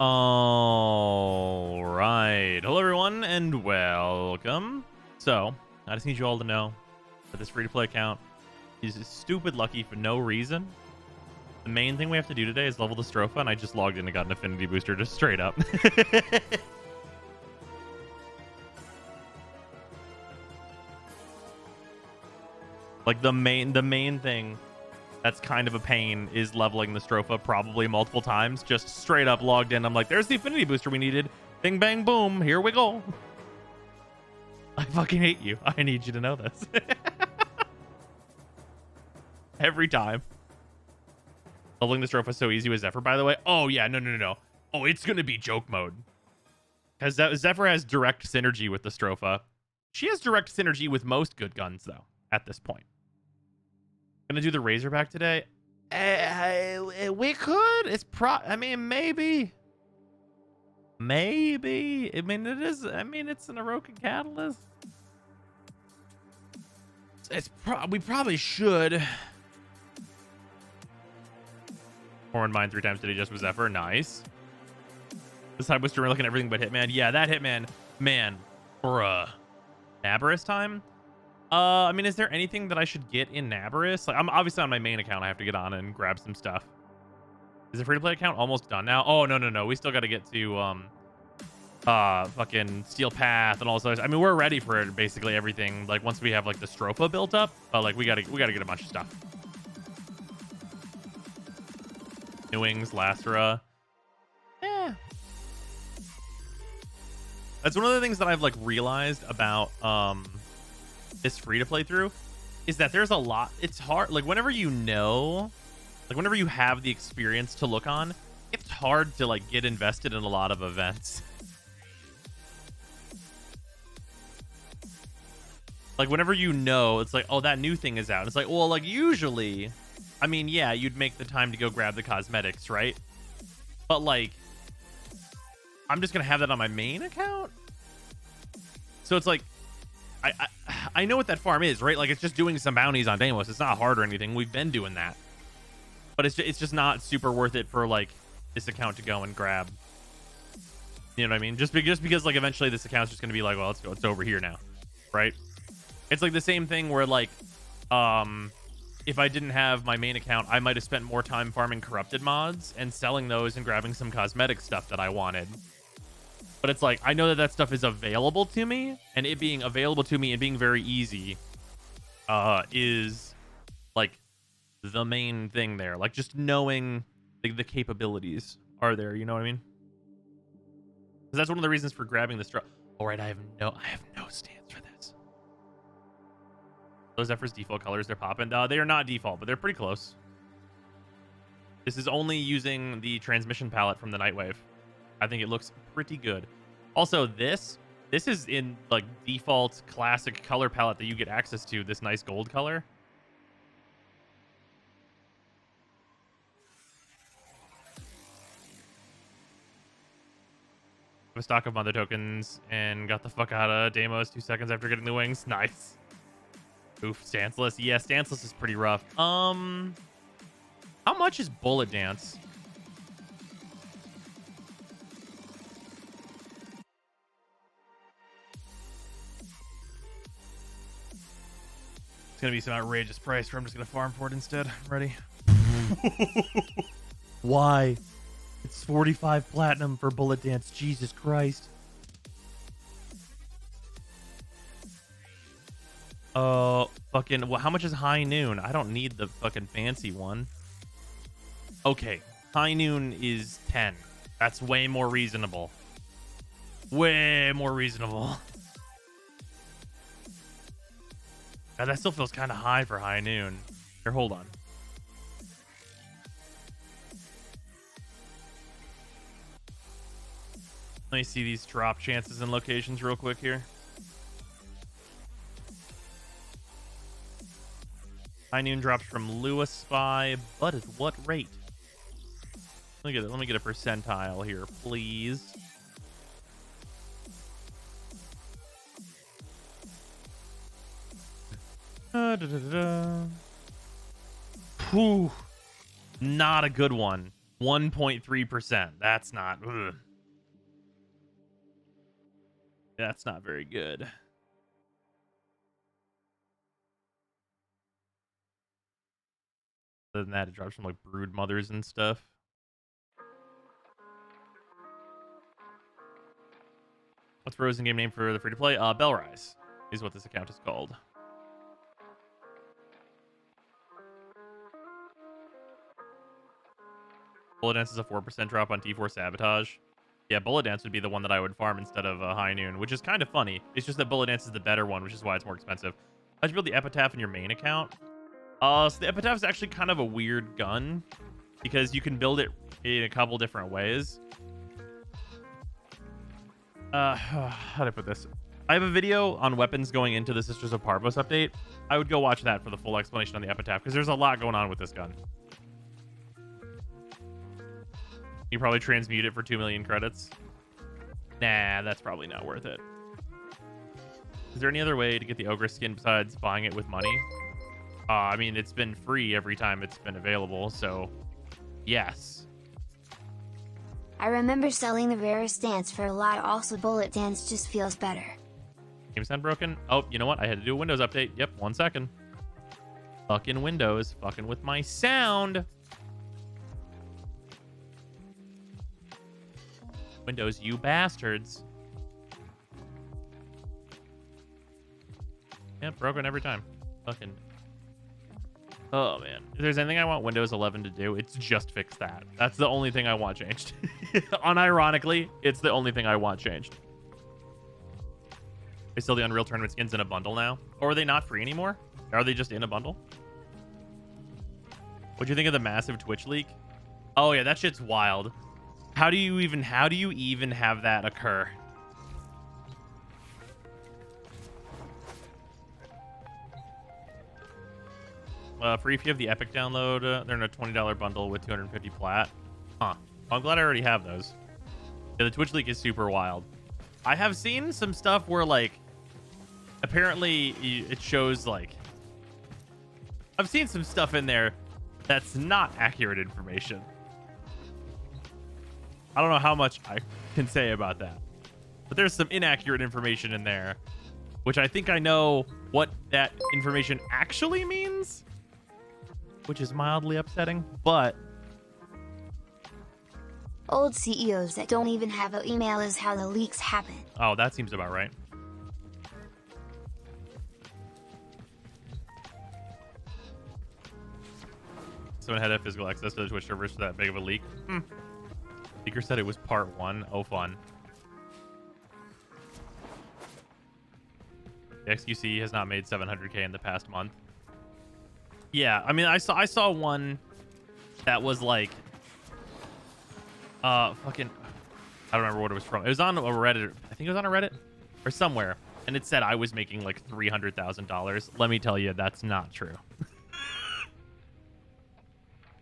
All right. Hello, everyone, and welcome. So, I just need you all to know that this free-to-play account is stupid lucky for no reason. The main thing we have to do today is level the Stropha, and I just logged in and got an affinity booster just straight up. Like, the main thing that's kind of a pain is leveling the Stropha probably multiple times. Just straight up logged in. I'm like, there's the affinity booster we needed. Bing, bang, boom. Here we go. I fucking hate you. I need you to know this. Every time. Leveling the Stropha is so easy with Zephyr, by the way. Oh, yeah. No. Oh, it's going to be joke mode. Because Zephyr has direct synergy with the Stropha. She has direct synergy with most good guns, though, at this point. Gonna do the Razorback today? We could. I mean, maybe. I mean, it is. I mean, it's an Orokin Catalyst. We probably should. Horn Mine 3 times today just with Zephyr. Nice. This time we're looking at everything but Hitman. Yeah, that Hitman. Man. Bruh. Nabarus time? I mean, is there anything that I should get in Nabarus? Like, I'm obviously on my main account. I have to get on and grab some stuff. Is the free-to-play account almost done now? Oh, no. We still got to get to, fucking Steel Path and all this. I mean, we're ready for basically everything. Like, once we have, like, the Stropha built up. But, like, we gotta get a bunch of stuff. New Wings, Lacera. Yeah. That's one of the things that I've, like, realized about, this free to play through is that there's a lot. It's hard, like, whenever you have the experience to look on, it's hard to, like, get invested in a lot of events. Like, whenever it's like, oh, that new thing is out. It's like, well, like, usually, I mean, yeah, you'd make the time to go grab the cosmetics, right? But, like, I'm just gonna have that on my main account, so it's like, I know what that farm is, right? Like, it's just doing some bounties on Deimos. It's not hard or anything. We've been doing that. But it's just not super worth it for, like, this account to go and grab. You know what I mean? Just because, like, eventually this account's just going to be like, well, let's go. It's over here now, right? It's like the same thing where, like, if I didn't have my main account, I might have spent more time farming corrupted mods and selling those and grabbing some cosmetic stuff that I wanted. But it's like, I know that stuff is available to me, and it being available to me and being very easy is, like, the main thing there. Like, just knowing the capabilities are there, you know what I mean? Because that's one of the reasons for grabbing this drop. All right, I have no stance for this. Those Zephyr's default colors, they're popping. They are not default, but they're pretty close. This is only using the transmission palette from the Nightwave. I think it looks pretty good. Also, this is in, like, default classic color palette that you get access to, this nice gold color. A stock of mother tokens and got the fuck out of Deimos 2 seconds after getting the wings. Nice. Oof, stanceless. Yeah, stanceless is pretty rough. How much is Bullet Dance? It's gonna be some outrageous price where I'm just gonna farm for it instead. I'm ready. Why? It's 45 platinum for Bullet Dance. Jesus Christ. Fucking, well, how much is High Noon? I don't need the fucking fancy one. Okay, High Noon is 10. That's way more reasonable. Way more reasonable. God, that still feels kind of high for High Noon. Here, hold on. Let me see these drop chances and locations real quick here. High Noon drops from Lewis Spy, but at what rate? Let me get a percentile here, please. Whew. Not a good one. 1.3%. That's not... Ugh. That's not very good. Other than that, it drops from like brood mothers and stuff. What's Brozime game name for the free to play? Bellrise is what this account is called. Bullet Dance is a 4% drop on T4 Sabotage. Yeah, Bullet Dance would be the one that I would farm instead of High Noon, which is kind of funny. It's just that Bullet Dance is the better one, which is why it's more expensive. How'd you build the Epitaph in your main account? So the Epitaph is actually kind of a weird gun because you can build it in a couple different ways. How do I put this? I have a video on weapons going into the Sisters of Parvos update. I would go watch that for the full explanation on the Epitaph because there's a lot going on with this gun. You probably transmute it for 2 million credits. Nah, that's probably not worth it. Is there any other way to get the Ogre skin besides buying it with money? I mean, it's been free every time it's been available, so yes. I remember selling the rarest dance for a lot. Also, Bullet Dance just feels better. Game sound broken? Oh, you know what? I had to do a Windows update. Yep, 1 second. Fucking Windows. Fucking with my sound. Windows, you bastards. Yep, broken every time. Fucking... Oh, man. If there's anything I want Windows 11 to do, it's just fix that. That's the only thing I want changed. Unironically, it's the only thing I want changed. Are still the Unreal Tournament skins in a bundle now? Or are they not free anymore? Are they just in a bundle? What'd you think of the massive Twitch leak? Oh, yeah, that shit's wild. How do you even have that occur? Free if you have the Epic download. They're in a $20 bundle with 250 plat. Huh. Well, I'm glad I already have those. Yeah, the Twitch leak is super wild. I have seen some stuff where, like, apparently it shows, like... I've seen some stuff in there that's not accurate information. I don't know how much I can say about that. But there's some inaccurate information in there, which I think I know what that information actually means, which is mildly upsetting, but... Old CEOs that don't even have an email is how the leaks happen. Oh, that seems about right. Someone had physical access to the Twitch servers for that big of a leak. Leaker said it was part 1. Oh, fun. The XQC has not made 700k in the past month. Yeah, I mean, I saw one that was like, fucking, I don't remember what it was from. It was on a Reddit. I think it was on a Reddit or somewhere, and it said I was making like $300,000. Let me tell you, that's not true.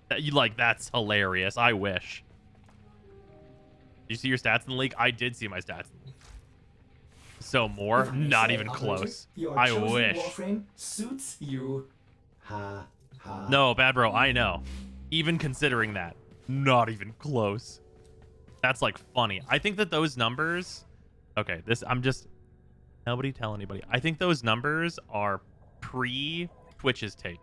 That's hilarious. I wish. Did you see your stats in the league? I did see my stats. So more? Not even close. I wish. Warframe suits you. Ha ha. No, bad bro, I know. Even considering that, not even close. That's like funny. I think that those numbers... Okay, nobody tell anybody. I think those numbers are pre-Twitch's take.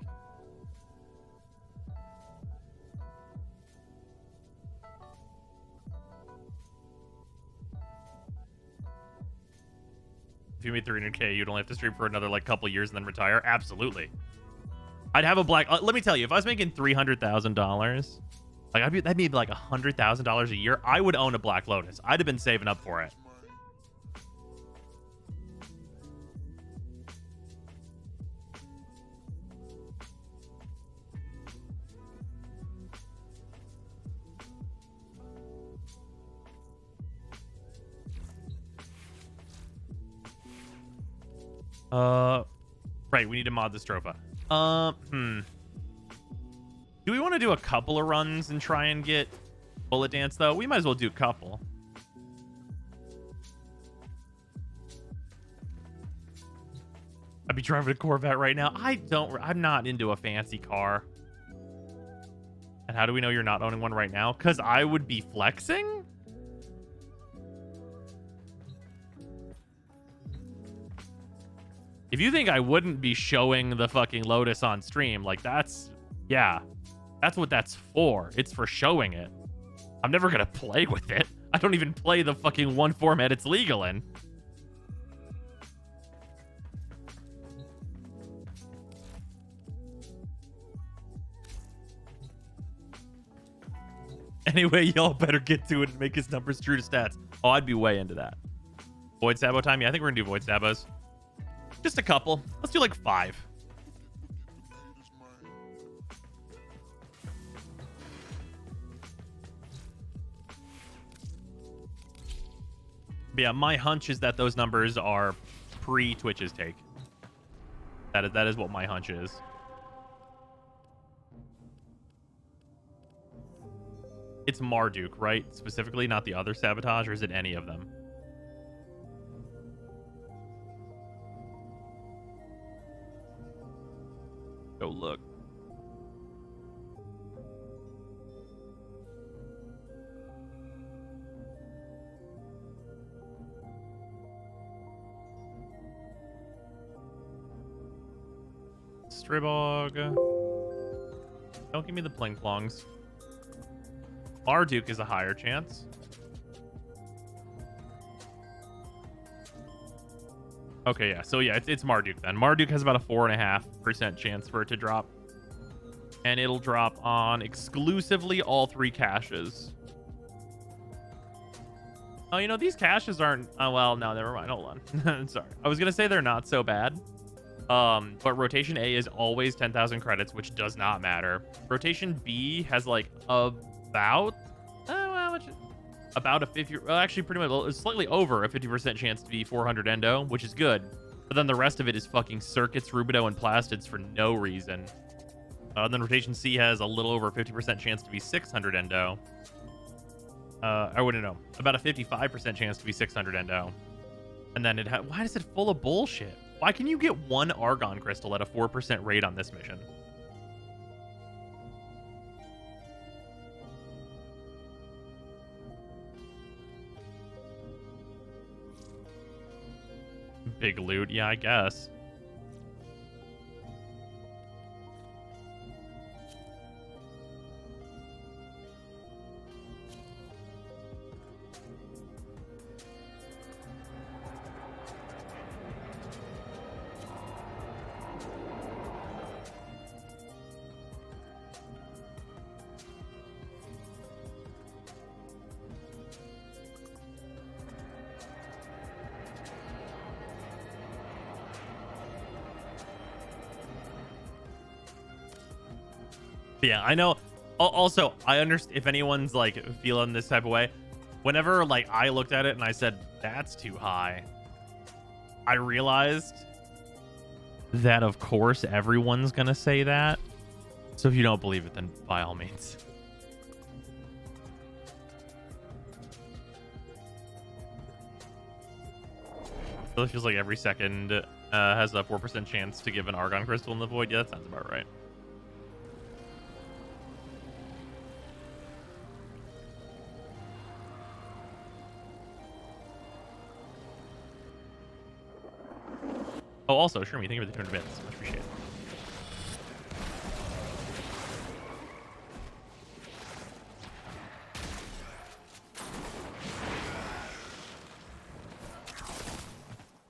If you made 300k, you'd only have to stream for another like couple years and then retire. Absolutely. I'd have a black... let me tell you, if I was making $300,000, like that'd be like $100,000 a year. I would own a Black Lotus. I'd have been saving up for it. Right, we need to mod the Stropha. Do we want to do a couple of runs and try and get Bullet Dance, though? We might as well do a couple. I'd be driving a Corvette right now. I'm not into a fancy car. And how do we know you're not owning one right now? Because I would be flexing? If you think I wouldn't be showing the fucking Lotus on stream, like that's, yeah, that's what that's for. It's for showing it. I'm never going to play with it. I don't even play the fucking one format it's legal in. Anyway, y'all better get to it and make his numbers true to stats. Oh, I'd be way into that. Void Sabo time? Yeah, I think we're going to do Void Sabos. Just a couple. Let's do like 5. But yeah, my hunch is that those numbers are pre-Twitch's take. That is what my hunch is. It's Marduk, right? Specifically, not the other Sabotage, or is it any of them? Go look. Stribog. Don't give me the Pling Plongs. Marduk is a higher chance. Okay, yeah. So yeah, it's Marduk then. Marduk has about a 4.5% chance for it to drop. And it'll drop on exclusively all 3 caches. Oh, you know, these caches aren't... Oh, well, no, never mind. Hold on. Sorry. I was going to say they're not so bad. But rotation A is always 10,000 credits, which does not matter. Rotation B has like about a 50, well, actually pretty much slightly over a 50% chance to be 400 endo, which is good. But then the rest of it is fucking circuits, rubido, and plastids for no reason. Then rotation C has a little over 50% chance to be 600 endo. I wouldn't know. About a 55% chance to be 600 endo. And then why is it full of bullshit? Why can you get 1 Argon Crystal at a 4% rate on this mission? Big loot, yeah, I guess. Yeah, I know. Also, I understand if anyone's like feeling this type of way. Whenever like I looked at it and I said that's too high, I realized that of course everyone's gonna say that. So if you don't believe it, then by all means. It feels like every second has a 4% chance to give an Argon Crystal in the void. Yeah, that sounds about right. Oh, also, Shermie, thank you for the 200 bits. Much appreciated.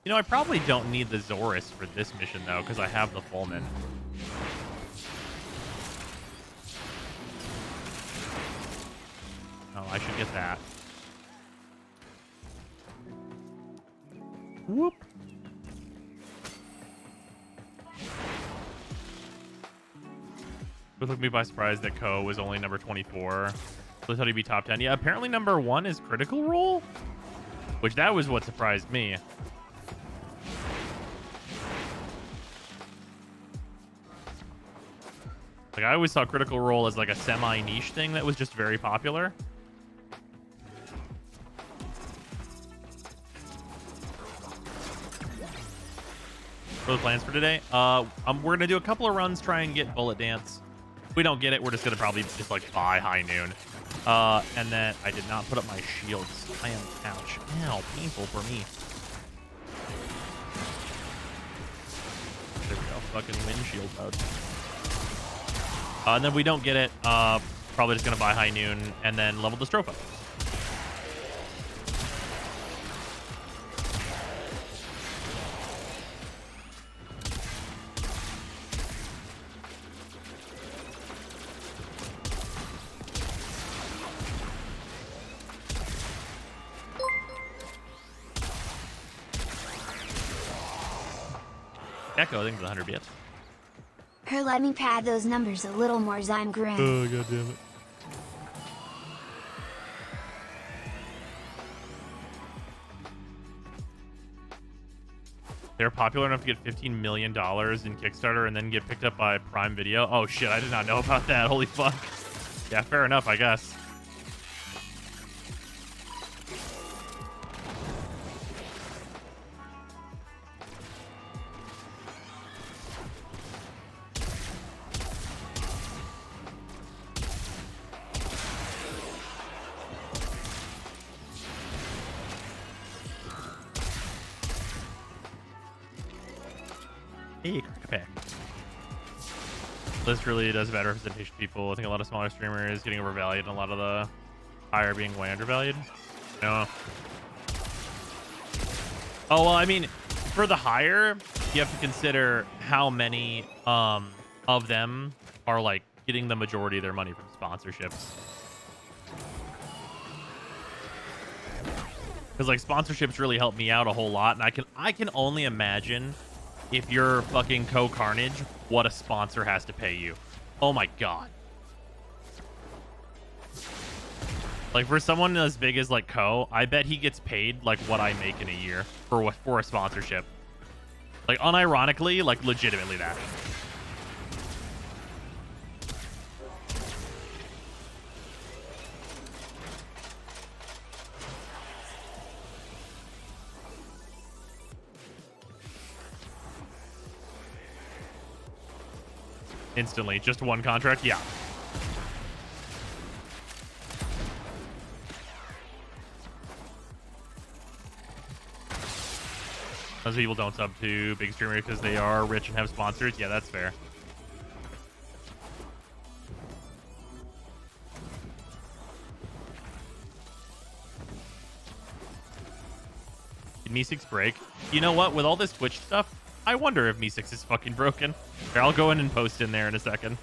You know, I probably don't need the Zorus for this mission, though, because I have the Fulmin. Oh, I should get that. Whoop. It took me by surprise that Ko was only number 24. So I thought he'd be top 10. Yeah, apparently number 1 is Critical Role, which that was what surprised me. Like, I always saw Critical Role as like a semi-niche thing that was just very popular. What are the plans for today? We're gonna do a couple of runs, try and get Bullet Dance. we don't get it, we're just gonna probably just like buy high noon. And then I did not put up my shields. I am ouch. Ow, painful for me. There we go. Fucking windshield mode. And then we don't get it. Probably just gonna buy high noon and then level the Stropha. Echo, I think it's 100 bits. Her let me pad those numbers a little more, Zyme grin. Oh, god damn it. They're popular enough to get $15 million in Kickstarter and then get picked up by Prime Video. Oh shit, I did not know about that. Holy fuck. Yeah, fair enough, I guess. Hey, Necramech. This really does bad representation of people. I think a lot of smaller streamers getting overvalued and a lot of the higher being way undervalued. No. Oh, well, I mean, for the higher, you have to consider how many of them are like getting the majority of their money from sponsorships. Because like sponsorships really help me out a whole lot, and I can only imagine if you're fucking Co-Carnage, what a sponsor has to pay you. Oh my god. Like for someone as big as like Co, I bet he gets paid like what I make in a year for a sponsorship. Like unironically, like legitimately that. Instantly, just one contract, yeah. Those people don't sub to big streamers because they are rich and have sponsors. Yeah, that's fair. Did Me6 break? You know what? With all this Twitch stuff, I wonder if Me6 is fucking broken. Here, I'll go in and post in there in a second.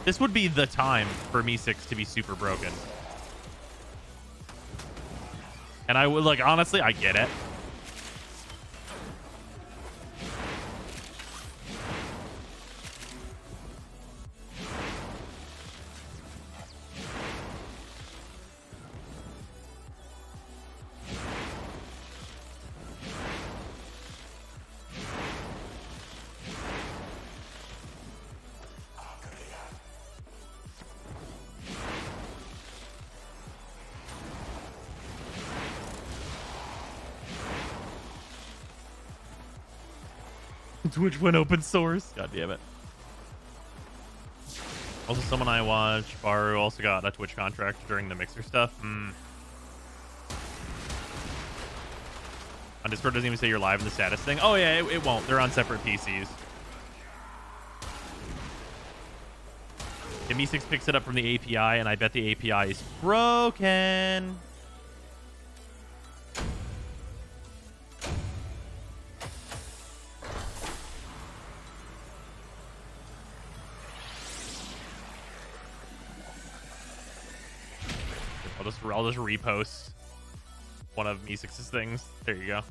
This would be the time for Me6 to be super broken. And I would, like, honestly, I get it. Twitch went open source. God damn it. Also, someone I watch, Baru, also got a Twitch contract during the Mixer stuff. On Discord doesn't even say you're live in the status thing. Oh yeah, it won't. They're on separate PCs. Yeah, Me6 picks it up from the API, and I bet the API is broken. I'll just repost one of Me6's things. There you go.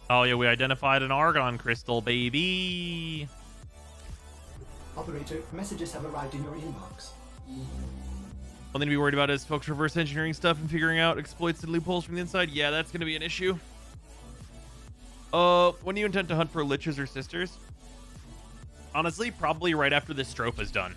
Oh yeah, we identified an Argon crystal, baby. Operator, messages have arrived in your inbox. One thing to be worried about is folks reverse engineering stuff and figuring out exploits and loopholes from the inside. Yeah, that's going to be an issue. When do you intend to hunt for liches or sisters? Honestly, probably right after this Stropha is done.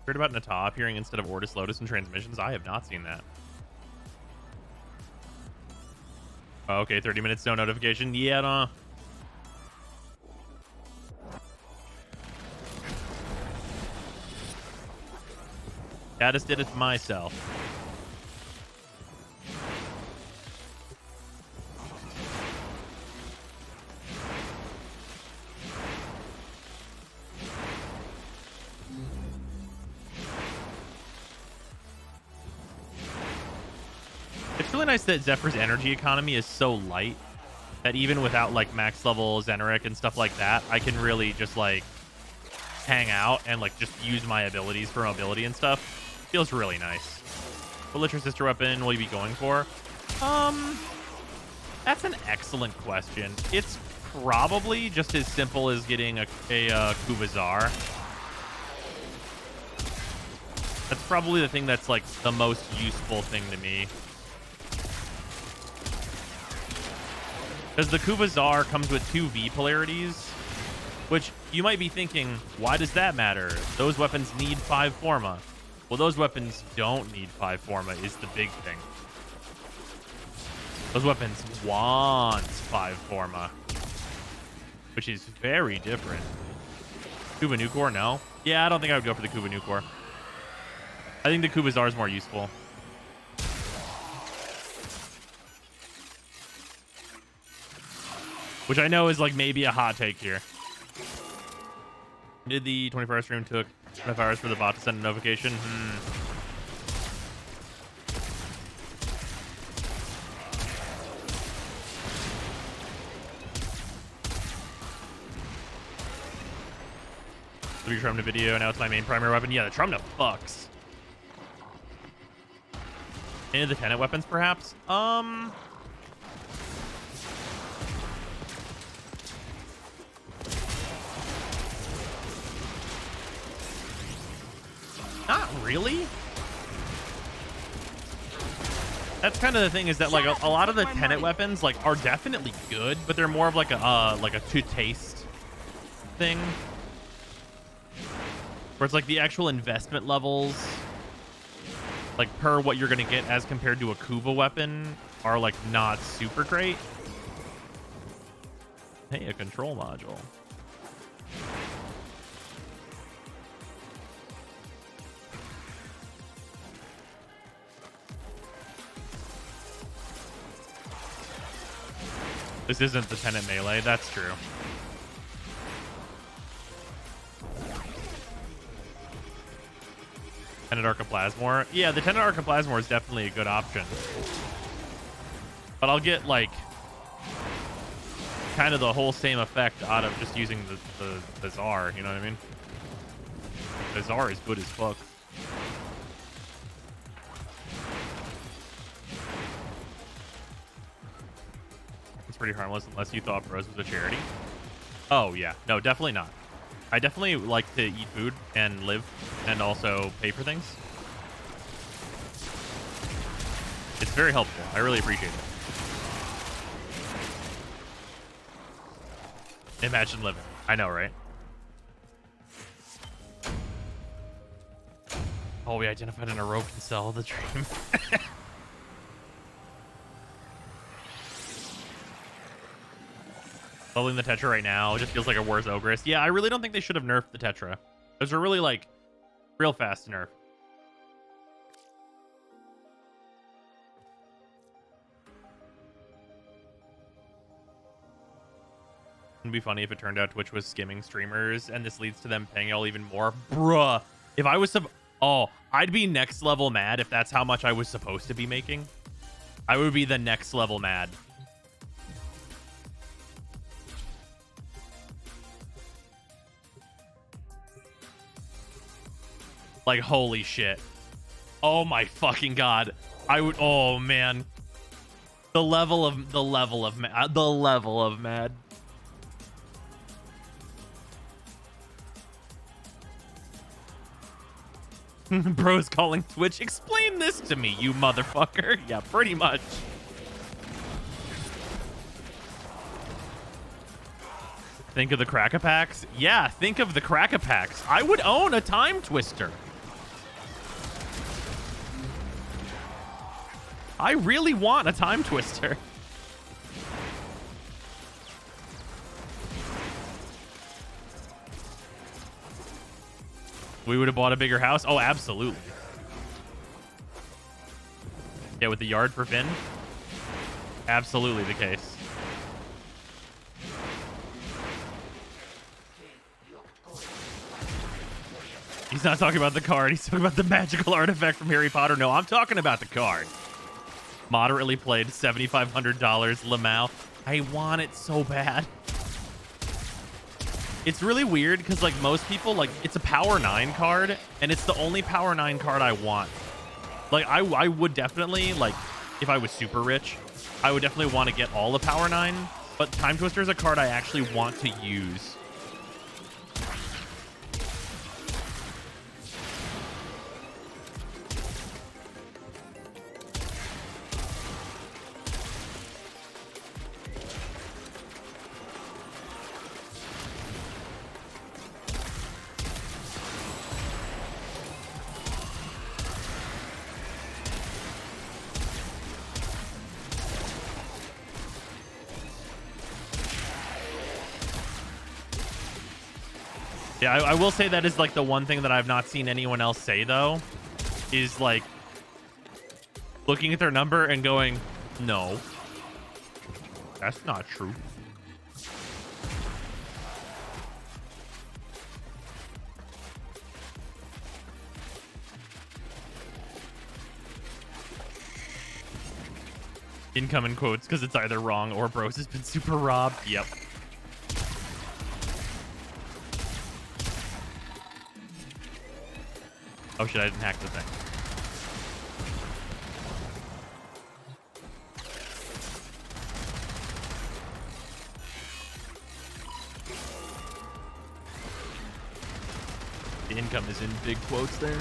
Heard about Nata appearing instead of Ortis Lotus in transmissions? I have not seen that. Oh, okay, 30 minutes, no notification. Yeah, no. I just did it to myself. It's really nice that Zephyr's energy economy is so light that even without like max level Zeneric and stuff like that, I can really just like hang out and like just use my abilities for mobility and stuff. Feels really nice. What Lich or sister weapon will you be going for? That's an excellent question. It's probably just as simple as getting a Kubazar. That's probably the thing that's like the most useful thing to me. Because the Kubazar comes with 2 V polarities, which you might be thinking, why does that matter? Those weapons need 5 Forma. Well, those weapons don't need 5 Forma is the big thing. Those weapons want 5 Forma, which is very different. Kuba Nucor, no. Yeah, I don't think I would go for the Kuba Nucor. I think the Kubazar is more useful. Which I know is like maybe a hot take here. Did the 24-hour stream took 25 hours for the bot to send a notification? So we Trumna video, now it's my main primary weapon. Yeah, the Trumna fucks. Any of the Tenet weapons, perhaps? Not really. That's kind of the thing, is that like a lot of the Tenet weapons like are definitely good, but they're more of like a to taste thing, where it's like the actual investment levels, like per what you're gonna get as compared to a Kuva weapon, are like not super great. Hey, a control module. This isn't the Tenet melee, that's true. Tenet Archiplasmor. Yeah, the Tenet Archiplasmor is definitely a good option. But I'll get like kind of the whole same effect out of just using the Czar, you know what I mean? The Czar is good as fuck. Pretty harmless unless you thought Bros was a charity. Oh yeah, no, definitely not. I definitely like to eat food and live and also pay for things. It's very helpful. I really appreciate it. Imagine living. I know, right? Oh, we identified an Orokin cell of the dream. Leveling the Tetra right now just feels like a worse Ogress. Yeah, I really don't think they should have nerfed the Tetra. Those are really like real fast to nerf. It'd be funny if it turned out Twitch was skimming streamers and this leads to them paying y'all even more. Bruh. If I was I'd be next level mad if that's how much I was supposed to be making. I would be the next level mad. Like, holy shit. Oh my fucking god. I would, oh man. The level of mad. Bro's calling Twitch. Explain this to me, you motherfucker. Yeah, pretty much. Think of the Crack-a-Packs? Yeah, think of the Crack-a-Packs. I would own a Time Twister. I really want a Time Twister. We would have bought a bigger house. Oh, absolutely. Yeah, with the yard for Finn. Absolutely the case. He's not talking about the card. He's talking about the magical artifact from Harry Potter. No, I'm talking about the card. Moderately played, $7,500. Lamau. I want it so bad. It's really weird because, like, most people, like, it's a Power 9 card, and it's the only Power 9 card I want. Like, I would definitely, like, if I was super rich, I would definitely want to get all the Power 9, but Time Twister is a card I actually want to use. Yeah, I will say that is like the one thing that I've not seen anyone else say though, is like looking at their number and going, no, that's not true. Incoming quotes because it's either wrong or Bros has been super robbed. Yep. Oh shit, I didn't hack the thing. The income is in big quotes there.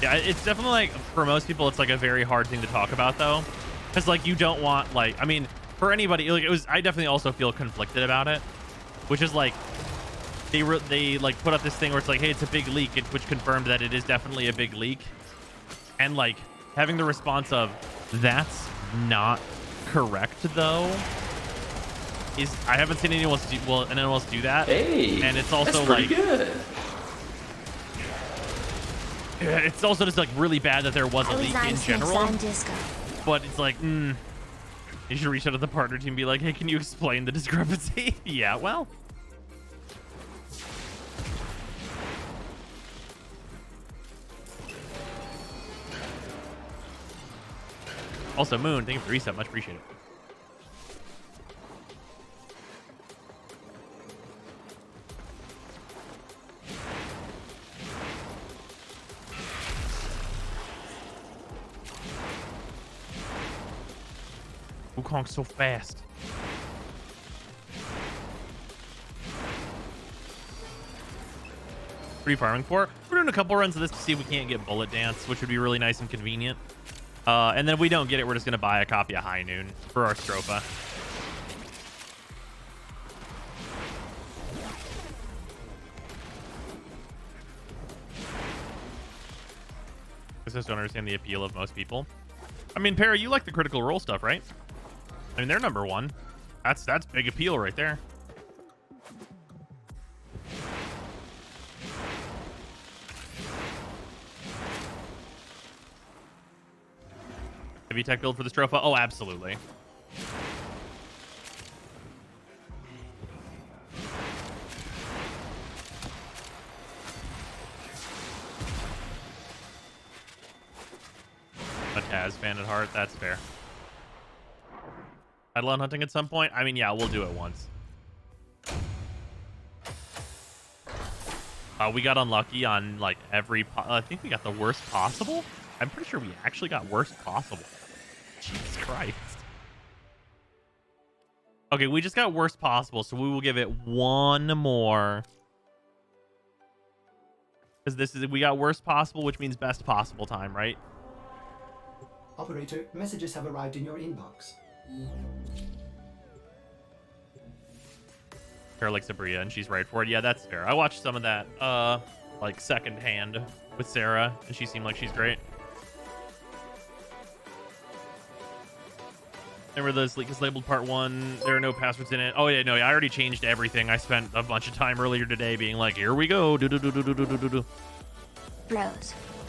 Yeah, it's definitely like, for most people, it's like a very hard thing to talk about though. Because like you don't want like, I mean, for anybody, like I definitely also feel conflicted about it. Which is like, they like put up this thing where it's like, hey, it's a big leak, which confirmed that it is definitely a big leak. And like having the response of, that's not correct though, is, I haven't seen anyone else do that. Hey, and it's also that's like, good. it's also just like really bad that there was a leak in general. But it's like, you should reach out to the partner team and be like, hey, can you explain the discrepancy? Yeah, well. Also, Moon, thank you for the reset. Much appreciated. Wukong's so fast. What are you farming for? We're doing a couple runs of this to see if we can't get Bullet Dance, which would be really nice and convenient. And then if we don't get it, we're just going to buy a copy of High Noon for our Stropha. I just don't understand the appeal of most people. I mean, Para, you like the Critical Role stuff, right? I mean, they're number one. That's big appeal right there. Heavy tech build for the Stropha? Oh, absolutely. A Taz fan at heart. That's fair. Eidolon hunting at some point? I mean, yeah, we'll do it once. We got unlucky on like every... I think we got the worst possible. I'm pretty sure we actually got worst possible. Jesus Christ. Okay, we just got worst possible, so we will give it one more. Because this is... We got worst possible, which means best possible time, right? Operator, messages have arrived in your inbox. Her like Sabria, and she's right for it. Yeah, that's fair. I watched some of that, like secondhand with Sarah, and she seemed like she's great. Remember those leak is labeled part 1. There are no passwords in it. Oh yeah, no, I already changed everything. I spent a bunch of time earlier today being like, here we go. Bros,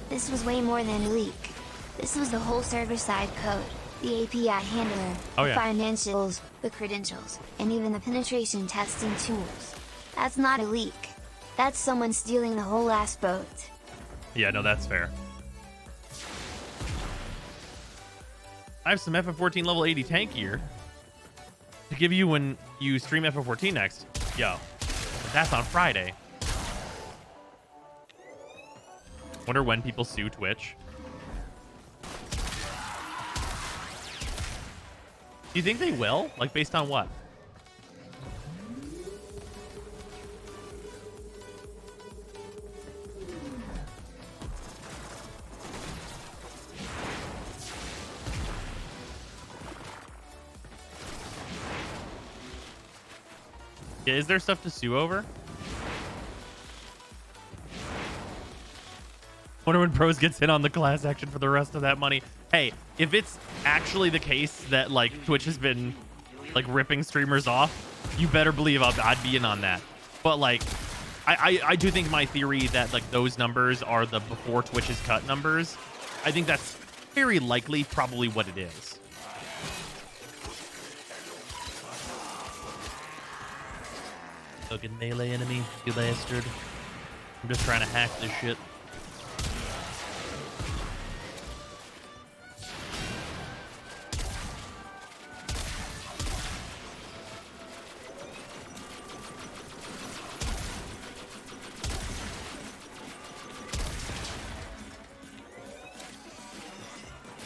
this was way more than a leak. This was the whole server-side code, the API handler, Oh, the yeah. financials, the credentials, and even the penetration testing tools. That's not a leak. That's someone stealing the whole ass boat. Yeah, no, that's fair. I have some FF14 level 80 tank gear to give you when you stream FF14 next. Yo, that's on Friday. Wonder when people sue Twitch. Do you think they will? Like, based on what? Yeah, is there stuff to sue over? Wonder when Pros gets in on the class action for the rest of that money. Hey, if it's actually the case that like Twitch has been like ripping streamers off, you better believe I'd be in on that. But like, I do think my theory that like those numbers are the before Twitch is cut numbers. I think that's very likely probably what it is. Fucking melee enemy, you bastard. I'm just trying to hack this shit.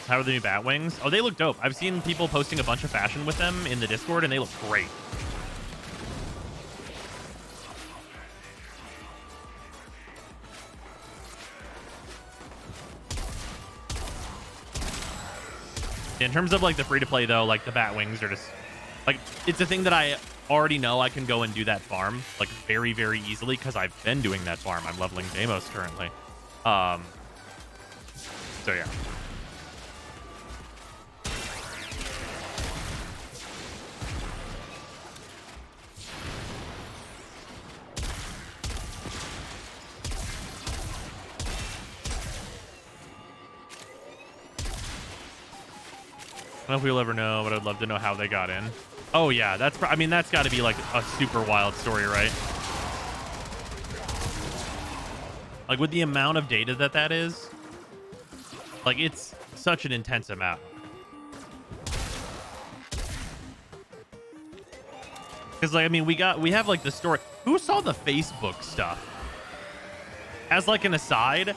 How are the new bat wings? Oh, they look dope. I've seen people posting a bunch of fashion with them in the Discord, and they look great. In terms of like the free-to-play though, like the bat wings are just like, it's a thing that I already know I can go and do that farm like very, very easily because I've been doing that farm. I'm leveling Deimos currently. So yeah. I don't know if we'll ever know, but I'd love to know how they got in. Oh yeah, that's, I mean, that's got to be like a super wild story, right? Like with the amount of data that is, like it's such an intense amount. Because like, I mean, we have like the story. Who saw the Facebook stuff? As like an aside,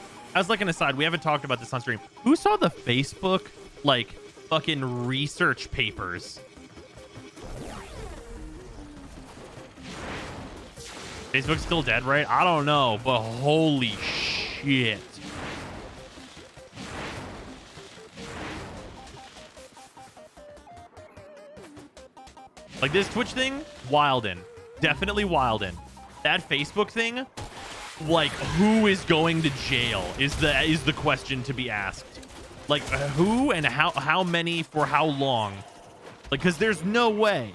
we haven't talked about this on stream. Who saw the Facebook like fucking research papers? Facebook's still dead, right? I don't know, but holy shit. Like this Twitch thing, wildin'. Definitely wildin'. That Facebook thing, like who is going to jail is the question to be asked. Like who and how many for how long? Like, cause there's no way.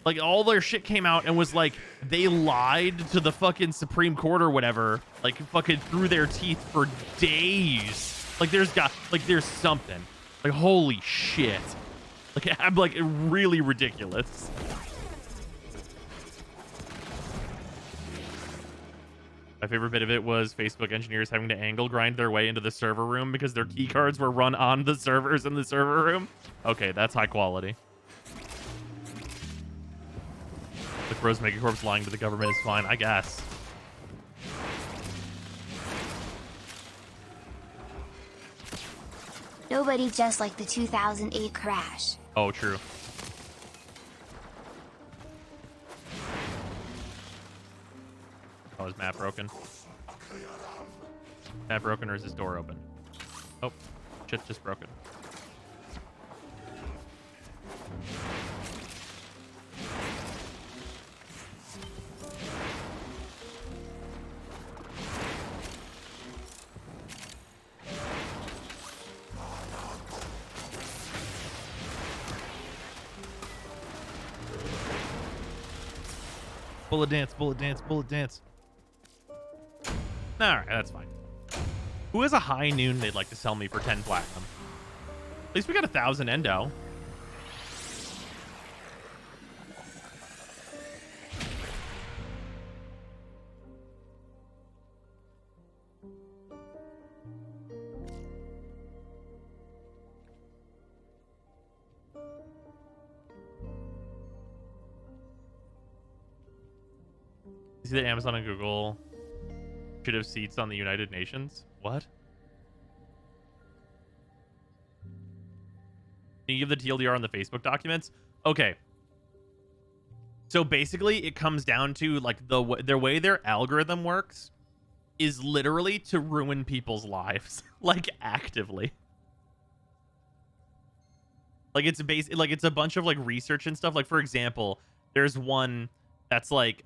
Like all their shit came out and was like they lied to the fucking Supreme Court or whatever. Like fucking through their teeth for days. Like there's something. Like holy shit. Like I'm like really ridiculous. My favorite bit of it was Facebook engineers having to angle grind their way into the server room because their key cards were run on the servers in the server room. Okay, that's high quality. The Bros Megacorp's lying to the government is fine, I guess. Nobody just like the 2008 crash. Oh, true. Oh, is Matt broken? Matt broken or is his door open? Oh, shit's just broken. Bullet dance, bullet dance, bullet dance. All right, that's fine. Who has a high noon they'd like to sell me for 10 platinum? At least we got 1,000 endo. You see that Amazon and Google should have seats on the United Nations? What? Can you give the TLDR on the Facebook documents? Okay. So basically, it comes down to like the way their algorithm works is literally to ruin people's lives, like actively. Like it's it's a bunch of like research and stuff. Like for example, there's one that's like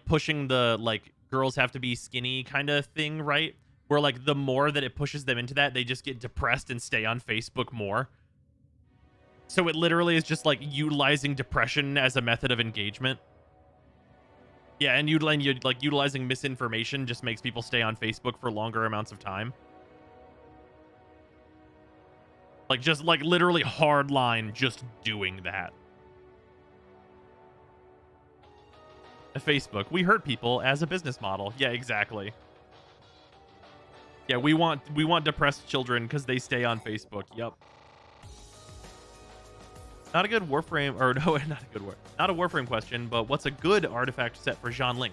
pushing the like girls have to be skinny kind of thing, right? Where like the more that it pushes them into that, they just get depressed and stay on Facebook more. So it literally is just like utilizing depression as a method of engagement. Yeah, and utilizing misinformation just makes people stay on Facebook for longer amounts of time. Like just like literally hardline just doing that. Facebook, we hurt people as a business model. Yeah, exactly. Yeah, we want depressed children because they stay on Facebook. Yep. Not a good Warframe, or no, not a Warframe question, but what's a good artifact set for Xianling?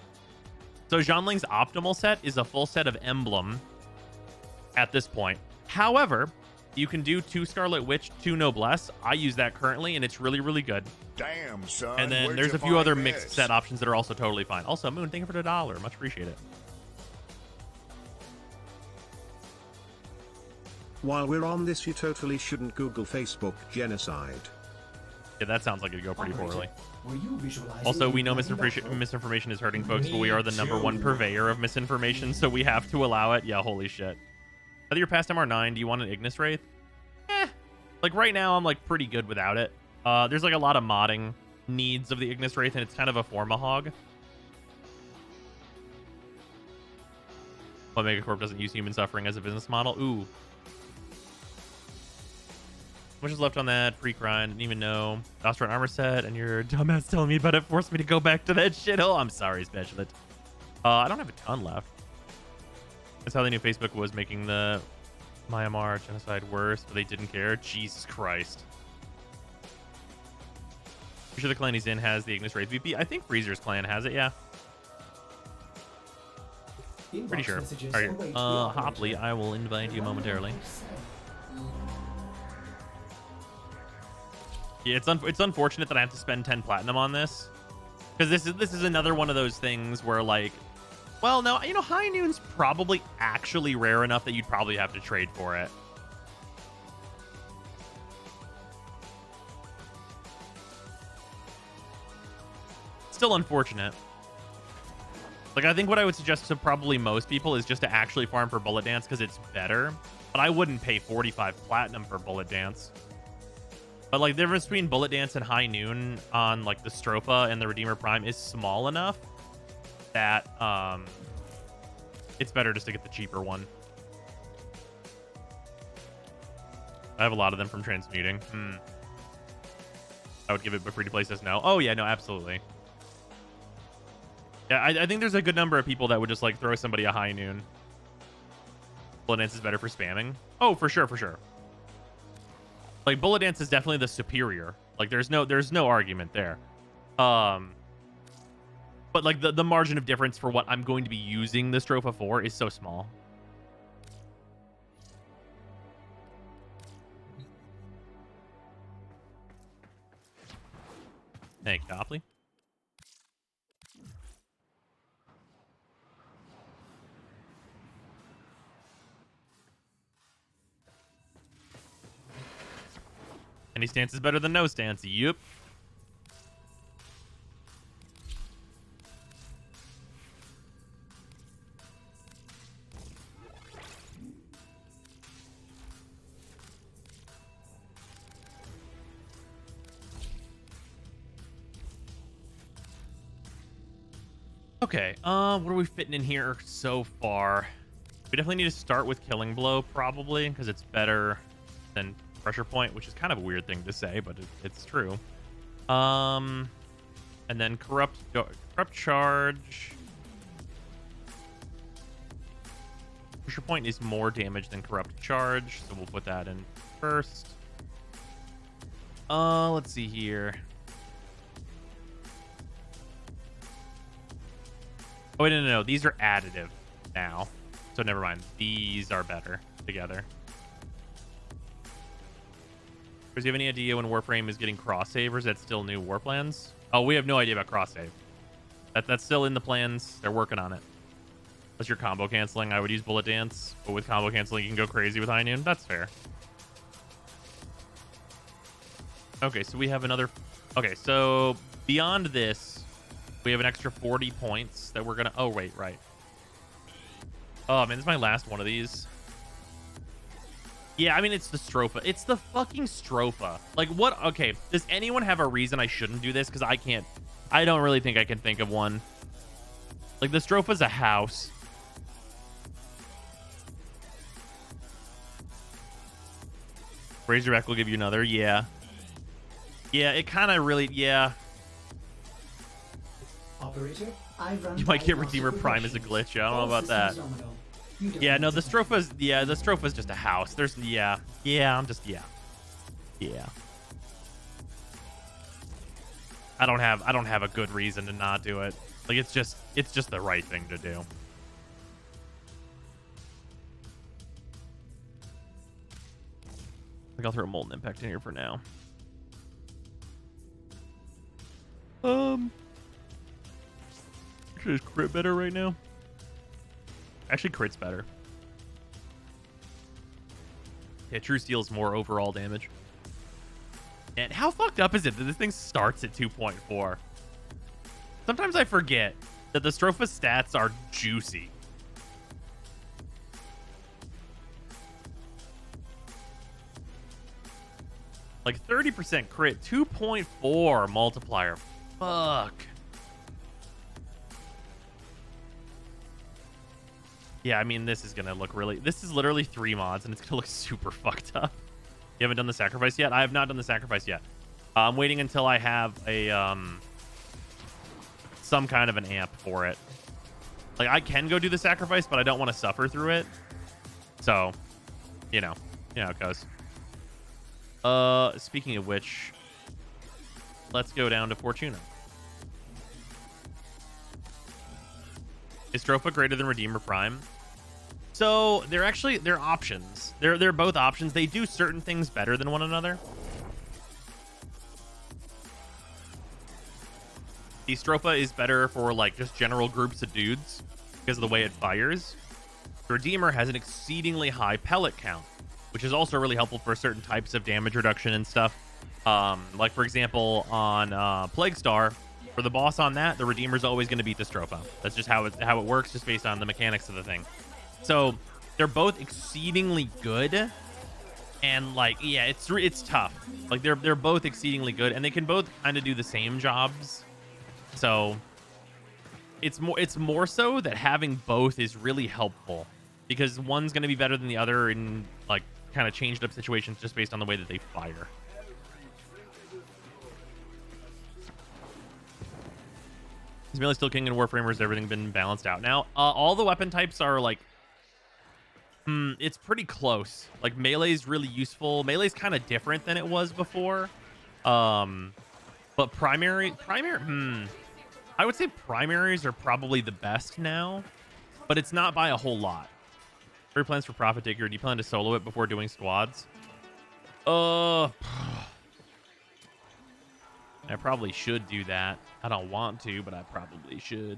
So Xianling's optimal set is a full set of Emblem at this point. However, you can do 2 Scarlet Witch, 2 Noblesse. I use that currently, and it's really, really good. Damn, son. And then there's a few other mixed set options that are also totally fine. Also, Moon, thank you for the $1. Much appreciated. While we're on this, you totally shouldn't Google Facebook genocide. Yeah, that sounds like it'd go pretty poorly. Were you visualizing Also, we know the misinformation is hurting folks, but we are the #1 purveyor of misinformation, so we have to allow it. Yeah, holy shit. Now that you're past MR9, do you want an Ignis Wraith? Like right now, I'm like pretty good without it. There's like a lot of modding needs of the Ignis Wraith, and it's kind of a Formahog. But Megacorp doesn't use human suffering as a business model. Ooh. How much is left on that? Free grind. Didn't even know. Astron armor set, and your dumbass telling me about it forced me to go back to that shit. Oh, I'm sorry, Specialist. I don't have a ton left. That's how they knew Facebook was making the Myanmar genocide worse, but they didn't care. Jesus Christ. Pretty sure the clan he's in has the Ignis Wraith VP. I think Freezer's clan has it, yeah. Pretty sure. All right, Hopley, I will invite you momentarily. Yeah, it's unfortunate that I have to spend 10 platinum on this, because this is another one of those things where like, well, no, you know, High Noon's probably actually rare enough that you'd probably have to trade for it. Still unfortunate. Like, I think what I would suggest to probably most people is just to actually farm for Bullet Dance because it's better. But I wouldn't pay 45 platinum for Bullet Dance. But like the difference between Bullet Dance and High Noon on like the Stropha and the Redeemer Prime is small enough that it's better just to get the cheaper one. I have a lot of them from transmuting. I would give it, but free to play says no. Oh yeah, no, absolutely. Yeah, I think there's a good number of people that would just like throw somebody a High Noon. Bullet Dance is better for spamming. Oh, for sure, for sure. Like Bullet Dance is definitely the superior. Like there's no argument there. But like the margin of difference for what I'm going to be using the Stropha for is so small. Thank you, Copley. Any stance is better than no stance. Yep. Okay, what are we fitting in here so far? We definitely need to start with Killing Blow, probably, because it's better than Pressure Point, which is kind of a weird thing to say, but it's true. And then Corrupt Charge. Pressure Point is more damage than Corrupt Charge, so we'll put that in first. Let's see here. Oh, wait, no. These are additive now. So never mind. These are better together. Do you have any idea when Warframe is getting cross-save, or is that still new war plans? Oh, we have no idea about cross-save. That's still in the plans. They're working on it. Unless you're combo canceling, I would use Bullet Dance. But with combo canceling, you can go crazy with High Noon. That's fair. Okay, so we have another... Okay, so beyond this, we have an extra 40 points that we're going to... Oh, wait, right. Oh, man, this is my last one of these. Yeah, I mean, it's the Stropha. It's the fucking Stropha. Like, what? Okay, does anyone have a reason I shouldn't do this? Because I can't... I don't really think I can think of one. Like, the Stropha's a house. Razorback will give you another. Yeah. Yeah, it kind of really... Yeah. Operator, you might get Redeemer Prime as a glitch. I don't know about that. Yeah, no, the Stropha's... Yeah, the Stropha's just a house. There's... Yeah. Yeah, I'm just... Yeah. Yeah. I don't have a good reason to not do it. Like, it's just the right thing to do. I think I'll throw a Molten Impact in here for now. Actually, is crit better right now? Actually, crit's better. Yeah, True Steel's more overall damage. And how fucked up is it that this thing starts at 2.4? Sometimes I forget that the Stropha stats are juicy. Like 30% crit, 2.4 multiplier. Fuck. Yeah, I mean, this is going to look really... This is literally 3 mods, and it's going to look super fucked up. You haven't done the sacrifice yet? I have not done the sacrifice yet. I'm waiting until I have a... some kind of an amp for it. Like, I can go do the sacrifice, but I don't want to suffer through it. So, you know how it goes. Speaking of which, let's go down to Fortuna. Is Stropha greater than Redeemer Prime? So they're options. They're both options. They do certain things better than one another. The Stropha is better for like just general groups of dudes because of the way it fires. The Redeemer has an exceedingly high pellet count, which is also really helpful for certain types of damage reduction and stuff. Like for example, on Plague Star, for the boss on that, the Redeemer's always going to beat the Stropha. That's just how it works, just based on the mechanics of the thing. So they're both exceedingly good, and like, yeah, it's tough. Like they're both exceedingly good, and they can both kind of do the same jobs. So it's more so that having both is really helpful, because one's going to be better than the other in like kind of changed up situations just based on the way that they fire. Is melee still king in Warframe, or has everything been balanced out now? All the weapon types are like, it's pretty close. Like melee's really useful. Melee's kind of different than it was before. But primary, I would say primaries are probably the best now, but it's not by a whole lot. What are your plans for Prophet Digger? Do you plan to solo it before doing squads? I probably should do that. I don't want to, but I probably should.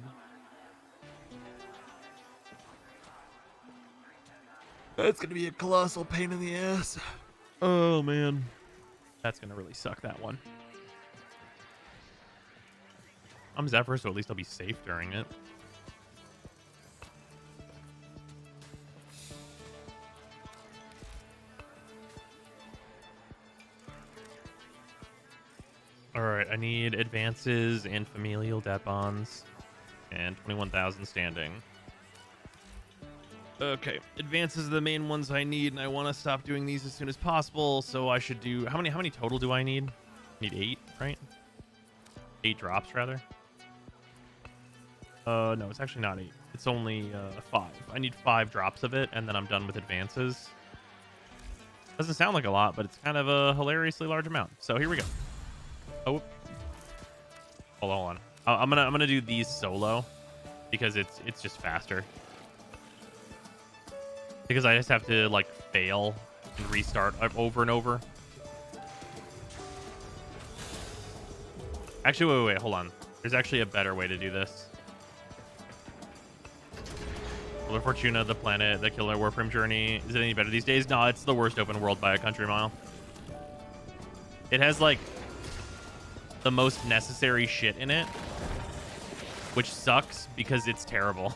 That's going to be a colossal pain in the ass. Oh, man. That's going to really suck, that one. I'm Zephyr, so at least I'll be safe during it. All right, I need advances and familial debt bonds. And 21,000 standing. Okay, advances are the main ones I need, and I want to stop doing these as soon as possible. So I should do how many total do I need? I need 8, right? 8 drops rather. No, it's actually not 8. It's only 5. I need 5 drops of it, and then I'm done with advances. Doesn't sound like a lot, but it's kind of a hilariously large amount. So here we go. Oh, hold on. I'm gonna do these solo because it's just faster. Because I just have to like fail and restart over and over. Actually, wait, hold on. There's actually a better way to do this. The Fortuna, the planet, the killer Warframe journey. Is it any better these days? No, it's the worst open world by a country mile. It has like the most necessary shit in it, which sucks because it's terrible.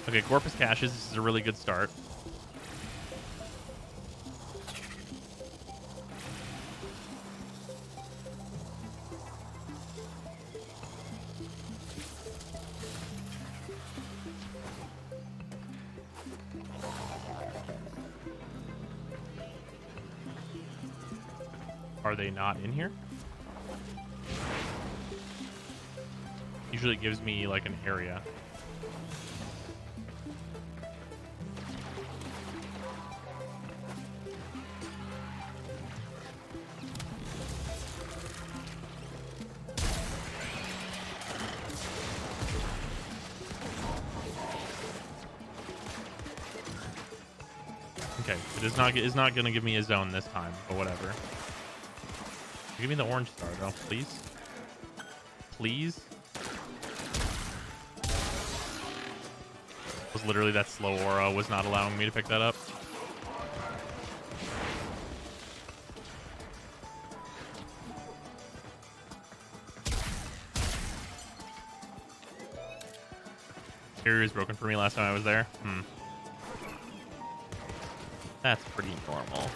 Okay, Corpus Caches. This is a really good start. Are they not in here? Usually it gives me like an area. Okay, it is not going to give me a zone this time, but whatever. Give me the orange star, though, please. Please. Was literally that slow aura was not allowing me to pick that up. Barrier was broken for me last time I was there. That's pretty normal.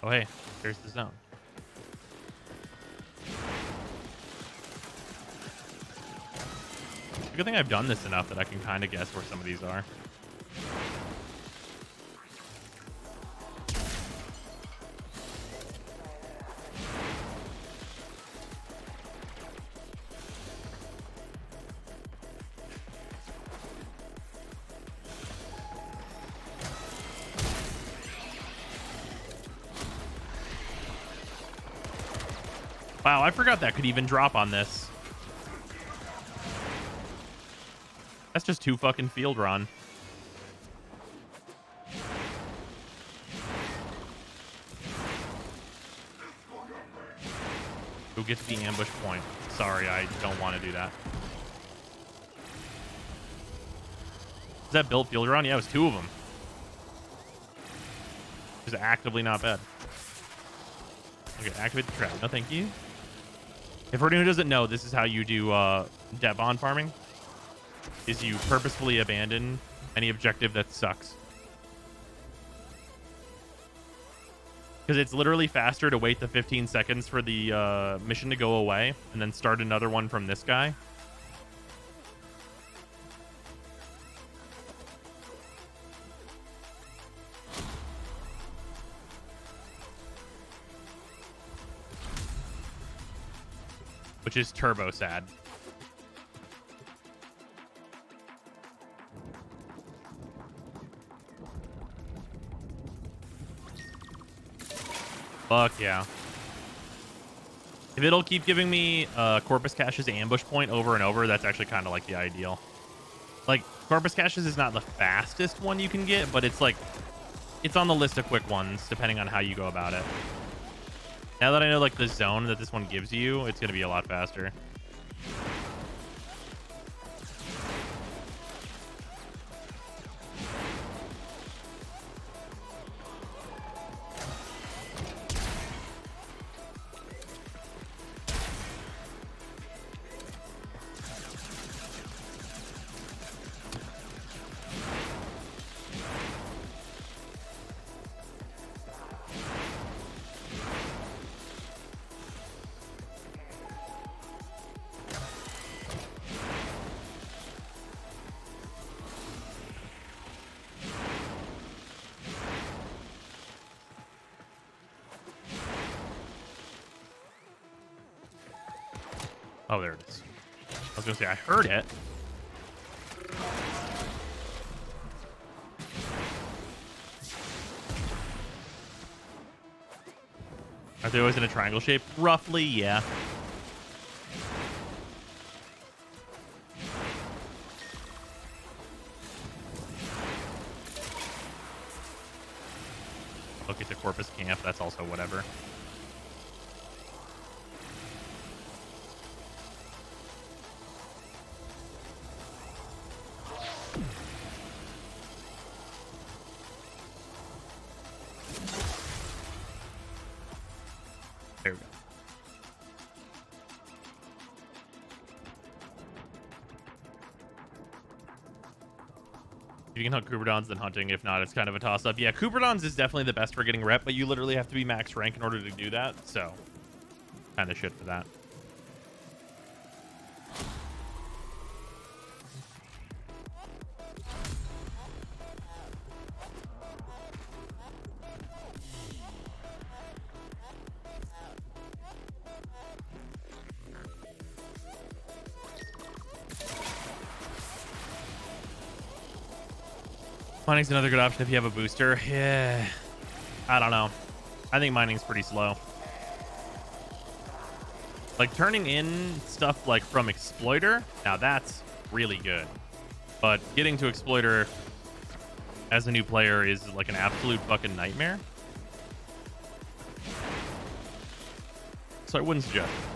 Oh, hey, there's the zone. It's a good thing I've done this enough that I can kind of guess where some of these are. Wow, I forgot that could even drop on this. That's just 2 fucking field run. Go get to the ambush point. Sorry, I don't want to do that. Is that built field run? Yeah, it was 2 of them. It was actively not bad. Okay, activate the trap. No, thank you. If for anyone who doesn't know, this is how you do debt bond farming. Is you purposefully abandon any objective that sucks. Because it's literally faster to wait the 15 seconds for the mission to go away and then start another one from this guy. Which is turbo sad. Fuck yeah. If it'll keep giving me Corpus Cache's ambush point over and over, that's actually kind of like the ideal. Like, Corpus Cache's is not the fastest one you can get, but it's like, it's on the list of quick ones, depending on how you go about it. Now that I know, like, the zone that this one gives you, it's going to be a lot faster. Oh, there it is. I was gonna say I heard it. Are they always in a triangle shape? Roughly, yeah. Look at the Corpus Camp. That's also whatever. There we go. If you can hunt Cooperdons, then hunting. If not, it's kind of a toss-up. Yeah, Cooperdons is definitely the best for getting rep, but you literally have to be max rank in order to do that. So, kind of shit for that. Mining's another good option if you have a booster. Yeah, I don't know. I think mining's pretty slow. Like turning in stuff like from Exploiter, now that's really good. But getting to Exploiter as a new player is like an absolute fucking nightmare. So I wouldn't suggest it.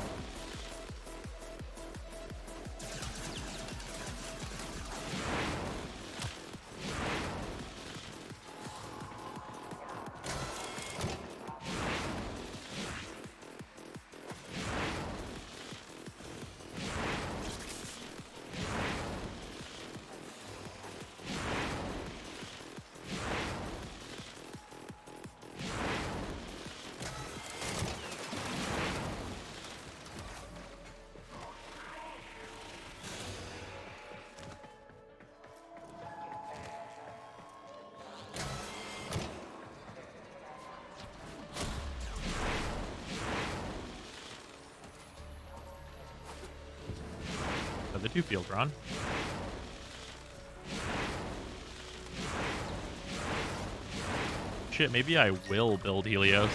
The 2 field run. Shit, maybe I will build Helios.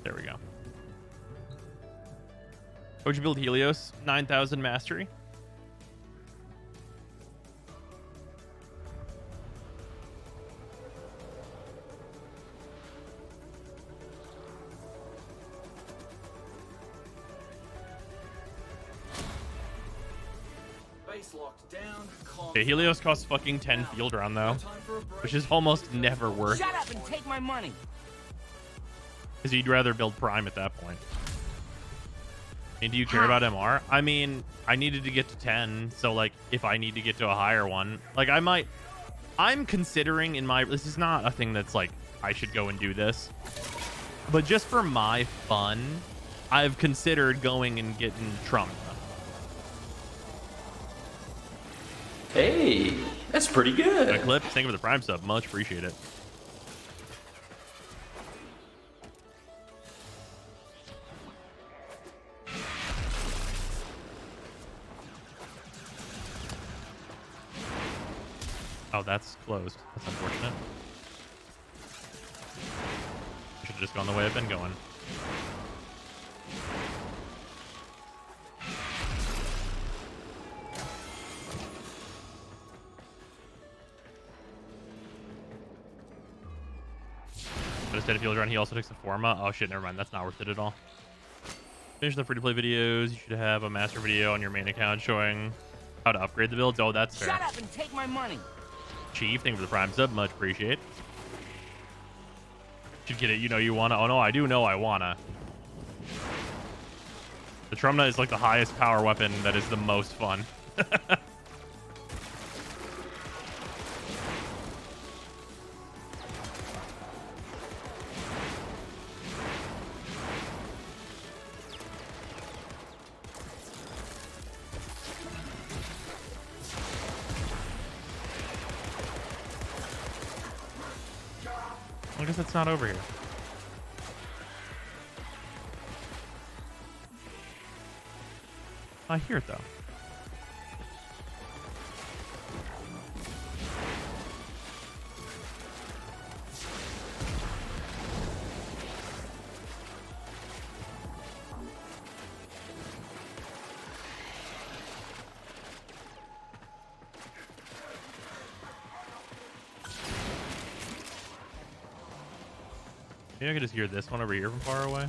There we go. Would you build Helios? 9,000 mastery. Base locked down. Okay, Helios costs fucking 10 field round though, which is almost never worth. Shut up and take my money. Because you'd rather build Prime at that point. I mean, do you care about MR? I mean, I needed to get to 10, so like, if I need to get to a higher one, like I'm considering in my, this is not a thing that's like, I should go and do this, but just for my fun, I've considered going and getting Trump. Hey, that's pretty good. Eclipse, thank you for the Prime sub, much appreciate it. Oh, that's closed. That's unfortunate. I should have just gone the way I've been going. But instead of field run, he also takes the Forma. Oh shit, never mind. That's not worth it at all. Finish the free-to-play videos. You should have a master video on your main account showing how to upgrade the builds. Oh, that's fair. Shut up and take my money. Chief, thank you for the Prime sub. Much appreciate. Should get it. You know you wanna. Oh no, I do know I wanna. The Trumna is like the highest power weapon that is the most fun. I guess it's not over here. I hear it though. Maybe I could just hear this one over here from far away.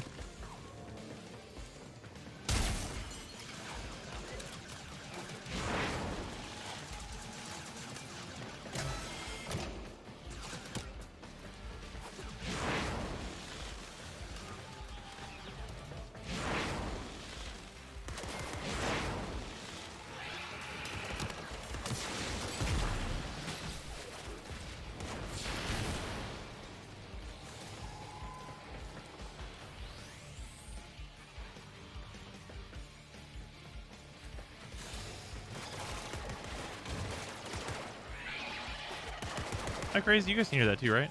How crazy? You guys can hear that too, right?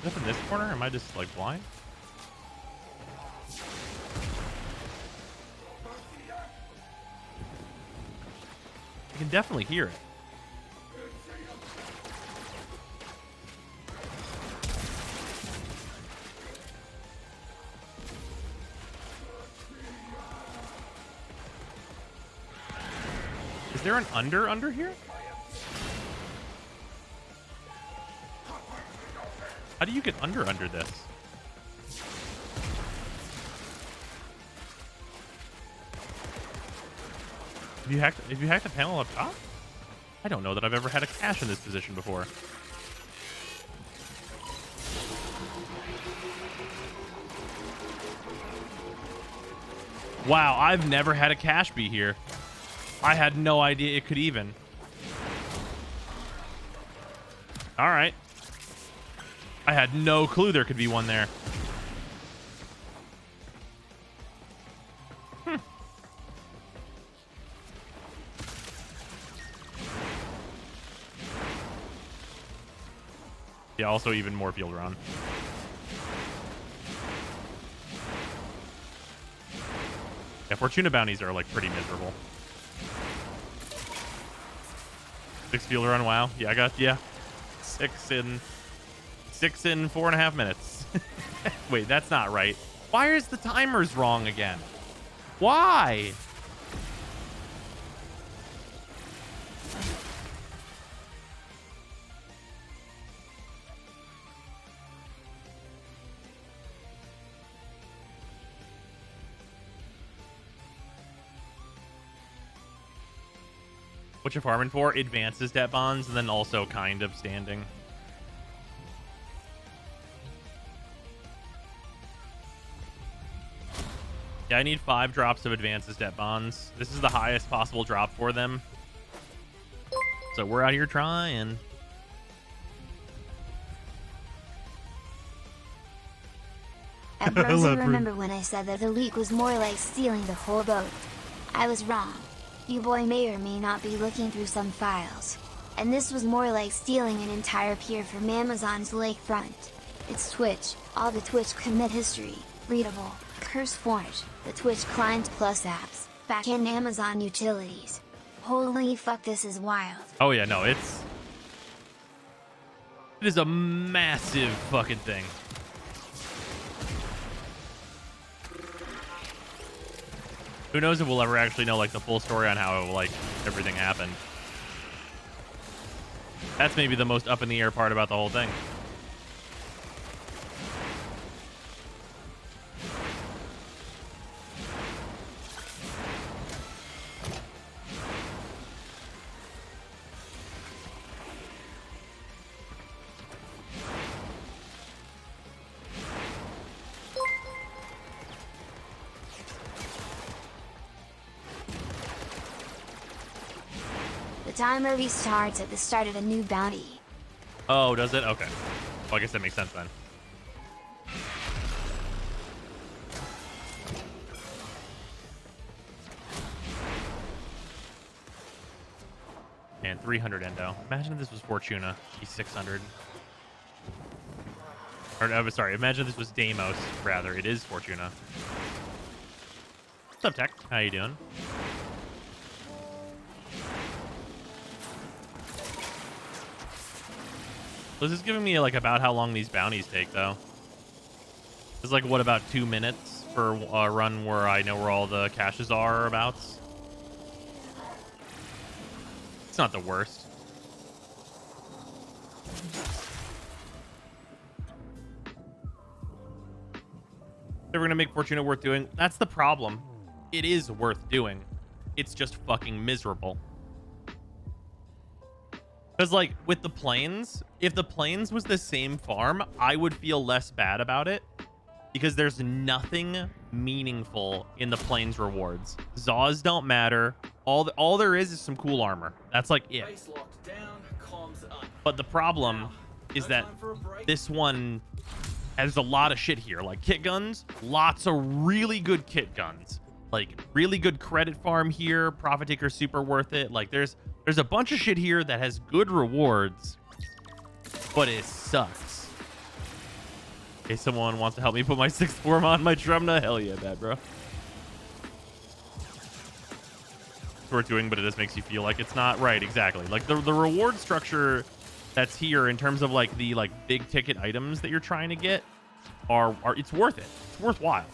Is that in this corner? Am I just like blind? You can definitely hear it. Is there an under here? How do you get under this? Have you hacked the panel up top? I don't know that I've ever had a cache in this position before. Wow, I've never had a cache be here. I had no idea it could even. All right. I had no clue there could be one there. Yeah, also even more field run. Yeah, Fortuna bounties are like pretty miserable. 6 field run, wow. Yeah, I got, yeah. 6 in 4.5 minutes. Wait, that's not right. Why is the timers wrong again? Why? What you farming for? Advances debt bonds, and then also kind of standing. Yeah, I need 5 drops of advances debt bonds. This is the highest possible drop for them. So we're out here trying. At Brozime, remember when I said that the leak was more like stealing the whole boat? I was wrong. You boy may or may not be looking through some files. And this was more like stealing an entire pier from Amazon's lakefront. It's Twitch, all the Twitch commit history, readable, CurseForge, the Twitch client plus apps, backend Amazon utilities. Holy fuck, this is wild. Oh yeah, no, it is a massive fucking thing. Who knows if we'll ever actually know like the full story on how like everything happened. That's maybe the most up in the air part about the whole thing. The timer restarts at the start of a new bounty. Oh, does it? Okay. Well, I guess that makes sense then. And 300 endo. Imagine if this was Fortuna. He's 600. Or no, sorry. Imagine if this was Deimos, rather. It is Fortuna. What's up, Tech? How you doing? This is giving me like about how long these bounties take, though. It's like, what, about 2 minutes for a run where I know where all the caches are or abouts? It's not the worst. They're gonna make Fortuna worth doing. That's the problem. It is worth doing. It's just fucking miserable. Because, like, with the plains, if the plains was the same farm, I would feel less bad about it. Because there's nothing meaningful in the plains rewards. Zaws don't matter. All there is some cool armor. That's, like, it. Base locked down, comms up. But the problem is that this one has a lot of shit here. Like, kit guns, lots of really good kit guns. Like, really good credit farm here. Profit taker super worth it. Like, there's a bunch of shit here that has good rewards, but it sucks. Okay, someone wants to help me put my 6th form on my Trumna. Hell yeah, bad bro. It's worth doing, but it just makes you feel like it's not. Right, exactly. Like, the reward structure that's here in terms of, like, the, like, big ticket items that you're trying to get are it's worth it. It's worthwhile.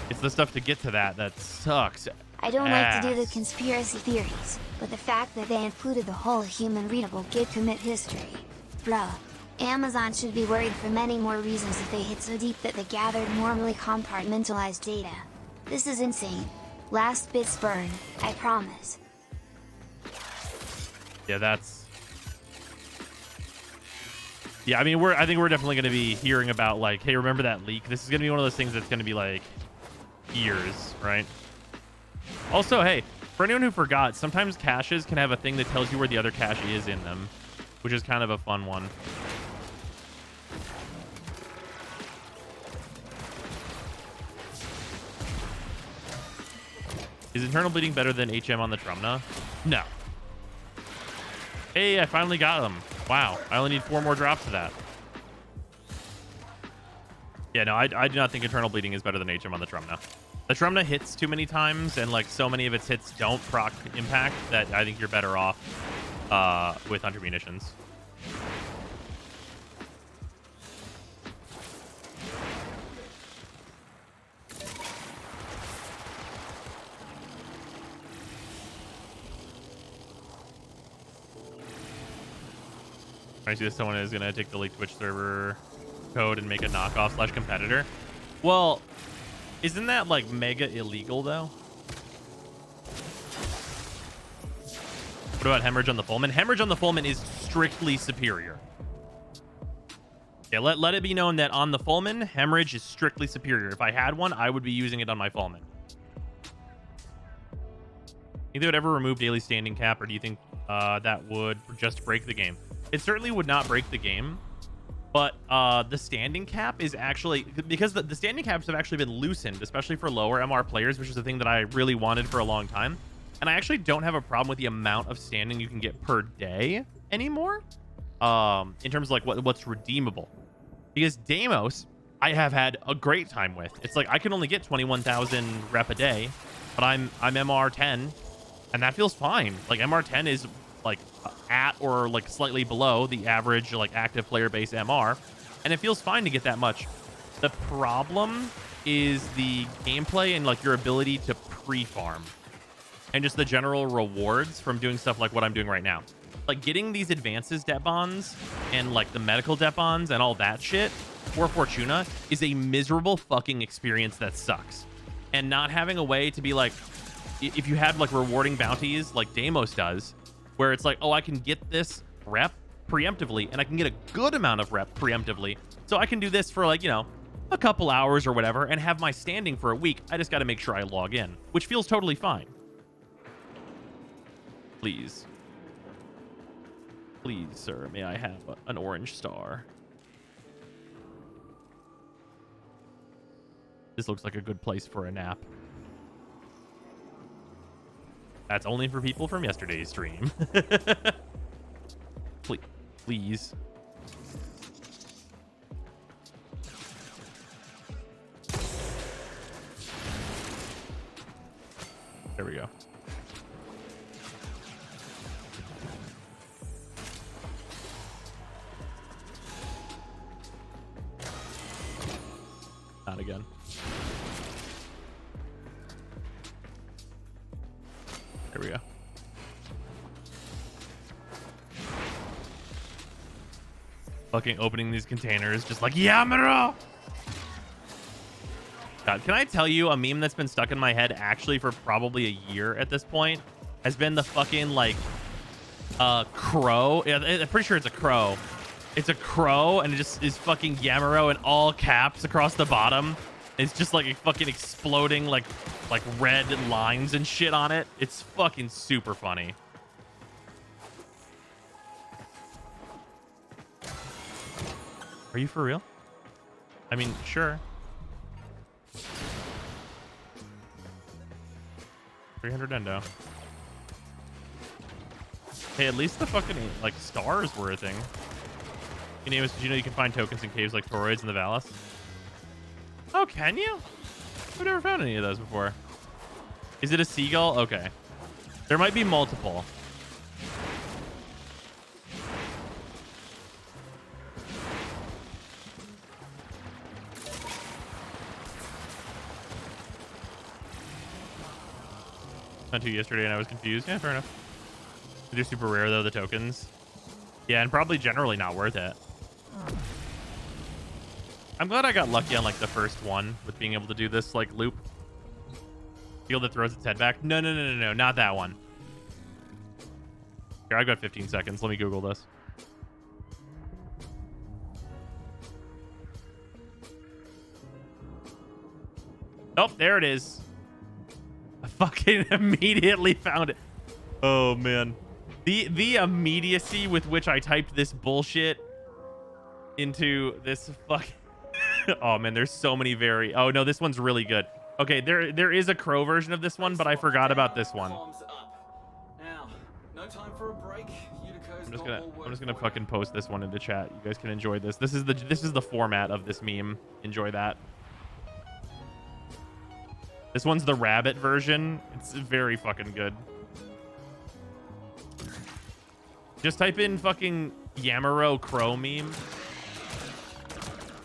It's the stuff to get to that sucks. I don't like to do the conspiracy theories, but the fact that they included the whole human readable git commit history. Bruh. Amazon should be worried for many more reasons if they hit so deep that they gathered normally compartmentalized data. This is insane. Last bits burn, I promise. Yeah, that's... Yeah, I mean, I think we're definitely going to be hearing about, like, hey, remember that leak? This is going to be one of those things that's going to be, like, years, right? Also, hey, for anyone who forgot, sometimes caches can have a thing that tells you where the other cache is in them, which is kind of a fun one. Is internal bleeding better than HM on the Trumna? No. Hey, I finally got them. Wow, I only need 4 more drops of that. Yeah, no, I do not think internal bleeding is better than HM on the Trumna. The Trumna hits too many times, and, like, so many of its hits don't proc impact that I think you're better off with Hunter Munitions. I see that someone is going to take the leaked Twitch server code and make a knockoff / competitor. Well, isn't that, like, mega illegal, though? What about Hemorrhage on the Fullman? Hemorrhage on the Fullman is strictly superior. Yeah, let it be known that on the Fullman, Hemorrhage is strictly superior. If I had one, I would be using it on my Fullman. Think they would ever remove daily standing cap, or do you think that would just break the game? It certainly would not break the game, but the standing cap is actually, because the standing caps have actually been loosened, especially for lower MR players, which is a thing that I really wanted for a long time. And I actually don't have a problem with the amount of standing you can get per day anymore, in terms of, like, what's redeemable. Because Deimos, I have had a great time with. It's like I can only get 21,000 rep a day, but I'm MR 10, and that feels fine. Like, MR 10 is, like, at or, like, slightly below the average, like, active player base MR, and it feels fine to get that much. The problem is the gameplay and, like, your ability to pre-farm, and just the general rewards from doing stuff like what I'm doing right now. Like, getting these advances debt bonds and, like, the medical debt bonds and all that shit for Fortuna is a miserable fucking experience that sucks. And not having a way to be like, if you had, like, rewarding bounties like Deimos does, where it's like, oh, I can get this rep preemptively, and I can get a good amount of rep preemptively, so I can do this for, like, you know, a couple hours or whatever, and have my standing for a week. I just got to make sure I log in, which feels totally fine. Please. Please, sir, may I have an orange star? This looks like a good place for a nap. That's only for people from yesterday's stream. Please. Please. There we go. Not again. There we go. Fucking opening these containers just like Yamaro. God, can I tell you a meme that's been stuck in my head actually for probably a year at this point has been the fucking like crow. Yeah, I'm pretty sure it's a crow. It's a crow and it just is fucking Yamaro in all caps across the bottom. It's just like a fucking exploding like red lines and shit on it. It's fucking super funny. Are you for real? I mean, sure. 300 endo. Hey, at least the fucking like stars were a thing. Hey, Namus, did you know you can find tokens in caves like toroids in the Valis? Oh, can you? I've never found any of those before. Is it a seagull? Okay. There might be multiple. Went to yesterday and I was confused. Yeah, fair enough. They're super rare though, the tokens. Yeah, and probably generally not worth it. I'm glad I got lucky on like the first one with being able to do this like loop. Field that throws its head back. No, not that one. Here, I've got 15 seconds. Let me Google this. Oh, there it is. I fucking immediately found it. Oh man. The immediacy with which I typed this bullshit into this fucking oh man, there's so many oh no, this one's really good. Okay, there is a crow version of this one, but I forgot about this one. Now, no time for a break. I'm just gonna fucking post this one into chat. You guys can enjoy this. This is the format of this meme. Enjoy that. This one's the rabbit version. It's very fucking good. Just type in fucking Yamaro crow meme,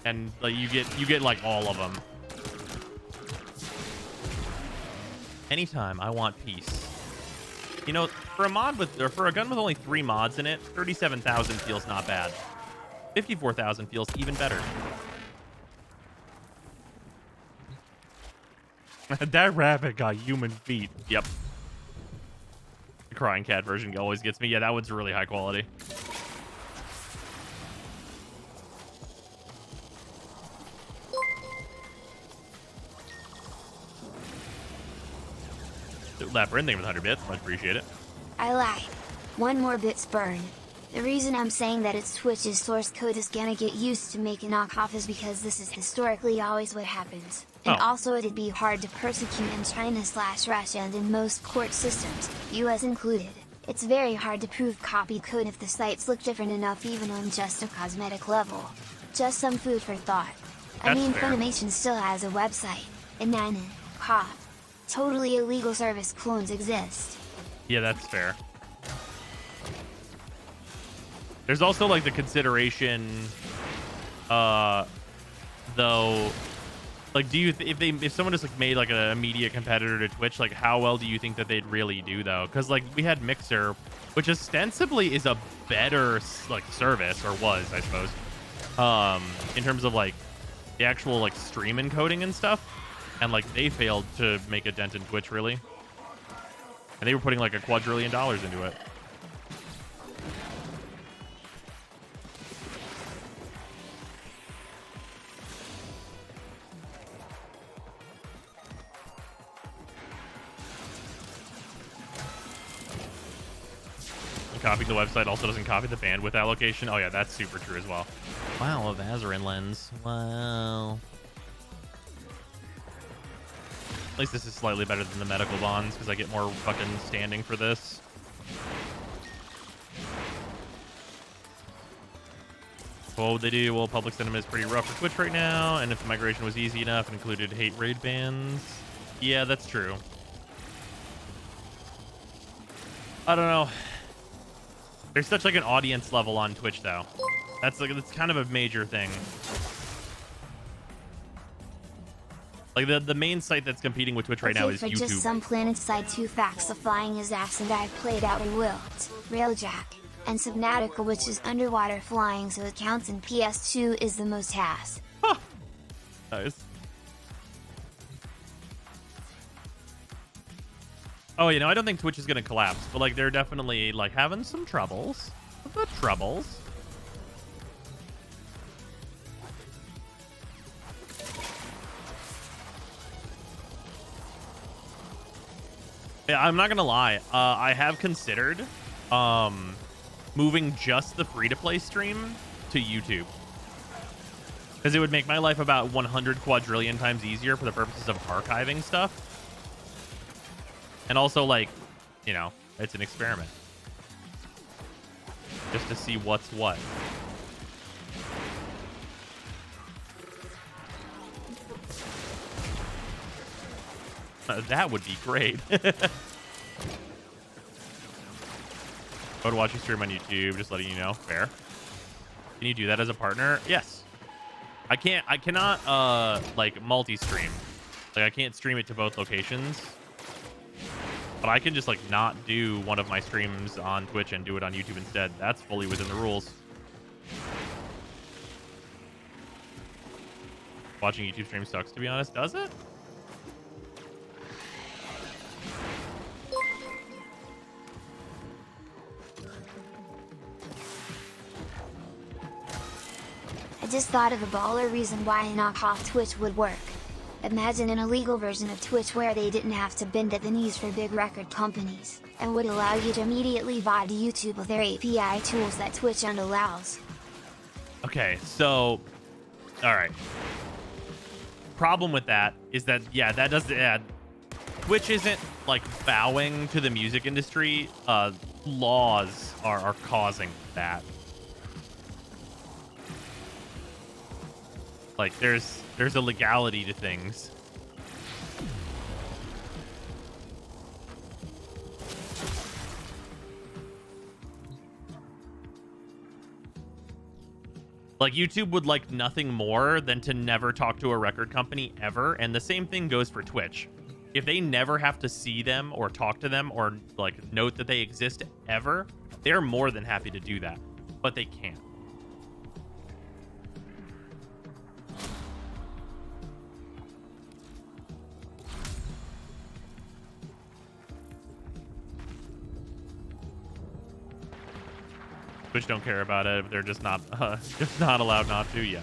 and like you get like all of them. Anytime I want peace. You know, for a mod with, or for a gun with only 3 mods in it, 37,000 feels not bad. 54,000 feels even better. That rabbit got human feet. Yep. The crying cat version always gets me. Yeah, that one's really high quality. Lapper, thank you for the 100 bits. Much appreciate it. I lied. One more bit's burn. The reason I'm saying that it's Twitch's source code is gonna get used to make a knockoff is because this is historically always what happens. And also it'd be hard to persecute in China/Russia and in most court systems, US included. It's very hard to prove copied code if the sites look different enough even on just a cosmetic level. Just some food for thought. I mean, Funimation still has a website, and Cough. Totally illegal service clones exist. Yeah, that's fair. There's also like the consideration, though, like, do you if someone just like made like an immediate competitor to Twitch, like how well do you think that they'd really do though? Because like we had Mixer, which ostensibly is a better like service, or was, I suppose, in terms of like the actual like stream encoding and stuff. And like they failed to make a dent in Twitch, really. And they were putting like $2 quadrillion into it. And copying the website also doesn't copy the bandwidth allocation. Oh yeah, that's super true as well. Wow, a Vazarin lens. Wow. At least this is slightly better than the medical bonds because I get more fucking standing for this. What would they do? Well, public sentiment is pretty rough for Twitch right now, and if the migration was easy enough and included hate raid bans, yeah, that's true. I don't know. There's such like an audience level on Twitch though. That's kind of a major thing. Like the main site that's competing with Twitch right now is for YouTube. Just some PlanetSide 2 facts of flying his ass, and I've played out in Wilt, Railjack, and Subnautica, which is underwater flying, so it counts, and PS2 is the most has. Huh. Nice. Oh, you know, I don't think Twitch is gonna collapse, but like they're definitely like having some troubles. The troubles. Yeah, I'm not gonna lie. I have considered moving just the free-to-play stream to YouTube, because it would make my life about 100 quadrillion times easier for the purposes of archiving stuff. And also, like, you know, it's an experiment. Just to see what's what. That would be great. I would watch you stream on YouTube, just letting you know. Fair. Can you do that as a partner? Yes. I cannot, like, multi-stream. Like, I can't stream it to both locations. But I can just, like, not do one of my streams on Twitch and do it on YouTube instead. That's fully within the rules. Watching YouTube stream sucks, to be honest. Does it? I just thought of a baller reason why a knockoff Twitch would work. Imagine an illegal version of Twitch where they didn't have to bend at the knees for big record companies, and would allow you to immediately VOD to YouTube with their API tools that Twitch allows. Okay, so... Alright. Problem with that is that, yeah, that doesn't add... Twitch isn't, like, bowing to the music industry. Laws are causing that. Like, there's a legality to things. Like, YouTube would like nothing more than to never talk to a record company ever, and the same thing goes for Twitch. If they never have to see them or talk to them or, like, note that they exist ever, they're more than happy to do that, but they can't. Twitch don't care about it. They're just not allowed not to. Yeah.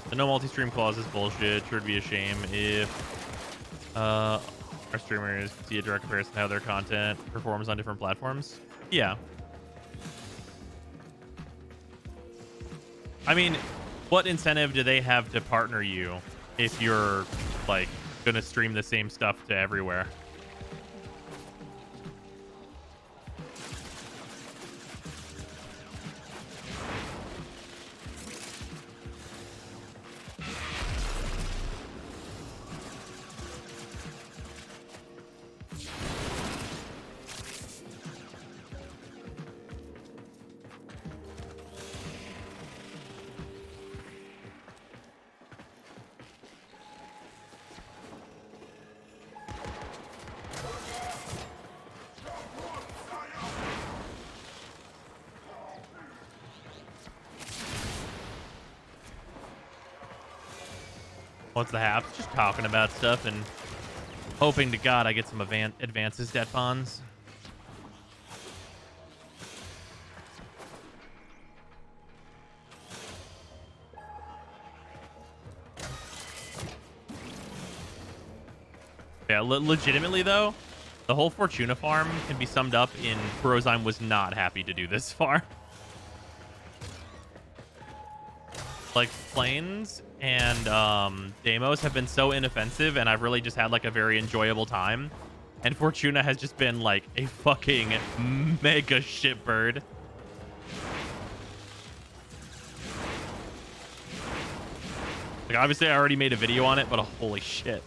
The no multi-stream clause is bullshit. Sure, would be a shame if our streamers see a direct comparison to how their content performs on different platforms. Yeah. I mean, what incentive do they have to partner you if you're, like, gonna stream the same stuff to everywhere? What's the haps? Just talking about stuff and hoping to God I get some advances debt bonds. Yeah, legitimately though, The whole Fortuna farm can be summed up in Brozime was not happy to do this far. Like, Plains and Deimos have been so inoffensive, and I've really just had like a very enjoyable time. And Fortuna has just been like a fucking mega shitbird. Like, obviously I already made a video on it, but holy shit.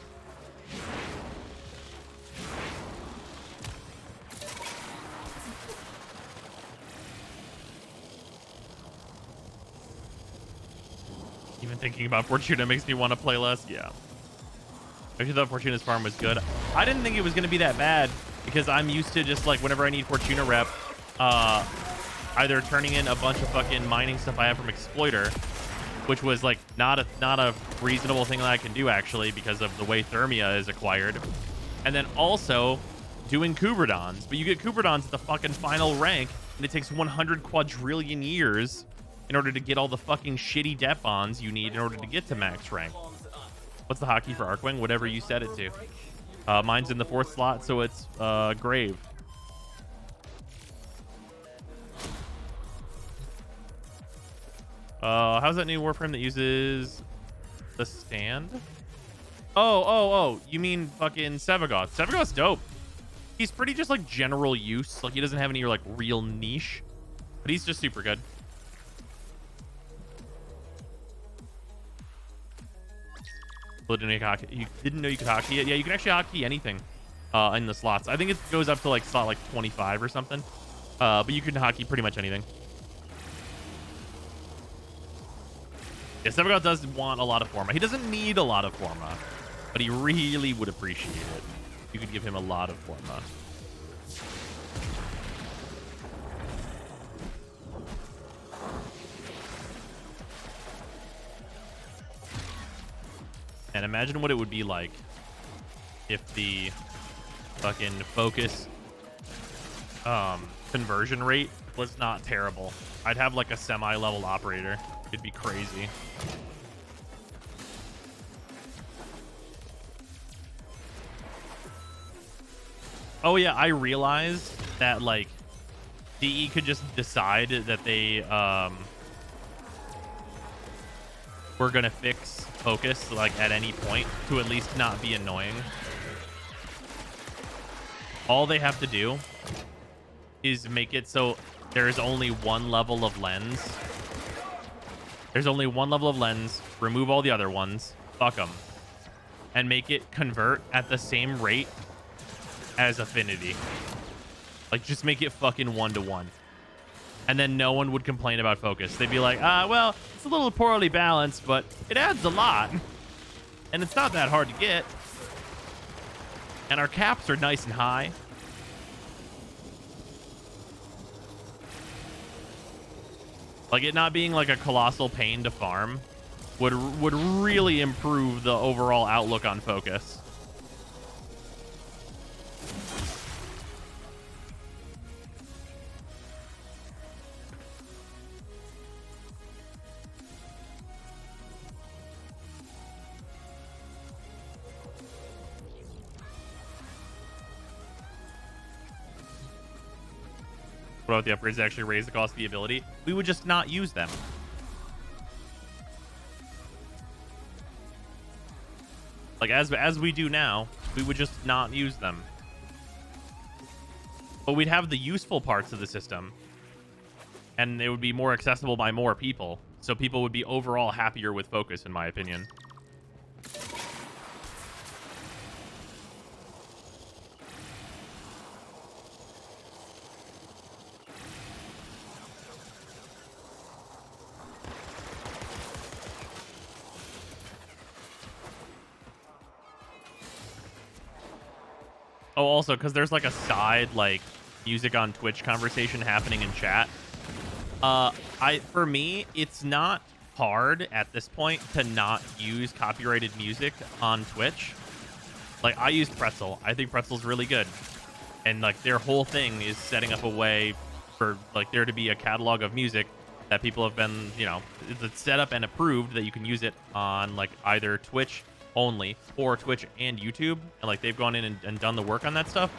Even thinking about Fortuna makes me want to play less. Yeah. I actually thought Fortuna's farm was good. I didn't think it was going to be that bad because I'm used to just like whenever I need Fortuna rep, either turning in a bunch of fucking mining stuff I have from Exploiter, which was like not a reasonable thing that I can do actually because of the way Thermia is acquired, and then also doing Kuberdons. But you get Kuberdons at the fucking final rank, and it takes 100 quadrillion years in order to get all the fucking shitty det bonds you need in order to get to max rank. What's the hotkey for Arcwing? Whatever you set it to. Mine's in the 4th slot, so it's Grave. How's that new Warframe that uses the stand? Oh, you mean fucking Sevagoth. Sevagoth's dope. He's pretty just like general use. Like, he doesn't have any like real niche, but he's just super good. You didn't know you could hotkey it? Yeah, you can actually hotkey anything in the slots. I think it goes up to like slot like 25 or something. But you can hotkey pretty much anything. Yeah, Sevagoth does want a lot of Forma. He doesn't need a lot of Forma, but he really would appreciate it. You could give him a lot of Forma. And imagine what it would be like if the fucking focus conversion rate was not terrible. I'd have like a semi-level operator. It'd be crazy. Oh yeah, I realized that like DE could just decide that they were gonna fix focus like at any point to at least not be annoying. All they have to do is make it so there is only one level of lens. There's only one level of lens. Remove all the other ones. Fuck them. And make it convert at the same rate as affinity. Like, just make it fucking 1-to-1. And then no one would complain about focus. They'd be like, well, it's a little poorly balanced, but it adds a lot. And it's not that hard to get. And our caps are nice and high. Like, it not being like a colossal pain to farm would really improve the overall outlook on focus. What about the upgrades that actually raise the cost of the ability? We would just not use them. Like, as we do now, we would just not use them. But we'd have the useful parts of the system, and it would be more accessible by more people. So people would be overall happier with focus, in my opinion. Oh, also, because there's like a side like music on Twitch conversation happening in chat. For me, it's not hard at this point to not use copyrighted music on Twitch. Like, I use Pretzel. I think Pretzel's really good. And like their whole thing is setting up a way for like there to be a catalog of music that people have been, you know, it's set up and approved that you can use it on like either Twitch only or Twitch and YouTube, and like they've gone in and done the work on that stuff.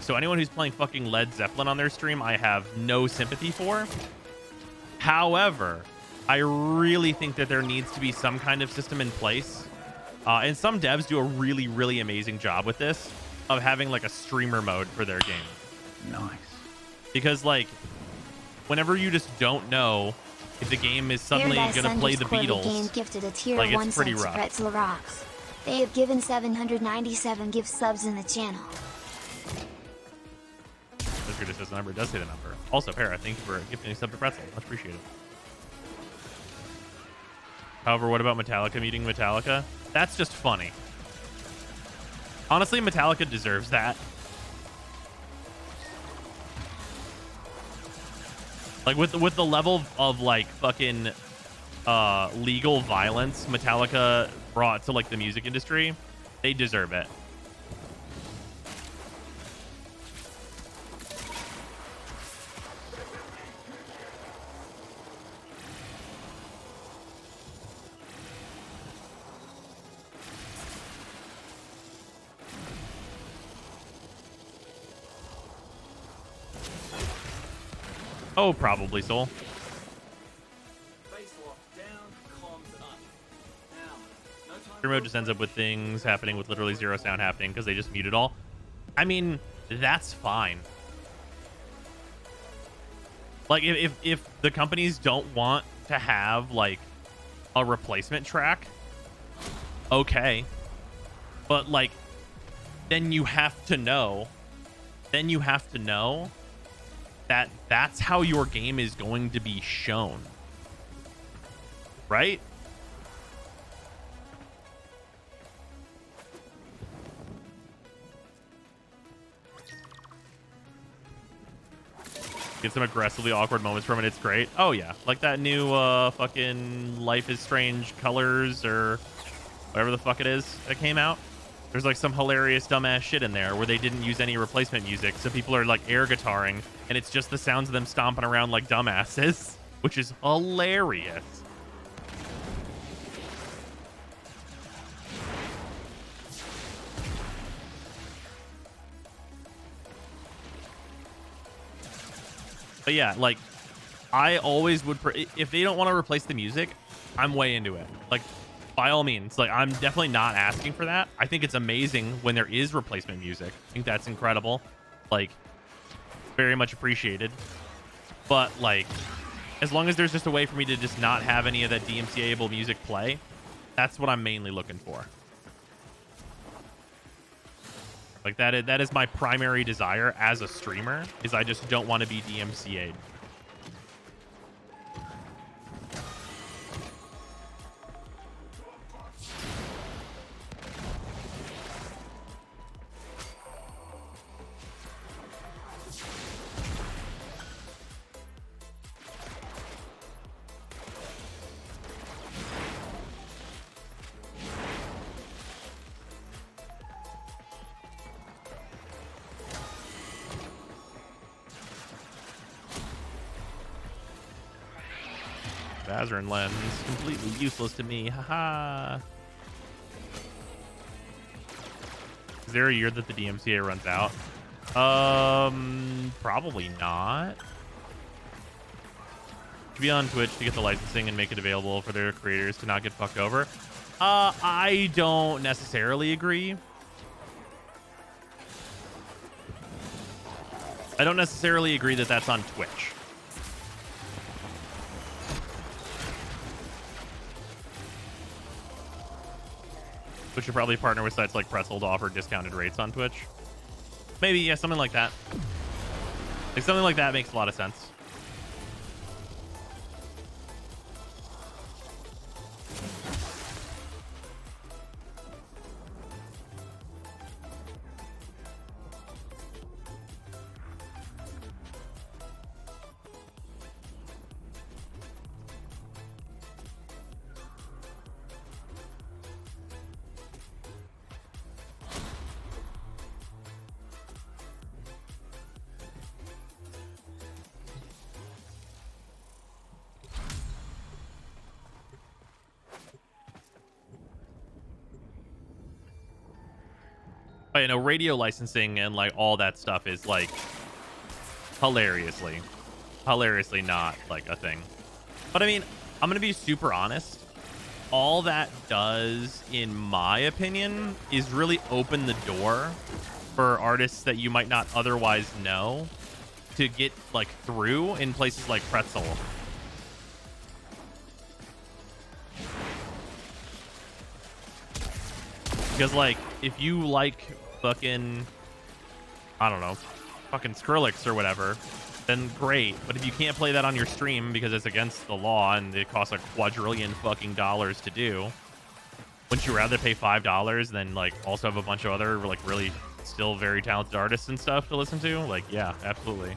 So anyone who's playing fucking Led Zeppelin on their stream, I have no sympathy for. However, I really think that there needs to be some kind of system in place. And some devs do a really, really amazing job with this, of having like a streamer mode for their game. Nice. Because like, whenever you just don't know if the game is suddenly going to play the Beatles, gifted a tier like, 1 it's pretty sub to rough. Pretzel Rocks. They have given 797 gift subs in the channel. That's good. It says the number. It does say the number. Also, Para, thank you for gifting a sub to Pretzel. Much appreciated. However, what about Metallica meeting Metallica? That's just funny. Honestly, Metallica deserves that. Like with the level of like fucking legal violence Metallica brought to like the music industry, they deserve it. Oh, probably, Soul. Base lock down, comms up. Now, no time Stream mode just ends up with things happening with literally zero sound happening because they just mute it all. I mean, that's fine. Like, if the companies don't want to have, like, a replacement track, okay. But, like, then you have to know that that's how your game is going to be shown. Right? Get some aggressively awkward moments from it. It's great. Oh, yeah. Like that new fucking Life is Strange Colors or whatever the fuck it is that came out. There's like some hilarious dumbass shit in there where they didn't use any replacement music. So people are like air guitaring and it's just the sounds of them stomping around like dumbasses, which is hilarious. But yeah, like I always would, if they don't want to replace the music, I'm way into it. Like, by all means, like I'm definitely not asking for that. I think it's amazing when there is replacement music. I think that's incredible. Like, very much appreciated. But like, as long as there's just a way for me to just not have any of that DMCA-able music play, that's what I'm mainly looking for. Like that is my primary desire as a streamer, is I just don't want to be DMCA'd. Bazarin lens, completely useless to me. Haha. Is there a year that the DMCA runs out? Probably not. To be on Twitch to get the licensing and make it available for their creators to not get fucked over. I don't necessarily agree. I don't necessarily agree that that's on Twitch. Twitch should probably partner with sites like Pretzel to offer discounted rates on Twitch. Maybe, yeah, something like that. Like, something like that makes a lot of sense. But you know, radio licensing and like all that stuff is like hilariously not like a thing. But I mean, I'm gonna be super honest. All that does, in my opinion, is really open the door for artists that you might not otherwise know to get like through in places like Pretzel. Because like if you like fucking, I don't know, fucking Skrillex or whatever, then great. But if you can't play that on your stream because it's against the law and it costs a quadrillion fucking dollars to do, wouldn't you rather pay $5 than like also have a bunch of other like really still very talented artists and stuff to listen to? Like, yeah, absolutely.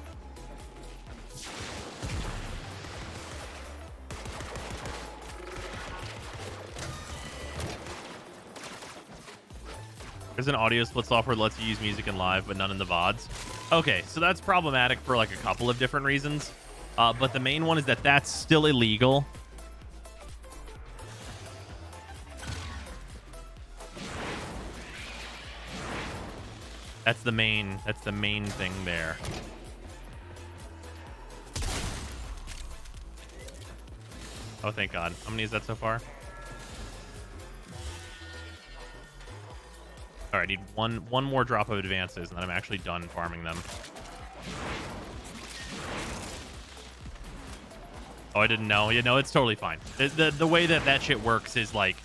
There's an audio split software that lets you use music in live, but none in the VODs. Okay, so that's problematic for like a couple of different reasons. But the main one is that that's still illegal. That's the main thing there. Oh, thank God. How many is that so far? All right, I need one more drop of advances, and then I'm actually done farming them. Oh, I didn't know. You know, it's totally fine. The way that shit works is like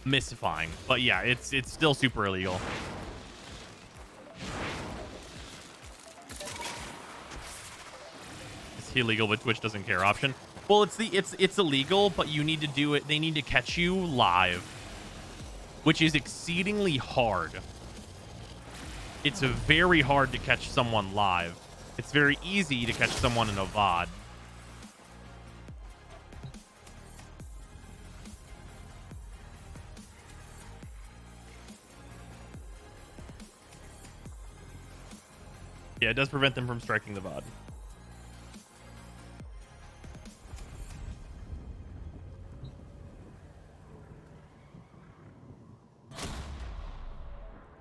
mystifying, but yeah, it's still super illegal. It's illegal, but Twitch doesn't care option. Well, it's illegal, but you need to do it. They need to catch you live, which is exceedingly hard. It's very hard to catch someone live. It's very easy to catch someone in a VOD. Yeah, it does prevent them from striking the VOD.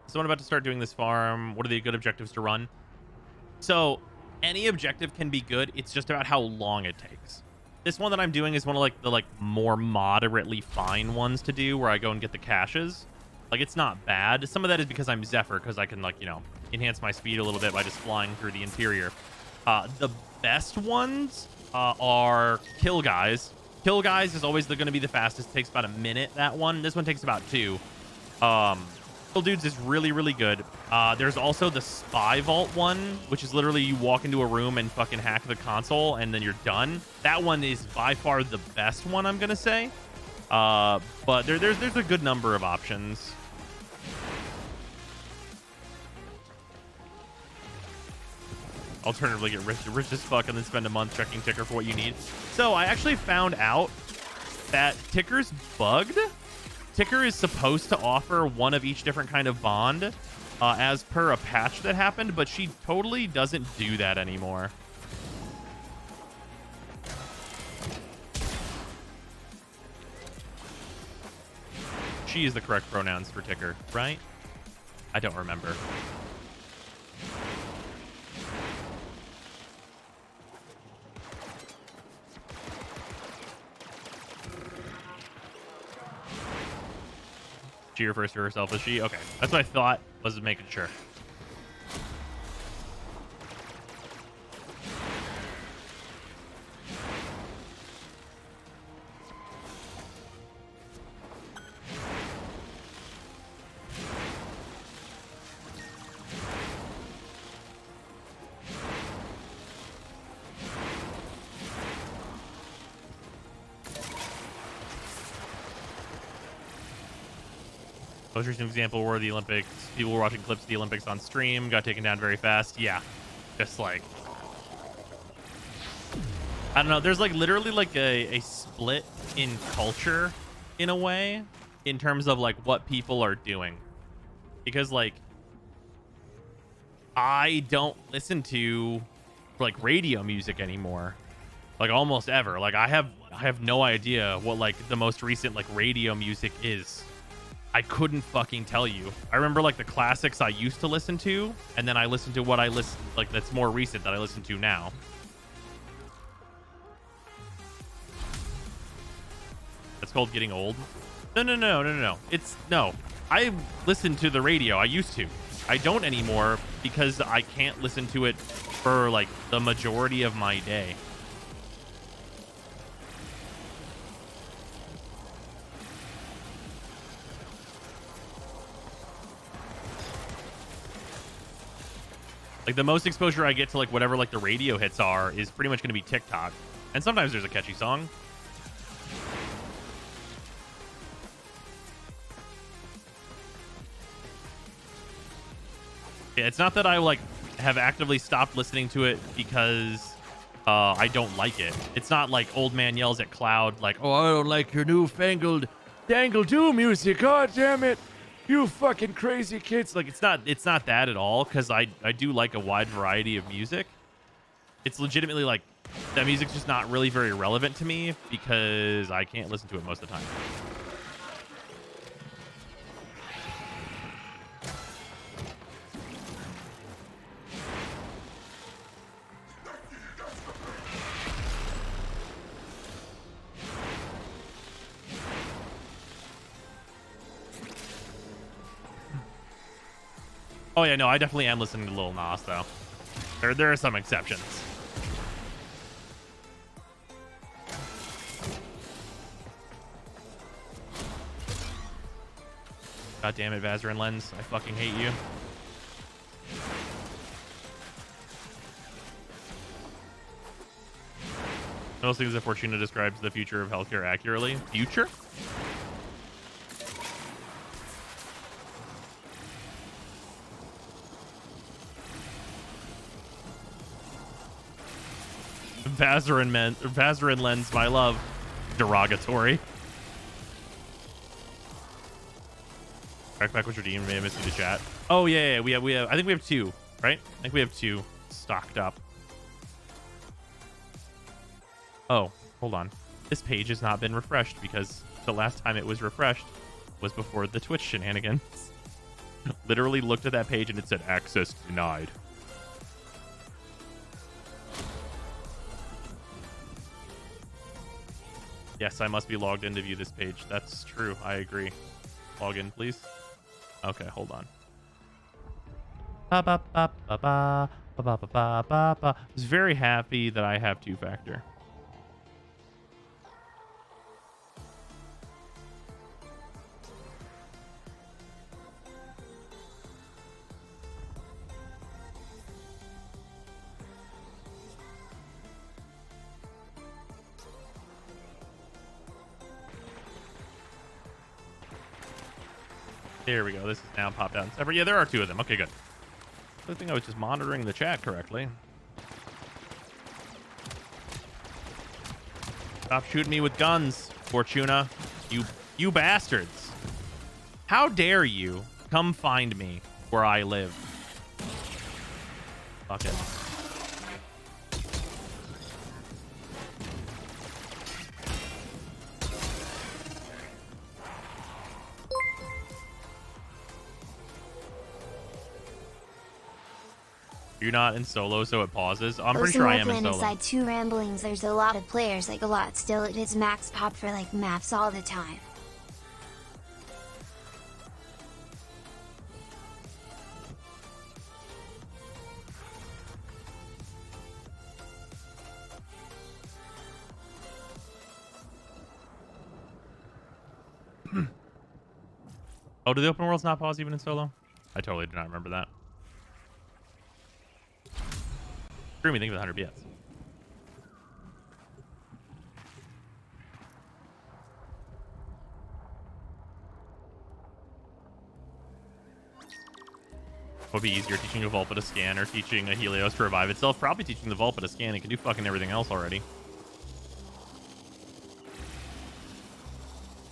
So I'm about to start doing this farm. What are the good objectives to run? So any objective can be good. It's just about how long it takes. This one that I'm doing is one of the more moderately fine ones to do, where I go and get the caches. Like, it's not bad. Some of that is because I'm Zephyr, because I can, like, you know, enhance my speed a little bit by just flying through the interior. The best ones are Kill Guys. Kill Guys is always going to be the fastest. It takes about a minute, that one. This one takes about 2. Kill Dudes is really, really good. There's also the Spy Vault one, which is literally you walk into a room and fucking hack the console, and then you're done. That one is by far the best one, I'm going to say. But there's a good number of options. Alternatively, get rich as fuck and then spend a month checking Ticker for what you need. So I actually found out that Ticker's bugged. Ticker is supposed to offer one of each different kind of bond as per a patch that happened, but she totally doesn't do that anymore. She is the correct pronouns for Ticker, right? I don't remember. She refers to herself as she? Okay. That's what I thought. Was making sure. Most recent example were the Olympics. People were watching clips of the Olympics on stream, got taken down very fast. Yeah, just like, I don't know. There's like literally like a split in culture in a way in terms of like what people are doing, because like I don't listen to like radio music anymore, like almost ever. Like I have no idea what like the most recent like radio music is. I couldn't fucking tell you. I remember like the classics I used to listen to, and then I listened to what I listen like that's more recent that I listen to now. That's called getting old. No. No. I listen to the radio. I used to. I don't anymore because I can't listen to it for like the majority of my day. Like the most exposure I get to like whatever like the radio hits are is pretty much going to be TikTok. And sometimes there's a catchy song. Yeah, it's not that I like have actively stopped listening to it because I don't like it. It's not like old man yells at cloud like, "Oh, I don't like your newfangled dangle do music. God damn it. You fucking crazy kids." Like it's not that at all, because I do like a wide variety of music. It's legitimately like that music's just not really very relevant to me because I can't listen to it most of the time. Oh yeah, no, I definitely am listening to Lil Nas though. There are some exceptions. God damn it, Vazarin Lens. I fucking hate you. Most things that Fortuna describes the future of healthcare accurately. Future? Vazarin Lens, my love. Derogatory. Backpack was redeemed. May have missed the chat. Oh yeah, we have. I think we have 2, right? I think we have 2 stocked up. Oh, hold on. This page has not been refreshed because the last time it was refreshed was before the Twitch shenanigans. Literally looked at that page and it said access denied. Yes, I must be logged in to view this page. That's true. I agree. Log in, please. Okay, hold on. I was very happy that I have 2-factor. Here we go. This is now popped out in separate. Yeah, there are 2 of them. Okay, good. I think I was just monitoring the chat correctly. Stop shooting me with guns, Fortuna. You bastards. How dare you come find me where I live? Fuck it. You're not in solo, so it pauses. I'm pretty sure I am in solo. Inside 2 ramblings, there's a lot of players, like a lot. Still, it hits max pop for like maps all the time. Oh, do the open worlds not pause even in solo? I totally do not remember that. Screw me, think of the 100 bits. What would be easier, teaching a Vulpa to scan or teaching a Helios to revive itself? Probably teaching the Vulpa to scan. It can do fucking everything else already.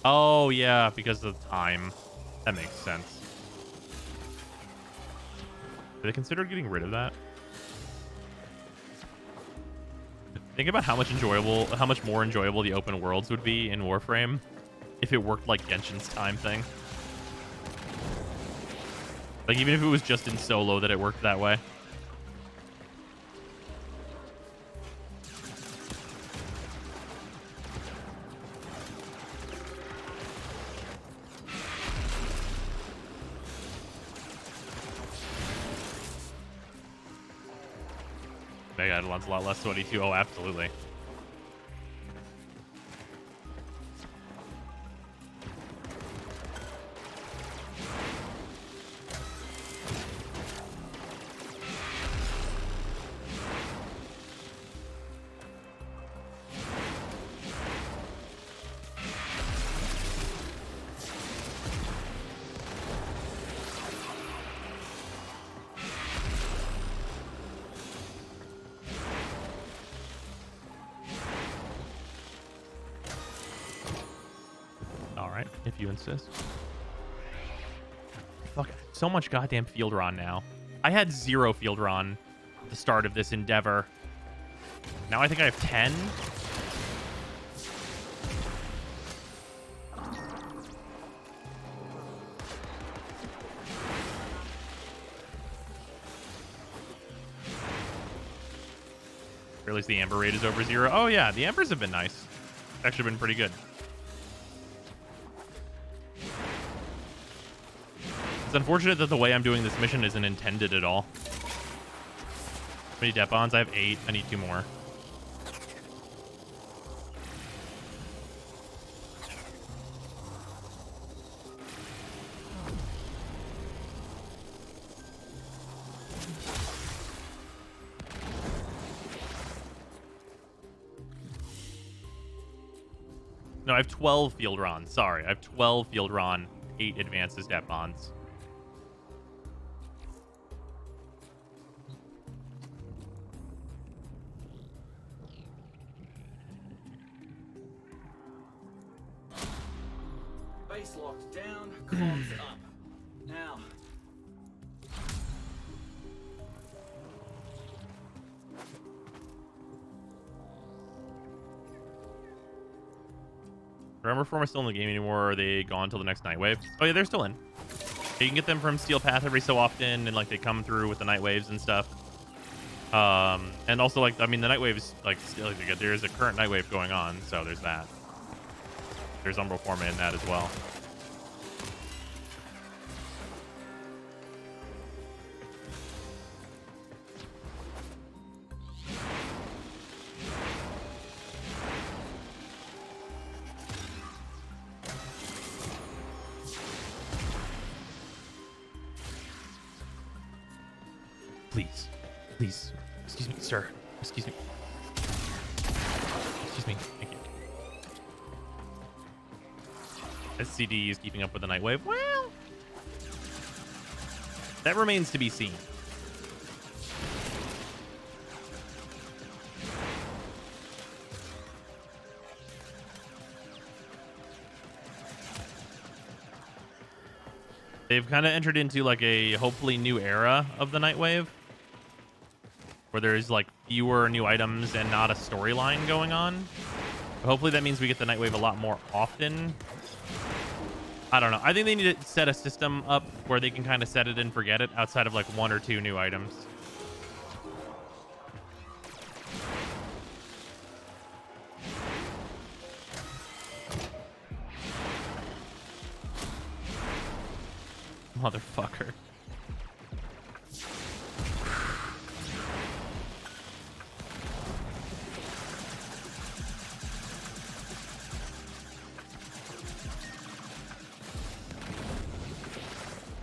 Oh, yeah, because of time. That makes sense. Did they consider getting rid of that? Think about how much more enjoyable the open worlds would be in Warframe if it worked like Genshin's time thing. Like, even if it was just in solo that it worked that way. Mega Eidolon's a lot less sweaty too. Oh, absolutely. Alright, if you insist. Fuck, so much goddamn field run now. I had 0 field run at the start of this endeavor. Now I think I have 10. Or at least the amber rate is over 0. Oh yeah, the ambers have been nice. Actually been pretty good. It's unfortunate that the way I'm doing this mission isn't intended at all. How many death bonds? I have 8. I need 2 more. No, I have 12 field Ron. Sorry, I have 12 field Ron, 8 advances death bonds. Base locked down, comms up. Now. Remember Form is still in the game anymore, or are they gone till the next night wave? Oh yeah, they're still in. You can get them from Steel Path every so often, and like they come through with the night waves and stuff. And also like, I mean, the night waves like still good. There's a current night wave going on, so there's that. There's Umbral Forma in that as well. Please. Please. Excuse me, sir. Excuse me. Excuse me. Thank you. SCD is keeping up with the night wave. Well, that remains to be seen. They've kind of entered into like a hopefully new era of the night wave, where there's like fewer new items and not a storyline going on. But hopefully that means we get the night wave a lot more often. I don't know. I think they need to set a system up where they can kind of set it and forget it outside of like 1 or 2 new items. Motherfucker.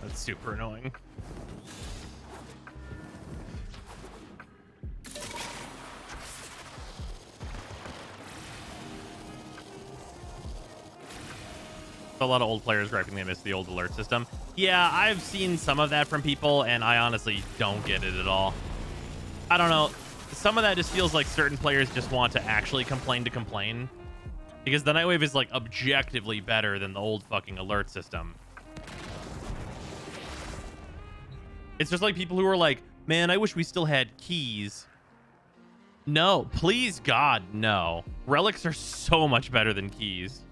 That's super annoying. A lot of old players griping they miss the old alert system. Yeah, I've seen some of that from people, and I honestly don't get it at all. I don't know. Some of that just feels like certain players just want to actually complain to complain. Because the Nightwave is, like, objectively better than the old fucking alert system. It's just like people who are like, man, I wish we still had keys. No, please God, no. Relics are so much better than keys.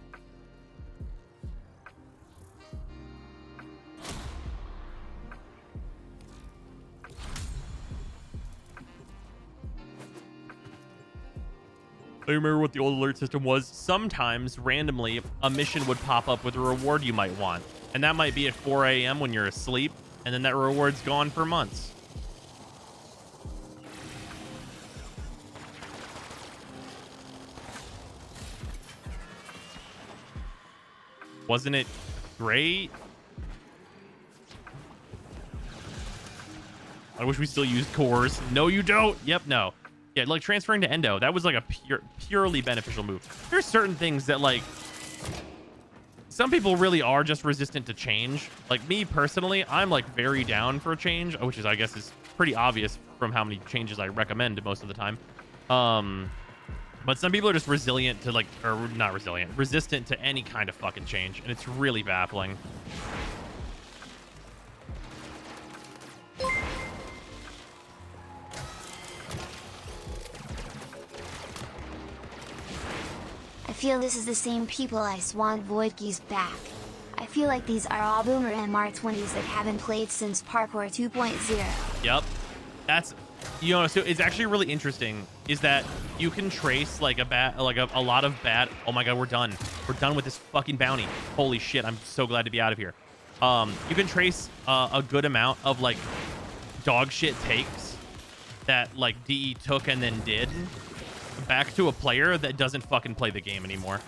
I remember what the old alert system was. Sometimes, randomly, a mission would pop up with a reward you might want. And that might be at 4 a.m. when you're asleep. And then that reward's gone for months. Wasn't it great? I wish we still used cores. No, you don't. Yep, no. Yeah, like transferring to Endo, that was like a purely beneficial move. There's certain things that like some people really are just resistant to change. Like me personally, I'm like very down for a change, which is I guess is pretty obvious from how many changes I recommend most of the time. But some people are just resilient to like, or not resilient, resistant to any kind of fucking change, and it's really baffling. I feel this is the same people I swan Void Geese back. I feel like these are all boomer MR20s that haven't played since Parkour 2.0. Yep. That's, you know, so it's actually really interesting is that you can trace like a lot of bad. Oh my God, we're done. We're done with this fucking bounty. Holy shit. I'm so glad to be out of here. You can trace a good amount of like dog shit takes that like DE took and then did back to a player that doesn't fucking play the game anymore.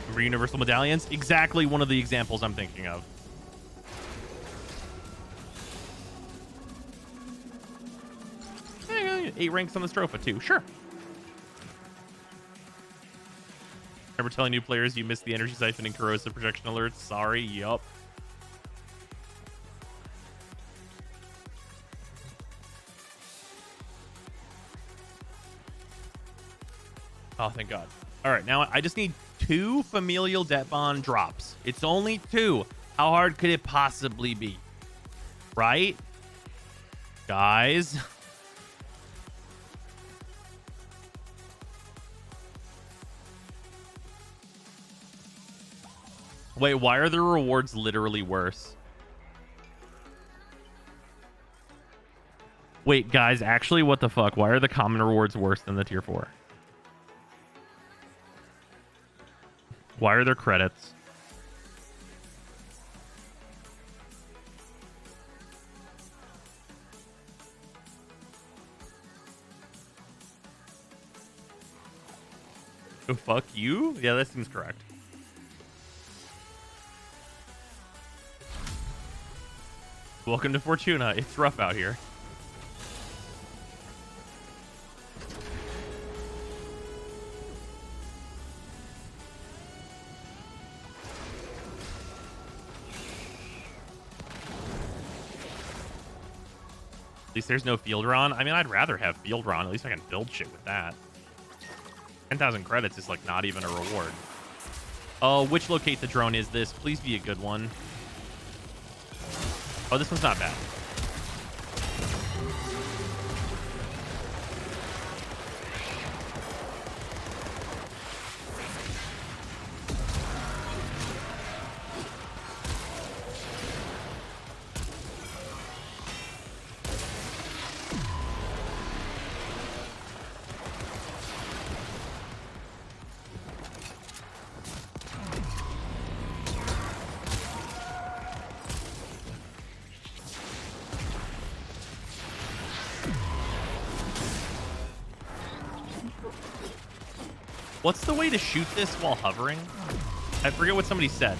Remember Universal Medallions? Exactly one of the examples I'm thinking of. Yeah, 8 ranks on the Stropha too. Sure. Remember telling new players you missed the energy siphon and corrosive projection alerts? Sorry. Yup. Oh, thank God. All right, now I just need 2 familial debt bond drops. It's only 2. How hard could it possibly be? Right? Guys. Wait, why are the rewards literally worse? Wait, guys, actually, what the fuck? Why are the common rewards worse than the tier 4? Why are there credits? Oh, fuck you? Yeah, that seems correct. Welcome to Fortuna. It's rough out here. At least there's no field run. I mean, I'd rather have field run. At least I can build shit with that. 10,000 credits is like not even a reward. Oh, which locate the drone is this? Please be a good one. Oh, this one's not bad. What's the way to shoot this while hovering? I forget what somebody said.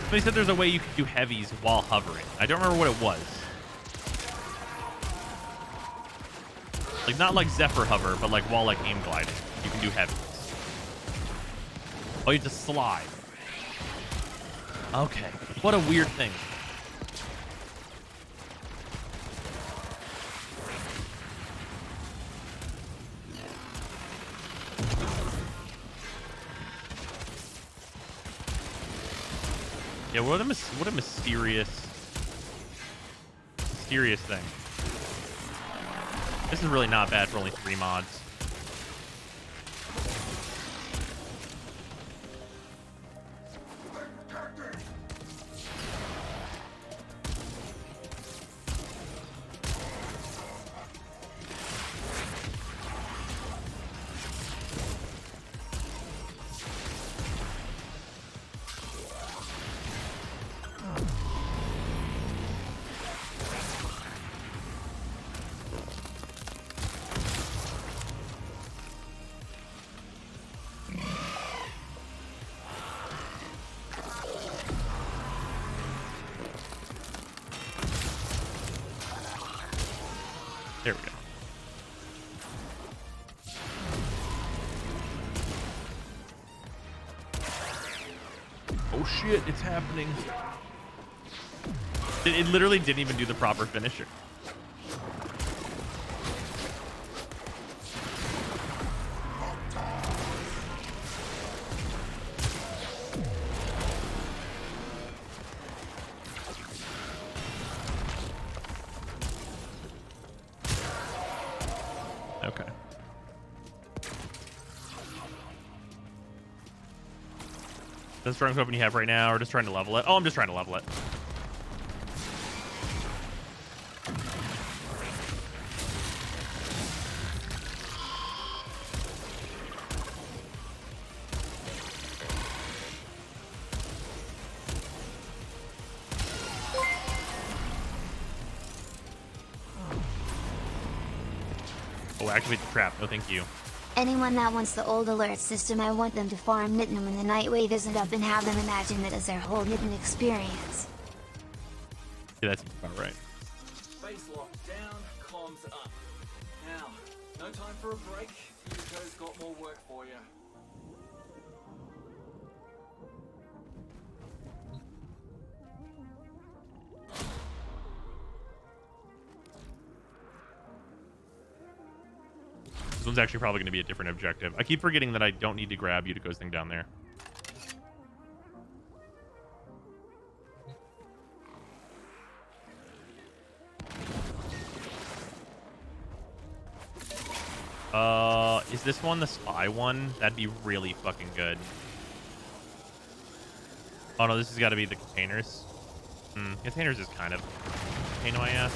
Somebody said there's a way you could do heavies while hovering. I don't remember what it was. Like, not like Zephyr hover, but like while like aim gliding. You can do heavies. Oh, you have to slide. Okay. What a weird thing. Yeah, what a mysterious thing. This is really not bad for only 3 mods. There we go. Oh shit, it's happening. It literally didn't even do the proper finisher. Okay. The strong weapon you have right now, or just trying to level it? Oh, I'm just trying to level it. Oh, activate the trap. No, thank you. Anyone that wants the old alert system, I want them to farm Nitten when the night wave isn't up and have them imagine that as their whole Nitten experience. Yeah, that's about right. Base lock down, comms up. Now, no time for a break. Yuko's got more work for you. This one's actually probably going to be a different objective. I keep forgetting that I don't need to grab Yutiko's thing down there. Is this one the spy one? That'd be really fucking good. Oh no, this has got to be the containers. Containers is kind of a pain in my ass.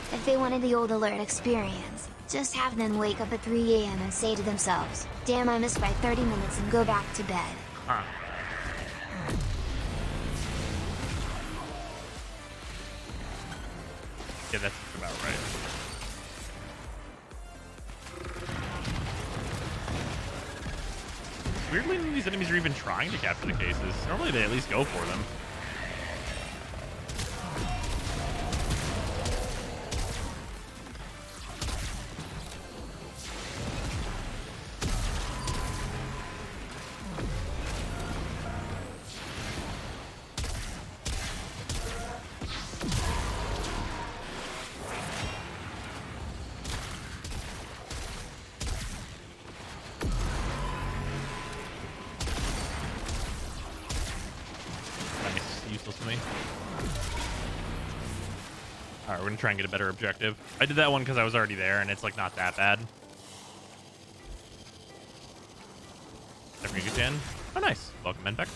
If they wanted the old alert experience, just have them wake up at 3 AM and say to themselves, damn, I missed by 30 minutes, and go back to bed. Huh. Yeah, that's about right. Weirdly, none of these enemies are even trying to capture the cases. Normally they at least go for them. Useless to me. Alright, we're gonna try and get a better objective. I did that one because I was already there, and it's like not that bad. Never gonna get in. Oh, nice. Welcome, Menbeck.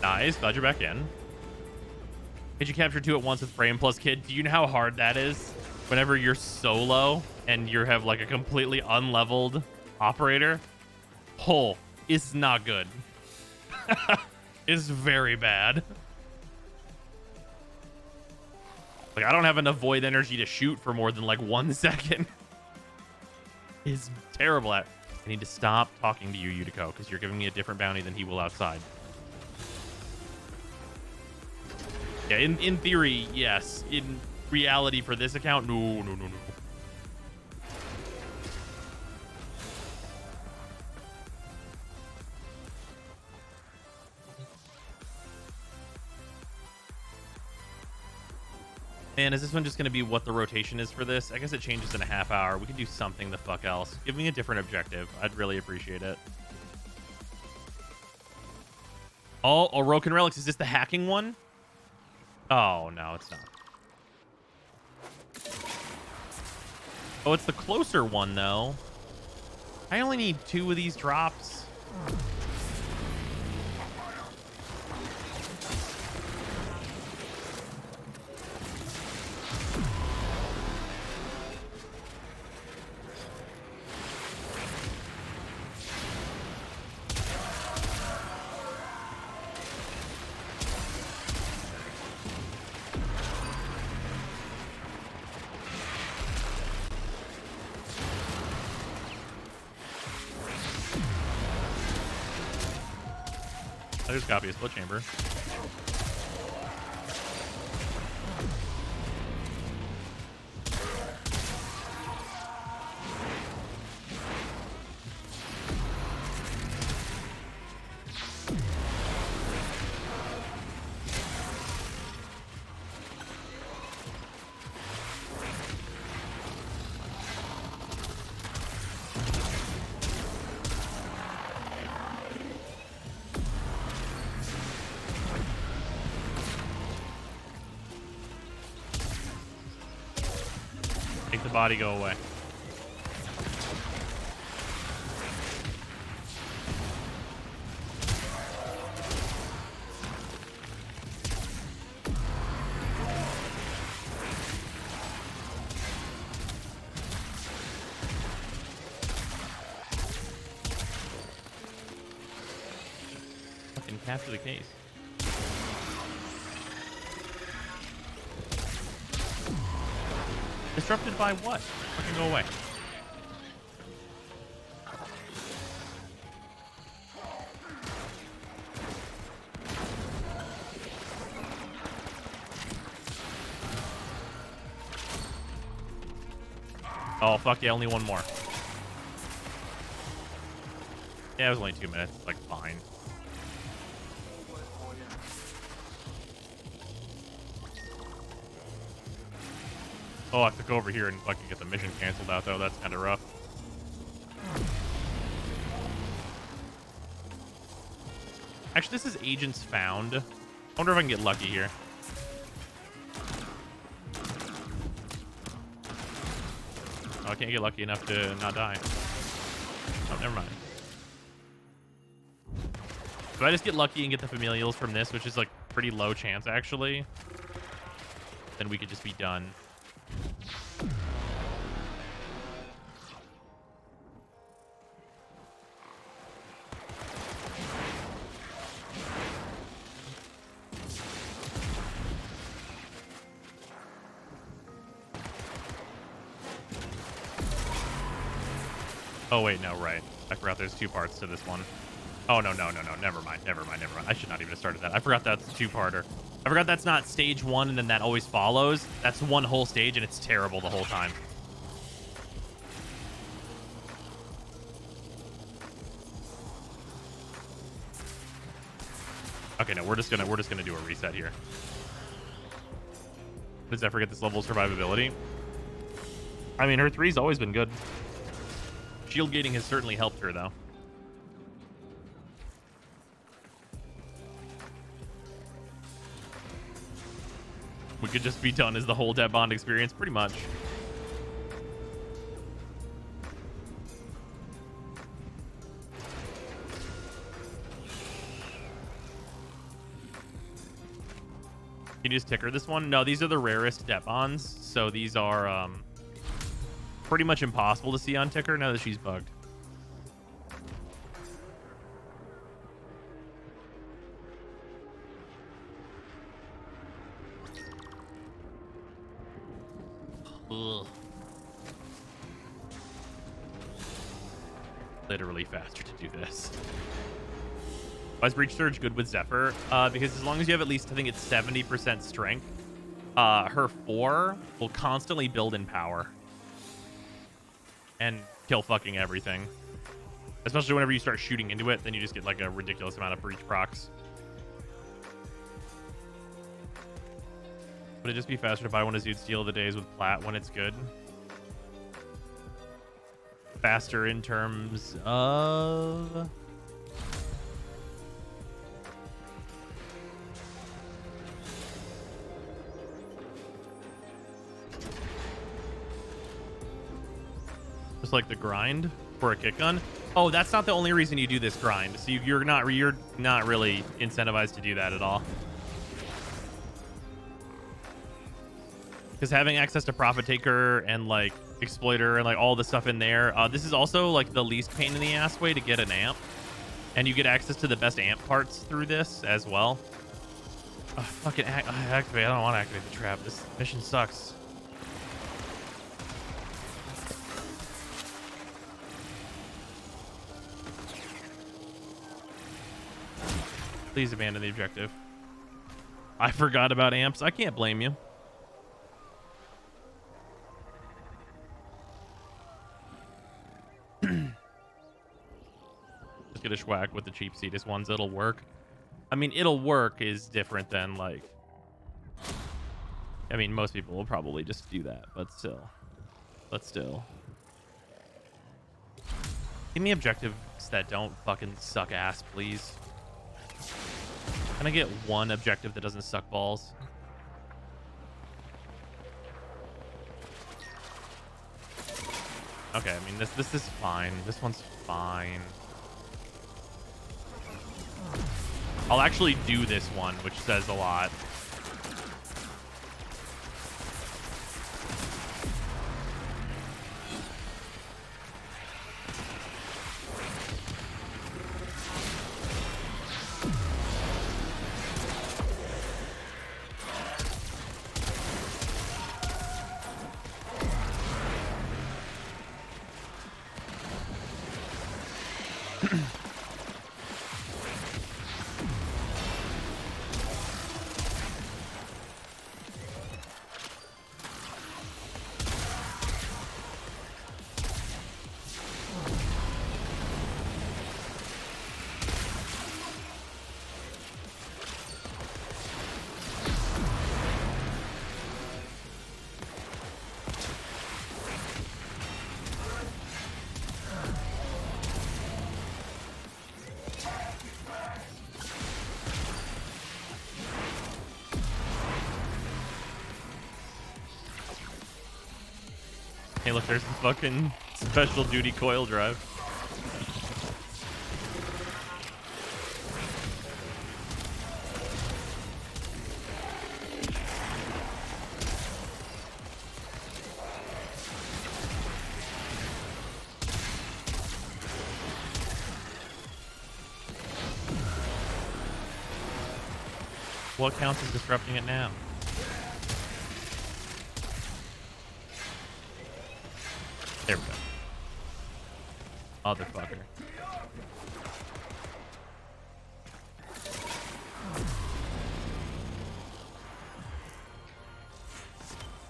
Nice. Glad you're back in. Did you capture 2 at once with Frame plus Kid? Do you know how hard that is? Whenever you're solo and you have like a completely unleveled operator, it's not good. is very bad. Like, I don't have enough void energy to shoot for more than like 1 second. Is terrible at. I need to stop talking to you, Yutiko, because you're giving me a different bounty than he will outside. Yeah, in theory, yes. In reality, for this account, no. Man, is this one just going to be what the rotation is for this? I guess it changes in a half hour. We could do something the fuck else. Give me a different objective. I'd really appreciate it. Oh, Orokin Relics. Is this the hacking one? Oh, no, it's not. Oh, it's the closer one, though. I only need 2 of these drops. There's got to be a split chamber. Make the body go away. Fucking capture the case. Disrupted by what? Fucking go away. Oh, fuck yeah, only one more. Yeah, it was only 2 minutes. Like, fine. Oh, I have to go over here and fucking get the mission canceled out, though. That's kind of rough. Actually, this is agents found. I wonder if I can get lucky here. Oh, I can't get lucky enough to not die. Oh, never mind. If I just get lucky and get the familials from this, which is like pretty low chance, actually, then we could just be done. Oh, wait, no, right. I forgot there's 2 parts to this one. Oh, no. Never mind. I should not even have started that. I forgot that's a 2-parter. I forgot that's not stage 1 and then that always follows. That's one whole stage and it's terrible the whole time. Okay, no, we're just gonna do a reset here. Does that forget this level of survivability? I mean, her 3's always been good. Shield gating has certainly helped her, though. We could just be done as the whole Dead Bond experience, pretty much. Can you just ticker this one? No, these are the rarest Dead Bonds, so these are pretty much impossible to see on ticker now that she's bugged. literally faster to do this. Why is Breach Surge good with Zephyr? Because as long as you have at least, I think it's 70% strength, her 4 will constantly build in power and kill fucking everything. Especially whenever you start shooting into it, then you just get like a ridiculous amount of breach procs. Would it just be faster to buy one of Zood Steel the days with plat when it's good? Faster in terms of... Just like the grind for a kick gun. Oh, that's not the only reason you do this grind. So you're not really incentivized to do that at all. Because having access to Profit Taker and like Exploiter and like all the stuff in there, this is also like the least pain in the ass way to get an amp, and you get access to the best amp parts through this as well. Fucking activate! I don't want to activate the trap. This mission sucks. Please abandon the objective. I forgot about amps. I can't blame you. Just get a schwack with the cheap Cetus ones. It'll work. I mean, it'll work is different than like... I mean, most people will probably just do that, but still. Give me objectives that don't fucking suck ass, please. Can I get one objective that doesn't suck balls? Okay, I mean, this is fine. This one's fine. I'll actually do this one, which says a lot. Hey, look, there's the fucking special duty coil drive. What counts as disrupting it now? There we go. Motherfucker.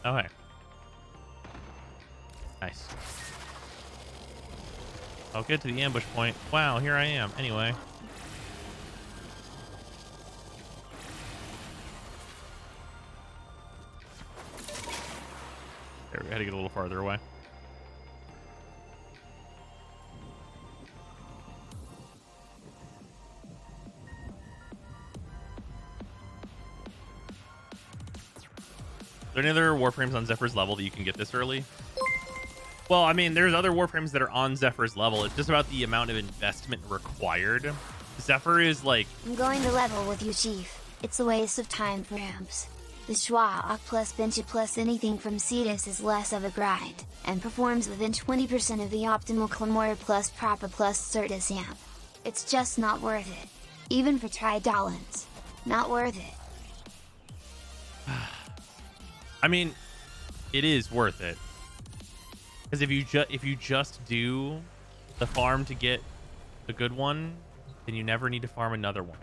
Okay. Nice. I'll get to the ambush point. Wow, here I am. Anyway. There, we had to get a little farther away. Are there any other Warframes on Zephyr's level that you can get this early? Well, I mean, there's other Warframes that are on Zephyr's level. It's just about the amount of investment required. Zephyr is like... I'm going to level with you, Chief. It's a waste of time for amps. The Schwa plus Bencha plus anything from Cetus is less of a grind, and performs within 20% of the optimal Claymore plus Propa plus Certus amp. It's just not worth it. Even for Tridolans. Not worth it. I mean, it is worth it. Because if you just do the farm to get a good one, then you never need to farm another one.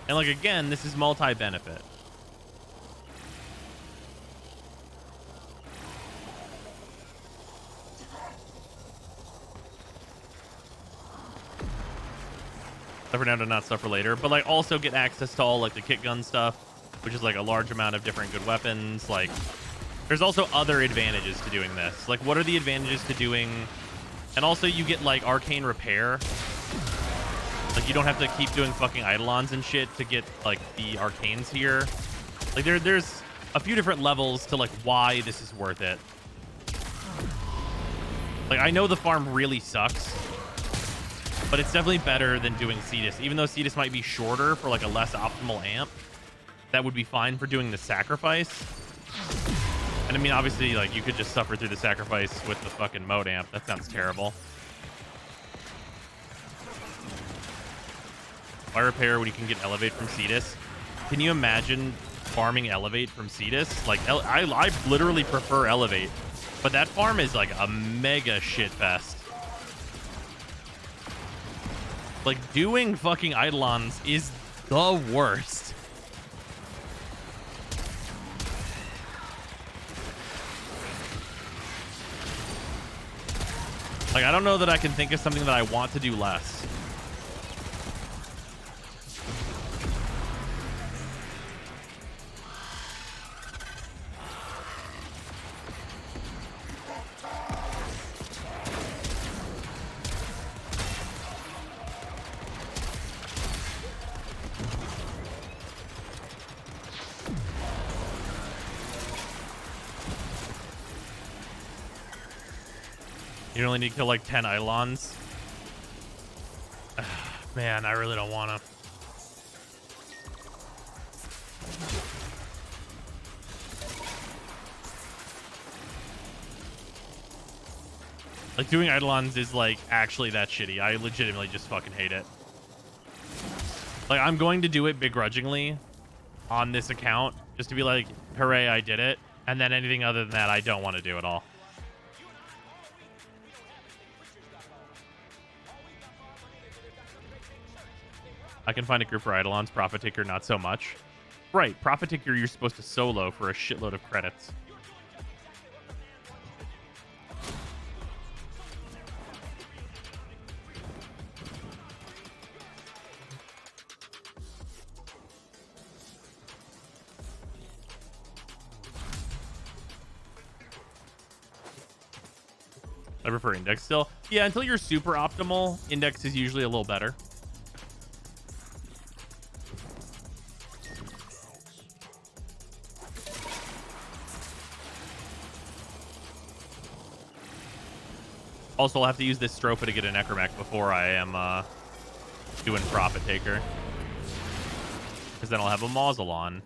And like, again, this is multi-benefit. Stuff for now to not stuff for later, but like also get access to all like the kit gun stuff, which is like a large amount of different good weapons. Like there's also other advantages to doing this. Like what are the advantages to doing? And also you get like arcane repair. Like you don't have to keep doing fucking eidolons and shit to get like the arcanes here. Like there's a few different levels to like why this is worth it. Like I know the farm really sucks, but it's definitely better than doing Cetus. Even though Cetus might be shorter for like a less optimal amp, that would be fine for doing the sacrifice. And I mean, obviously, like you could just suffer through the sacrifice with the fucking mode amp. That sounds terrible. Fire repair when you can get elevate from Cetus. Can you imagine farming elevate from Cetus? Like I literally prefer elevate, but that farm is like a mega shit fest. Like, doing fucking eidolons is the worst. Like, I don't know that I can think of something that I want to do less. You only need to kill like 10 eidolons. Man, I really don't want to. Like doing eidolons is like actually that shitty. I legitimately just fucking hate it. Like I'm going to do it begrudgingly on this account just to be like, hooray, I did it. And then anything other than that, I don't want to do at all. I can find a group for eidolons. Profit Taker, not so much. Right, Profit Taker, you're supposed to solo for a shitload of credits. I prefer Index still. Yeah, until you're super optimal, Index is usually a little better. Also, I'll have to use this Stropha to get a Necramech before I am doing Profit Taker. Because then I'll have a Mausel on.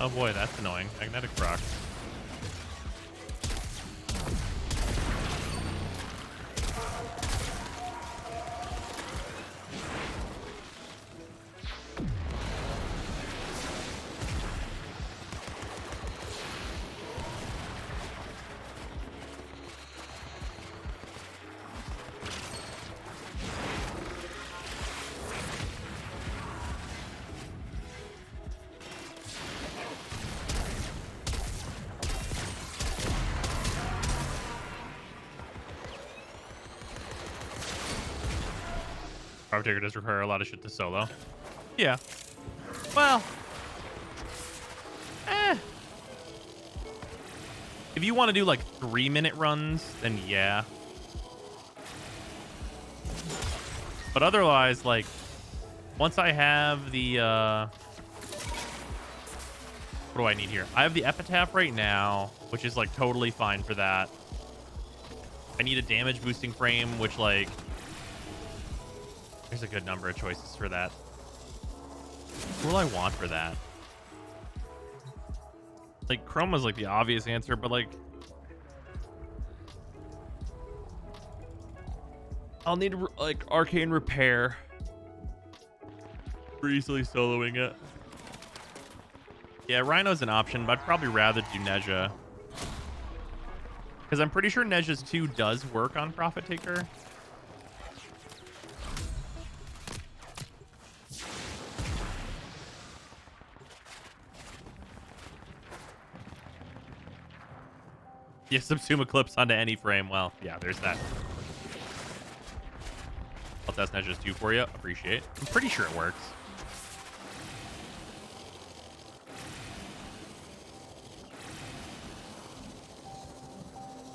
Oh boy, that's annoying. Magnetic rock. Profit Taker does require a lot of shit to solo. Yeah. Well, If you want to do like 3-minute runs, then yeah. But otherwise, like, once I have the, what do I need here? I have the Epitaph right now, which is like totally fine for that. I need a damage boosting frame, which like, there's a good number of choices for that. What will I want for that? Like, Chroma's like the obvious answer, but like, I'll need like Arcane Repair for easily soloing it. Yeah, Rhino's an option, but I'd probably rather do Neja. Because I'm pretty sure Neja's 2 does work on Profit Taker. Yeah, subsume Eclipse onto any frame. Well, yeah, there's that. I'll test Neja's 2 for you. Appreciate. I'm pretty sure it works.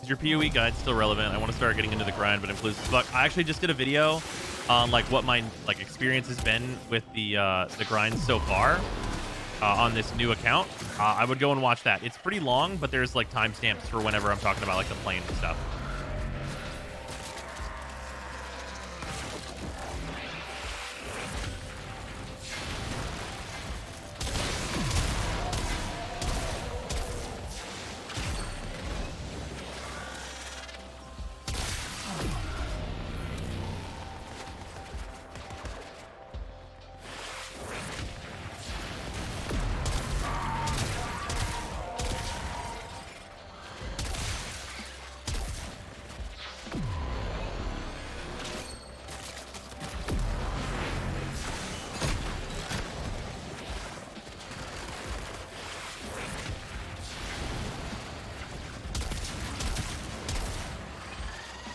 Is your PoE guide still relevant? I want to start getting into the grind, but includes fuck. I actually just did a video on like what my like experience has been with the grind so far on this new account. I would go and watch that. It's pretty long, but there's like timestamps for whenever I'm talking about like the plane and stuff.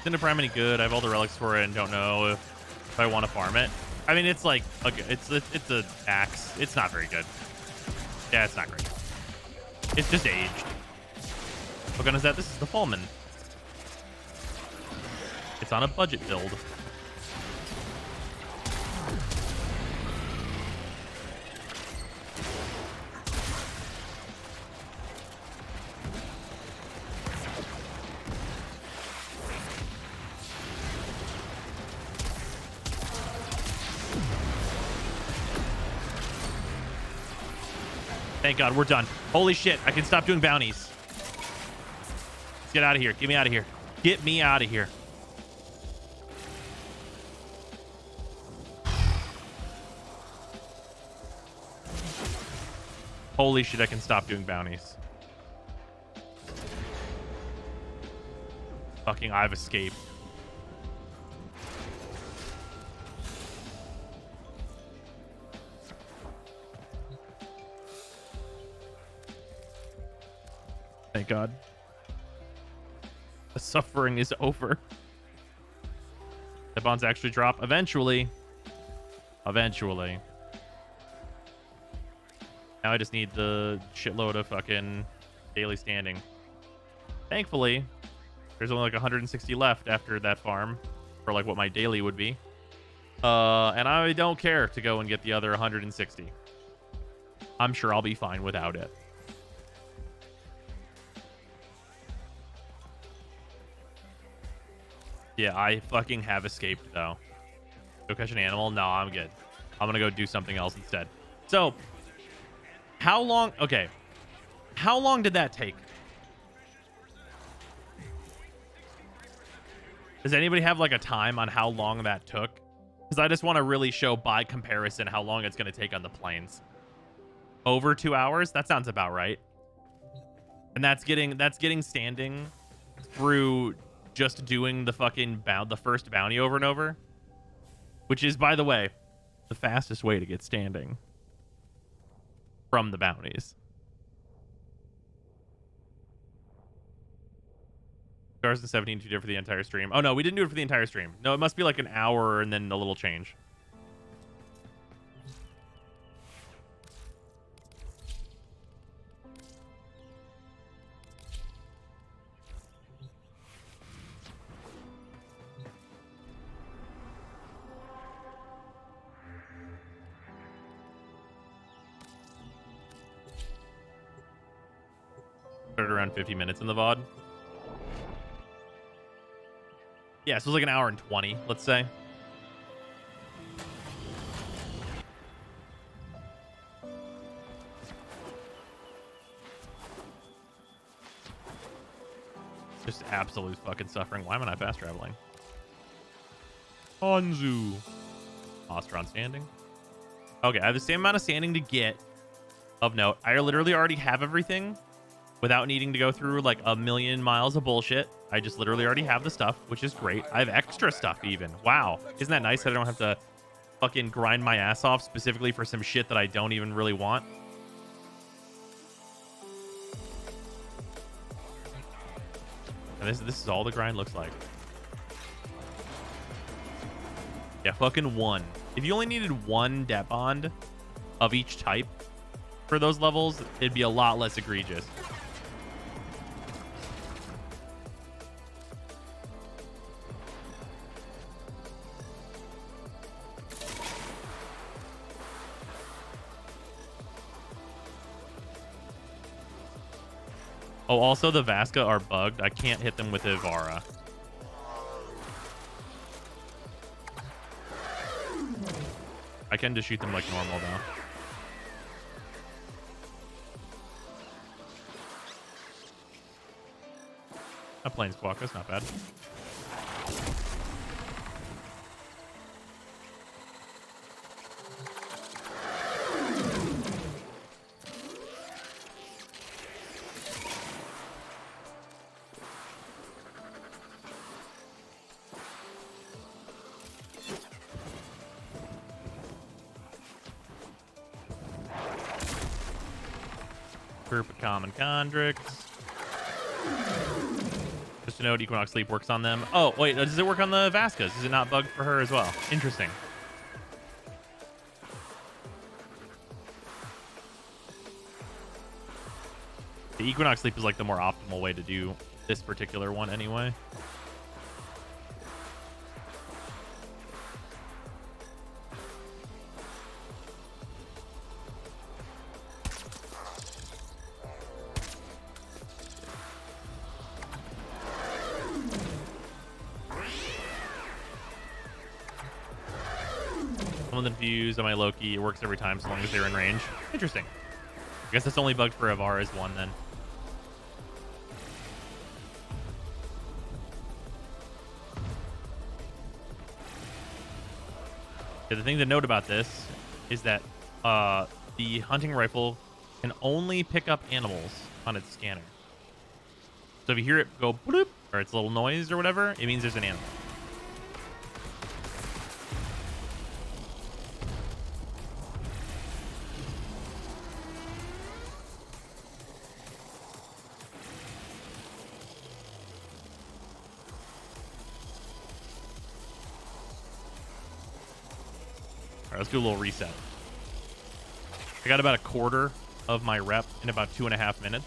Isn't Prime any good? I have all the relics for it and don't know if I want to farm it. I mean, it's like it's a axe. It's not very good. Yeah, it's not great. It's just aged. What gun is that? This is the Fallman. It's on a budget build. Thank God, we're done. Holy shit, I can stop doing bounties. Let's get out of here. Get me out of here. Get me out of here. Holy shit, I can stop doing bounties. Fucking, I've escaped. Thank God. The suffering is over. The bonds actually drop eventually. Eventually. Now I just need the shitload of fucking daily standing. Thankfully, there's only like 160 left after that farm for like what my daily would be. And I don't care to go and get the other 160. I'm sure I'll be fine without it. Yeah, I fucking have escaped, though. Go catch an animal? No, I'm good. I'm gonna go do something else instead. So, how long... Okay. How long did that take? Does anybody have, like, a time on how long that took? Because I just want to really show, by comparison, how long it's gonna take on the plains. Over 2 hours? That sounds about right. And that's getting standing through... just doing the fucking the first bounty over and over, which is, by the way, the fastest way to get standing from the bounties. Stars in 17 to do it for the entire stream. Oh no, we didn't do it for the entire stream. No, it must be like an hour and then a little change. started around 50 minutes in the VOD. Yeah, so it was like an hour and 20, let's say. Just absolute fucking suffering. Why am I not fast traveling? Hanzu. Ostron standing. Okay, I have the same amount of standing to get. Of note, I literally already have everything without needing to go through like a million miles of bullshit. I just literally already have the stuff, which is great. I have extra stuff even. Wow. Isn't that nice that I don't have to fucking grind my ass off specifically for some shit that I don't even really want? And this is all the grind looks like. Yeah, fucking one. If you only needed one debt bond of each type for those levels, it'd be a lot less egregious. Oh, also the Vasca are bugged. I can't hit them with Ivara. I can just shoot them like normal, though. A planeswalker, that's not bad. Group of common Chondrix. Just to note, Equinox Sleep works on them. Oh, wait, does it work on the Vascas? Is it not bugged for her as well? Interesting. The Equinox Sleep is like the more optimal way to do this particular one anyway. Someone infused on my Loki. It works every time so long as they're in range. Interesting. I guess it's only bugged for Avara's one then. Yeah, the thing to note about this is that the hunting rifle can only pick up animals on its scanner. So if you hear it go bloop, or its little noise or whatever, it means there's an animal. All right, let's do a little reset. I got about a quarter of my rep in about 2.5 minutes.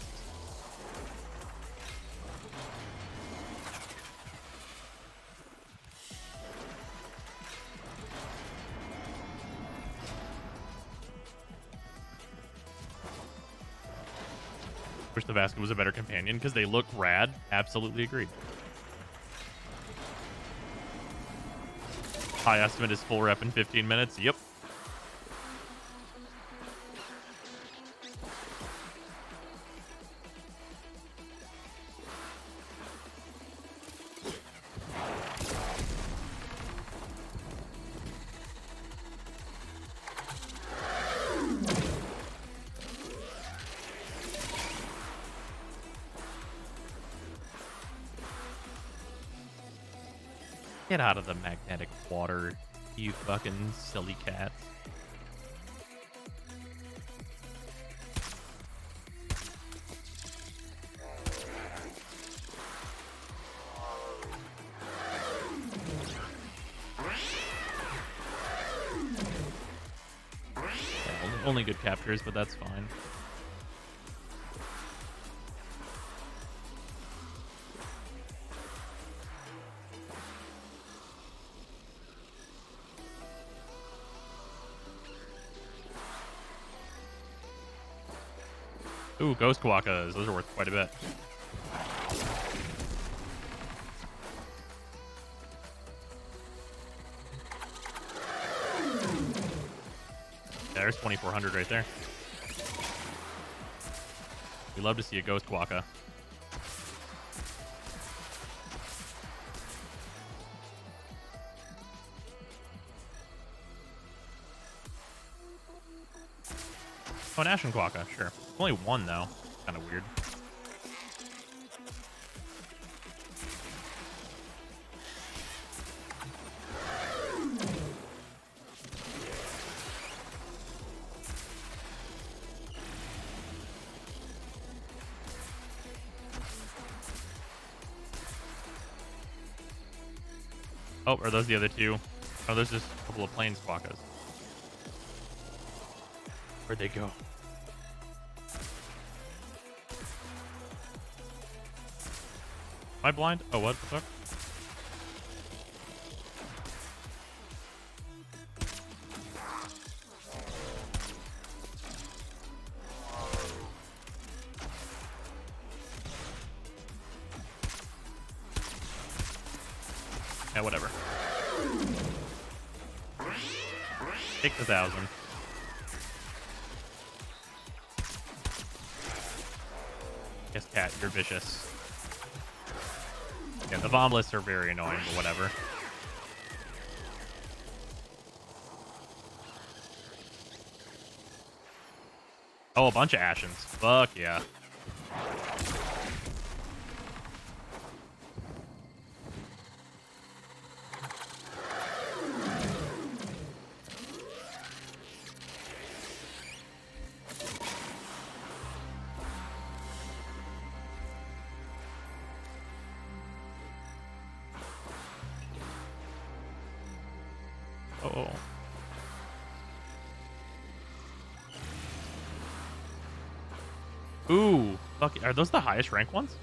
Wish the Vasca was a better companion because they look rad. Absolutely agreed. High estimate is full rep in 15 minutes. Yep. Get out of the magnetic water, you fucking silly cats. Yeah, only good captures, but that's fine. Ooh, ghost quokkas. Those are worth quite a bit. There's 2,400 right there. We love to see a ghost quokka. Oh, an Ashen Quokka, sure. Only one, though. Kind of weird. Oh, are those the other two? Oh, there's just a couple of plains quokkas. Where'd they go? Am I blind? Oh, what the fuck? Yeah, whatever. Take the 1,000. Yes, cat, you're vicious. Yeah, the Vomlists are very annoying, but whatever. Oh, a bunch of Ashens. Fuck yeah. Oh. Ooh, fuck. Are those the highest rank ones?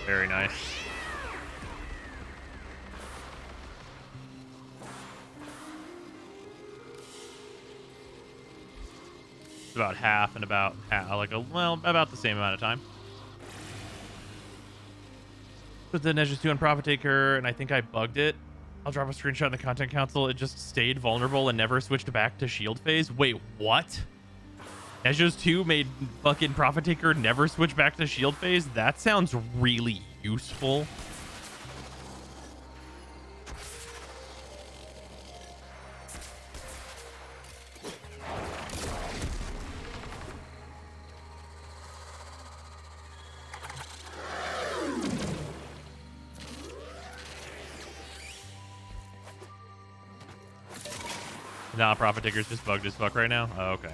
Very nice. It's about half and about well, about the same amount of time. Put the Nezhus 2 on Profit Taker, and I think I bugged it. I'll drop a screenshot in the content council. It just stayed vulnerable and never switched back to shield phase. Wait, what? Nezhus 2 made fucking Profit Taker never switch back to shield phase? That sounds really useful. Nah, Profit Taker's just bugged as fuck right now? Oh, okay.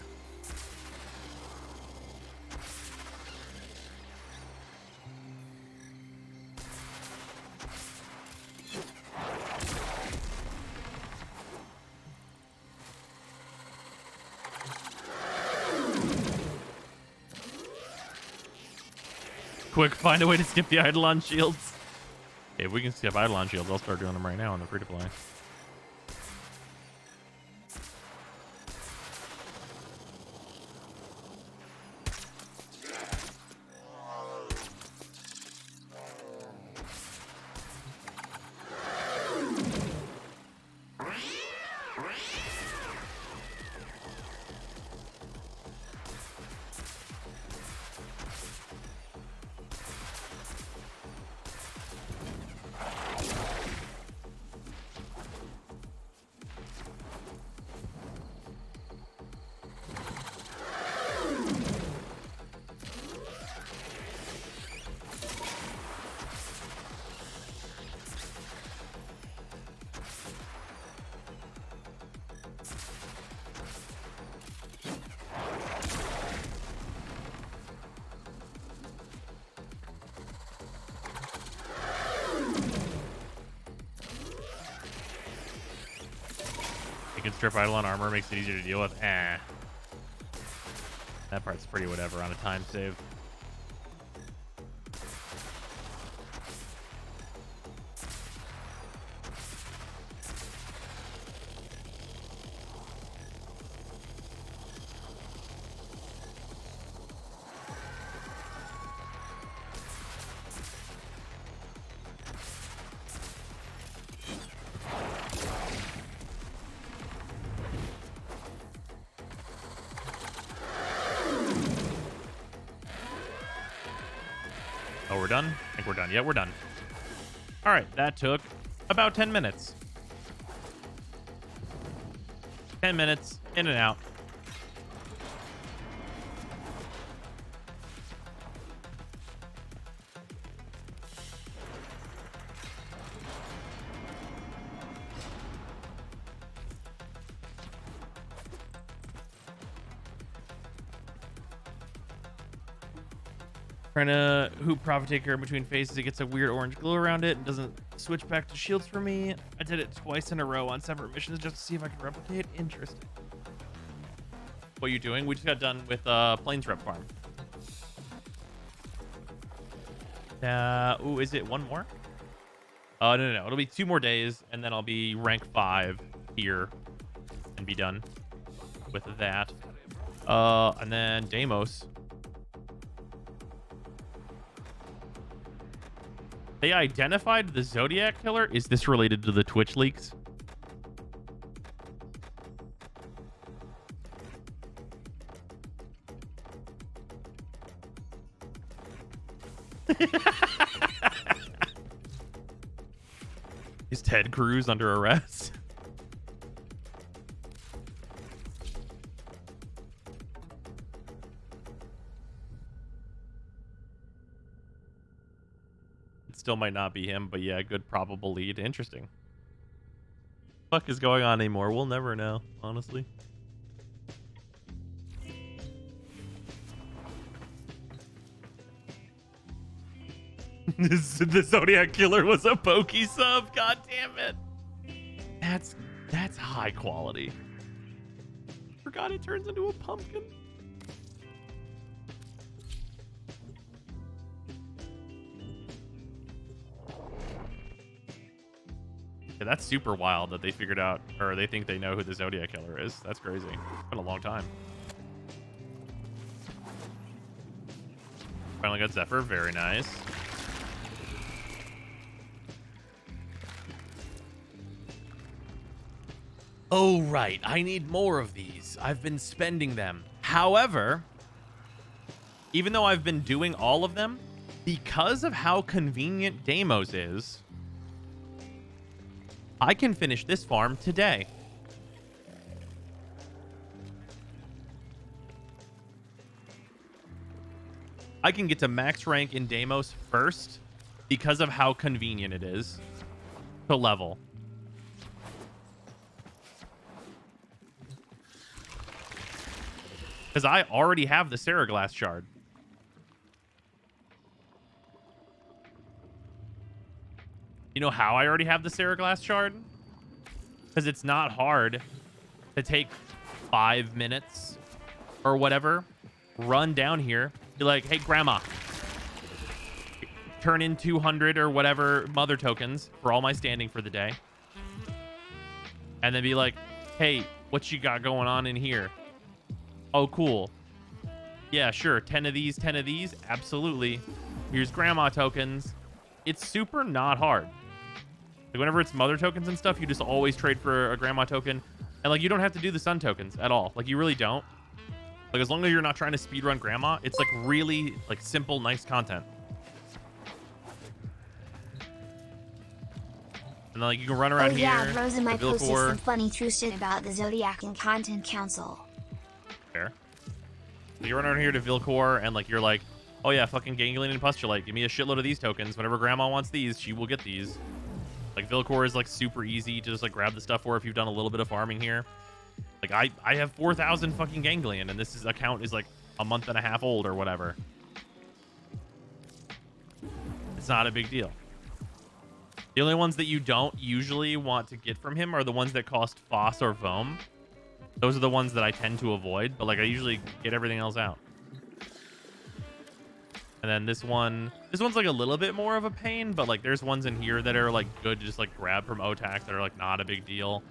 Quick, find a way to skip the Eidolon shields. Hey, if we can skip Eidolon shields, I'll start doing them right now on the free-to-play. Strip Eidolon armor makes it easier to deal with. That part's pretty whatever on a time save. we're done? I think we're done. Yeah, we're done. All right, that took about 10 minutes. 10 minutes, in and out. Trying to hoop Prophet Taker in between phases. It gets a weird orange glow around it and doesn't switch back to shields for me. I did it twice in a row on separate missions just to see if I could replicate. Interesting. What are you doing? We just got done with Plains Rep Farm. Ooh, is it one more? Oh, no. It'll be 2 more days, and then I'll be rank 5 here and be done with that. And then Deimos. They identified the Zodiac Killer. Is this related to the Twitch leaks? Is Ted Cruz under arrest? Still might not be him, but yeah, good probable lead. Interesting. What the fuck is going on anymore? We'll never know, honestly. The Zodiac Killer was a pokey sub. God damn it. That's high quality. Forgot it turns into a pumpkin. Yeah, that's super wild that they figured out, or they think they know who the Zodiac Killer is. That's crazy. It's been a long time. Finally got Zephyr. Very nice. Oh, right. I need more of these. I've been spending them. However, even though I've been doing all of them, because of how convenient Deimos is, I can finish this farm today. I can get to max rank in Deimos first because of how convenient it is to level. Because I already have the Seraglass Shard. You know how I already have the Seraglass Shard? Because it's not hard to take 5 minutes or whatever, run down here, be like, hey, Grandma, turn in 200 or whatever mother tokens for all my standing for the day. And then be like, hey, what you got going on in here? Oh, cool. Yeah, sure. 10 of these, 10 of these. Absolutely. Here's Grandma tokens. It's super not hard. Like whenever it's mother tokens and stuff, you just always trade for a Grandma token. And like, you don't have to do the sun tokens at all. Like you really don't. Like as long as you're not trying to speedrun Grandma, it's like really like simple, nice content. And then like you can run around here. Yeah, Brozime posted some funny true shit about the Zodiac and Content Council. Fair. So you run around here to Vilcor and like you're like, oh yeah, fucking Ganglion and Pustulite, give me a shitload of these tokens. Whenever Grandma wants these, she will get these. Like Vilcor is like super easy to just like grab the stuff for if you've done a little bit of farming here. Like I have 4,000 fucking Ganglion and this account is like a month and a half old or whatever. It's not a big deal. The only ones that you don't usually want to get from him are the ones that cost Foss or Vohm. Those are the ones that I tend to avoid, but like I usually get everything else out. And then this one's like a little bit more of a pain, but like there's ones in here that are like good to just like grab from OTAC that are like not a big deal.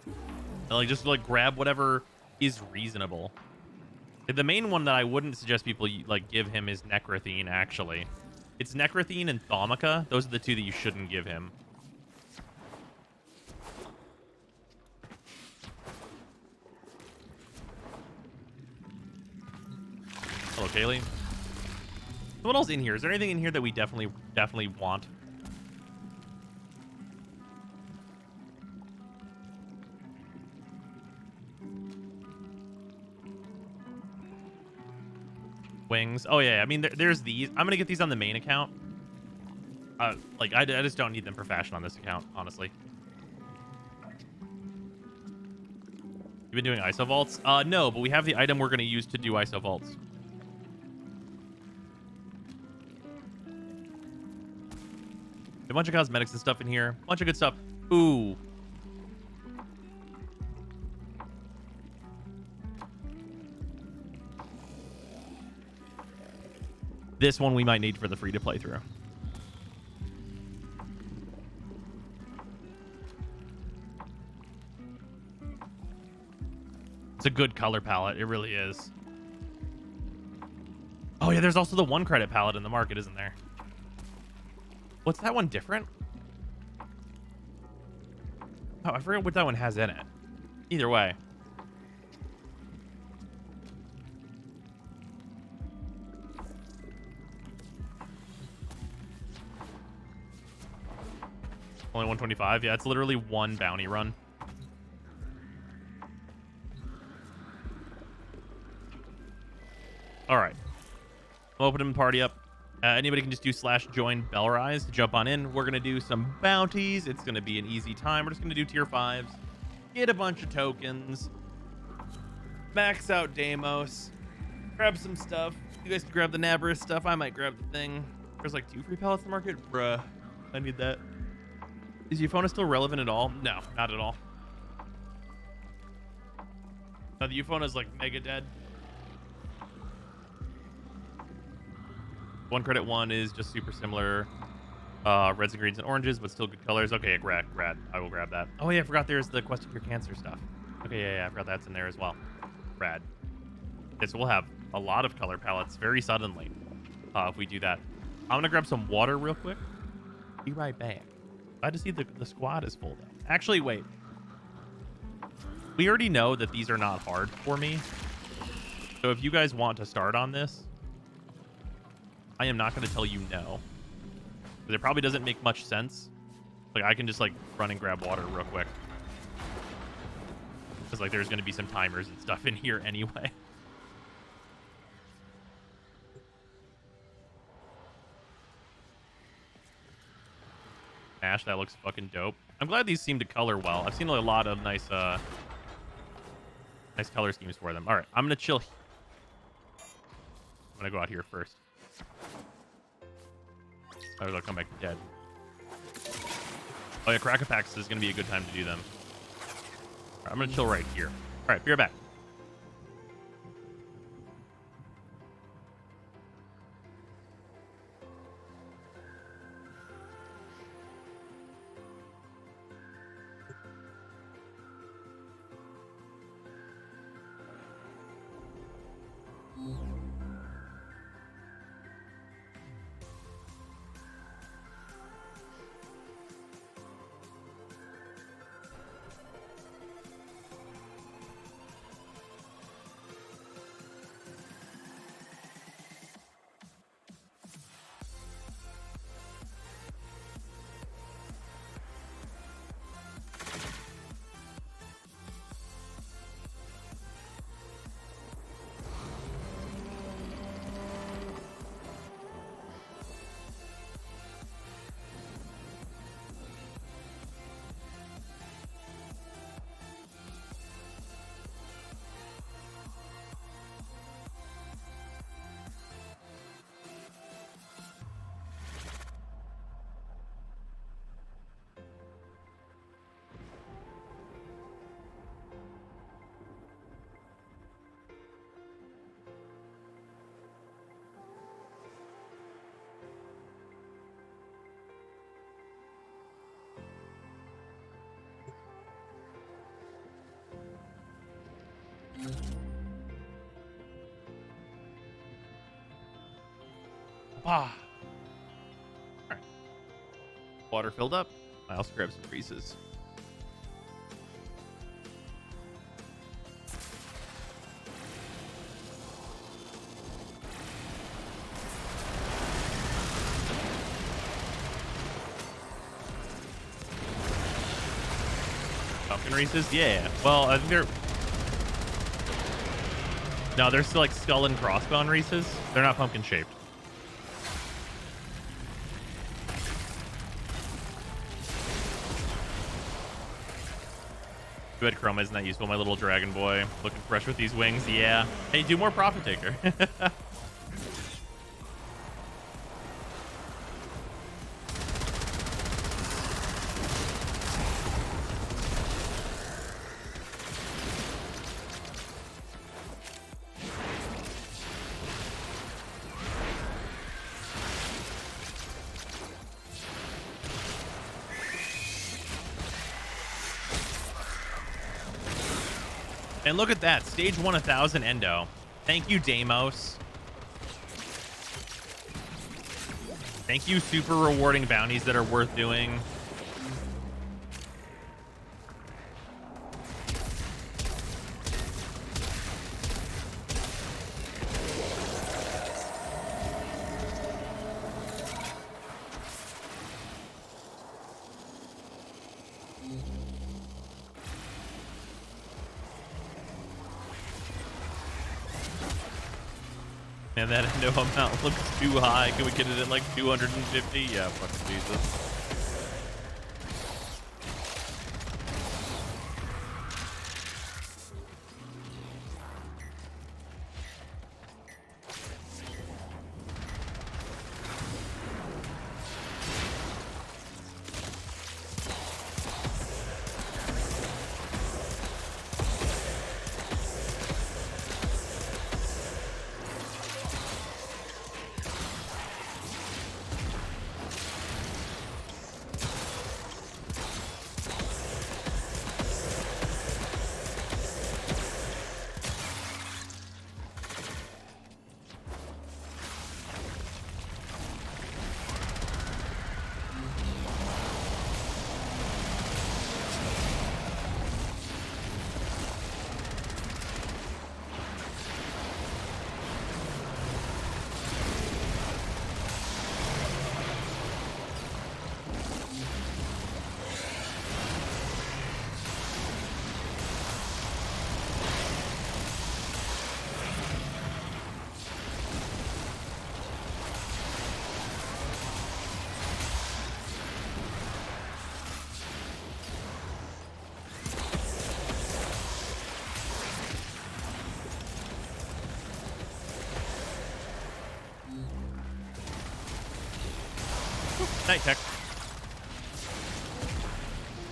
And like just like grab whatever is reasonable. The main one that I wouldn't suggest people like give him is Necrathine, actually. It's Necrathine and Thaumica. Those are the two that you shouldn't give him. Hello, Kaylee. So what else in here? Is there anything in here that we definitely want? Wings. Oh yeah, I mean there's these. I'm gonna get these on the main account. Like I just don't need them for fashion on this account, honestly. You've been doing ISO vaults? No, but we have the item we're gonna use to do ISO vaults. A bunch of cosmetics and stuff in here. A bunch of good stuff. Ooh. This one we might need for the free to play through. It's a good color palette. It really is. Oh yeah, there's also the 1 credit palette in the market, isn't there? What's that one different? Oh, I forget what that one has in it. Either way. Only 125? Yeah, it's literally 1 bounty run. All right. I'm opening the party up. Anybody can just do /join Bellrise to jump on in. We're going to do some bounties. It's going to be an easy time. We're just going to do tier 5s. Get a bunch of tokens. Max out Deimos. Grab some stuff. You guys can grab the Navarus stuff. I might grab the thing. There's like 2 free pallets in the market. Bruh. I need that. Is Euphona still relevant at all? No, not at all. No, the Euphona is like mega dead. 1 credit 1 is just super similar. Reds and greens and oranges, but still good colors. Okay, grad. I will grab that. Oh yeah, I forgot there's the Quest to Cure Cancer stuff. Okay, yeah, I forgot that's in there as well. Rad. Okay, so we'll have a lot of color palettes very suddenly if we do that. I'm gonna grab some water real quick. Be right back. I just see the squad is full though. Actually, wait. We already know that these are not hard for me. So if you guys want to start on this, I am not going to tell you no. Because it probably doesn't make much sense. Like, I can just, like, run and grab water real quick. Because, like, there's going to be some timers and stuff in here anyway. Ash, that looks fucking dope. I'm glad these seem to color well. I've seen a lot of nice color schemes for them. All right, I'm going to chill. I'm going to go out here first. Otherwise, I'll come back dead. Oh, yeah, Crack-a-Packs is going to be a good time to do them. All right, I'm going to chill right here. All right, be right back. Ah. All right. Water filled up. I also grabbed some creases. pumpkin Reese's? Yeah. Well, I think they're... No, they're still like skull and crossbone Reese's. They're not pumpkin shaped. Good Chroma isn't that useful, my little dragon boy. Looking fresh with these wings. Yeah. Hey, do more Profit Taker. And look at that. Stage 1, 1,000 Endo. Thank you, Deimos. Thank you, super rewarding bounties that are worth doing. Man, that Endo amount looks too high. Can we get it at like 250? Yeah, fucking Jesus. Night tech.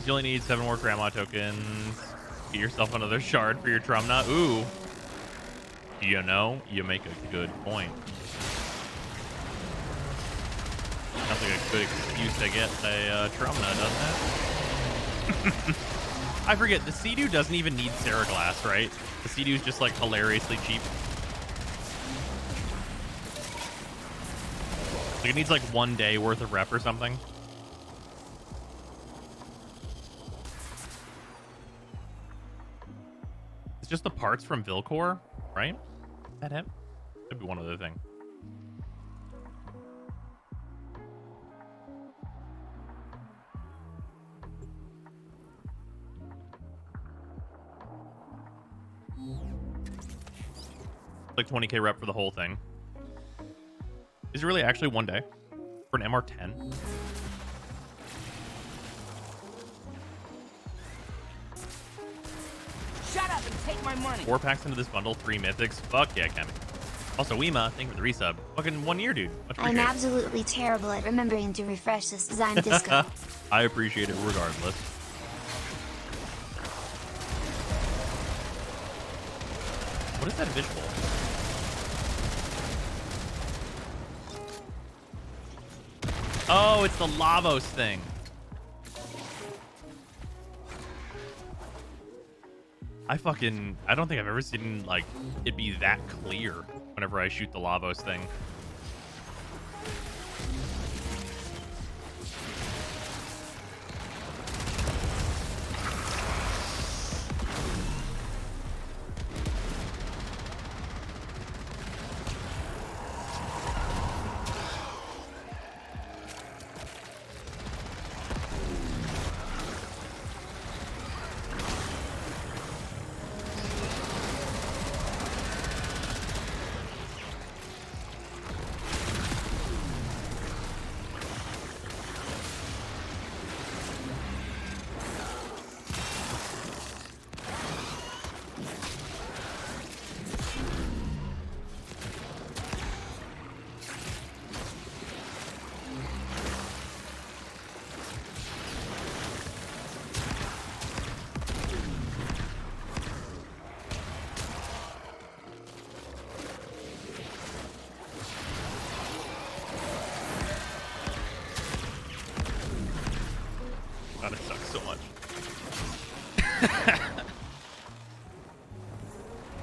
You only need 7 more grandma tokens. Get yourself another shard for your Trumna. Ooh. You know, you make a good point. Sounds like a good excuse to get a Trumna, doesn't it? I forget, the Sea-Doo doesn't even need Seraglass, right? The Sea-Doo is just like hilariously cheap. Like it needs like 1 day worth of rep or something. It's just the parts from Vilcor, right? Is that it? Could be one other thing. Like 20k rep for the whole thing. Is it really actually 1 day for an MR10? Shut up and take my money. 4 packs into this bundle, 3 mythics. Fuck yeah, Kemi. Also, Weema, thank you for the resub. Fucking 1 year, dude. Much I'm appreciated. absolutely terrible at remembering to refresh this design disco. I appreciate it regardless. What is that visual? Oh, it's the Lavos thing. I don't think I've ever seen, like, it be that clear whenever I shoot the Lavos thing.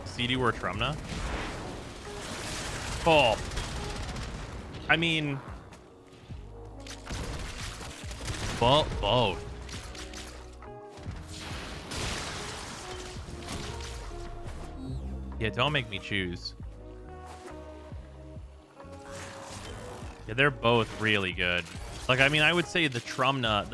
CD or Trumna? Oh. I mean... both. Yeah, don't make me choose. Yeah, they're both really good. Like, I mean, I would say the Trumna,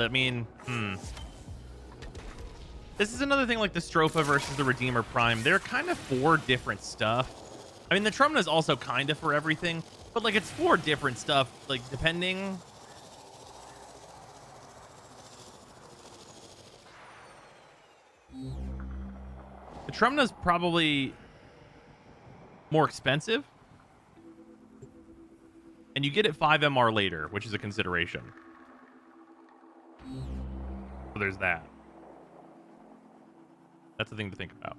This is another thing, like the Stropha versus the Redeemer Prime. They're kind of for different stuff. I mean, the Trumna is also kind of for everything, but like it's for different stuff, like depending. The Trumna is probably more expensive, and you get it 5 MR later, which is a consideration. So there's that. That's the thing to think about.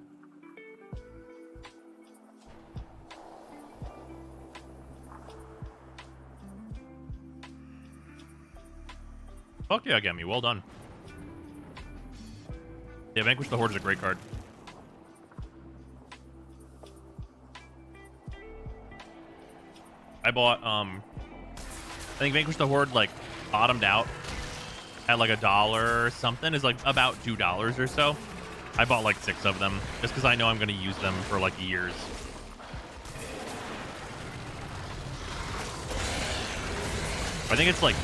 Fuck yeah, Gemi. Well done. Yeah, Vanquish the Horde is a great card. I bought, I think Vanquish the Horde, like, bottomed out at, like, $1 or something. Is like, about $2 or so. I bought, like, 6 of them, just because I know I'm going to use them for, like, years. I think it's, like,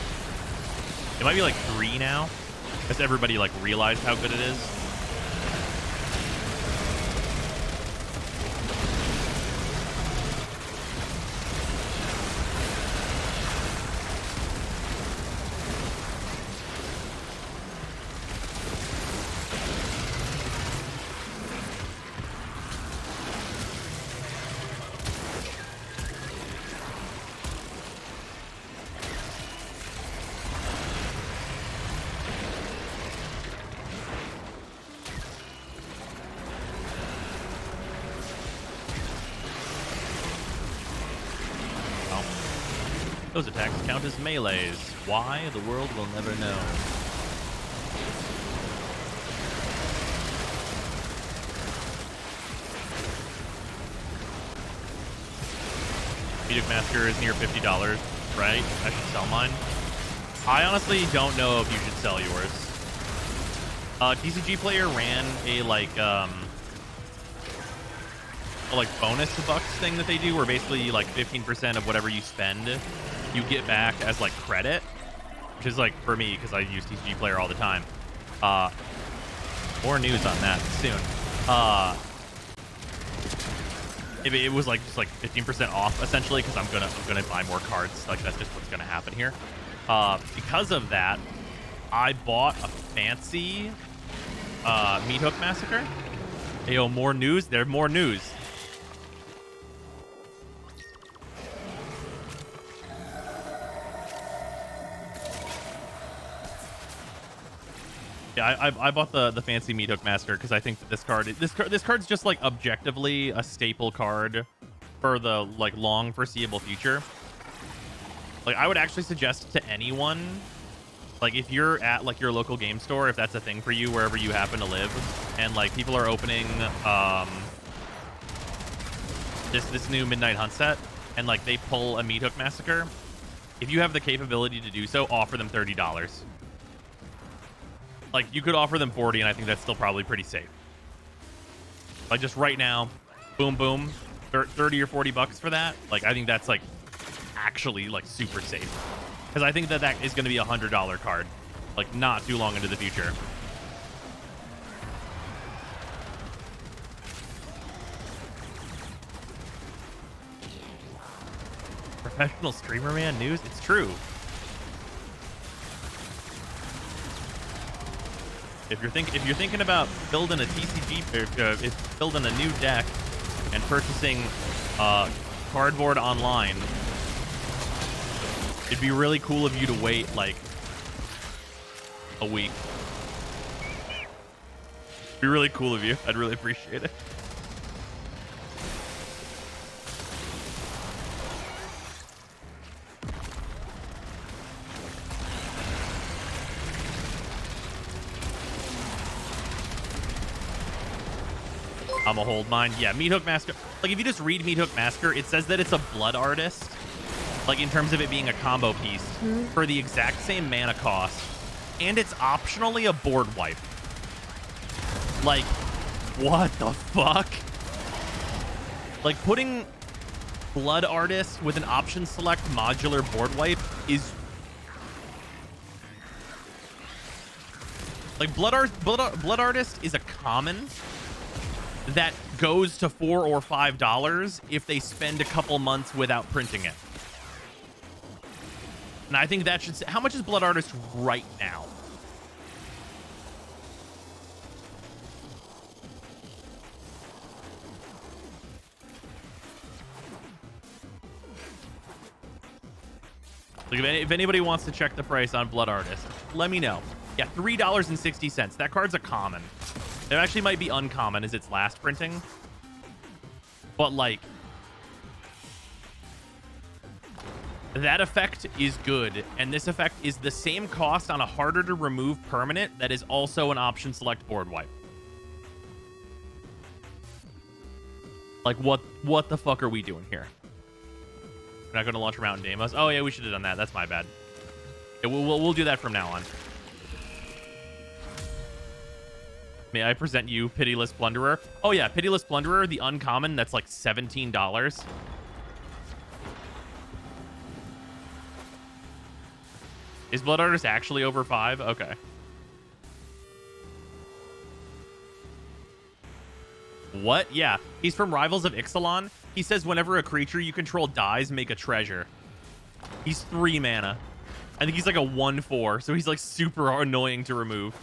it might be, like, 3 now, because everybody, like, realized how good it is. Those attacks count as melees. Why? The world will never know. Edict Massacre is near $50, right? I should sell mine. I honestly don't know if you should sell yours. TCG Player ran a bonus bucks thing that they do, where basically like 15% of whatever you spend you get back as like credit, which is like for me because I use TCG Player all the time. More news on that soon. It was like just like 15% off essentially, because I'm gonna buy more cards. Like that's just what's gonna happen here. Because of that, I bought a fancy Meat Hook Massacre. Hey, yo, more news. There's more news. Yeah, I bought the fancy Meat Hook Massacre because I think that this card's just like objectively a staple card for the like long foreseeable future. Like I would actually suggest to anyone, like if you're at like your local game store, if that's a thing for you wherever you happen to live, and like people are opening this new Midnight Hunt set, and like they pull a Meat Hook Massacre, if you have the capability to do so, offer them $30. Like, you could offer them 40, and I think that's still probably pretty safe. Like, just right now, boom, boom, 30 or 40 bucks for that. Like, I think that's, like, actually, like, super safe. Because I think that is going to be a $100 card. Like, not too long into the future. Professional streamer man news? It's true. If you're thinking about building a TCG, if building a new deck and purchasing cardboard online, it'd be really cool of you to wait like a week. It'd be really cool of you. I'd really appreciate it. I'm a hold mine. Yeah, Meathook Massacre. Like, if you just read Meathook Massacre, it says that it's a blood artist. Like, in terms of it being a combo piece for the exact same mana cost. And it's optionally a board wipe. Like, what the fuck? Like, putting blood artist with an option select modular board wipe is... Like, blood artist is a common that goes to $4 or $5 if they spend a couple months without printing it. And I think that should... How much is blood artist right now? Like, if anybody wants to check the price on blood artist, let me know. Yeah, $3.60. That card's a common. It actually might be uncommon as its last printing. But, like, that effect is good. And this effect is the same cost on a harder to remove permanent that is also an option select board wipe. Like, what the fuck are we doing here? We're not going to launch a Mountain Deimos. Oh, yeah, we should have done that. That's my bad. Yeah, we'll do that from now on. May I present you Pitiless Plunderer? Oh, yeah, Pitiless Plunderer, the uncommon, that's like $17. Is Blood Artist actually over 5? Okay. What? Yeah, he's from Rivals of Ixalan. He says whenever a creature you control dies, make a treasure. He's 3 mana. I think he's like a 1/4, so he's like super annoying to remove.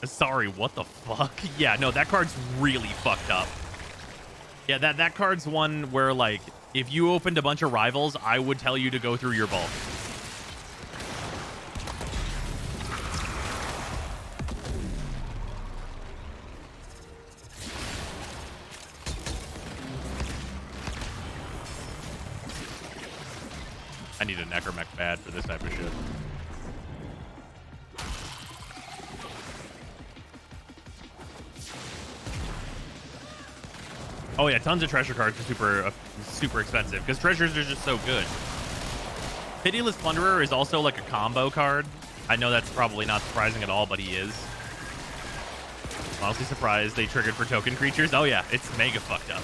Sorry, what the fuck? Yeah, no, that card's really fucked up. Yeah, that card's one where, like, if you opened a bunch of Rivals, I would tell you to go through your bulk. I need a Necramech bad for this type of shit. Oh yeah, tons of treasure cards are super expensive because treasures are just so good. Pitiless Plunderer is also like a combo card. I know that's probably not surprising at all, but he is. I'm honestly surprised they triggered for token creatures. Oh yeah, it's mega fucked up.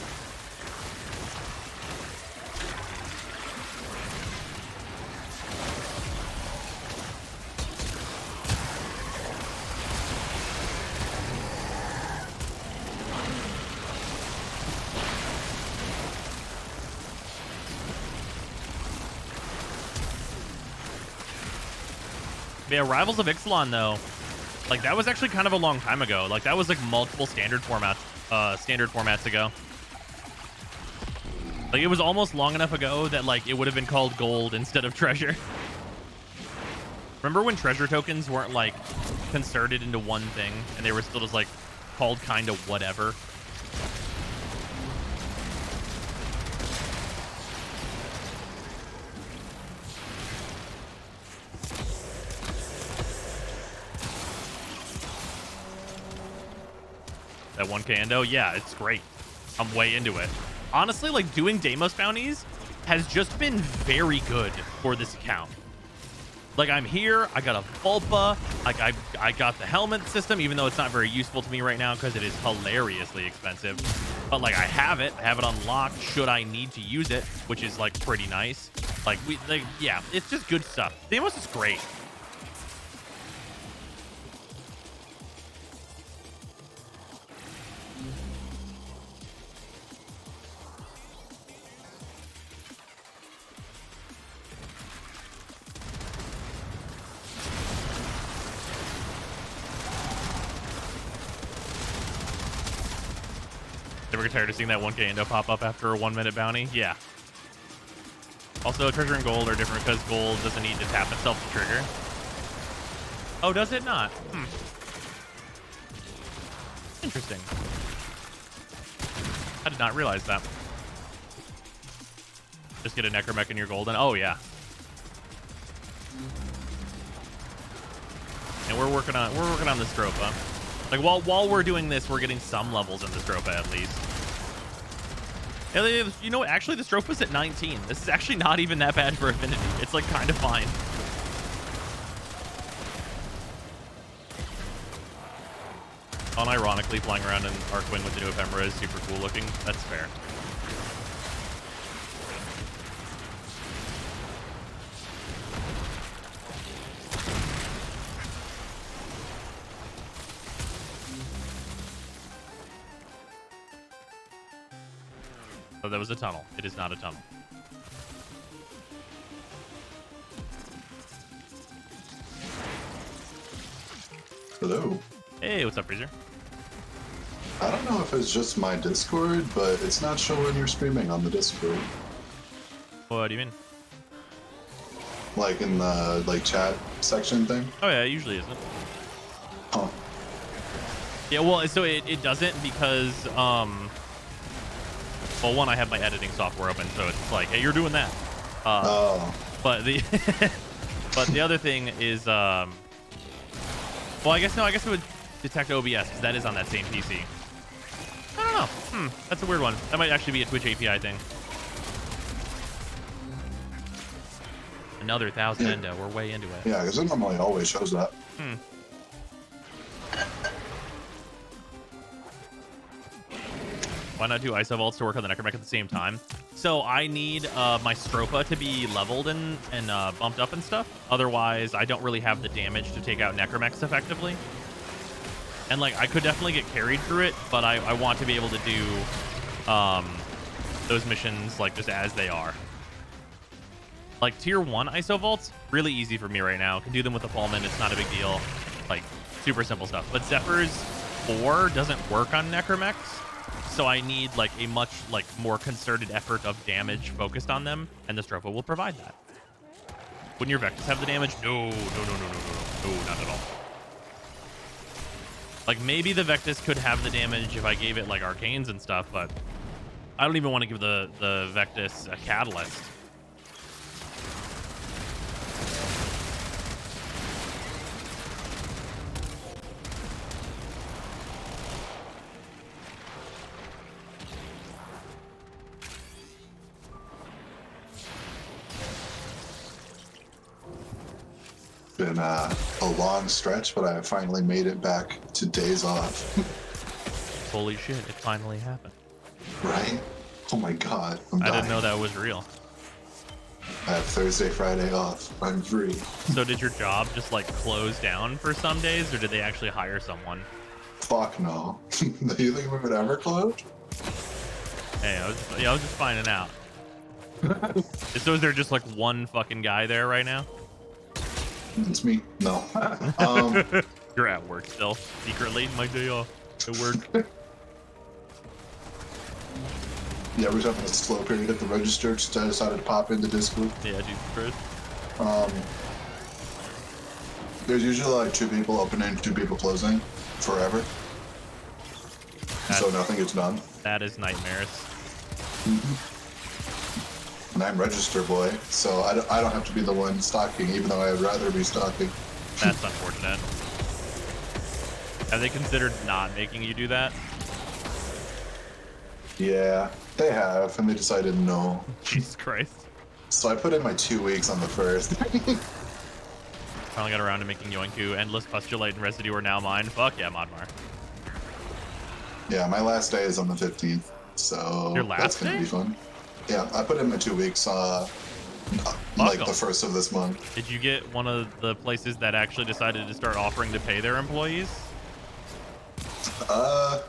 Yeah, Rivals of Ixalan, though, like, that was actually kind of a long time ago. Like, that was, like, multiple standard formats ago. Like, it was almost long enough ago that, like, it would have been called gold instead of treasure. Remember when treasure tokens weren't, like, concerted into one thing, and they were still just, like, called kind of whatever? That 1K endo, yeah, it's great. I'm way into it. Honestly, like, doing Deimos bounties has just been very good for this account. Like, I'm here, I got a Vulpa, like, I got the helmet system, even though it's not very useful to me right now because it is hilariously expensive. But, like, I have it unlocked should I need to use it, which is, like, pretty nice. Like, yeah, it's just good stuff. Deimos is great. Ever get tired of seeing that 1K endo pop up after a 1-minute bounty? Yeah. Also, treasure and gold are different because gold doesn't need to tap itself to trigger. Oh, does it not? Interesting. I did not realize that. Just get a Necramech and you're golden. Oh yeah. And we're working on the Stropha. Like while we're doing this, we're getting some levels in the Stropha at least. Yeah, you know, actually the Stropha's at 19. This is actually not even that bad for Affinity. It's like kind of fine. Unironically, flying around in Arcwind with the new ephemera is super cool looking. That's fair. So that was a tunnel. It is not a tunnel. Hello. Hey, what's up, Freezer? I don't know if it's just my Discord, but it's not showing you're streaming on the Discord. What do you mean? Like in the chat section thing. Oh yeah, it usually isn't. Huh. Yeah, well, so it doesn't because well, one, I have my editing software open, so it's like, hey, you're doing that. But the but the other thing is well, I guess it would detect OBS because that is on that same PC. I don't know. That's a weird one. That might actually be a Twitch API thing. Another 1,000 endo. We're way into it. Yeah, because it normally always shows that. Why not do ISO vaults to work on the Necramech at the same time? So I need my Stropha to be leveled and bumped up and stuff. Otherwise, I don't really have the damage to take out Necramechs effectively. And like, I could definitely get carried through it, but I want to be able to do those missions like just as they are. Like tier 1 ISO vaults, really easy for me right now. Can do them with the Fallman, it's not a big deal. Like super simple stuff. But Zephyr's 4 doesn't work on Necramechs. So I need like a much more concerted effort of damage focused on them, and the Stropha will provide that. Wouldn't your Vectis have the damage? No, not at all. Like maybe the Vectis could have the damage if I gave it like arcanes and stuff, but I don't even want to give the Vectis a catalyst. Been a long stretch, but I finally made it back to days off. Holy shit, it finally happened. Right? Oh my god, I didn't know that was real. I have Thursday, Friday off. I'm free. So did your job just like close down for some days, or did they actually hire someone? Fuck no. Do you think we would ever close? Hey, I was just finding out. So is there just like one fucking guy there right now? It's me. No. You're at work still, secretly. My day off at work. Yeah, we're having a slow period at the register, so I decided to pop into Discord. Yeah, Jesus Christ. There's usually like 2 people opening, 2 people closing forever. So nothing gets done. That is nightmares. And I'm register boy, so I don't have to be the one stocking, even though I'd rather be stocking. That's unfortunate. Have they considered not making you do that? Yeah, they have, and they decided no. Jesus Christ. So I put in my 2 weeks on the 1st. Finally got around to making Yoinku. Endless Pustulate and Residue are now mine. Fuck yeah, Modmar. Yeah, my last day is on the 15th, so Your last that's gonna day? be fun. Yeah, I put in my 2 weeks, like the 1st of this month. Did you get one of the places that actually decided to start offering to pay their employees?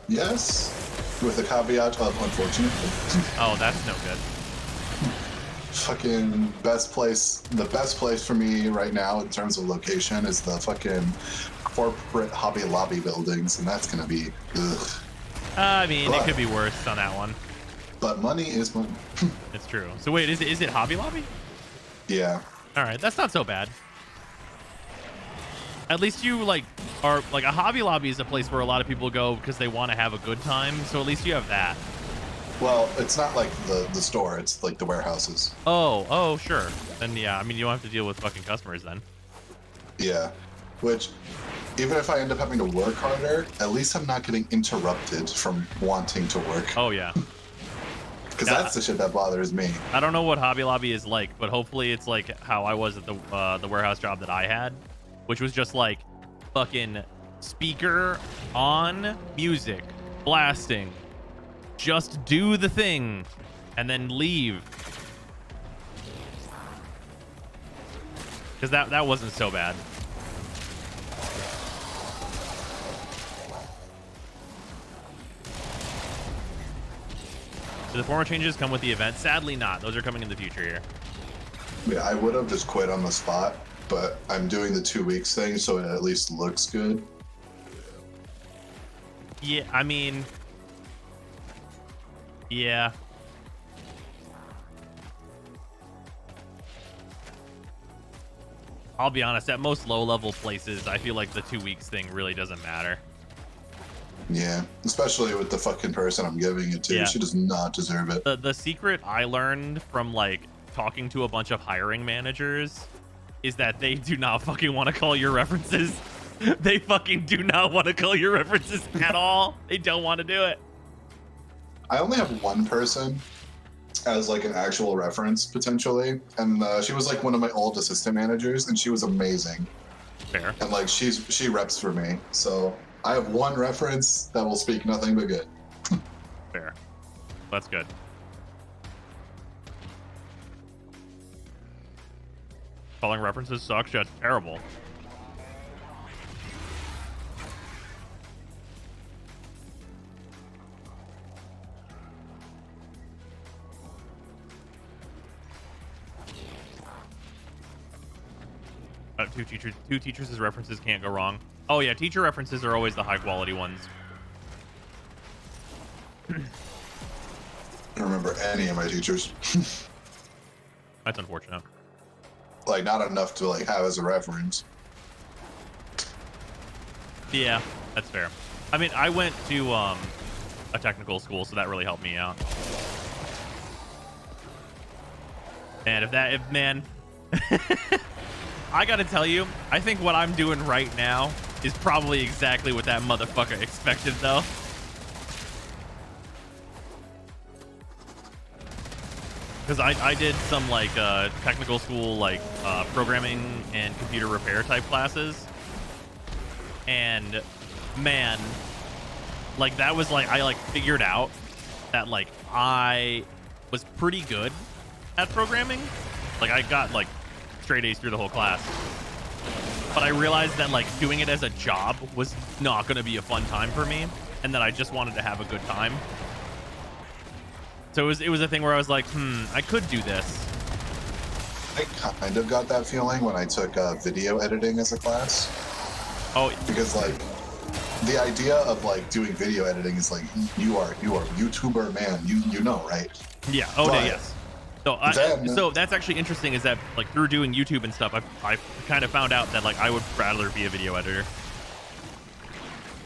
Yes, with a caveat of unfortunately. Oh, that's no good. Fucking best place, the best place for me right now in terms of location is the fucking corporate Hobby Lobby buildings, and that's gonna be ugh. I mean, it could be worse on that one. But money is money. It's true. So wait, is it Hobby Lobby? Yeah. All right, that's not so bad. At least you are like a Hobby Lobby is a place where a lot of people go because they want to have a good time. So at least you have that. Well, it's not like the store. It's like the warehouses. Oh, sure. Then yeah, I mean, you don't have to deal with fucking customers then. Yeah. Which, even if I end up having to work harder, at least I'm not getting interrupted from wanting to work. Oh yeah. Because that's the shit that bothers me. I don't know what Hobby Lobby is like, but hopefully it's like how I was at the warehouse job that I had, which was just like fucking speaker on, music blasting, just do the thing and then leave. Because that wasn't so bad. Do the former changes come with the event? Sadly not. Those are coming in the future here. Yeah, I would have just quit on the spot, but I'm doing the 2 weeks thing, so it at least looks good. Yeah, I mean... Yeah. I'll be honest, at most low-level places, I feel like the 2 weeks thing really doesn't matter. Yeah, especially with the fucking person I'm giving it to. Yeah. She does not deserve it. The secret I learned from, like, talking to a bunch of hiring managers is that they do not fucking want to call your references. They fucking do not want to call your references at all. They don't want to do it. I only have one person as like an actual reference potentially, and she was like one of my old assistant managers, and she was amazing. Fair. And like she reps for me, so I have one reference that will speak nothing but good. Fair. That's good. Calling references sucks. That's terrible. Two teachers as references can't go wrong. Oh yeah, teacher references are always the high quality ones. I don't remember any of my teachers. That's unfortunate. Like not enough to like have as a reference. Yeah, that's fair. I mean, I went to a technical school, so that really helped me out. And man, I gotta tell you, I think what I'm doing right now is probably exactly what that motherfucker expected, though. Because I did some like technical school like programming and computer repair type classes, and man, like that was like I like figured out that like I was pretty good at programming. Like I got like straight A's through the whole class, but I realized that like doing it as a job was not going to be a fun time for me, and that I just wanted to have a good time. So it was a thing where I was like, I could do this. I kind of got that feeling when I took video editing as a class. Oh, because like the idea of like doing video editing is like you are YouTuber man, you know, right? Yeah. Oh, but yes. So so that's actually interesting. Is that like through doing YouTube and stuff, I kind of found out that like I would rather be a video editor.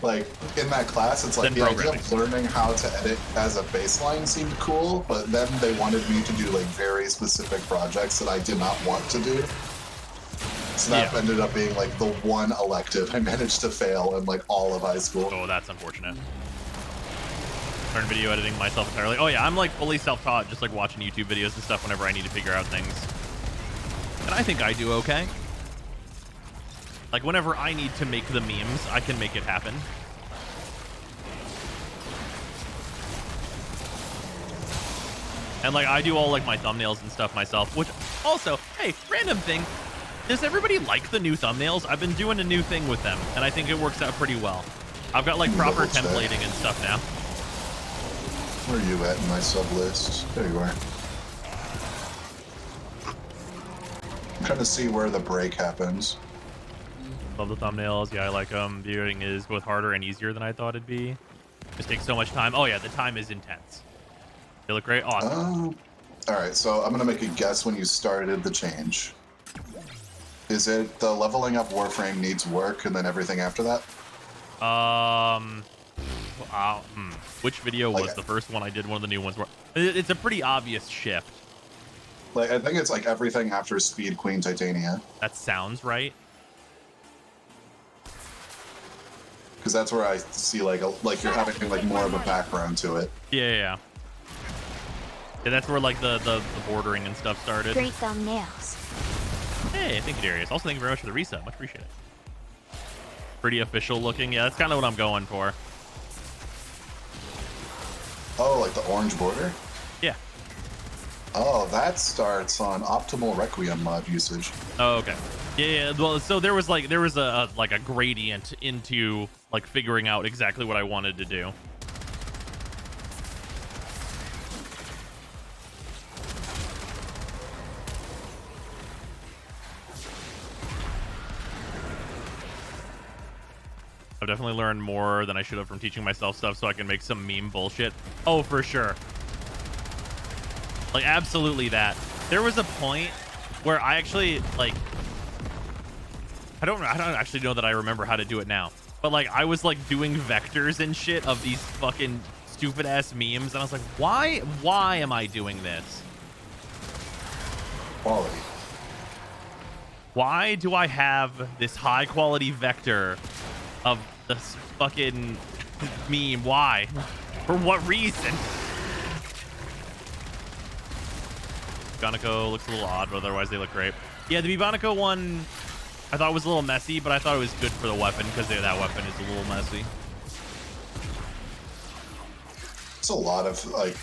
Like in that class, it's like the idea of learning how to edit as a baseline seemed cool, but then they wanted me to do like very specific projects that I did not want to do. So that ended up being like the one elective I managed to fail in like all of high school. Oh, that's unfortunate. Learn video editing myself entirely. Oh yeah, I'm like fully self-taught, just like watching YouTube videos and stuff whenever I need to figure out things. And I think I do okay. Like whenever I need to make the memes, I can make it happen. And like I do all like my thumbnails and stuff myself, which also, hey, random thing. Does everybody like the new thumbnails? I've been doing a new thing with them, and I think it works out pretty well. I've got like proper templating and stuff now. Where are you at in my sub list? There you are. I'm trying to see where the break happens. Love the thumbnails. Yeah, I like them. Viewing is both harder and easier than I thought it'd be. Just takes so much time. Oh yeah, the time is intense. They look great. Awesome. All right, so I'm gonna make a guess when you started the change. Is it the leveling up Warframe needs work and then everything after that? Which video was Like, the first one I did? One of the new ones where it's a pretty obvious shift. Like, I think it's like everything after Speed Queen Titania. That sounds right. Because that's where I see like you're having like more of a background to it. Yeah, that's where like the bordering and stuff started. Great thumbnails. Hey, thank you, Darius. Also, thank you very much for the resub. Much appreciated. Pretty official looking. Yeah, that's kind of what I'm going for. Oh, like the orange border? Yeah. Oh, that starts on optimal Requiem mod usage. Oh, okay. Yeah. Well, so there was a like a gradient into like figuring out exactly what I wanted to do. I've definitely learned more than I should have from teaching myself stuff so I can make some meme bullshit. Oh, for sure. Like, absolutely that. There was a point where I actually, like... I don't actually know that I remember how to do it now. But, like, I was, like, doing vectors and shit of these fucking stupid-ass memes. And I was like, why am I doing this? Quality. Why do I have this high-quality vector of this fucking meme? Why? For what reason? Bibonico looks a little odd, but otherwise they look great. Yeah, the Bibonico one I thought was a little messy, but I thought it was good for the weapon because that weapon is a little messy. It's a lot of like,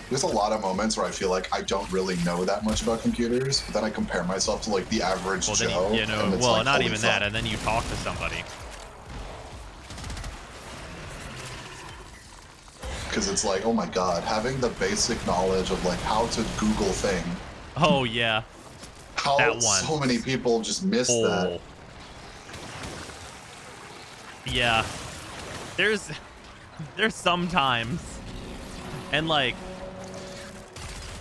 there's a lot of moments where I feel like I don't really know that much about computers, but then I compare myself to like the average Well, Joe. then and it's well, like, not holy even fuck. that, and then you talk to somebody. Because it's like, oh my god, having the basic knowledge of like how to Google thing. Oh yeah. How That one. so many people just miss that. Yeah. There's sometimes, and like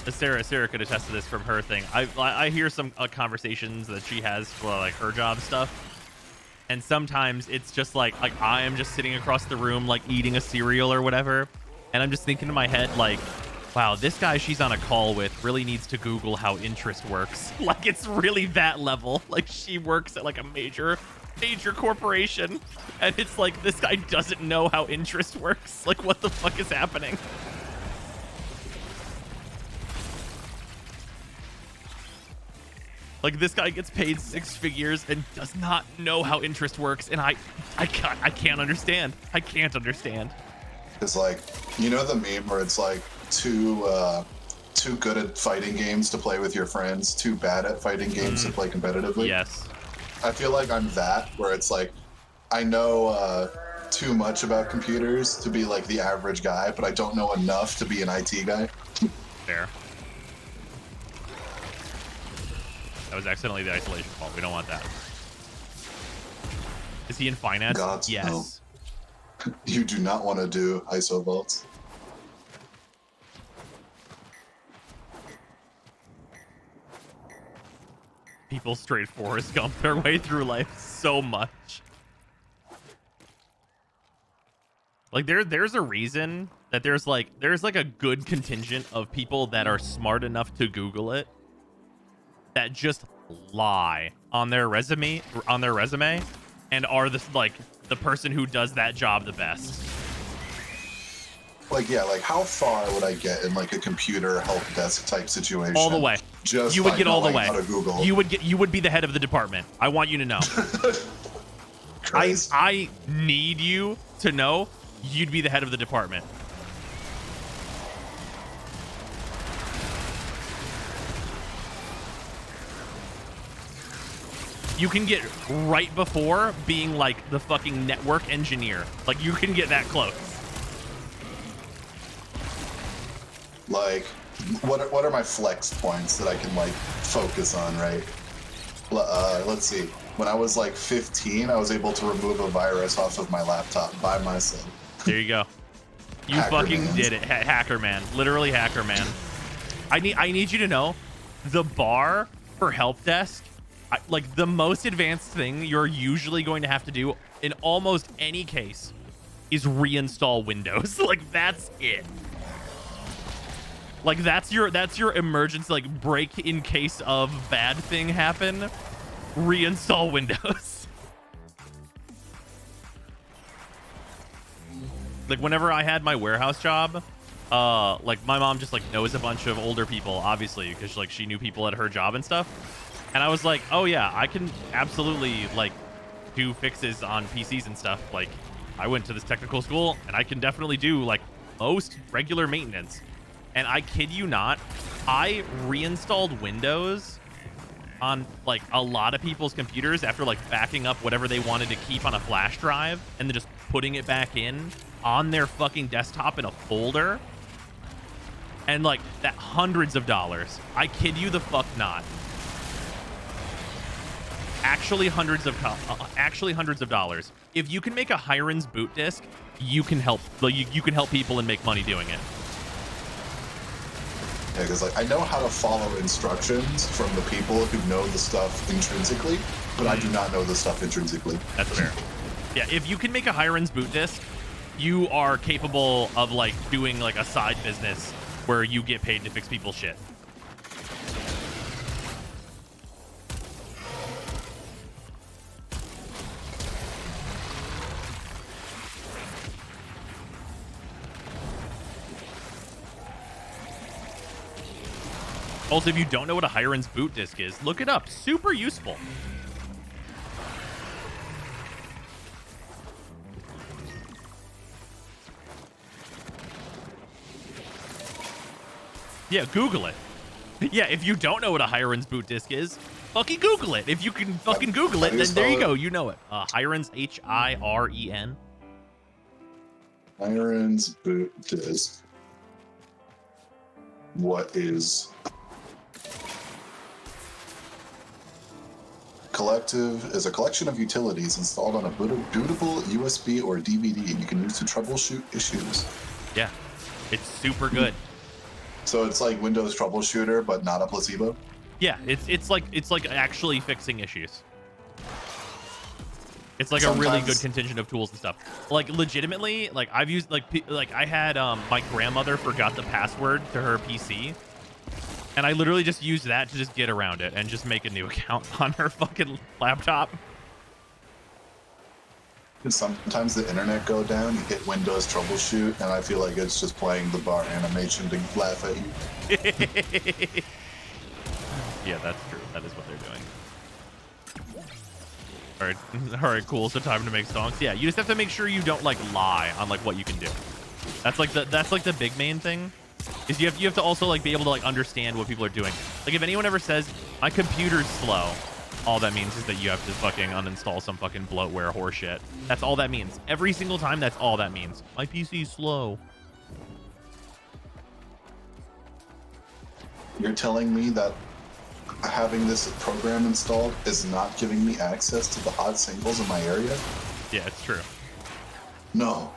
Sarah could attest to this from her thing. I hear some conversations that she has for like her job stuff. And sometimes it's just like I am just sitting across the room, like eating a cereal or whatever. And I'm just thinking in my head, like, wow, this guy she's on a call with really needs to Google how interest works. Like, it's really that level. Like, she works at like a major corporation. And it's like, this guy doesn't know how interest works. Like, what the fuck is happening? Like, this guy gets paid 6 figures and does not know how interest works, and I can't understand. I can't understand. It's like, you know the meme where it's like too good at fighting games to play with your friends, too bad at fighting games to play competitively? Yes. I feel like I'm that, where it's like, I know too much about computers to be like the average guy, but I don't know enough to be an IT guy. Fair. That was accidentally the isolation fault. We don't want that. Is he in finance? Gods, yes. no. You do not want to do ISO vaults. People straight Forrest Gump their way through life so much. Like there's a reason that there's like a good contingent of people that are smart enough to Google it that just lie on their resume and are the person who does that job the best. Like, yeah, like how far would I get in like a computer help desk type situation? All the way. Just you would by get all the knowing way. how to Google. You would be the head of the department. I want you to know. I need you to know you'd be the head of the department. You can get right before being like the fucking network engineer. Like you can get that close. Like, what are my flex points that I can like focus on, right? Let's see. When I was like 15, I was able to remove a virus off of my laptop by myself. There you go. You Hacker fucking man. did it, hacker man. Literally hacker man. I need you to know, the bar for help desk, like the most advanced thing you're usually going to have to do in almost any case is reinstall Windows. Like, that's it. Like, that's your emergency, like, break in case of bad thing happen. Reinstall Windows. Like, whenever I had my warehouse job, like, my mom just, like, knows a bunch of older people, obviously, because, like, she knew people at her job and stuff. And I was like, oh, yeah, I can absolutely, like, do fixes on PCs and stuff. Like, I went to this technical school, and I can definitely do, like, most regular maintenance. And I kid you not, I reinstalled Windows on, like, a lot of people's computers after, like, backing up whatever they wanted to keep on a flash drive and then just putting it back in on their fucking desktop in a folder. And, like, that hundreds of dollars. I kid you the fuck not. Actually hundreds of dollars. If you can make a Hiren's boot disk, you can help. Like, you can help people and make money doing it. Yeah, because like I know how to follow instructions from the people who know the stuff intrinsically, but I do not know the stuff intrinsically. That's fair. Yeah, if you can make a Hiren's boot disk, you are capable of like doing like a side business where you get paid to fix people's shit. Also, if you don't know what a Hiren's boot disk is, look it up. Super useful. Yeah, Google it. Yeah, if you don't know what a Hiren's boot disk is, fucking Google it. If you can fucking Google it, then there you go. You know it. Hiren's, H-I-R-E-N. Hiren's boot disk. What is... Collective is a collection of utilities installed on a bootable USB or DVD you can use to troubleshoot issues. Yeah, it's super good. So it's like Windows Troubleshooter, but not a placebo? Yeah, it's like actually fixing issues. It's like Sometimes... a really good contingent of tools and stuff. Like legitimately, like I've used like I had my grandmother forgot the password to her PC. And I literally just used that to just get around it and just make a new account on her fucking laptop. Sometimes the internet go down, you hit Windows Troubleshoot, and I feel like it's just playing the bar animation to laugh at you. Yeah, that's true. That is what they're doing. All right, cool. So time to make songs. Yeah, you just have to make sure you don't like lie on like what you can do. That's like the big main thing. Is you have to also like be able to like understand what people are doing. Like if anyone ever says my computer's slow, all that means is that you have to fucking uninstall some fucking bloatware horseshit. That's all that means. Every single time, that's all that means. My PC's slow. You're telling me that having this program installed is not giving me access to the hot singles in my area? Yeah, it's true. No.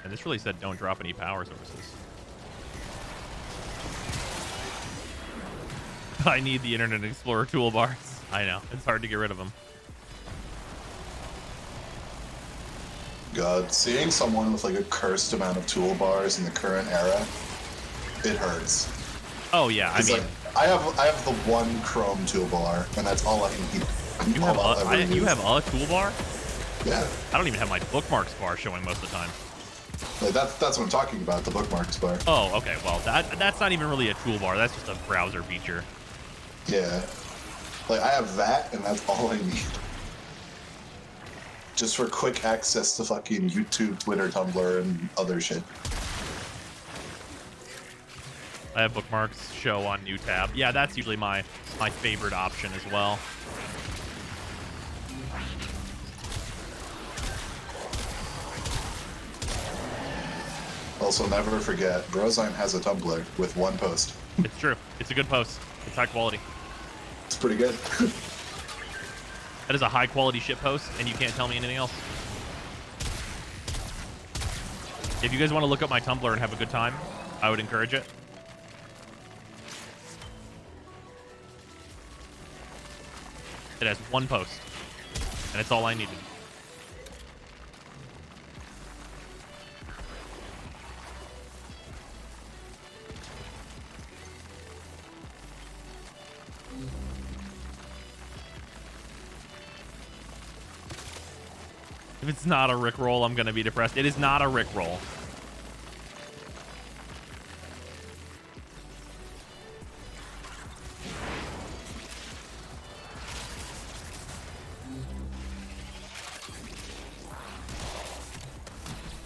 And this really said don't drop any power sources. I need the Internet Explorer toolbars. I know. It's hard to get rid of them. God, seeing someone with like a cursed amount of toolbars in the current era, it hurts. Oh yeah, I mean, like, I have the one Chrome toolbar, and that's all I need. You have a toolbar? Yeah. I don't even have my bookmarks bar showing most of the time. Like that's what I'm talking about, the bookmarks bar. Oh, okay. Well, that's not even really a toolbar. That's just a browser feature. Yeah. Like I have that, and that's all I need. Just for quick access to fucking YouTube, Twitter, Tumblr, and other shit. I have bookmarks show on new tab. Yeah, that's usually my favorite option as well. Also, never forget, Brozime has a Tumblr with one post. It's true. It's a good post. It's high quality. It's pretty good. That is a high quality shit post, and you can't tell me anything else. If you guys want to look up my Tumblr and have a good time, I would encourage it. It has one post. And it's all I needed. If it's not a Rickroll, I'm gonna be depressed. It is not a Rickroll.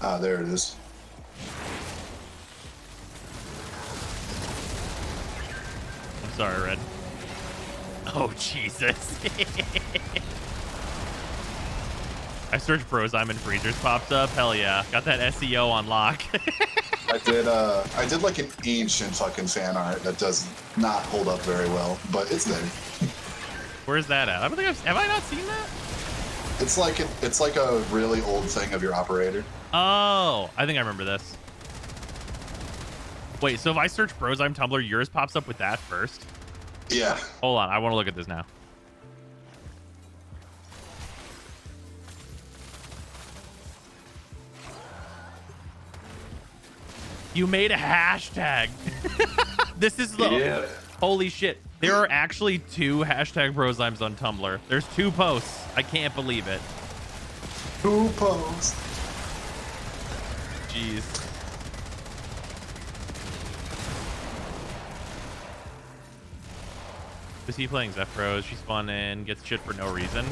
Ah, there it is. I'm sorry, Red. Oh, Jesus. I searched Brozime and Freezers pops up. Hell yeah. Got that SEO on lock. I did like an ancient fucking fan art that does not hold up very well, but it's there. Where's that at? I don't think have I not seen that? It's like a really old thing of your operator. Oh, I think I remember this. Wait, so if I search Brozime Tumblr, yours pops up with that first? Yeah. Hold on, I want to look at this now. You made a hashtag. This is the... Yeah. Holy shit. There are actually 2 hashtag Brozimes on Tumblr. There's 2 posts. I can't believe it. 2 posts. Jeez. Is he playing Zephyros? She's fun and gets shit for no reason.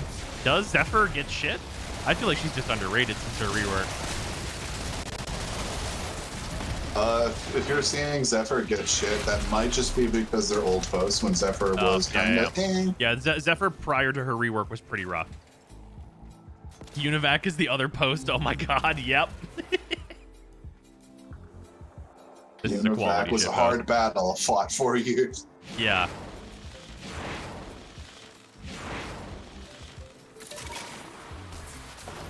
Does Zephyr get shit? I feel like she's just underrated since her rework. If you're seeing Zephyr get shit, that might just be because they're old posts when Zephyr was kind of Yeah, Zephyr prior to her rework was pretty rough. Univac is the other post. Oh my god, yep. This is a quality Univac was a hard battle, fought 4 years. Yeah.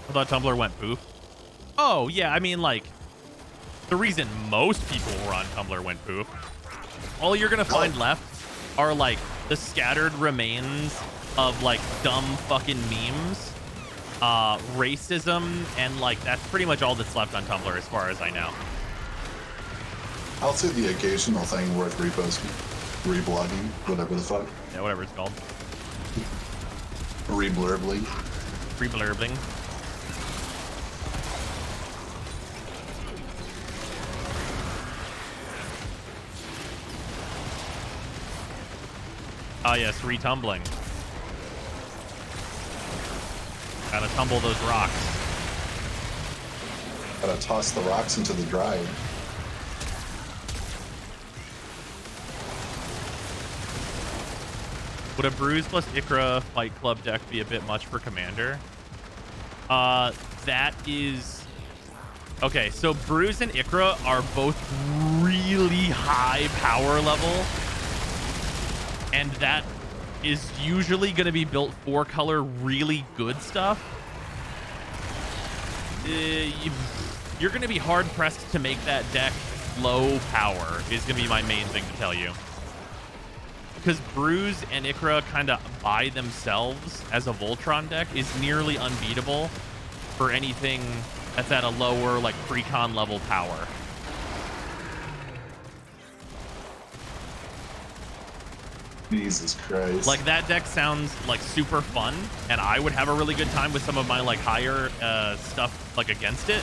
I thought Tumblr went poof. Oh, yeah, I mean, like, the reason most people who are on Tumblr went poof. All you're gonna find left are, like, the scattered remains of, like, dumb fucking memes, racism, and, like, that's pretty much all that's left on Tumblr as far as I know. I'll say the occasional thing worth reposting, reblogging, whatever the fuck. Yeah, whatever it's called. Reblurbling. Reblurbling. Ah, yes, retumbling. Gotta tumble those rocks. Gotta toss the rocks into the dryer. Would a Bruise plus Ikra Fight Club deck be a bit much for Commander? That is... Okay, so Bruise and Ikra are both really high power level. And that is usually going to be built 4-color really good stuff. You're going to be hard-pressed to make that deck low power is going to be my main thing to tell you. Because Bruise and Ikra kind of by themselves as a Voltron deck is nearly unbeatable for anything that's at a lower, like, precon level power. Jesus Christ. Like, that deck sounds, like, super fun, and I would have a really good time with some of my, like, higher stuff, like, against it.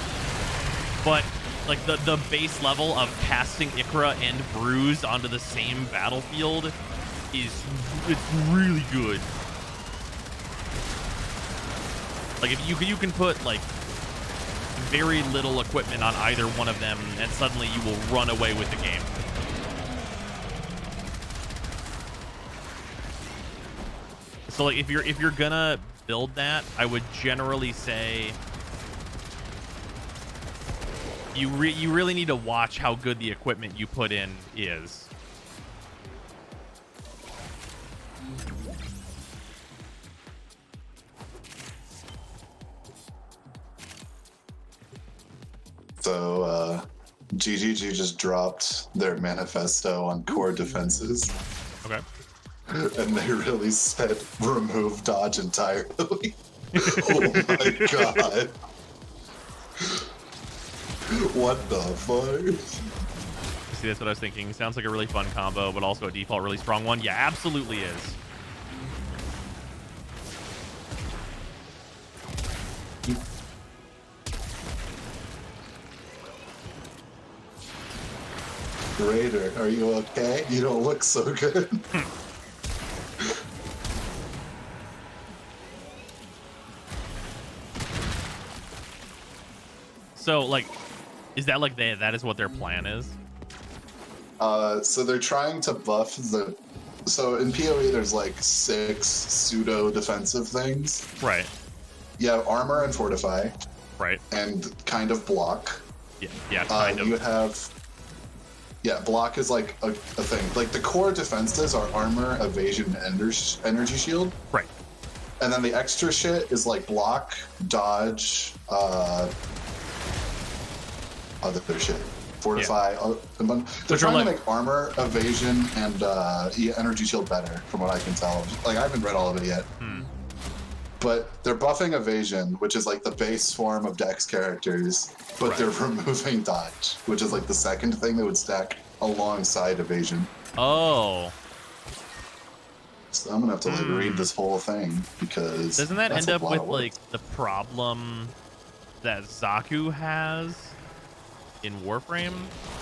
But, like, the base level of casting Ikra and Bruise onto the same battlefield it's really good. Like, if you can put, like, very little equipment on either one of them, and suddenly you will run away with the game. So, like, if you're gonna build that, I would generally say you really need to watch how good the equipment you put in is. So, GGG just dropped their manifesto on core defenses. Okay. And they really said remove dodge entirely. Oh my god. What the fuck? See, that's what I was thinking. Sounds like a really fun combo, but also a default really strong one. Yeah, absolutely is. Raider, are you okay? You don't look so good. So, like, is that like that is what their plan is? So they're trying to buff the... So in PoE, there's like 6 pseudo-defensive things. Right. You have armor and fortify. Right. And kind of block. Yeah, kind of. You have... Yeah, block is like a thing. Like the core defenses are armor, evasion, and energy shield. Right. And then the extra shit is like block, dodge, other shit. Fortify. They're trying to make armor, evasion, and energy shield better, from what I can tell. Like, I haven't read all of it yet. But they're buffing evasion, which is like the base form of Dex characters, but they're removing dodge, which is like the second thing that would stack alongside evasion. Oh. So I'm gonna have to like read this whole thing because doesn't that end up with like the problem that Zaku has in Warframe,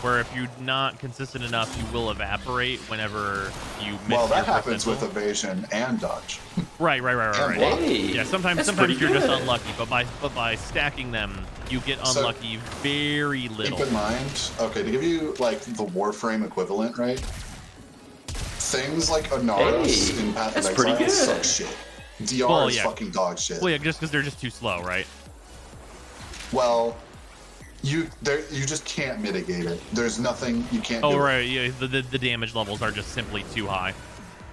where if you're not consistent enough, you will evaporate whenever you miss. Well, that your happens with evasion and dodge. Right. Hey, Yeah, sometimes you're just unlucky, but by stacking them, you get unlucky very little. Keep in mind, okay, to give you like the Warframe equivalent, right? Things like Anaros in Path of Exile suck shit. DR is fucking dog shit. Well, yeah, just because they're just too slow, right? Well, you just can't mitigate it. There's nothing you can't do. Oh, right. Yeah, the damage levels are just simply too high.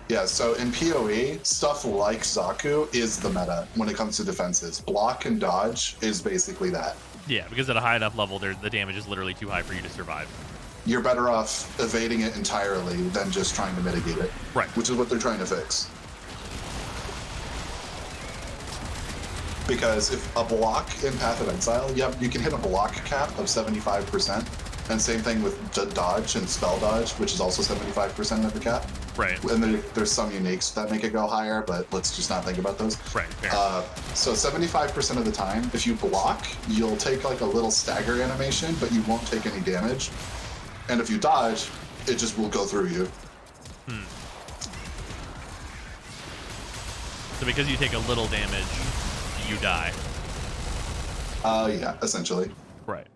Yeah, so in PoE, stuff like Zaku is the meta when it comes to defenses. Block and dodge is basically that. Yeah, because at a high enough level, the damage is literally too high for you to survive. You're better off evading it entirely than just trying to mitigate it. Right. Which is what they're trying to fix. Because if a block in Path of Exile, you can hit a block cap of 75%, and same thing with dodge and spell dodge, which is also 75% of the cap. Right. And there's some uniques that make it go higher, but let's just not think about those. Right. Fair. So 75% of the time, if you block, you'll take like a little stagger animation, but you won't take any damage. And if you dodge, it just will go through you. So because you take a little damage, you die. Yeah, essentially. Right.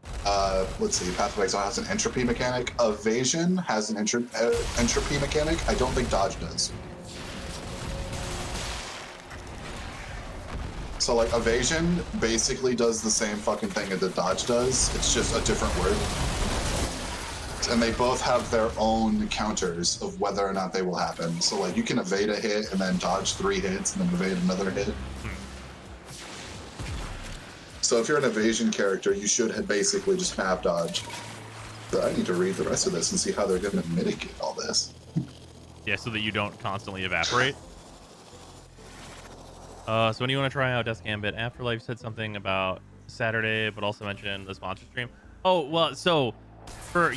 Let's see. Path of Exile has an entropy mechanic. Evasion has an entropy mechanic. I don't think dodge does. So like evasion basically does the same fucking thing that dodge does. It's just a different word. And they both have their own counters of whether or not they will happen. So like you can evade a hit and then dodge 3 hits and then evade another hit. So if you're an evasion character, you should basically just have dodge. But I need to read the rest of this and see how they're going to mitigate all this. Yeah, so that you don't constantly evaporate. So when you want to try out Death Gambit, Afterlife said something about Saturday, but also mentioned the sponsor stream. Oh, well, so for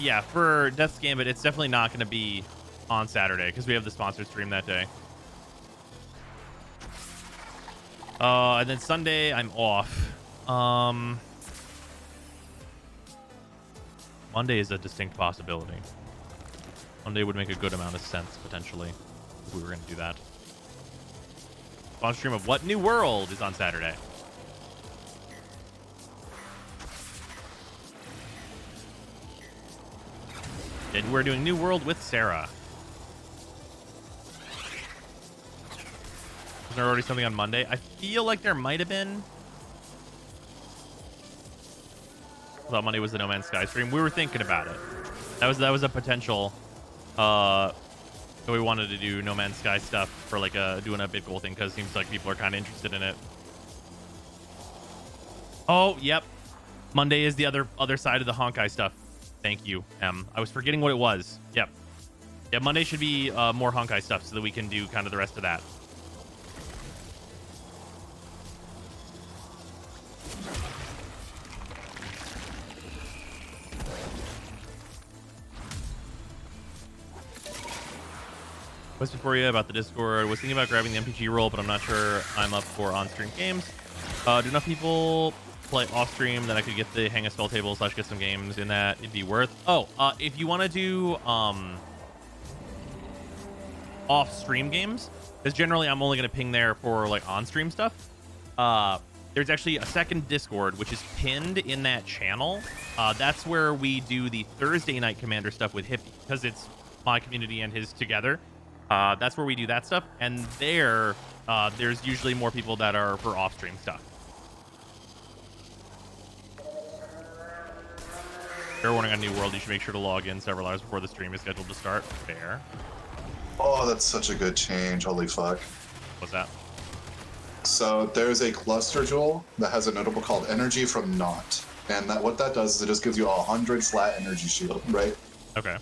Death Gambit, it's definitely not going to be on Saturday because we have the sponsor stream that day. And then Sunday, I'm off. Monday is a distinct possibility. Monday would make a good amount of sense, potentially, if we were going to do that. Sponsor stream of What New World is on Saturday. And we're doing New World with Sarah. Was there already something on Monday? I feel like there might have been. I thought Monday was the No Man's Sky stream. We were thinking about it. That was a potential. We wanted to do No Man's Sky stuff for like doing a big goal thing because it seems like people are kind of interested in it. Oh, yep. Monday is the other side of the Honkai stuff. Thank you, Em. I was forgetting what it was. Yep. Yeah, Monday should be more Honkai stuff so that we can do kind of the rest of that. Question for you about the Discord. Was thinking about grabbing the MPG role, but I'm not sure I'm up for on-stream games. Do enough people play off-stream that I could get the hang a spell table / get some games in that it'd be worth? If you want to do off-stream games, because generally I'm only going to ping there for like on-stream stuff. There's actually a second Discord which is pinned in that channel. That's where we do the Thursday night Commander stuff with Hippie, because it's my community and his together. That's where we do that stuff, and there's usually more people that are for off-stream stuff. Fair warning on New World, you should make sure to log in several hours before the stream is scheduled to start. Fair. Oh, that's such a good change. Holy fuck. What's that? So there's a cluster jewel that has a notable called Energy from Naught. And what that does is it just gives you a 100 slat energy shield, right? Okay.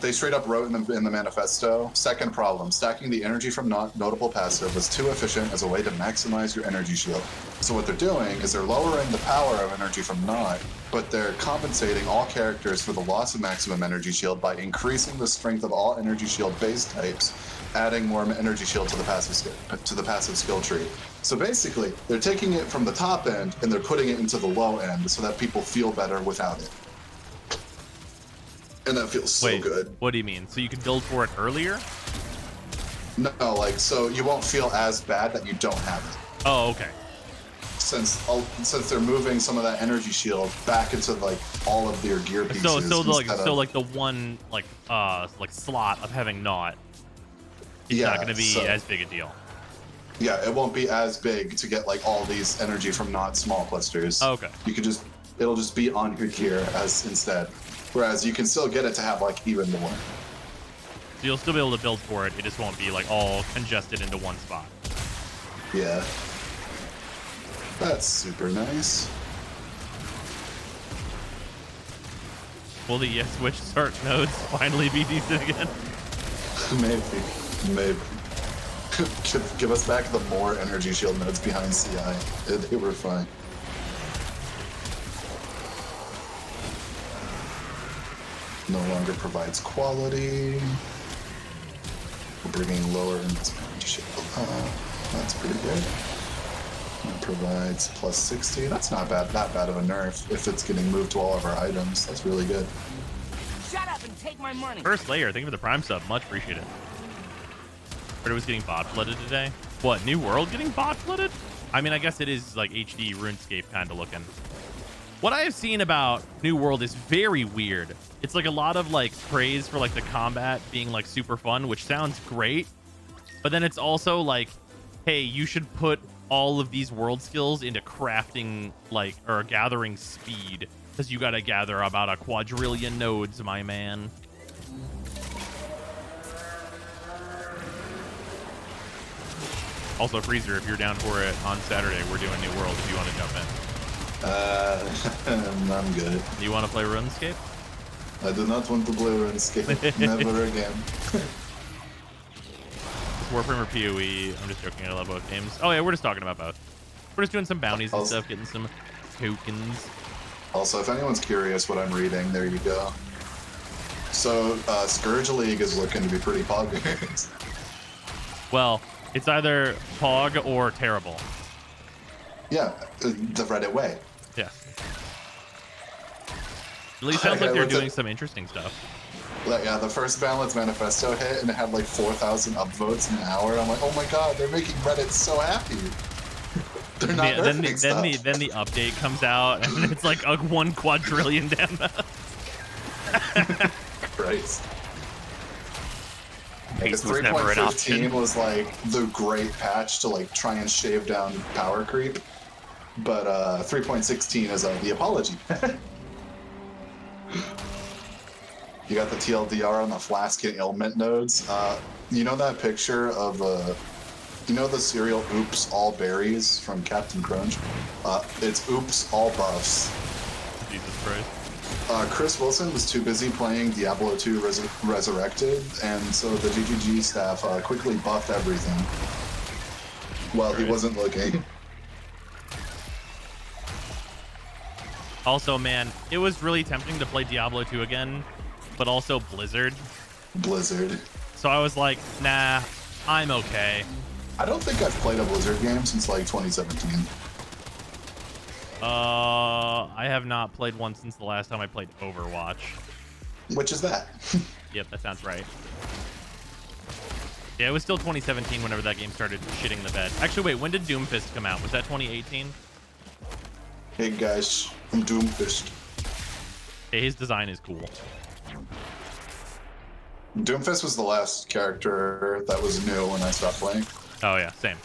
They straight up wrote in the manifesto, second problem, stacking the energy from notable passive was too efficient as a way to maximize your energy shield. So what they're doing is they're lowering the power of energy from Not, but they're compensating all characters for the loss of maximum energy shield by increasing the strength of all energy shield base types, adding more energy shield to the passive skill tree. So basically, they're taking it from the top end and they're putting it into the low end so that people feel better without it. And that feels so good. What do you mean? So you can build for it earlier? No, so you won't feel as bad that you don't have it. Oh, okay. Since they're moving some of that energy shield back into all of their gear pieces. So the one slot of having not, it's not going to be as big a deal. Yeah, it won't be as big to get all these energy from not small clusters. Oh, okay. It'll just be on your gear as instead. Whereas you can still get it to have even more. So you'll still be able to build for it. It just won't be all congested into one spot. Yeah. That's super nice. Will the Switch start nodes finally be decent again? Maybe. Give us back the more energy shield nodes behind CI. They were fine. No longer provides quality. We're bringing lower energy shield. That's pretty good. It provides plus 60. That's not that bad of a nerf if it's getting moved to all of our items. That's really good. Shut up and take my money. First layer, thank you for the Prime sub. Much appreciated. Heard it was getting bot flooded today. What, New World getting bot flooded? I mean, I guess it is HD RuneScape kind of looking. What I have seen about New World is very weird. It's a lot of praise for the combat being super fun, which sounds great. But then it's also hey, you should put all of these world skills into crafting or gathering speed, because you gotta gather about a quadrillion nodes, my man. Also, Freezer, if you're down for it on Saturday, we're doing New World if you want to jump in. I'm good. You want to play RuneScape? I do not want to play RuneScape. Never again. Warframe or PoE? I'm just joking. I love both games. Oh yeah, we're just talking about both. We're just doing some bounties and stuff, getting some tokens. Also, if anyone's curious what I'm reading, there you go. So, Scourge League is looking to be pretty pog. Well, it's either pog or terrible. Yeah, the Reddit way. Yeah. At least sounds like they're doing some interesting stuff. Yeah, the first Balance Manifesto hit, and it had 4,000 upvotes in an hour. I'm like, oh my god, they're making Reddit so happy. They're not nerfing stuff. Then the update comes out, and it's a 1 quadrillion damage. Christ. Pace was never an option. 3.15 was the great patch to try and shave down power creep, but 3.16 is the apology. You got the TLDR on the flask and ailment nodes. You know that picture of you know the cereal Oops All Berries from Captain Crunch? It's Oops All Buffs. Jesus Christ. Chris Wilson was too busy playing Diablo 2 Resurrected, and so the GGG staff quickly buffed everything. Well, he wasn't looking. Also, man, it was really tempting to play Diablo 2 again, but also Blizzard. Blizzard. So I was like, nah, I'm okay. I don't think I've played a Blizzard game since like 2017. I have not played one since the last time I played Overwatch. Which is that? Yep, that sounds right. Yeah, it was still 2017 whenever that game started shitting the bed. Actually, wait, when did Doomfist come out? Was that 2018? Hey guys, I'm Doomfist. Hey, his design is cool. Doomfist was the last character that was new when I stopped playing. Oh yeah, same.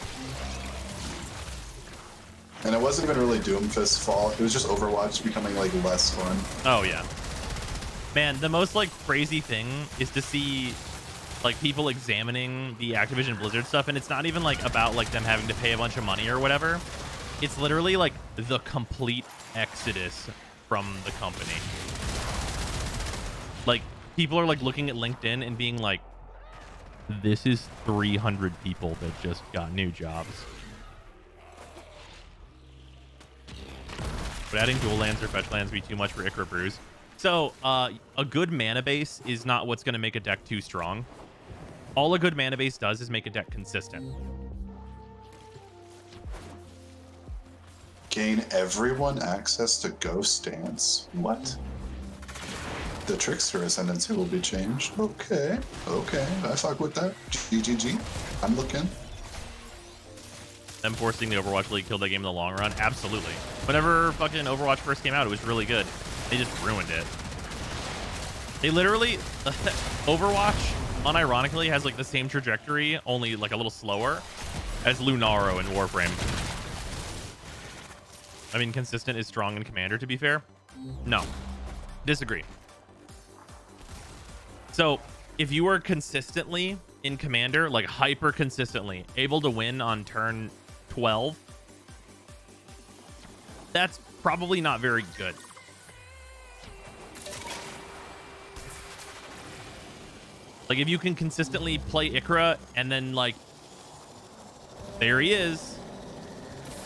And it wasn't even really Doomfist's fault. It was just Overwatch becoming like less fun. Oh yeah. Man, the most like crazy thing is to see like people examining the Activision Blizzard stuff, and it's not even like about like them having to pay a bunch of money or whatever. It's literally like the complete exodus from the company. Like people are like looking at LinkedIn and being like, this is 300 people that just got new jobs. Would adding dual lands or fetch lands be too much for Ikra Brews? So, a good mana base is not what's going to make a deck too strong. All a good mana base does is make a deck consistent. Gain everyone access to Ghost Dance. What? The Trickster Ascendancy will be changed. Okay, I fuck with that. GGG. I'm looking. Them forcing the Overwatch League killed that game in the long run? Absolutely. Whenever fucking Overwatch first came out, it was really good. They just ruined it. They literally... Overwatch, unironically, has like the same trajectory, only like a little slower, as Lunaro and Warframe. I mean, consistent is strong in Commander, to be fair. No. Disagree. So, if you were consistently in Commander, like hyper consistently, able to win on turn 12, that's probably not very good. Like, if you can consistently play Ikra and then, like, there he is,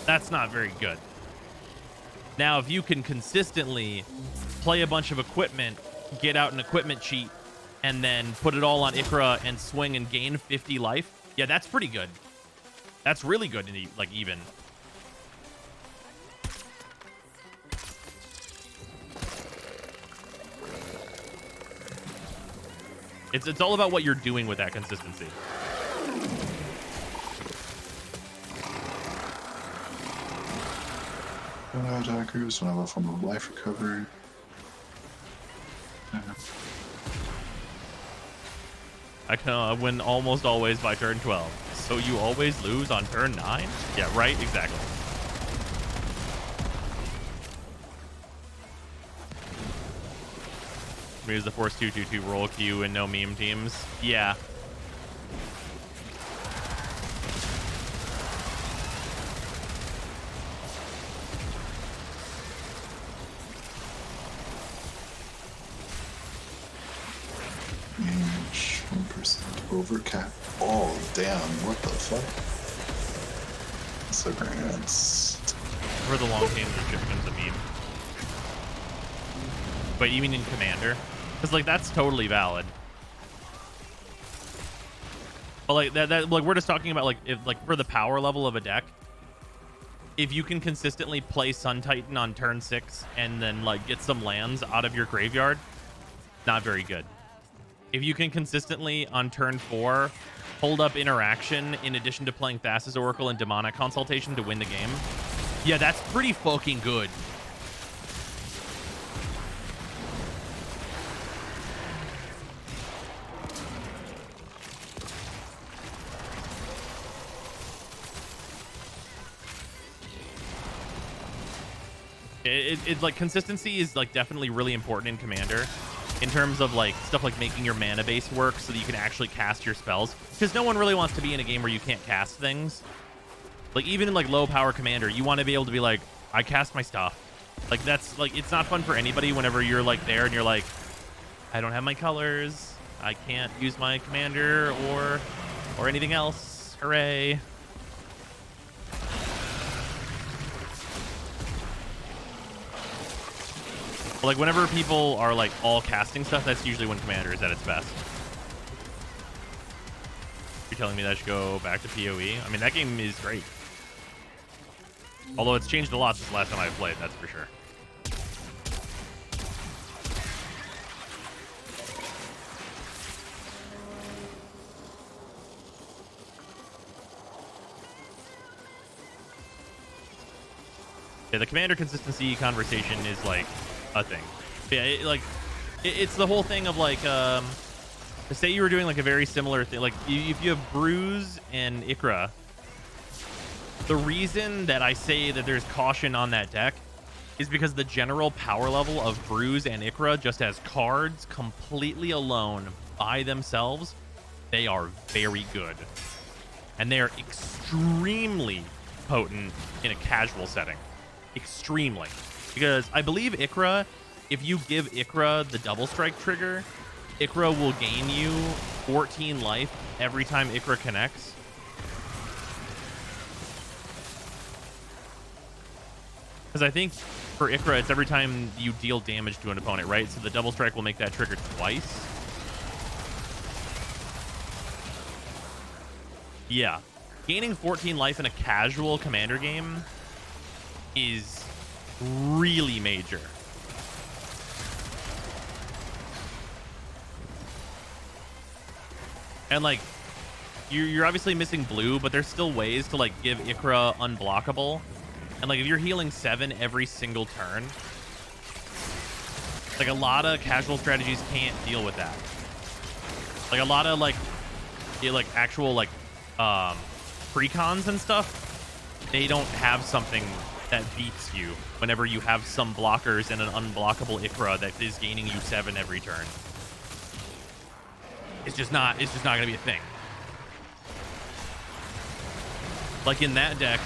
that's not very good. Now, if you can consistently play a bunch of equipment, get out an equipment cheat, and then put it all on Ikra and swing and gain 50 life, yeah, that's pretty good. That's really good, like, even. It's all about what you're doing with that consistency. Daggers, one of a form of life recovery. I can win almost always by turn 12. So you always lose on turn 9? Yeah, right? Exactly. Use the Force 2/2/2 roll queue and no meme teams. Yeah. Damage 1% overcap. Oh damn! What the fuck? So grants. For the long games are just a meme. But you mean in Commander? Because like that's totally valid. But like that like we're just talking about like if like for the power level of a deck, if you can consistently play Sun Titan on turn 6 and then like get some lands out of your graveyard, not very good. If you can consistently on turn 4 hold up interaction in addition to playing Thassa's Oracle and Demonic Consultation to win the game, yeah, that's pretty fucking good. It's like consistency is like definitely really important in Commander in terms of like stuff like making your mana base work so that you can actually cast your spells, because no one really wants to be in a game where you can't cast things. Like even in like low power Commander, you want to be able to be like, I cast my stuff. Like that's like, it's not fun for anybody whenever you're like there and you're like, I don't have my colors, I can't use my Commander or anything else. Hooray. But, like, whenever people are, like, all casting stuff, that's usually when Commander is at its best. You're telling me that I should go back to PoE? I mean, that game is great. Although it's changed a lot since the last time I played, that's for sure. Yeah, the Commander consistency conversation is, like, a thing. Yeah, it's the whole thing of, like, say you were doing, like, a very similar thing. Like, if you have Bruise and Ikra, the reason that I say that there's caution on that deck is because the general power level of Bruise and Ikra, just as cards completely alone by themselves, they are very good. And they are extremely potent in a casual setting. Extremely. Because I believe Ikra, if you give Ikra the double strike trigger, Ikra will gain you 14 life every time Ikra connects. Because I think for Ikra, it's every time you deal damage to an opponent, right? So the double strike will make that trigger twice. Yeah. Gaining 14 life in a casual Commander game is really major. And, like, you're obviously missing blue, but there's still ways to, like, give Ikra unblockable. And, like, if you're healing 7 every single turn, like, a lot of casual strategies can't deal with that. Like, a lot of, like, actual, like, precons and stuff, they don't have something that beats you whenever you have some blockers and an unblockable Ikra that is gaining you 7 every turn. It's just not gonna be a thing. Like, in that deck,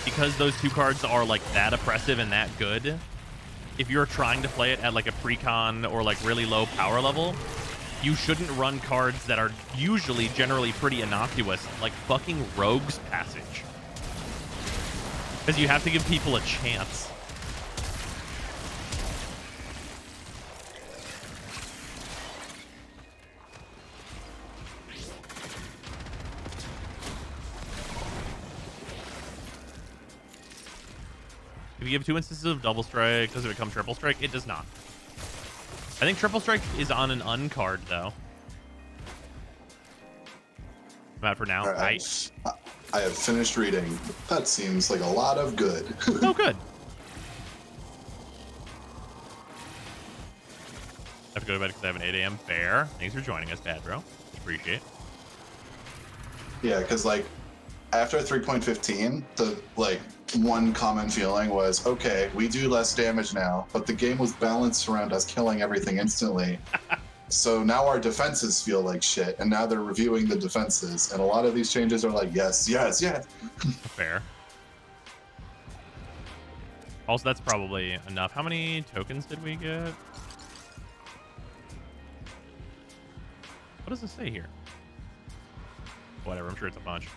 because those two cards are, like, that oppressive and that good, if you're trying to play it at, like, a precon or, like, really low power level, you shouldn't run cards that are usually generally pretty innocuous, like fucking Rogue's Passage. Because you have to give people a chance. If you give 2 instances of double strike, does it become triple strike? It does not. I think triple strike is on an uncard, though. Not for now. Right, I have finished reading. That seems like a lot of good. Oh, good. I have to go to bed because I have an 8 a.m. Fair. Thanks for joining us, Dad, bro. Appreciate it. Yeah, because, like, after 3.15, the, like, one common feeling was, okay, we do less damage now, but the game was balanced around us killing everything instantly. So now our defenses feel like shit, and now they're reviewing the defenses, and a lot of these changes are like, yes, yes, yes. Fair. Also, that's probably enough. How many tokens did we get? What does it say here? Whatever, I'm sure it's a bunch.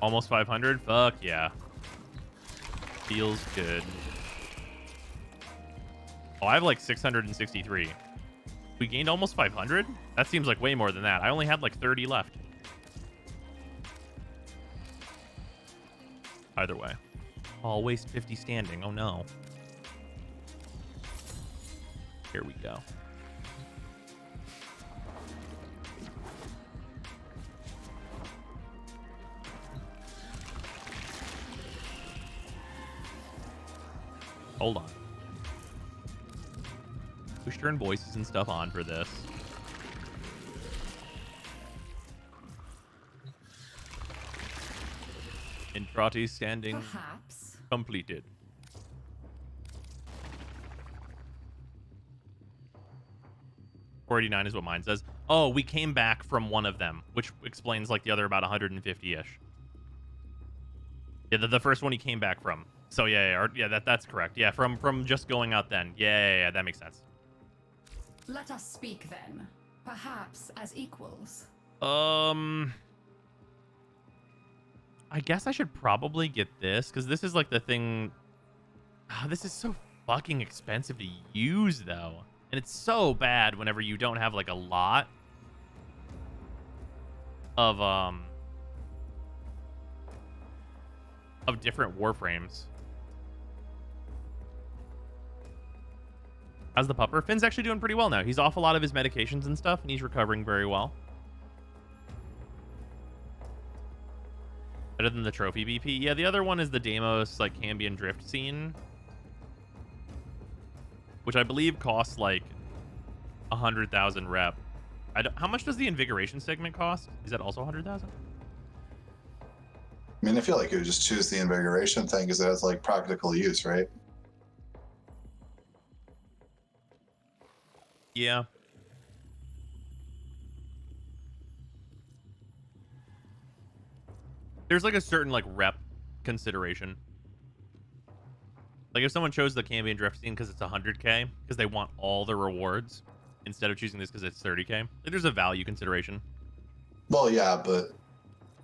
Almost 500? Fuck yeah. Feels good. Oh, I have like 663. We gained almost 500? That seems like way more than that. I only had like 30 left. Either way. Oh, waste 50 standing. Oh no. Here we go. Hold on. Push turn voices and stuff on for this. Intrati standing Perhaps. completed. $489 is what mine says. Oh, we came back from one of them, which explains like the other about 150-ish. Yeah, the first one he came back from. So yeah, that's correct. Yeah, from just going out then. Yeah, that makes sense. Let us speak then, perhaps as equals. I guess I should probably get this because this is like the thing. This is so fucking expensive to use though, and it's so bad whenever you don't have like a lot of different Warframes. How's the pupper? Finn's actually doing pretty well now. He's off a lot of his medications and stuff, and he's recovering very well. Better than the trophy BP. Yeah, the other one is the Deimos like Cambion Drift scene, which I believe costs like 100,000 rep. How much does the invigoration segment cost? Is that also 100,000? I mean, I feel like you would just choose the invigoration thing because it has like practical use, right? Yeah. There's like a certain like rep consideration. Like if someone chose the Cambion Drift scene because it's 100k, because they want all the rewards, instead of choosing this because it's 30k, like there's a value consideration. Well, yeah, but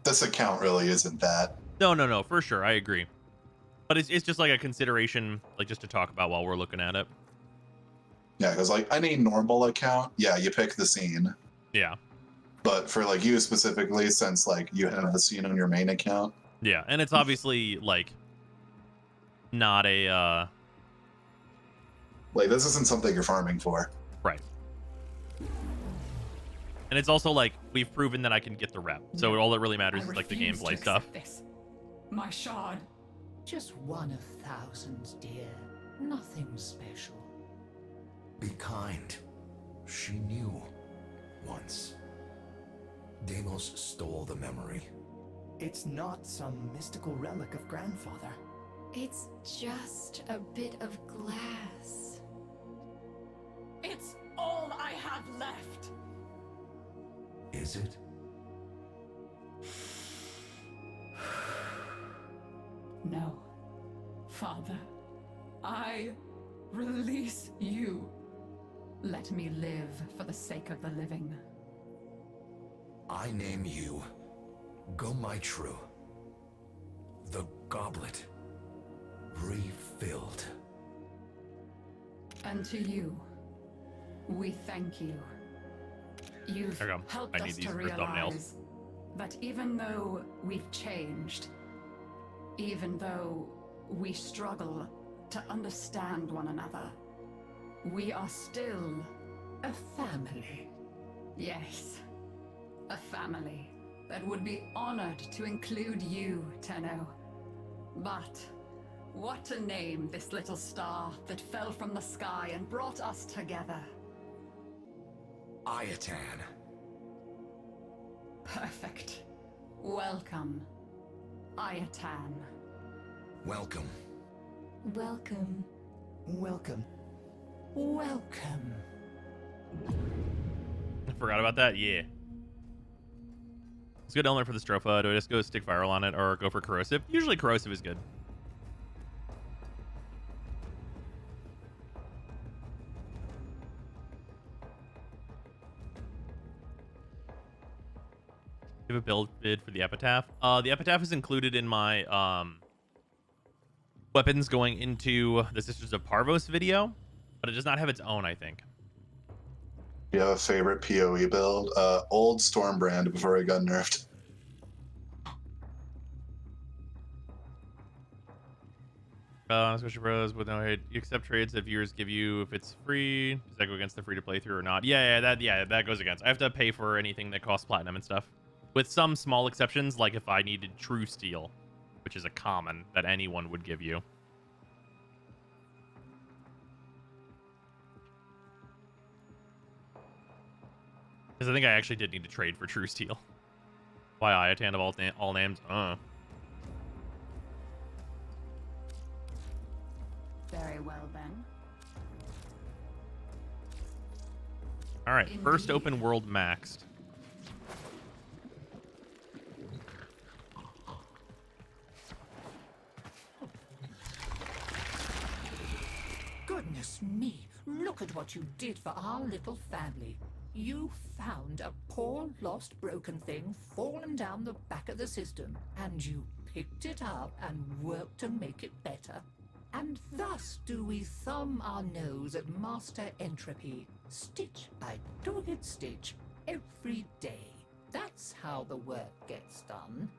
this account really isn't that. No, for sure, I agree. But it's just like a consideration, like just to talk about while we're looking at it. Yeah, because like any normal account, yeah, you pick the scene. Yeah. But for like you specifically, since like you have the scene on your main account. Yeah, and it's obviously like not a like this isn't something you're farming for. Right. And it's also like we've proven that I can get the rep. So all that really matters is like the gameplay stuff. This. My shard. Just one of thousands, dear. Nothing special. Be kind. She knew. Once. Deimos stole the memory. It's not some mystical relic of grandfather. It's just a bit of glass. It's all I have left. Is it? No. Father, I release you. Let me live for the sake of the living. I name you Gomaitru. The goblet refilled. And to you, we thank you. You've helped us to realize that even though we've changed, even though we struggle to understand one another, we are still a family. Yes, a family that would be honored to include you, Tenno. But what to name this little star that fell from the sky and brought us together? Ayatan. Perfect. Welcome, Ayatan. Welcome. Welcome. Welcome. Welcome. I forgot about that. Yeah. It's good element for the Stropha. Do I just go stick viral on it or go for corrosive? Usually corrosive is good. Give a build bid for the epitaph. The epitaph is included in my weapons going into the Sisters of Parvos video, but it does not have its own, I think. You have a favorite PoE build? Old Stormbrand before it got nerfed. Squishy Bros with no hate. You accept trades that viewers give you if it's free. Does that go against the free to play through or not? Yeah, that goes against. I have to pay for anything that costs platinum and stuff. With some small exceptions, like if I needed True Steel, which is a common that anyone would give you. Because I think I actually did need to trade for True Steel. Why Ayatan of all names? Very well then. All right, first open world maxed. Goodness me, look at what you did for our little family. You found a poor, lost, broken thing fallen down the back of the system, and you picked it up and worked to make it better. And thus do we thumb our nose at Master Entropy, stitch by dogged stitch, every day. That's how the work gets done.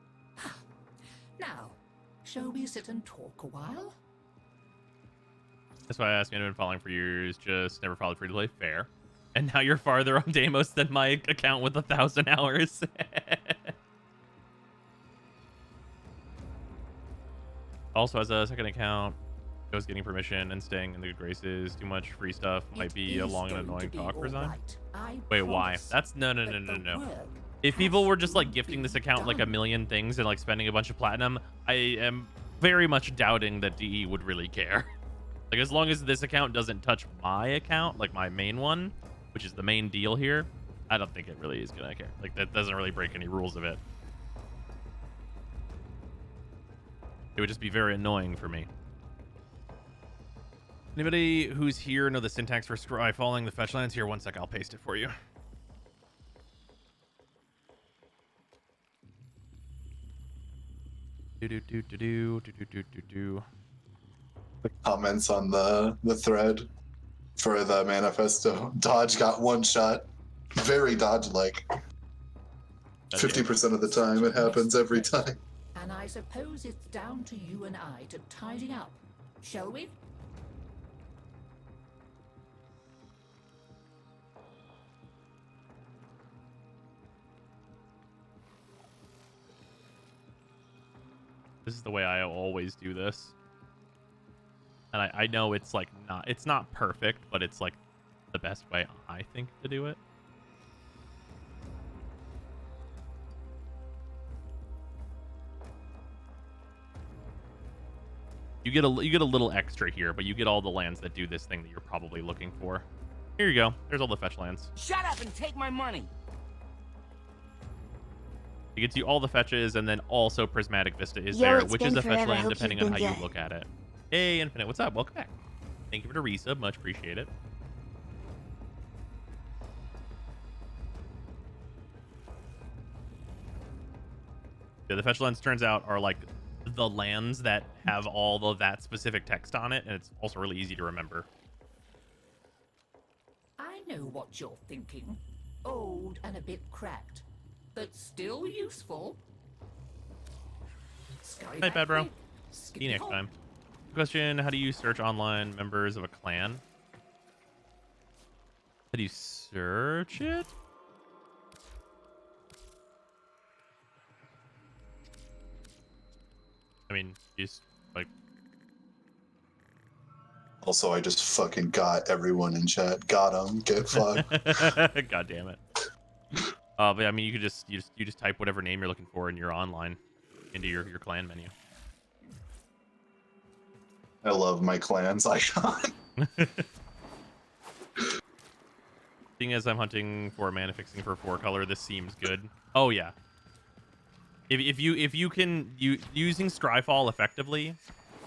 Now, shall we sit and talk a while? That's why I asked me to been following for years, just never followed free to play. Fair. And now you're farther on Deimos than my account with 1,000 hours. Also has a second account. Goes getting permission and staying in the good graces. Too much free stuff might be a long and annoying talk, Brozime. Wait, why? That's no. If people were just like gifting this account like a million things and like spending a bunch of platinum, I am very much doubting that DE would really care. Like, as long as this account doesn't touch my account, like my main one, which is the main deal here, I don't think it really is gonna care. Like, that doesn't really break any rules of it. It would just be very annoying for me. Anybody who's here know the syntax for scry following the fetch lines? Here, one sec, I'll paste it for you. The comments on the thread for the manifesto. Dodge got one shot. Very Dodge-like. 50% of the time, it happens every time. And I suppose it's down to you and I to tidy up, shall we? This is the way I always do this. And I know it's like it's not perfect, but it's like the best way I think to do it. You get a little extra here, but you get all the lands that do this thing that you're probably looking for. Here you go. There's all the fetch lands. Shut up and take my money. It gets you all the fetches, and then also Prismatic Vista is there, which is a fetch land depending on how you look at it. Hey, Infinite, what's up? Welcome back. Thank you for the resub. Much appreciate it. Yeah, the fetch lands, turns out, are like the lands that have all of that specific text on it, and it's also really easy to remember. I know what you're thinking. Old and a bit cracked, but still useful. Night, bad bro. See you next time. Question: how do you search online members of a clan? How do you search it? I mean, you just like. Also, I just fucking got everyone in chat. Got them. Get fucked. God damn it. But I mean, you just type whatever name you're looking for and you're online into your clan menu. I love my clan's icon. Seeing as I'm hunting for mana fixing for 4-color, this seems good. Oh yeah. If you can using Scryfall effectively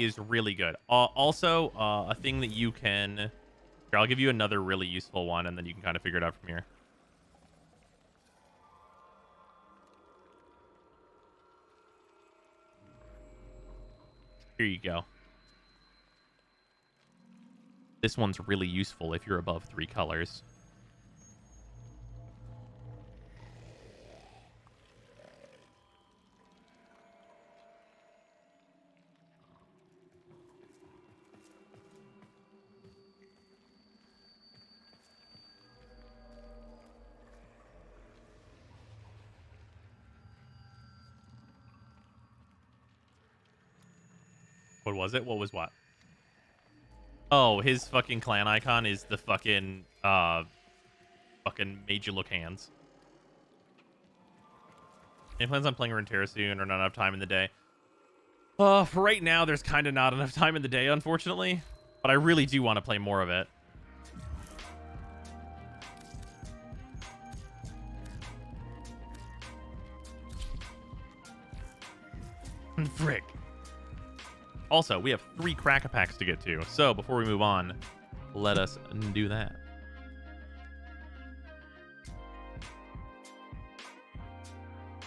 is really good. Also, a thing that you can. Here, I'll give you another really useful one, and then you can kind of figure it out from here. Here you go. This one's really useful if you're above 3 colors. What was it? What was what? Oh, his fucking clan icon is the fucking made you look hands. Any plans on playing Runeterra soon or not enough time in the day? For right now, there's kind of not enough time in the day, unfortunately. But I really do want to play more of it. Frick. Also, we have 3 Cracker Packs to get to, so before we move on, let us do that.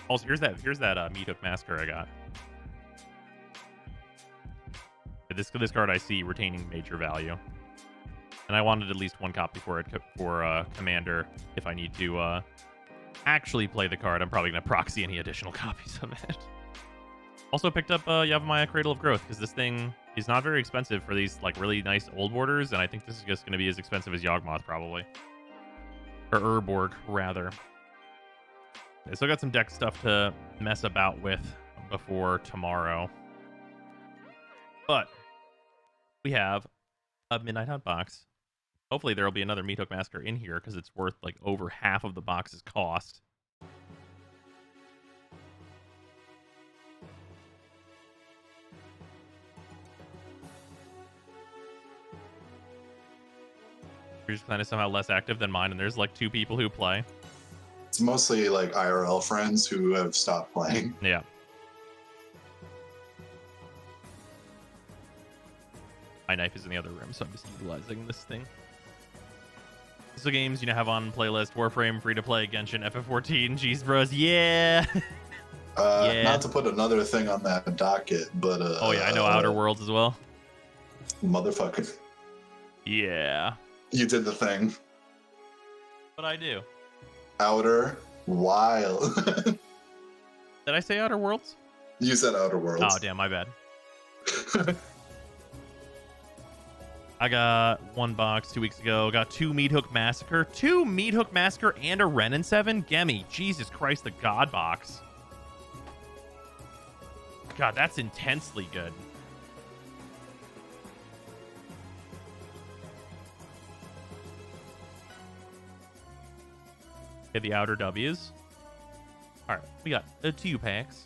Also, here's that Meat Hook Massacre I got. This card I see retaining major value, and I wanted at least one copy for Commander if I need to actually play the card. I'm probably gonna proxy any additional copies of it. Also picked up Yavimaya Cradle of Growth because this thing is not very expensive for these like really nice old borders, and I think this is just gonna be as expensive as Yawgmoth probably, or Urborg rather. Okay, so I got some deck stuff to mess about with before tomorrow, but we have a Midnight Hunt box. Hopefully there will be another Meat Hook Massacre in here because it's worth like over half of the box's cost. Yours clan is somehow less active than mine, and there's like 2 people who play. It's mostly like IRL friends who have stopped playing. Yeah. My knife is in the other room, so I'm just utilizing this thing. So games have on playlist: Warframe, free to play, Genshin, FF14, Jeez Bros. Yeah. Yeah. Not to put another thing on that docket, but oh yeah, I know Outer Worlds as well. Motherfucker. Yeah. You did the thing. What I do? Outer Wild. Did I say Outer Worlds? You said Outer Worlds. Oh damn, my bad. I got 1 box 2 weeks ago. Got 2 Meat Hook Massacre. 2 Meat Hook Massacre and a Renin 7? Gimme. Jesus Christ, the God box. God, that's intensely good. Okay, the outer W's. Alright, we got 2 packs.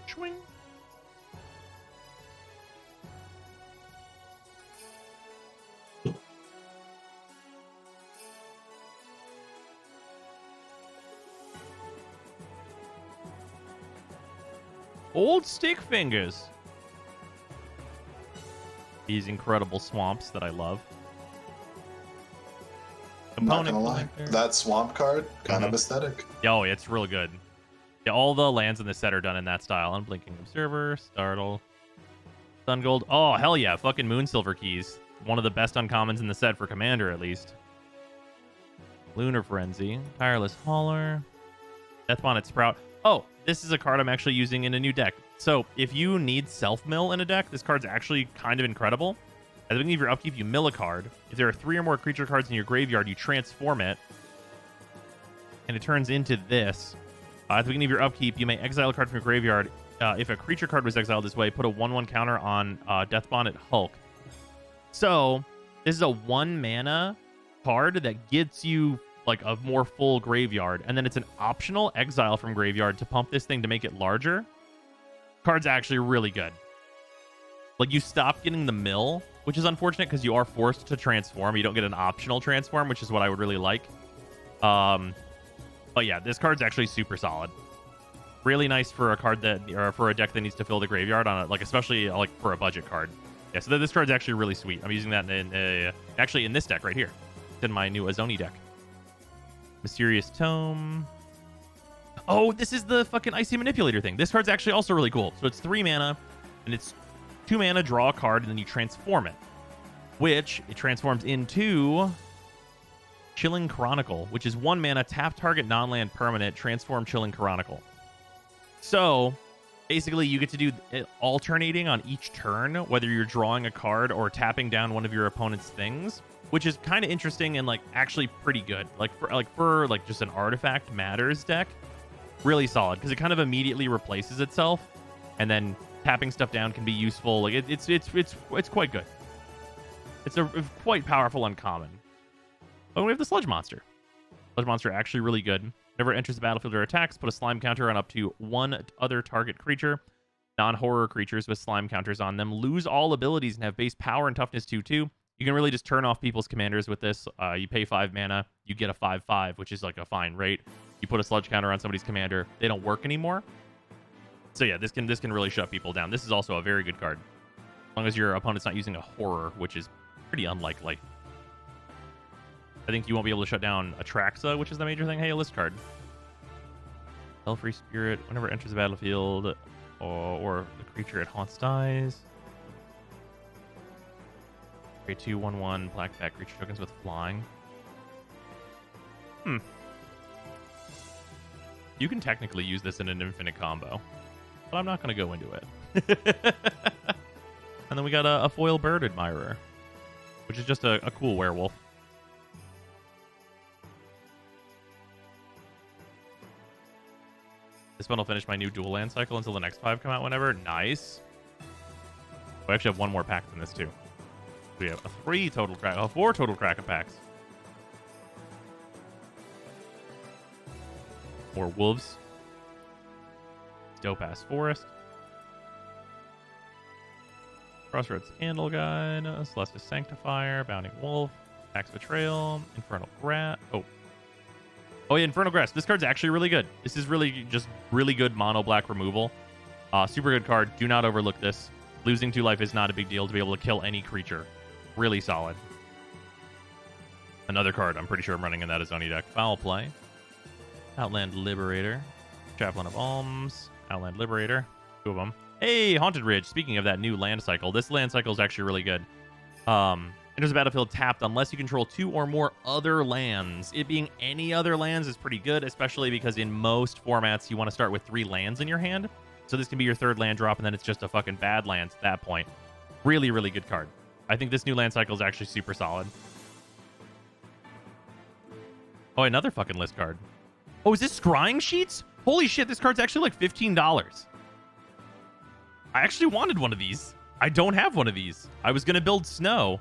Swing. Old Stick Fingers. These incredible swamps that I love. I'm not gonna lie, that swamp card, kind of aesthetic. Oh, it's really good. Yeah, all the lands in the set are done in that style. Unblinking Observer, Startle, Sun Gold. Oh, hell yeah. Fucking Moonsilver Keys. One of the best uncommons in the set for Commander, at least. Lunar Frenzy, Tireless Hauler, Deathbonnet Sprout. Oh, this is a card I'm actually using in a new deck. So if you need self-mill in a deck, this card's actually kind of incredible. At the beginning of your upkeep, you mill a card. If there are 3 or more creature cards in your graveyard, you transform it, and it turns into this. At the beginning of your upkeep, you may exile a card from your graveyard. If a creature card was exiled this way, put a 1/1 counter on Deathbonnet Hulk. So this is a 1 mana card that gets you like a more full graveyard, and then it's an optional exile from graveyard to pump this thing to make it larger. Card's actually really good. Like, you stop getting the mill, which is unfortunate because you are forced to transform. You don't get an optional transform, which is what I would really like. But yeah, this card's actually super solid. Really nice for a card that, or for a deck that needs to fill the graveyard on it, like especially like for a budget card. Yeah, so this card's actually really sweet. I'm using that in actually in this deck right here. It's in my new Azoni deck. Mysterious Tome. Oh, this is the fucking Icy Manipulator thing. This card's actually also really cool. So it's 3 mana, and it's 2 mana, draw a card, and then you transform it. Which it transforms into Chilling Chronicle, which is 1 mana, tap target non-land permanent, transform Chilling Chronicle. So basically you get to do it alternating on each turn, whether you're drawing a card or tapping down one of your opponent's things, which is kind of interesting and like actually pretty good. Like for just an artifact matters deck, really solid because it kind of immediately replaces itself, and then tapping stuff down can be useful. Like it's quite good. It's a quite powerful uncommon. But we have the Sludge Monster. Sludge Monster actually really good. Whenever it enters the battlefield or attacks, put a slime counter on up to 1 other target creature. Non-horror creatures with slime counters on them lose all abilities and have base power and toughness 2/2. You can really just turn off people's commanders with this. You pay 5 mana, you get a 5/5, which is like a fine rate. You put a sludge counter on somebody's commander, they don't work anymore. So yeah, this can really shut people down. This is also a very good card. long as your opponent's not using a horror, which is pretty unlikely. I think you won't be able to shut down Atraxa, which is the major thing. Hey, a list card. Hellfree Spirit, whenever it enters the battlefield, or the creature it haunts dies. Create 2/1/1 black creature tokens with flying. You can technically use this in an infinite combo, but I'm not going to go into it. And then we got a foil Bird Admirer, which is just a cool werewolf. This one will finish my new dual land cycle until the next 5 come out whenever. Nice. We actually have one more pack than this, too. We have 4 total Kraken packs. More wolves. Dope-ass forest. Crossroads Candle Guide. Celestis Sanctifier. Bounding Wolf. Axe Betrayal. Infernal Grass. Oh yeah, Infernal Grass. This card's actually really good. This is really just really good mono black removal. Super good card. Do not overlook this. Losing 2 life is not a big deal to be able to kill any creature. Really solid. Another card I'm pretty sure I'm running in that is Oni deck. Foul Play. Outland Liberator. Chaplain of Alms. Outland Liberator. 2 of them. Hey, Haunted Ridge. Speaking of that new land cycle, this land cycle is actually really good. Enters the battlefield tapped unless you control 2 or more other lands. It being any other lands is pretty good, especially because in most formats you want to start with 3 lands in your hand. So this can be your 3rd land drop, and then it's just a fucking bad land at that point. Really, really good card. I think this new land cycle is actually super solid. Oh, another fucking list card. Oh, is this Scrying Sheets? Holy shit, this card's actually like $15. I actually wanted one of these. I don't have one of these. I was going to build Snow.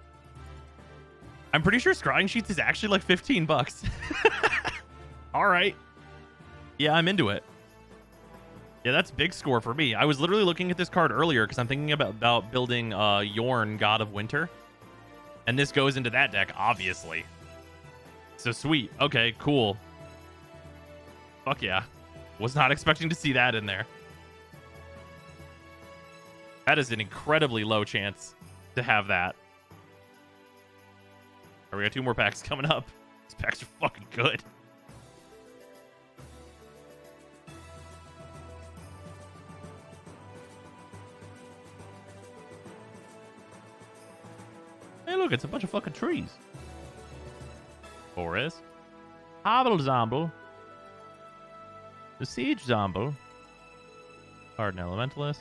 I'm pretty sure Scrying Sheets is actually like 15 bucks. All right. Yeah, I'm into it. Yeah, that's big score for me. I was literally looking at this card earlier because I'm thinking about building Yorn, God of Winter. And this goes into that deck, obviously. So sweet. Okay, cool. Fuck yeah. Was not expecting to see that in there. That is an incredibly low chance to have that. All right, we got 2 more packs coming up. These packs are fucking good. Hey, look, it's a bunch of fucking trees. Forest. Hovel Zomble. The Siege Zomble. Hardened Elementalist.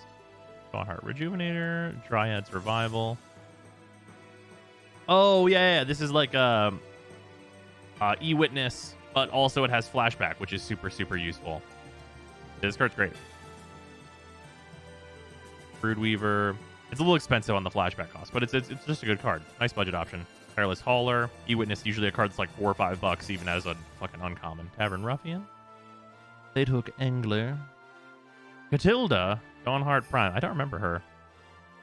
Heart Rejuvenator. Dryad's Revival. Oh, yeah. This is like E-Witness, but also it has Flashback, which is super, super useful. This card's great. Broodweaver. It's a little expensive on the Flashback cost, but it's just a good card. Nice budget option. Tireless Hauler. E-Witness, usually a card that's like $4 or $5, even as a fucking uncommon. Tavern Ruffian. Platehook Angler. Catilda. Dawnheart Prime. I don't remember her.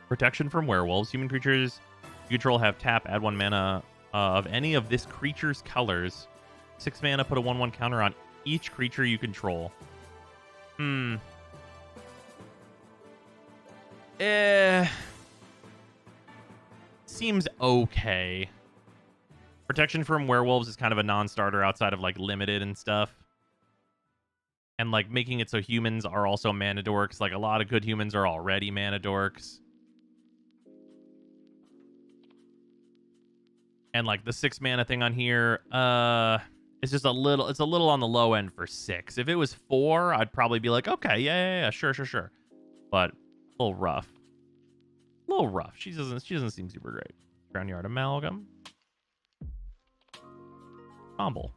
Protection from werewolves. Human creatures you control have tap, add 1 mana of any of this creature's colors. 6 mana, put a 1/1 counter on each creature you control. Seems okay. Protection from werewolves is kind of a non-starter outside of like limited and stuff. And like making it so humans are also mana dorks. Like a lot of good humans are already mana dorks. And like the 6 mana thing on here, it's just a little on the low end for 6. If it was 4, I'd probably be like, okay, yeah, sure. But a little rough. She doesn't seem super great. Groundyard Amalgam. Combo.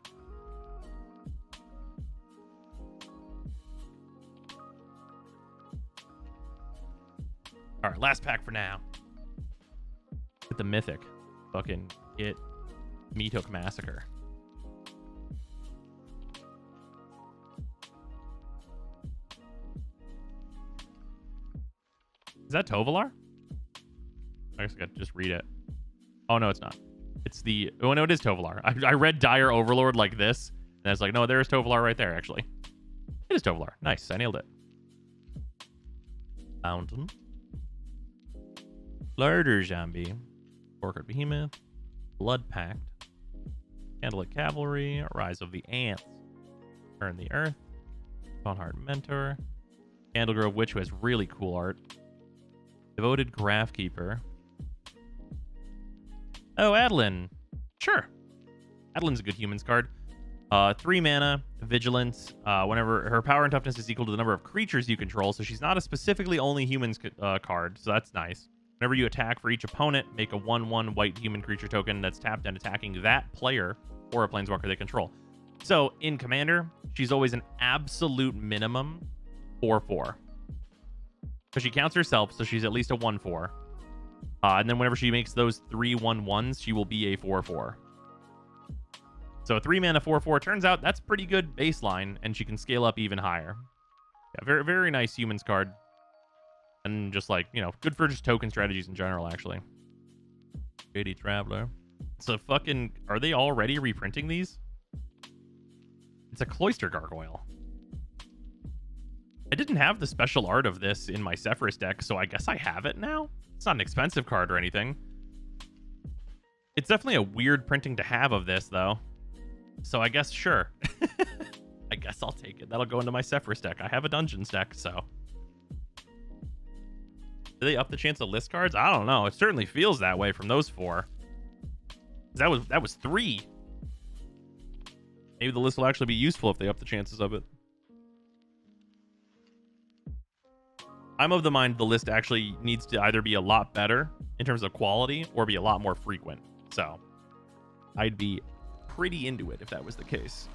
All right, last pack for now. Get the mythic. Fucking get Meat Hook Massacre. Is that Tovolar? I guess I got to just read it. Oh, no, it's not. It's the... Oh, no, it is Tovolar. I read Dire Overlord like this, and it's like, no, there is Tovolar right there, actually. It is Tovolar. Nice. I nailed it. Fountain. Larder Zombie, Orchid Behemoth, Blood Pact, Candlelit Cavalry, Rise of the Ants, Turn the Earth, Boneheart Mentor, Candlegrove Witch, who has really cool art, Devoted Graphkeeper. Oh, Adeline. Sure. Adeline's a good humans card. 3 mana, Vigilance. Whenever her power and toughness is equal to the number of creatures you control, so she's not a specifically only humans card, so that's nice. Whenever you attack for each opponent, make a 1/1 white human creature token that's tapped and attacking that player or a planeswalker they control. So in Commander, she's always an absolute minimum 4/4. So she counts herself, so she's at least a 1/4. And then whenever she makes those 3 1/1s, she will be a 4/4. So 3 mana 4/4, turns out that's pretty good baseline, and she can scale up even higher. Yeah, very, very nice humans card. And just like, you know, good for just token strategies in general, actually. Shady Traveler. So fucking, are they already reprinting these? It's a Cloister Gargoyle. I didn't have the special art of this in my Sephiroth deck, so I guess I have it now? It's not an expensive card or anything. It's definitely a weird printing to have of this, though. So I guess, sure. I guess I'll take it. That'll go into my Sephiroth deck. I have a Dungeons deck, so... Do they up the chance of list cards? I don't know. It certainly feels that way from those 4. That was 3. Maybe the list will actually be useful if they up the chances of it. I'm of the mind the list actually needs to either be a lot better in terms of quality or be a lot more frequent. So I'd be pretty into it if that was the case.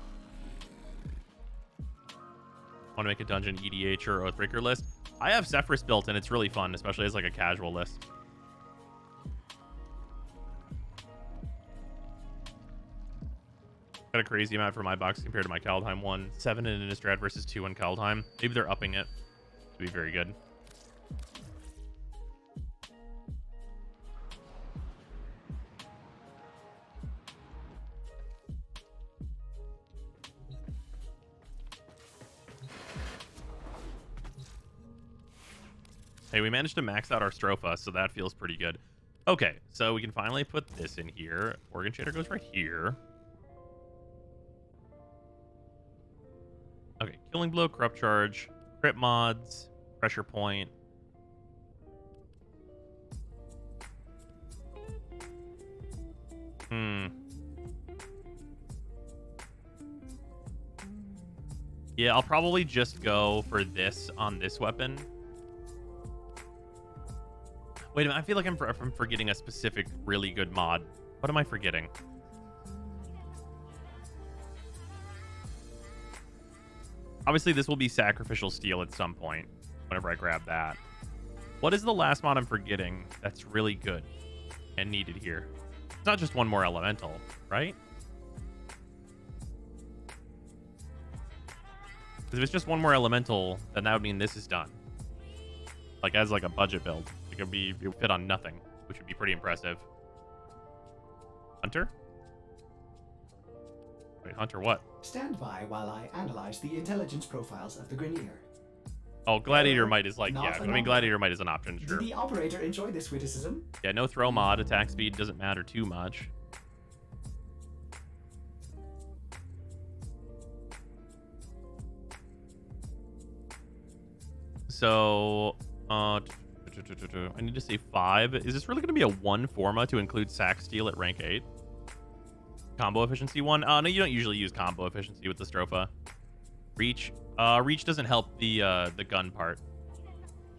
Want to make a dungeon EDH or Oathbreaker list? I have Sephiroth built and it's really fun, especially as like a casual list. Got a crazy amount for my box compared to my Kaldheim one. 7 in Innistrad versus 2 in Kaldheim. Maybe they're upping it to be very good. Hey, we managed to max out our Stropha, so that feels pretty good. Okay, so we can finally put this in here. Organ Shader goes right here. Okay, Killing Blow, Corrupt Charge, Crit Mods, Pressure Point. Yeah, I'll probably just go for this on this weapon. Wait a minute, I feel like I'm forgetting a specific really good mod. What am I forgetting? Obviously, this will be Sacrificial Steel at some point, whenever I grab that. What is the last mod I'm forgetting that's really good and needed here? It's not just one more Elemental, right? Because if it's just one more Elemental, then that would mean this is done. Like, as like a budget build. It would fit on nothing, which would be pretty impressive. Hunter? Wait, Hunter what? Stand by while I analyze the intelligence profiles of the Grineer. Oh, Gladiator Might is like, yeah, I mean, Gladiator Might is an option, sure. Did the operator enjoy this witticism? Yeah, no throw mod, attack speed doesn't matter too much. So, I need to say 5. Is this really going to be a 1 Forma to include Sack Steel at rank 8? Combo efficiency 1? No, you don't usually use combo efficiency with the Stropha. Reach. Reach doesn't help the gun part,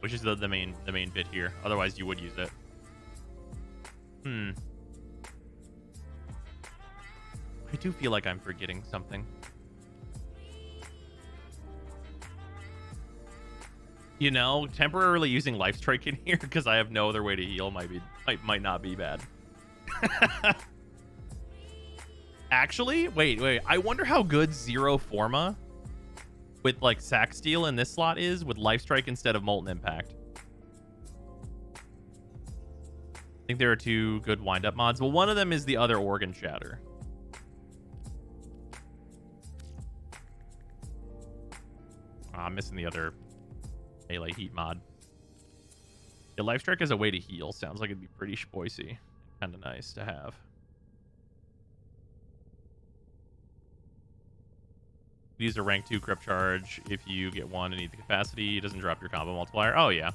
which is the main bit here. Otherwise, you would use it. I do feel like I'm forgetting something. You know, temporarily using Life Strike in here because I have no other way to heal might not be bad. Actually, wait. I wonder how good 0 Forma with like Sack Steel in this slot is with Life Strike instead of Molten Impact. I think there are 2 good wind-up mods. Well, one of them is the other Organ Shatter. I'm missing the other Melee Heat mod. Yeah, Life Strike as a way to heal sounds like it'd be pretty spicy. Kind of nice to have. Use a rank 2 Crypt Charge if you get 1 and need the capacity. It doesn't drop your combo multiplier. Oh, yeah.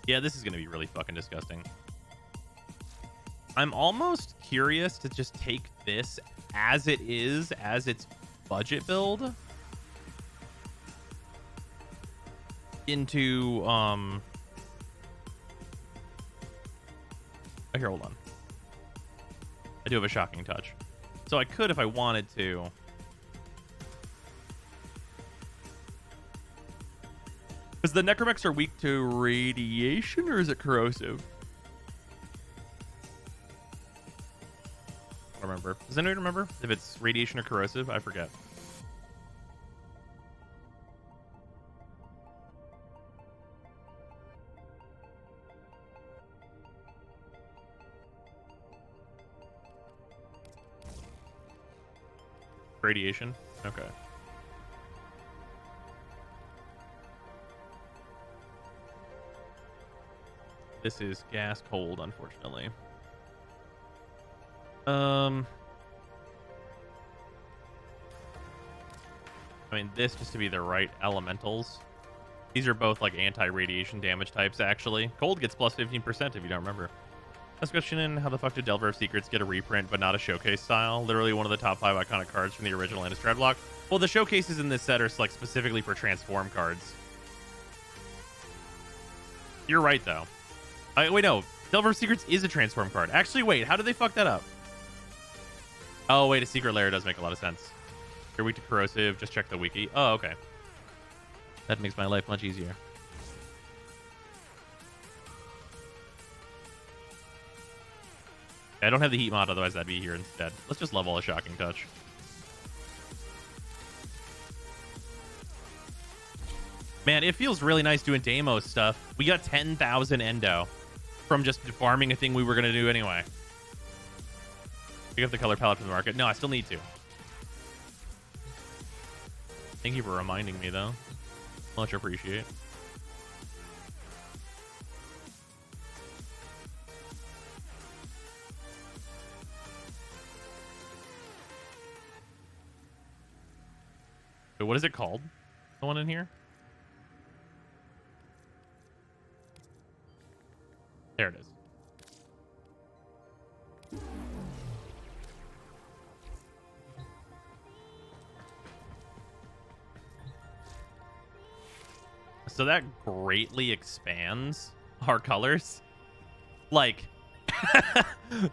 Yeah, this is going to be really fucking disgusting. I'm almost curious to just take this as it is, as its budget build, into, oh, here, hold on. I do have a shocking touch. So I could, if I wanted to. Because the Necramechs are weak to radiation, or is it corrosive? I don't remember. Does anyone remember if it's radiation or corrosive? I forget. Radiation? Okay. This is gas cold, unfortunately. I mean, this just to be the right elementals. These are both like anti-radiation damage types, actually. Cold gets plus 15% if you don't remember. Last question in, how the fuck did Delver of Secrets get a reprint but not a showcase style? Literally one of the top 5 iconic cards from the original Innistrad block. Well, the showcases in this set are like specifically for transform cards. You're right, though. Wait, no. Delver of Secrets is a transform card. Actually, wait. How did they fuck that up? Oh, wait. A secret layer does make a lot of sense. You're weak to corrosive. Just check the wiki. Oh, okay. That makes my life much easier. I don't have the heat mod, otherwise that'd be here instead. Let's just level a shocking touch. Man, it feels really nice doing Deimos stuff. We got 10,000 endo from just farming a thing we were going to do anyway. Pick up the color palette from the market. No, I still need to. Thank you for reminding me, though. Much appreciate. So what is it called? The one in here? There it is. So that greatly expands our colors. Like,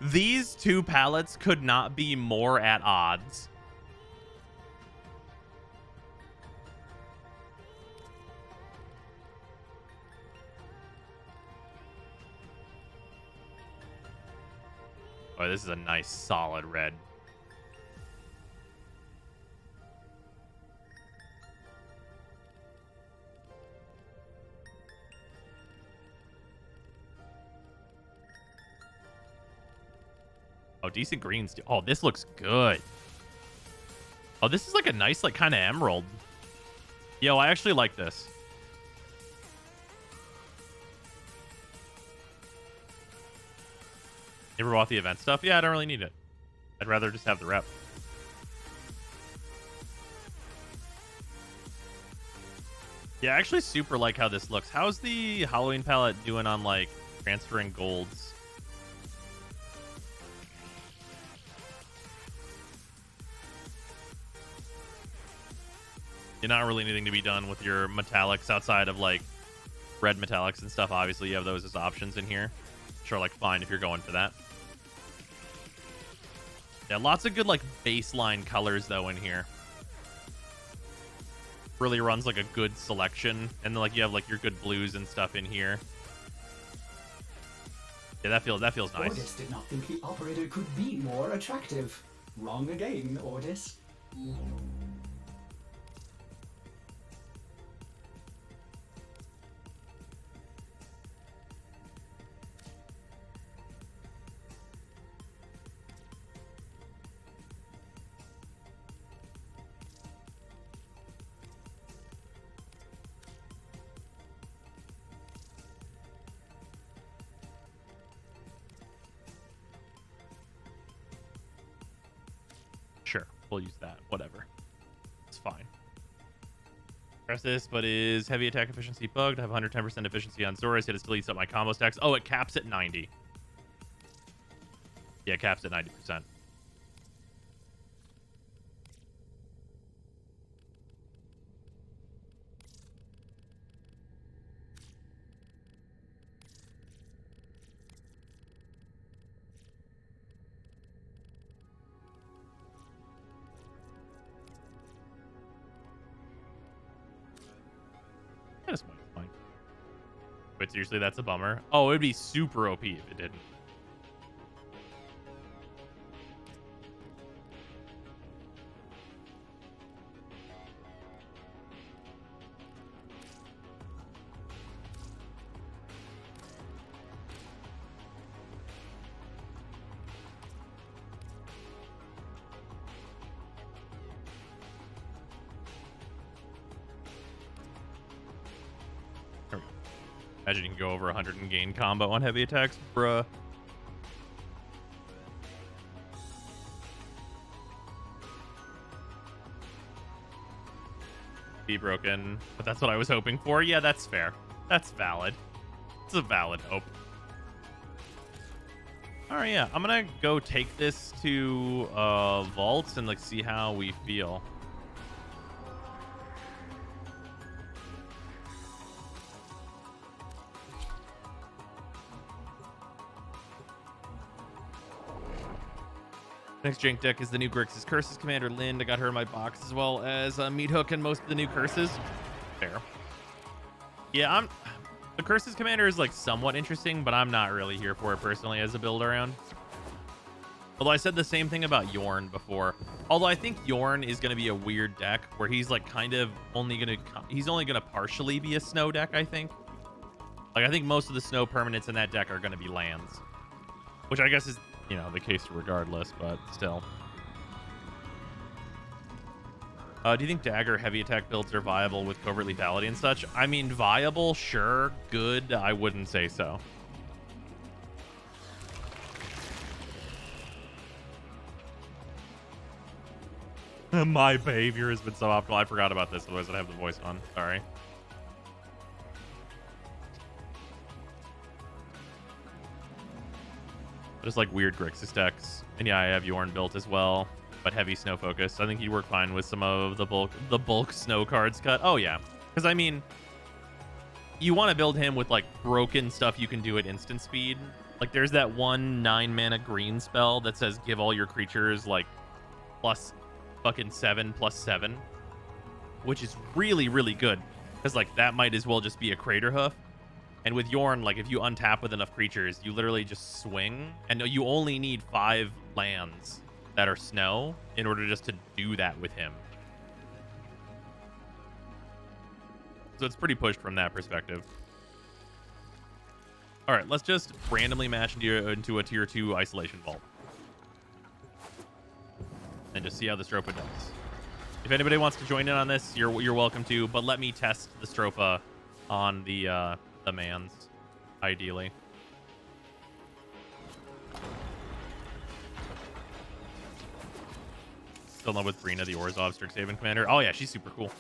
these two palettes could not be more at odds. Oh, this is a nice solid red. Oh, decent greens. Oh, this looks good. Oh, this is like a nice, like, kind of emerald. Yo, I actually like this. You ever bought the event stuff? Yeah, I don't really need it. I'd rather just have the rep. Yeah, I actually super like how this looks. How's the Halloween palette doing on, like, transferring golds? You're not really anything to be done with your metallics outside of, like, red metallics and stuff. Obviously, you have those as options in here. Sure, like, fine if you're going for that. Yeah, lots of good, like, baseline colors, though, in here. Really runs, like, a good selection. And then, like, you have, like, your good blues and stuff in here. Yeah, that feels nice. Ordis did not think the operator could be more attractive. Wrong again, Ordis. we'll use that. Whatever. It's fine. Press this, but is heavy attack efficiency bugged? I have 110% efficiency on Zora. It deletes up my combo stacks. Oh, it caps at 90. Yeah, it caps at 90%. Fine. But seriously, that's a bummer. Oh, it'd be super OP if it didn't. Imagine you can go over 100 and gain combo on heavy attacks, bruh. Be broken, but that's what I was hoping for. Yeah, that's fair. That's valid. It's a valid hope. All right, yeah, I'm gonna go take this to vaults and like see how we feel. Next jank deck is the new Grixis Curses Commander Lind. I got her in my box, as well as Meat Hook and most of the new curses. Fair. Yeah, the Curses Commander is like somewhat interesting, but I'm not really here for it personally as a build around. Although I said the same thing about Yorn before. Although I think Yorn is going to be a weird deck where he's like kind of only going to partially be a snow deck, I think. Like I think most of the snow permanents in that deck are going to be lands, which I guess is, you know, the case regardless, but still. Do you think dagger heavy attack builds are viable with covert lethality and such? I mean, viable, sure. Good, I wouldn't say so. My behavior has been so optimal. I forgot about this, otherwise I'd have the voice on. Sorry. Just like weird Grixis decks. And yeah, I have Yorn built as well, but heavy snow focus. I think he'd work fine with some of the bulk snow cards cut. Oh yeah, because I mean, you want to build him with like broken stuff you can do at instant speed. Like there's that one 9-mana green spell that says give all your creatures like plus fucking 7/7, which is really, really good. Because like that might as well just be a Crater Hoof. And with Yorn, like if you untap with enough creatures, you literally just swing, and you only need 5 lands that are snow in order just to do that with him. So it's pretty pushed from that perspective. All right, let's just randomly match into a tier 2 isolation vault. And just see how the Stropha does. If anybody wants to join in on this, you're welcome to, but let me test the Stropha on the mans, ideally. Still in love with Brina, the Orzhov Strixhaven commander. Oh yeah, she's super cool.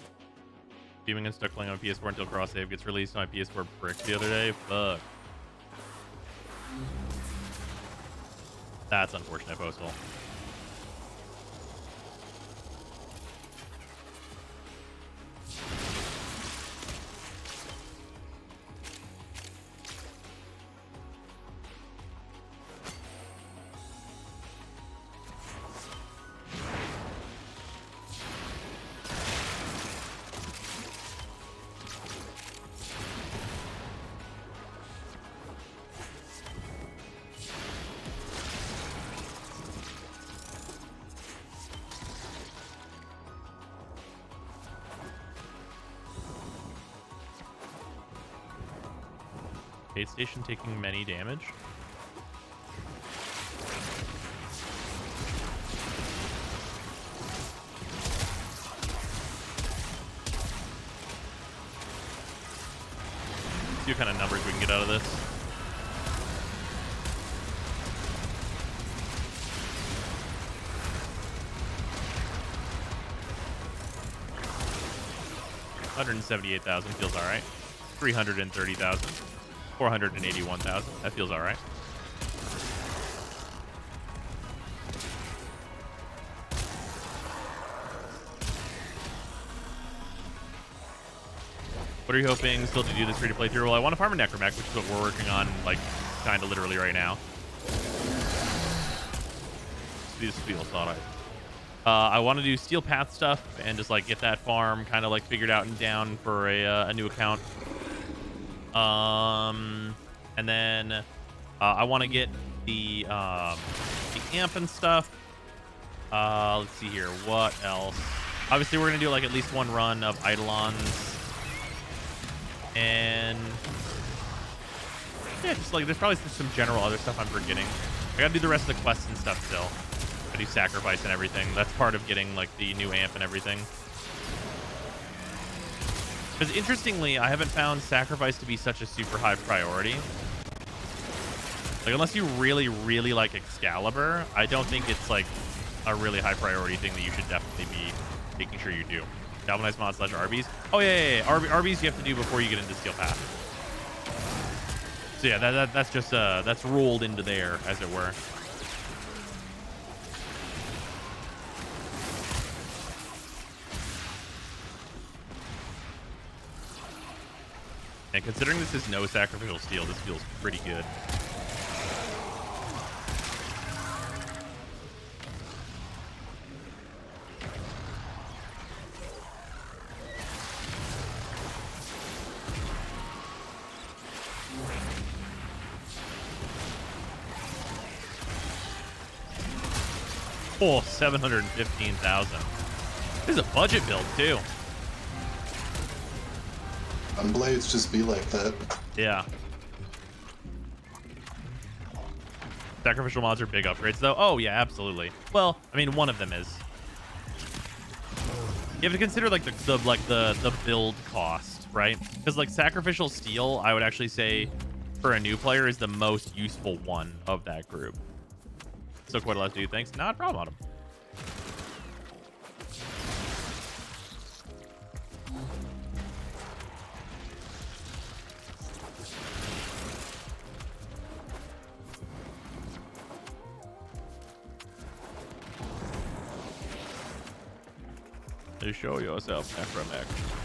Teaming and stuck playing on PS4 until cross save gets released on my PS4 brick the other day. Fuck. That's unfortunate, Postal. Aid station taking many damage. See what kind of numbers we can get out of this. 178,000 feels all right. 330,000. 481,000. That feels all right. What are you hoping still to do this free-to-play through? Well, I want to farm a Necramech, which is what we're working on, like, kind of literally right now. Feels all right. I want to do Steel Path stuff and just, like, get that farm kind of, like, figured out and down for a new account. And then I want to get the amp and stuff. Let's see here. What else? Obviously, we're going to do, like, at least one run of Eidolons. And yeah, just like there's probably some general other stuff I'm forgetting. I gotta do the rest of the quests and stuff still. I do sacrifice and everything. That's part of getting like the new amp and everything. Because interestingly, I haven't found sacrifice to be such a super high priority. Like unless you really, really like Excalibur, I don't think it's like a really high priority thing that you should definitely be making sure you do. Galvanized mod / RBs. Oh yeah. RBs you have to do before you get into Steel Path. So yeah, that's just that's rolled into there, as it were. And considering this is no sacrificial steel, this feels pretty good. Oh, 715,000. This is a budget build too. Blades just be like that. Yeah. Sacrificial mods are big upgrades though. Oh yeah, absolutely. Well, I mean, one of them is. You have to consider like the build cost, right? Because like sacrificial steel, I would actually say for a new player is the most useful one of that group. So quite a lot to do. Thanks. Not a problem, Autumn. To show yourself, Necramech.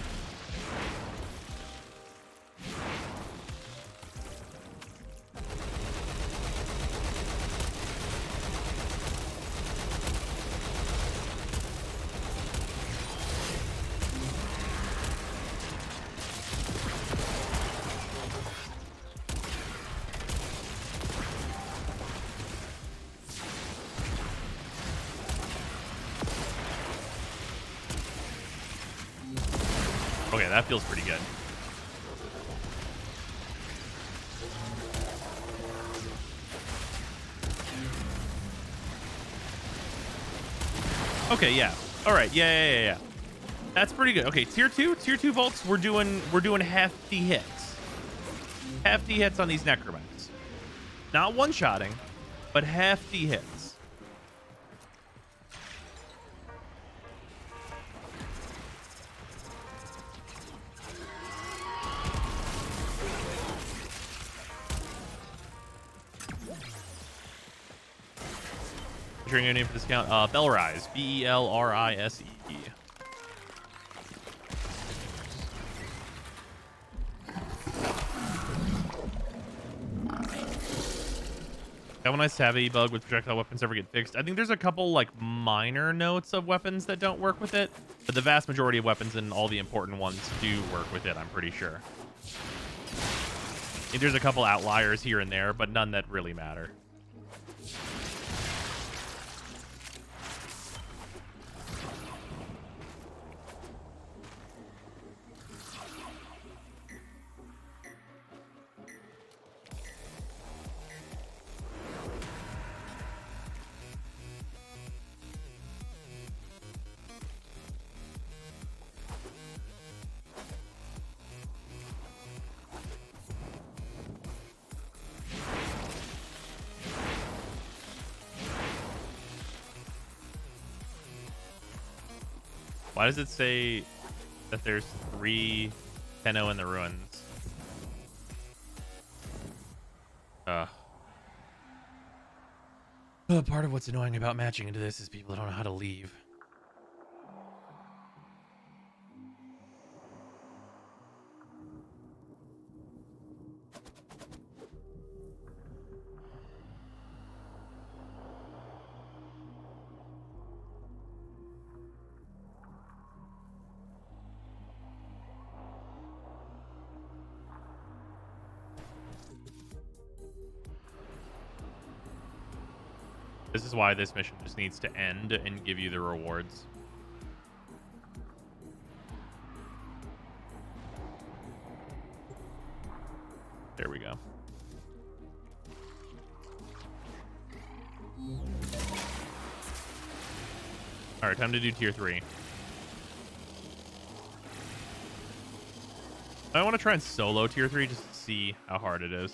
Okay, that feels pretty good. Okay, yeah. All right, yeah. That's pretty good. Okay, tier two vaults. We're doing hefty hits. Hefty hits on these Necramechs. Not one-shotting, but hefty hits. Your name for discount, Bellrise, Belrise. Galvanized savvy bug with projectile weapons ever get fixed? I think there's a couple like minor notes of weapons that don't work with it, but the vast majority of weapons and all the important ones do work with it, I'm pretty sure. I think there's a couple outliers here and there, but none that really matter. Why does it say that there's 3 Tenno in the ruins. Part of what's annoying about matching into this is people don't know how to leave. This is why this mission just needs to end and give you the rewards. There we go. All right, time to do tier 3. I want to try and solo tier 3 just to see how hard it is.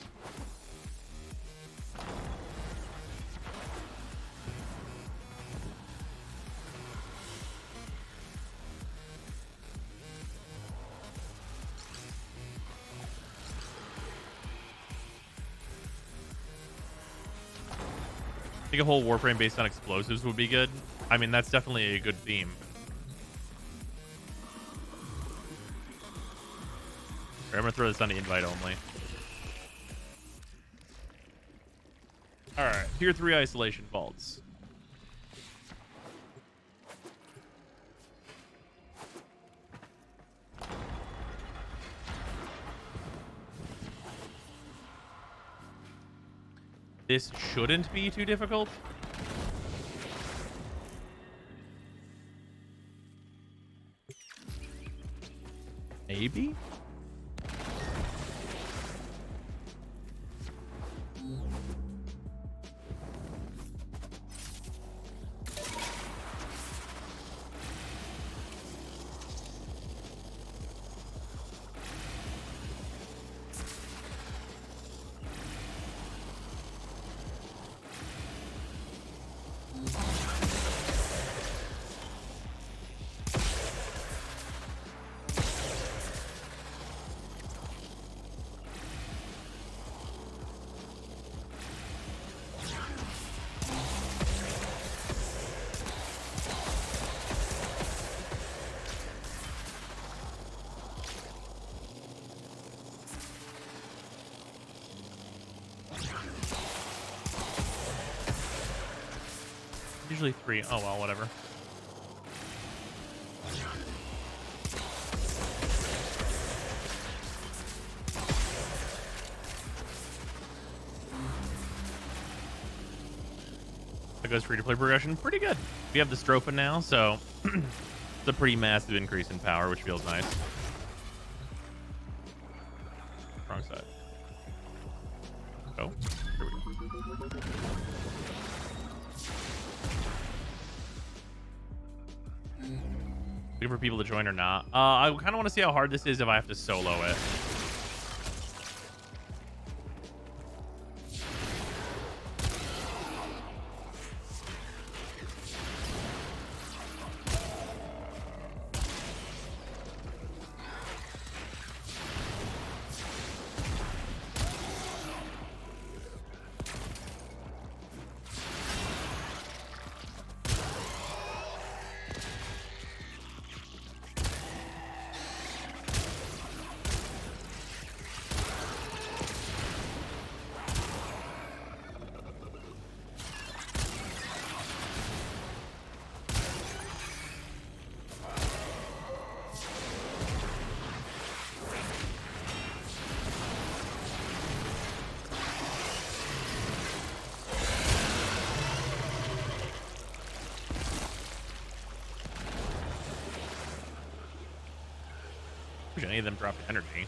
I think a whole Warframe based on explosives would be good. I mean, that's definitely a good theme. Right, I'm gonna throw this on the invite only. Alright, tier 3 isolation vaults. This shouldn't be too difficult. Maybe? Usually 3. Oh, well, whatever. That goes free-to-play progression. Pretty good. We have the Stropha now, so it's a pretty massive increase in power, which feels nice. Wrong side. Oh, here we go. Looking for people to join or not. I kind of want to see how hard this is if I have to solo it. Any of them dropped energy.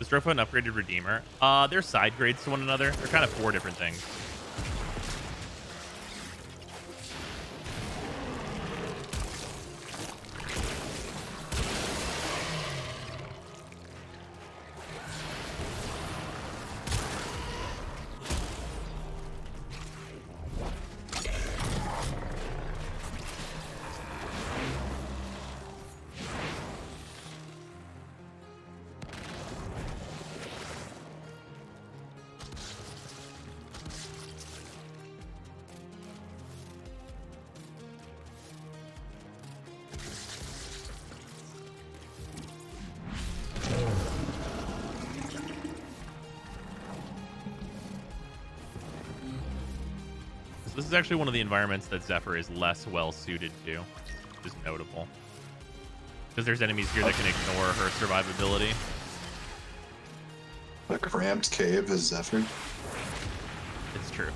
The Stropha and upgraded Redeemer. They're side grades to one another. They're kind of 4 different things. This is actually one of the environments that Zephyr is less well suited to, which is notable. Because there's enemies here that can ignore her survivability. A cramped cave is Zephyr. It's true.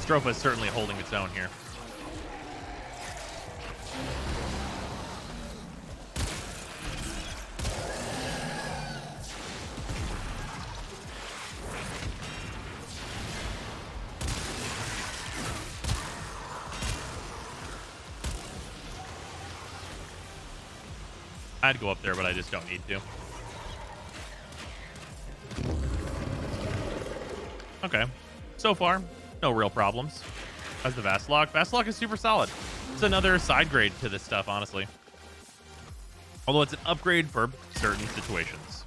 Stropha is certainly holding its own here. I'd go up there, but I just don't need to. Okay. So far, no real problems. As the Vastlock. Vastlock is super solid. It's another side grade to this stuff, honestly. Although it's an upgrade for certain situations.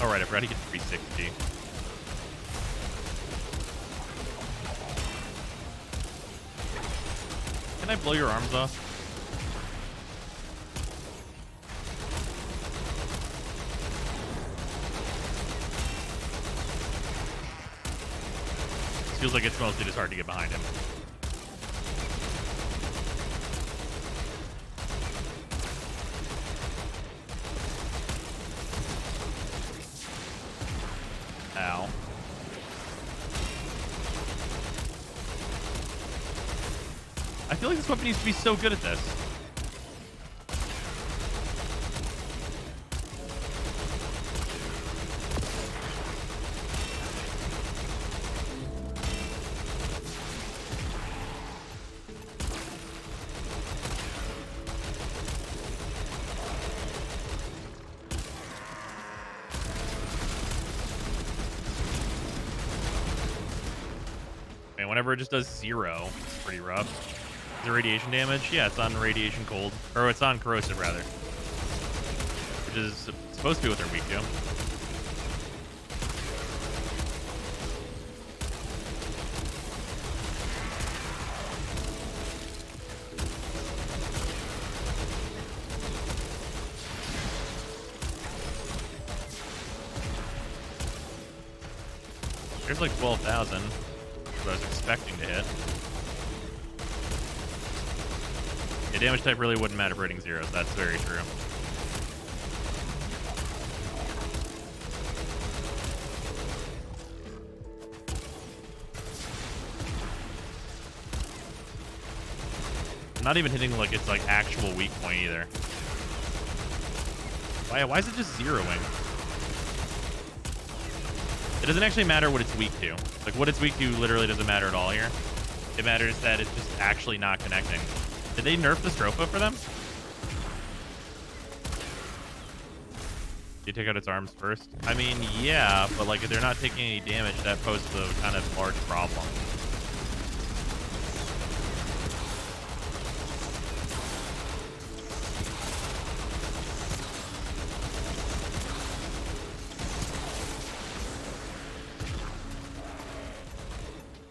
Alright, I forgot to get 360. Can I blow your arms off? This feels like it's mostly just hard to get behind him. Ow. I feel like this weapon needs to be so good at this. And whenever it just does 0, it's pretty rough. Is it radiation damage? Yeah, it's on radiation cold. Or it's on corrosive, rather. Which is supposed to be what they're weak to. There's like 12,000. What I was expecting to hit. Yeah, damage type really wouldn't matter for hitting 0s. That's very true. I'm not even hitting like its like actual weak point either. Why is it just 0ing? It doesn't actually matter what it's weak to. Like, what it's weak to literally doesn't matter at all here. It matters that it's just actually not connecting. Did they nerf the Stropha for them? You take out its arms first? I mean, yeah, but like if they're not taking any damage, that poses a kind of large problem.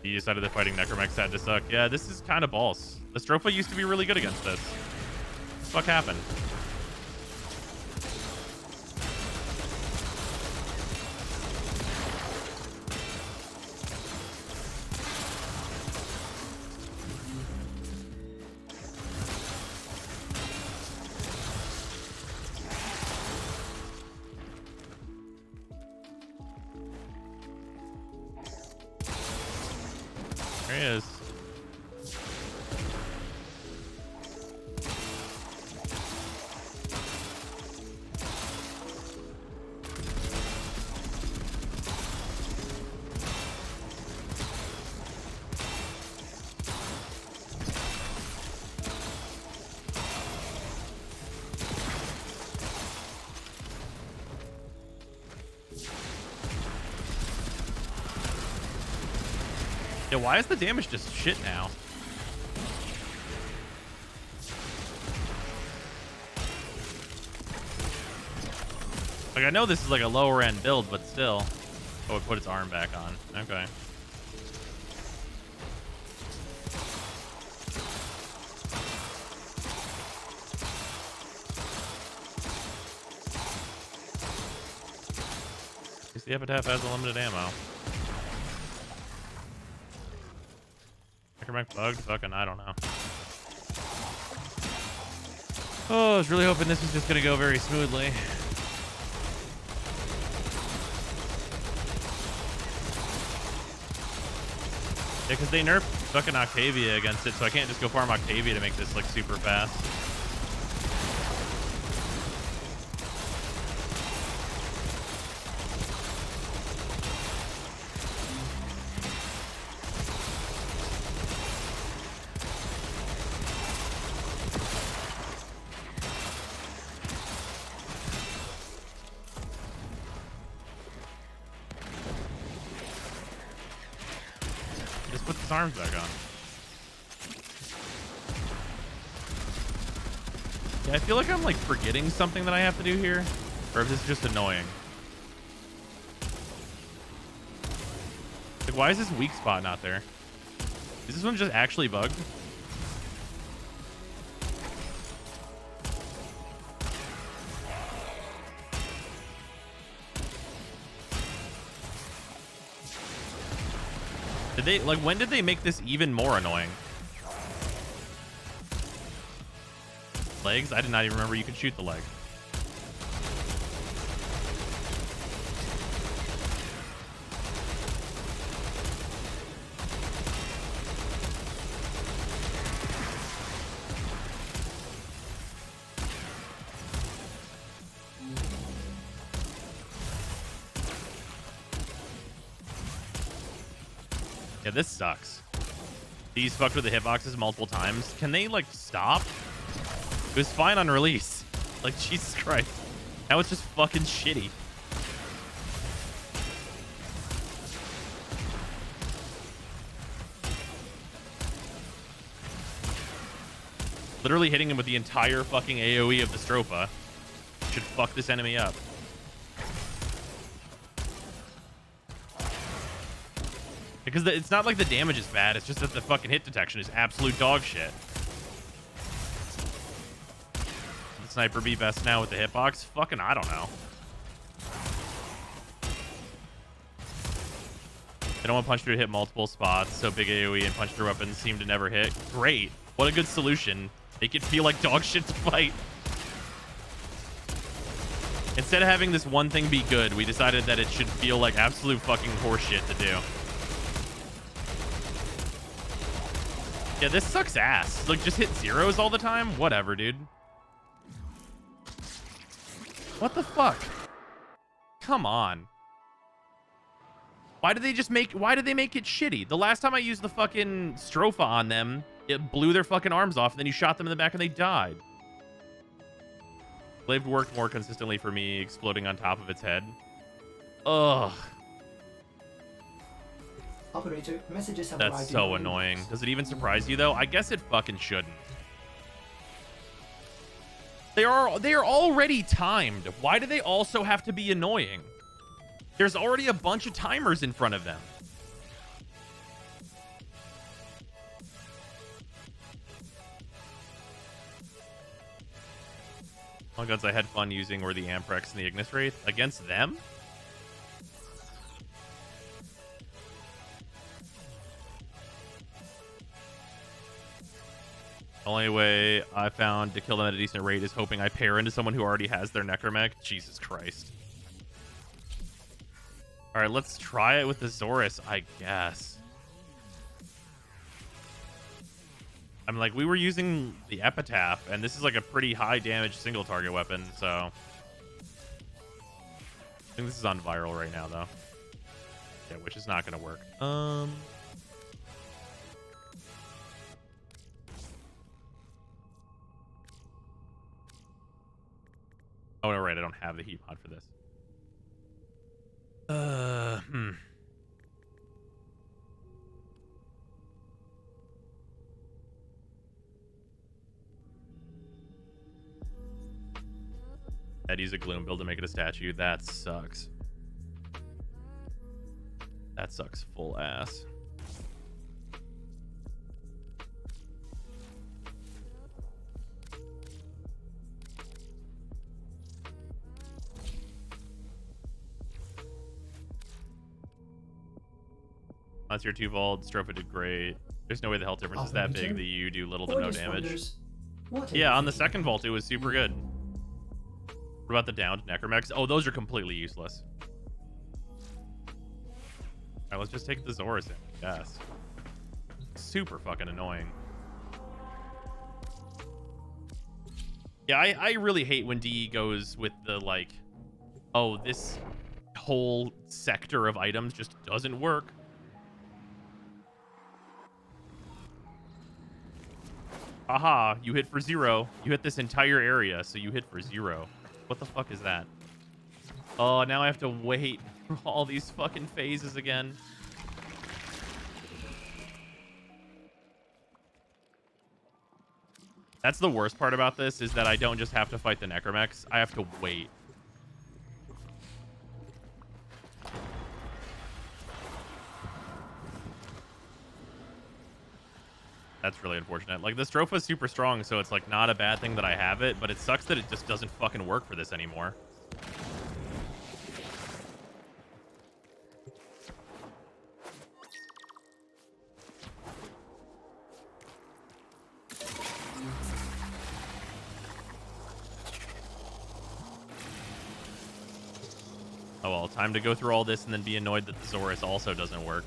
You decided that fighting Necramech had to suck. Yeah, this is kind of balls. The Stropha used to be really good against this. What the fuck happened? he is. Yeah, why is the damage just shit now? Like, I know this is like a lower end build, but still. Oh, it put its arm back on. Okay. At least the epitaph has unlimited ammo. Necramech bugged? Fucking, I don't know. Oh, I was really hoping this was just gonna go very smoothly. Yeah, because they nerfed fucking Octavia against it, so I can't just go farm Octavia to make this like super fast. Arms back on. Yeah, I feel like I'm like forgetting something that I have to do here, or if this is just annoying. Like, why is this weak spot not there? Is this one just actually bugged? Did they, like, when did they make this even more annoying? Legs? I did not even remember you could shoot the leg. Yeah, this sucks. These fucked with the hitboxes multiple times. Can they, like, stop? It was fine on release. Like, Jesus Christ. Now it's just fucking shitty. Literally hitting him with the entire fucking AoE of the Stropha should fuck this enemy up. Because it's not like the damage is bad, it's just that the fucking hit detection is absolute dog shit. The sniper be best now with the hitbox? Fucking, I don't know. They don't want punch through to hit multiple spots, so big AoE and punch through weapons seem to never hit. Great. What a good solution. Make it feel like dog shit to fight. Instead of having this one thing be good, we decided that it should feel like absolute fucking horseshit to do. Yeah, this sucks ass. Like, just hit zeros all the time? Whatever, dude. What the fuck? Come on. Why did they make it shitty? The last time I used the fucking Stropha on them, it blew their fucking arms off, and then you shot them in the back and they died. Glaive worked more consistently for me, exploding on top of its head. Ugh. Operator, messages have That's so annoying. Does it even surprise you, though? I guess it fucking shouldn't. They are already timed. Why do they also have to be annoying? There's already a bunch of timers in front of them. All guns I had fun using were the Amprex and the Ignis Wraith. Against them? Only way I found to kill them at a decent rate is hoping I pair into someone who already has their Necramech. Jesus Christ. All right, let's try it with the Zorus, I guess. I'm like, we were using the Epitaph, and this is like a pretty high damage single target weapon, so I think this is on viral right now, though. Yeah, which is not going to work. Oh no, right, I don't have the heat mod for this. I'd use a gloom build to make it a statue. That sucks. That sucks full ass. That's your 2 vault. Stropha did great. There's no way the health difference is that big that you do little to no damage. Yeah, on the second vault, it was super good. What about the downed Necramechs? Oh, those are completely useless. All right, let's just take the Zorus in, I guess. Super fucking annoying. Yeah, I really hate when DE goes with the, like, oh, this whole sector of items just doesn't work. Aha, you hit for 0. You hit this entire area, so you hit for 0. What the fuck is that? Oh, now I have to wait for all these fucking phases again. That's the worst part about this, is that I don't just have to fight the Necramechs. I have to wait. That's really unfortunate. Like, the Stropha is super strong, so it's like not a bad thing that I have it, but it sucks that it just doesn't fucking work for this anymore. Oh well, time to go through all this and then be annoyed that the Zorus also doesn't work.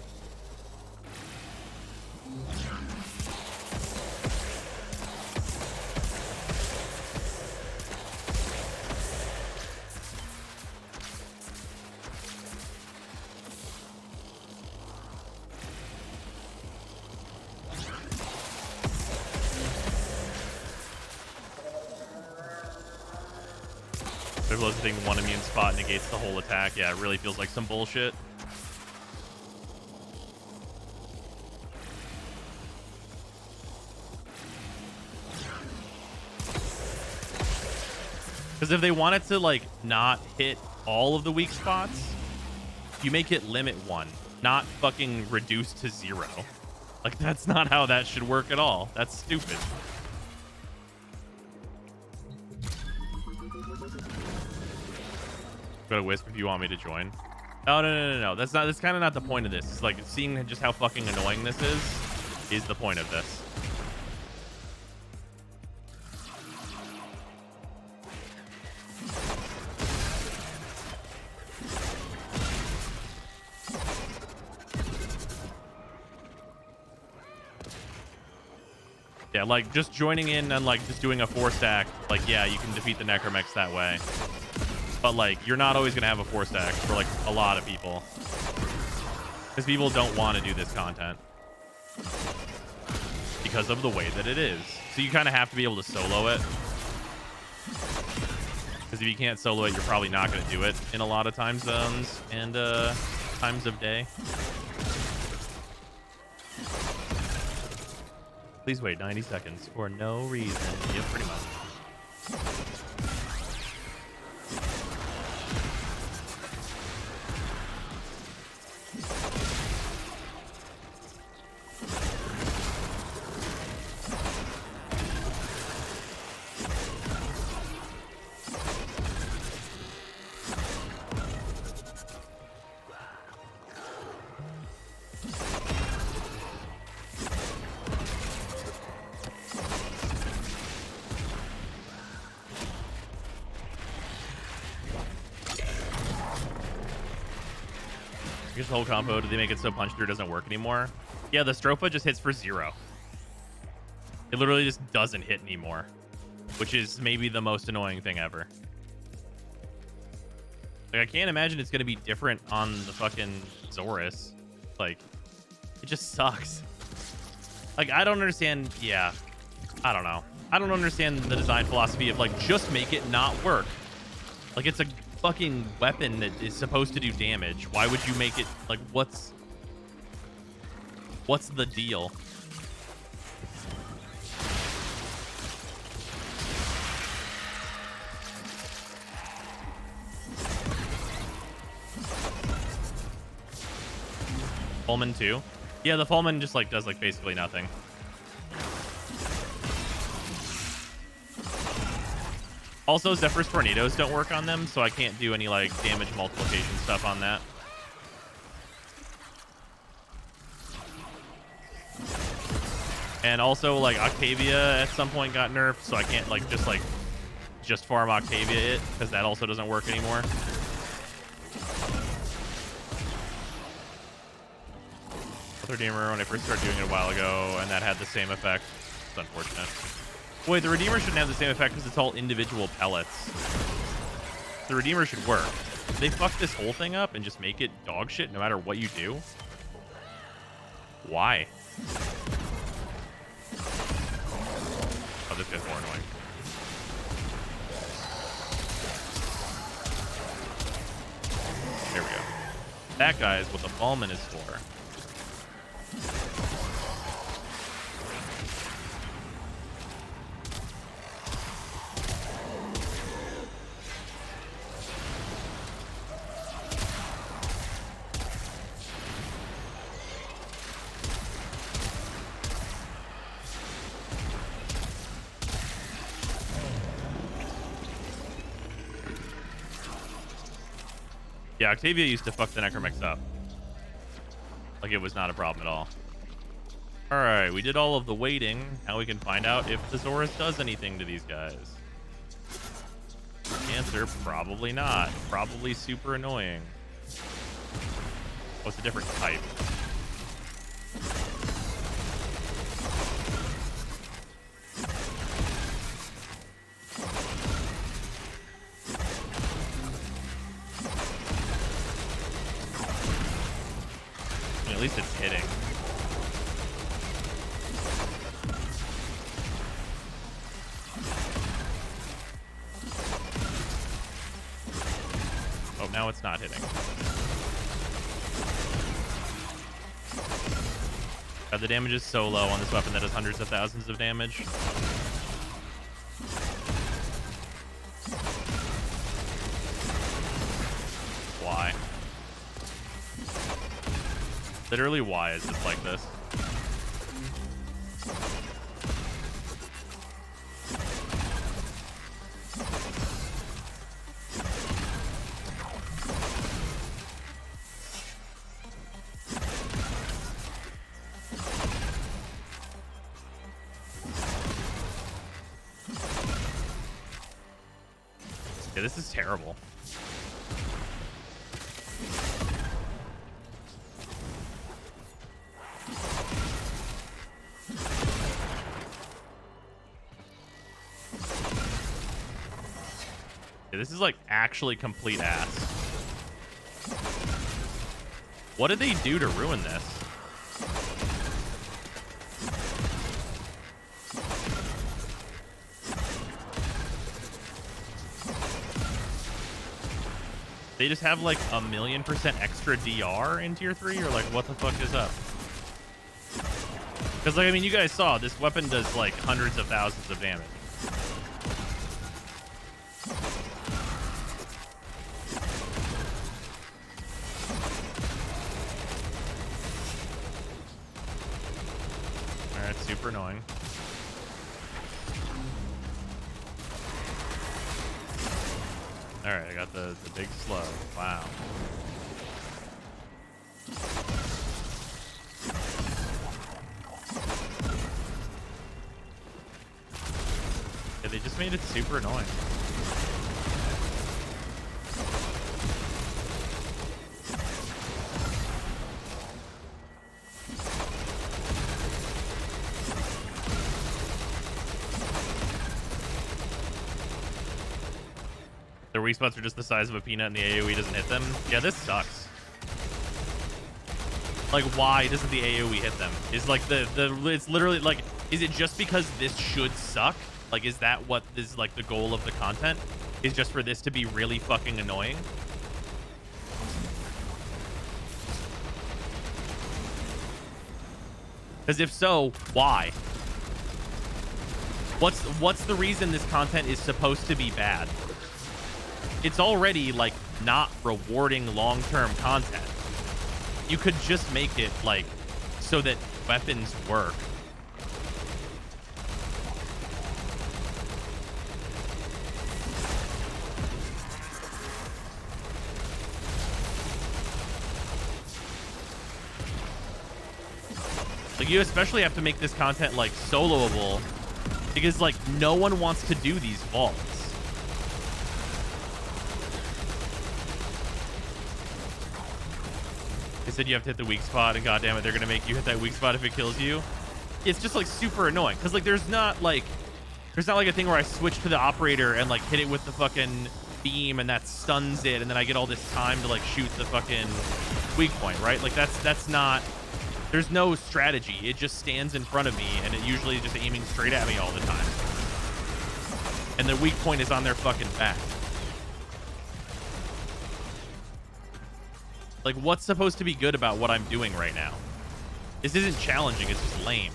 Hitting one immune spot negates the whole attack. Yeah, it really feels like some bullshit. Because if they wanted to, like, not hit all of the weak spots, you make it limit 1, not fucking reduce to 0. Like, that's not how that should work at all. That's stupid. Go to Wisp if you want me to join. Oh, no. That's kind of not the point of this. It's like seeing just how fucking annoying this is the point of this. Yeah, like just joining in and like just doing a 4-stack, like, yeah, you can defeat the Necramechs that way. But, like, you're not always going to have a 4-stack for, like, a lot of people. Because people don't want to do this content. Because of the way that it is. So you kind of have to be able to solo it. Because if you can't solo it, you're probably not going to do it in a lot of time zones and times of day. Please wait 90 seconds for no reason. Yep, pretty much. Here's the whole combo. Did they make it so punch through doesn't work anymore? Yeah, the Stropha just hits for 0. It literally just doesn't hit anymore, which is maybe the most annoying thing ever. Like, I can't imagine it's going to be different on the fucking Zorus. Like, it just sucks. Like, I don't understand. Yeah, I don't know. I don't understand the design philosophy of, like, just make it not work. Like, it's a fucking weapon that is supposed to do damage. Why would you make it, like, what's the deal? Fulman too? Yeah, the Fulman just like does like basically nothing. Also, Zephyr's tornadoes don't work on them, so I can't do any like damage multiplication stuff on that. And also, like, Octavia at some point got nerfed, so I can't like just farm Octavia it, because that also doesn't work anymore. Redeemer when I first started doing it a while ago, and that had the same effect. It's unfortunate. Wait, the Redeemer shouldn't have the same effect because it's all individual pellets. The Redeemer should work. If they fuck this whole thing up and just make it dog shit no matter what you do? Why? Oh, this guy's more annoying. There we go. That guy is what the Fallman is for. Yeah, Octavia used to fuck the Necramech up. Like, it was not a problem at all. Alright, we did all of the waiting. Now we can find out if the Zorus does anything to these guys. Answer, probably not. Probably super annoying. What's a different type? At least it's hitting. Oh, now it's not hitting. God, the damage is so low on this weapon that does hundreds of thousands of damage. Why? Literally, why is this like this? Yeah, this is terrible. Yeah, this is like actually complete ass. What did they do to ruin this? They just have like 1,000,000% extra DR in tier 3, or like what the fuck is up? Because like, I mean, you guys saw this weapon does like hundreds of thousands of damage. Alright, super annoying. Alright, I got the big slow. Wow. Yeah, they just made it super annoying. Their weak spots are just the size of a peanut and the AoE doesn't hit them. Yeah, this sucks. Like, why doesn't the AoE hit them? Is like it's literally like, is it just because this should suck? Like, is that what is like the goal of the content? Is just for this to be really fucking annoying? Because if so, why? What's the reason this content is supposed to be bad? It's already like not rewarding long-term content. You could just make it like so that weapons work. Like, you especially have to make this content like soloable, because like no one wants to do these vaults. They said you have to hit the weak spot, and goddamn it, they're gonna make you hit that weak spot if it kills you. It's just like super annoying, because like there's not like a thing where I switch to the operator and like hit it with the fucking beam and that stuns it, and then I get all this time to like shoot the fucking weak point, right? Like that's not. There's no strategy. It just stands in front of me, and it usually is just aiming straight at me all the time. And the weak point is on their fucking back. Like, what's supposed to be good about what I'm doing right now? This isn't challenging, it's just lame.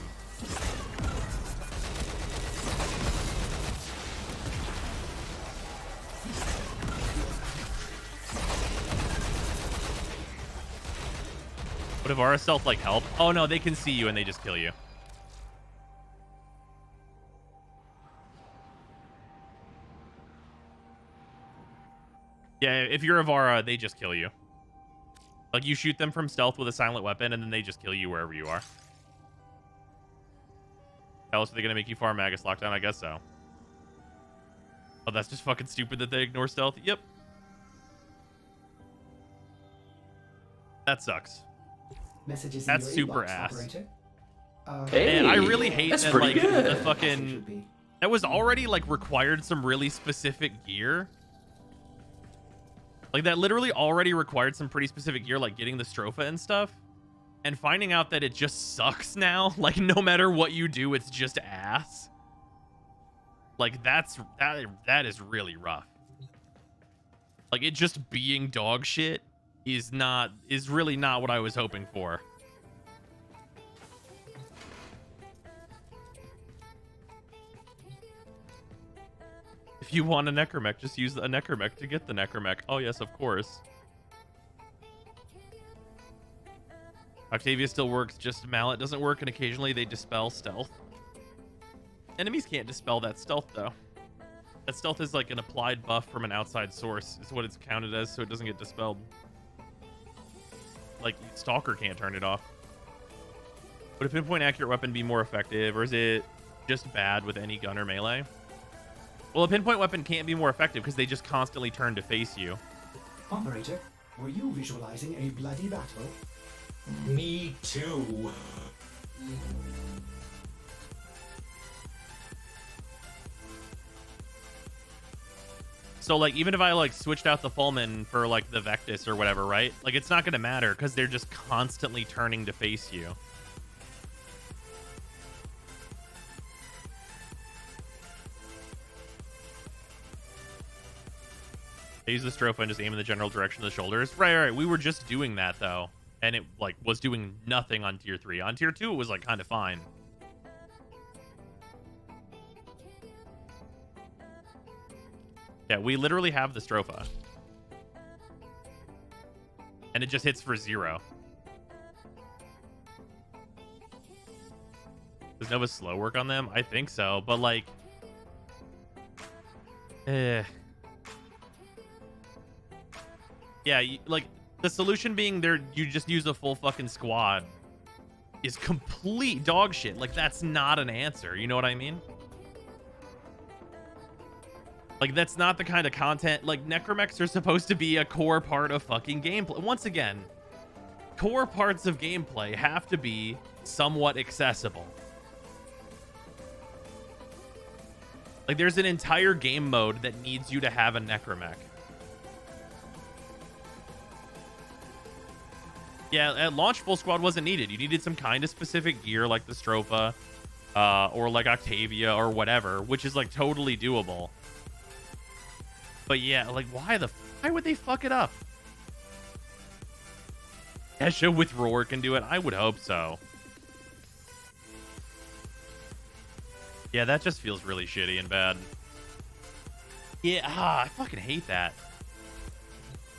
Would Avara stealth like help? Oh no, they can see you and they just kill you. Yeah, if you're Avara, they just kill you. Like, you shoot them from stealth with a silent weapon and then they just kill you wherever you are. How else are they gonna make you farm Magus lockdown? I guess so. Oh, that's just fucking stupid that they ignore stealth. Yep. That sucks. Messages that's in your super inbox, ass. Hey, and I really hate that's that pretty like good. the fucking that was already like required some really specific gear. Like, that literally already required some pretty specific gear, like getting the Stropha and stuff. And finding out that it just sucks now, like no matter what you do, it's just ass. Like, that is really rough. Like, it just being dog shit is really not what I was hoping for. If you want a Necramech, just use a Necramech to get the Necramech. Oh yes, of course. Octavia still works, just Mallet doesn't work, and occasionally they dispel stealth. Enemies can't dispel that stealth, though. That stealth is like an applied buff from an outside source, is what it's counted as, so it doesn't get dispelled. Like, Stalker can't turn it off. Would a pinpoint accurate weapon be more effective, or is it just bad with any gun or melee? Well, a pinpoint weapon can't be more effective because they just constantly turn to face you. Operator, were you visualizing a bloody battle? Me too. So, like, even if I, like, switched out the Fulmin for, like, the Vectis or whatever, right? Like, it's not going to matter because they're just constantly turning to face you. They use the Stropha and just aim in the general direction of the shoulders. Right. We were just doing that, though. And it, like, was doing nothing on Tier 3. On Tier 2, it was, like, kind of fine. Yeah, we literally have the Stropha. And it just hits for 0. Does Nova's slow work on them? I think so, but, like... Yeah, like, the solution being there, you just use a full fucking squad is complete dog shit. Like, that's not an answer. You know what I mean? Like, that's not the kind of content. Like, Necramechs are supposed to be a core part of fucking gameplay. Once again, core parts of gameplay have to be somewhat accessible. Like, there's an entire game mode that needs you to have a Necramech. Yeah, at launch, full squad wasn't needed. You needed some kind of specific gear, like the Stropha, or like Octavia, or whatever, which is, like, totally doable. But yeah, like, why would they fuck it up? Esha with Roar can do it? I would hope so. Yeah, that just feels really shitty and bad. Yeah, I fucking hate that.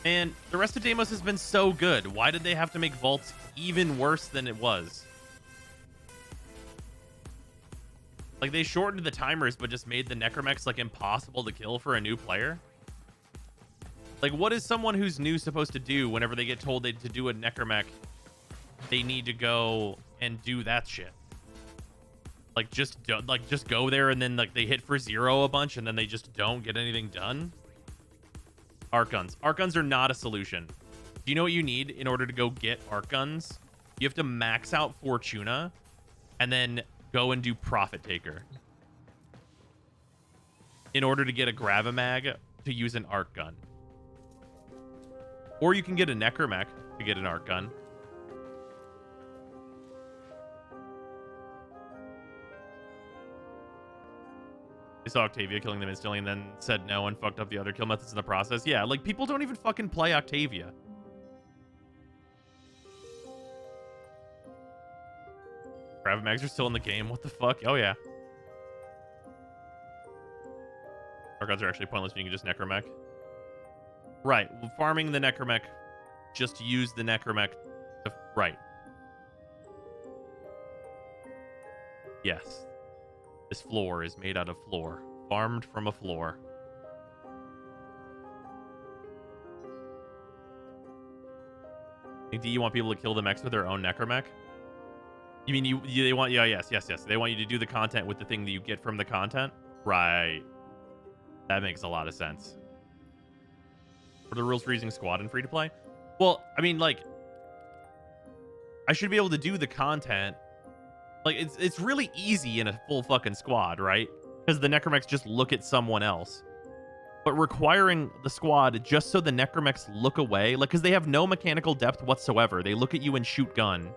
And the rest of Deimos has been so good. Why did they have to make vaults even worse than it was? Like, they shortened the timers, but just made the Necramechs, like, impossible to kill for a new player? Like, what is someone who's new supposed to do whenever they get told to do a Necramech? They need to go and do that shit. Like, just go there and then, like, they hit for 0 a bunch and then they just don't get anything done? Arc guns. Arc guns are not a solution. Do you know what you need in order to go get arc guns? You have to max out Fortuna and then go and do Profit Taker in order to get a Gravamag to use an arc gun. Or you can get a Necramech to get an arc gun. They saw Octavia killing them instantly and then said no and fucked up the other kill methods in the process. Yeah, like, people don't even fucking play Octavia. Gravamags are still in the game. What the fuck? Oh, yeah. Arc guns are actually pointless when you can just Necramech. Right. Well, farming the Necramech, just use the Necramech. Right. Yes. This floor is made out of floor. Farmed from a floor. Do you want people to kill the mechs with their own Necramech? You mean they want... Yeah, yes. They want you to do the content with the thing that you get from the content? Right. That makes a lot of sense. What are the rules for using squad and free-to-play? Well, I mean, like... I should be able to do the content... Like, it's really easy in a full fucking squad, right? Because the Necramechs just look at someone else. But requiring the squad just so the Necramechs look away, like, because they have no mechanical depth whatsoever. They look at you and shoot gun.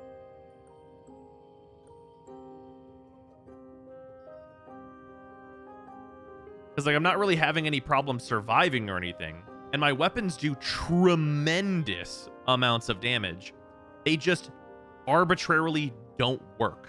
Because, like, I'm not really having any problem surviving or anything. And my weapons do tremendous amounts of damage. They just arbitrarily don't work.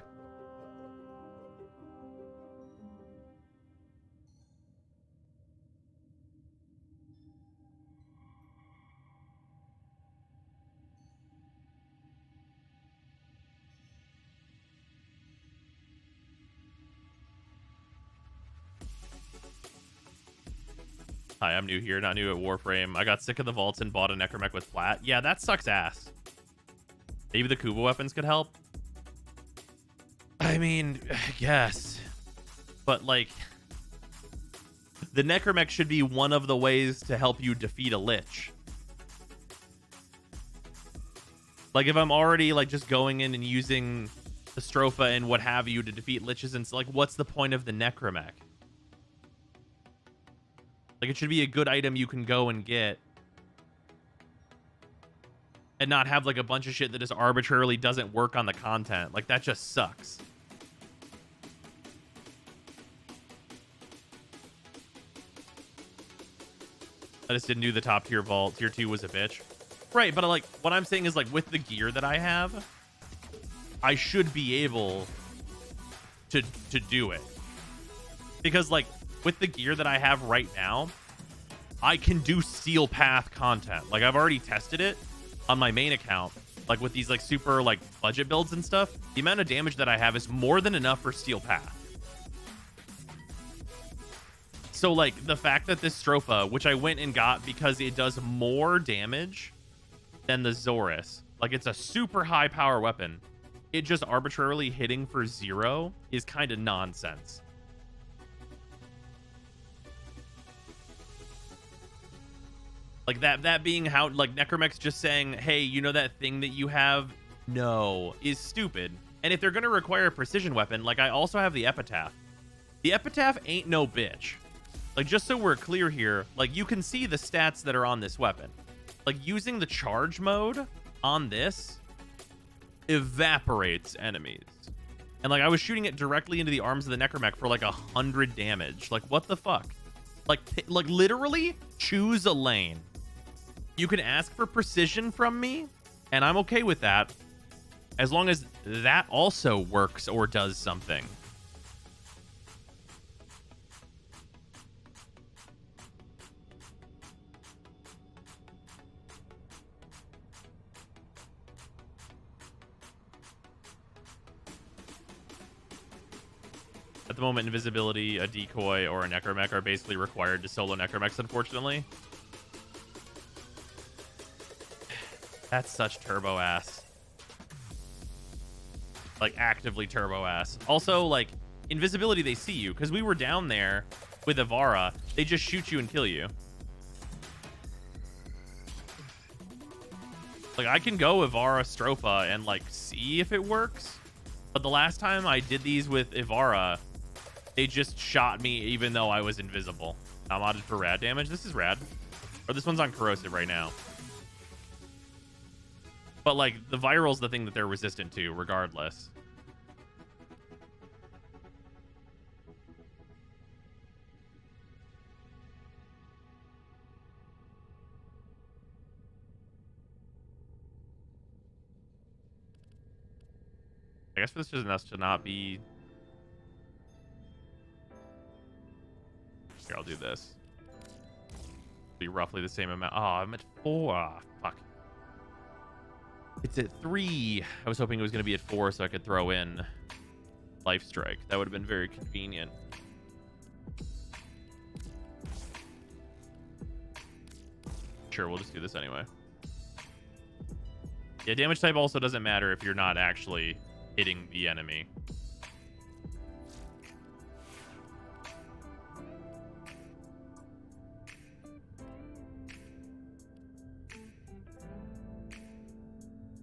Hi, I'm new here, not new at Warframe. I got sick of the vaults and bought a Necramech with flat. Yeah, that sucks ass. Maybe the Kuba weapons could help. I mean, yes. But, like, the Necramech should be one of the ways to help you defeat a Lich. Like, if I'm already, like, just going in and using the Stropha and what have you to defeat Liches, and like, what's the point of the Necramech? Like, it should be a good item you can go and get. And not have, like, a bunch of shit that just arbitrarily doesn't work on the content. Like, that just sucks. I just didn't do the top tier vault. Tier 2 was a bitch. Right, but, like, what I'm saying is, like, with the gear that I have, I should be able to do it. Because, like, with the gear that I have right now, I can do Steel Path content. Like, I've already tested it on my main account, like with these like super like budget builds and stuff. The amount of damage that I have is more than enough for Steel Path. So like the fact that this Stropha, which I went and got because it does more damage than the Zorus, like it's a super high power weapon, it just arbitrarily hitting for 0 is kind of nonsense. Like that being how, like, Necramech's just saying, hey, you know that thing that you have? No, is stupid. And if they're going to require a precision weapon, like, I also have the Epitaph. The Epitaph ain't no bitch. Like, just so we're clear here, like, you can see the stats that are on this weapon. Like, using the charge mode on this evaporates enemies. And, like, I was shooting it directly into the arms of the Necramech for, like, 100 damage. Like, what the fuck? Like, literally, choose a lane. You can ask for precision from me, and I'm okay with that, as long as that also works or does something. At the moment, invisibility, a decoy, or a Necramech are basically required to solo Necramechs, unfortunately. That's such turbo ass. Like, actively turbo ass. Also, like, invisibility, they see you. Because we were down there with Ivara. They just shoot you and kill you. Like, I can go Ivara Stropha and, like, see if it works. But the last time I did these with Ivara, they just shot me even though I was invisible. I'm modded for rad damage. This is rad. Or this one's on corrosive right now. But, like, the viral's the thing that they're resistant to, regardless. I guess this is enough to not be... Here, I'll do this. Be roughly the same amount. Oh, I'm at 4. Ah, fuck. It's at 3. I was hoping it was going to be at 4 so I could throw in Life Strike. That would have been very convenient. Sure, we'll just do this anyway. Yeah, damage type also doesn't matter if you're not actually hitting the enemy.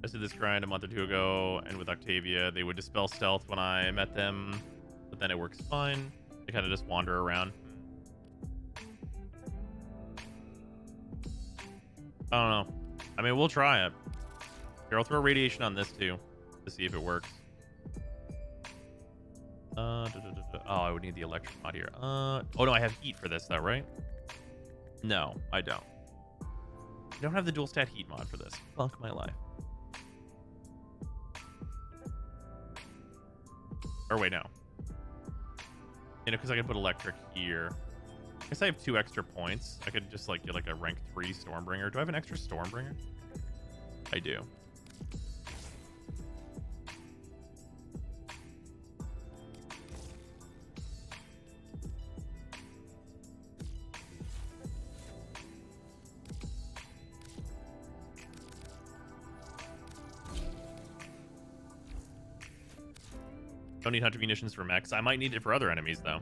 I did this grind a month or 2 ago, and with Octavia, they would dispel stealth when I met them, but then it works fine. They kind of just wander around. I don't know. I mean, we'll try it. Here, I'll throw radiation on this too, to see if it works. Oh, I would need the electric mod here. Oh no, I have heat for this though, right? No, I don't. I don't have the dual stat heat mod for this. Fuck my life. Or wait, no. You know, because I can put electric here. I guess I have 2 extra points. I could just like get like a rank 3 Stormbringer. Do I have an extra Stormbringer? I do. Don't need hunter munitions for mechs. I might need it for other enemies, though.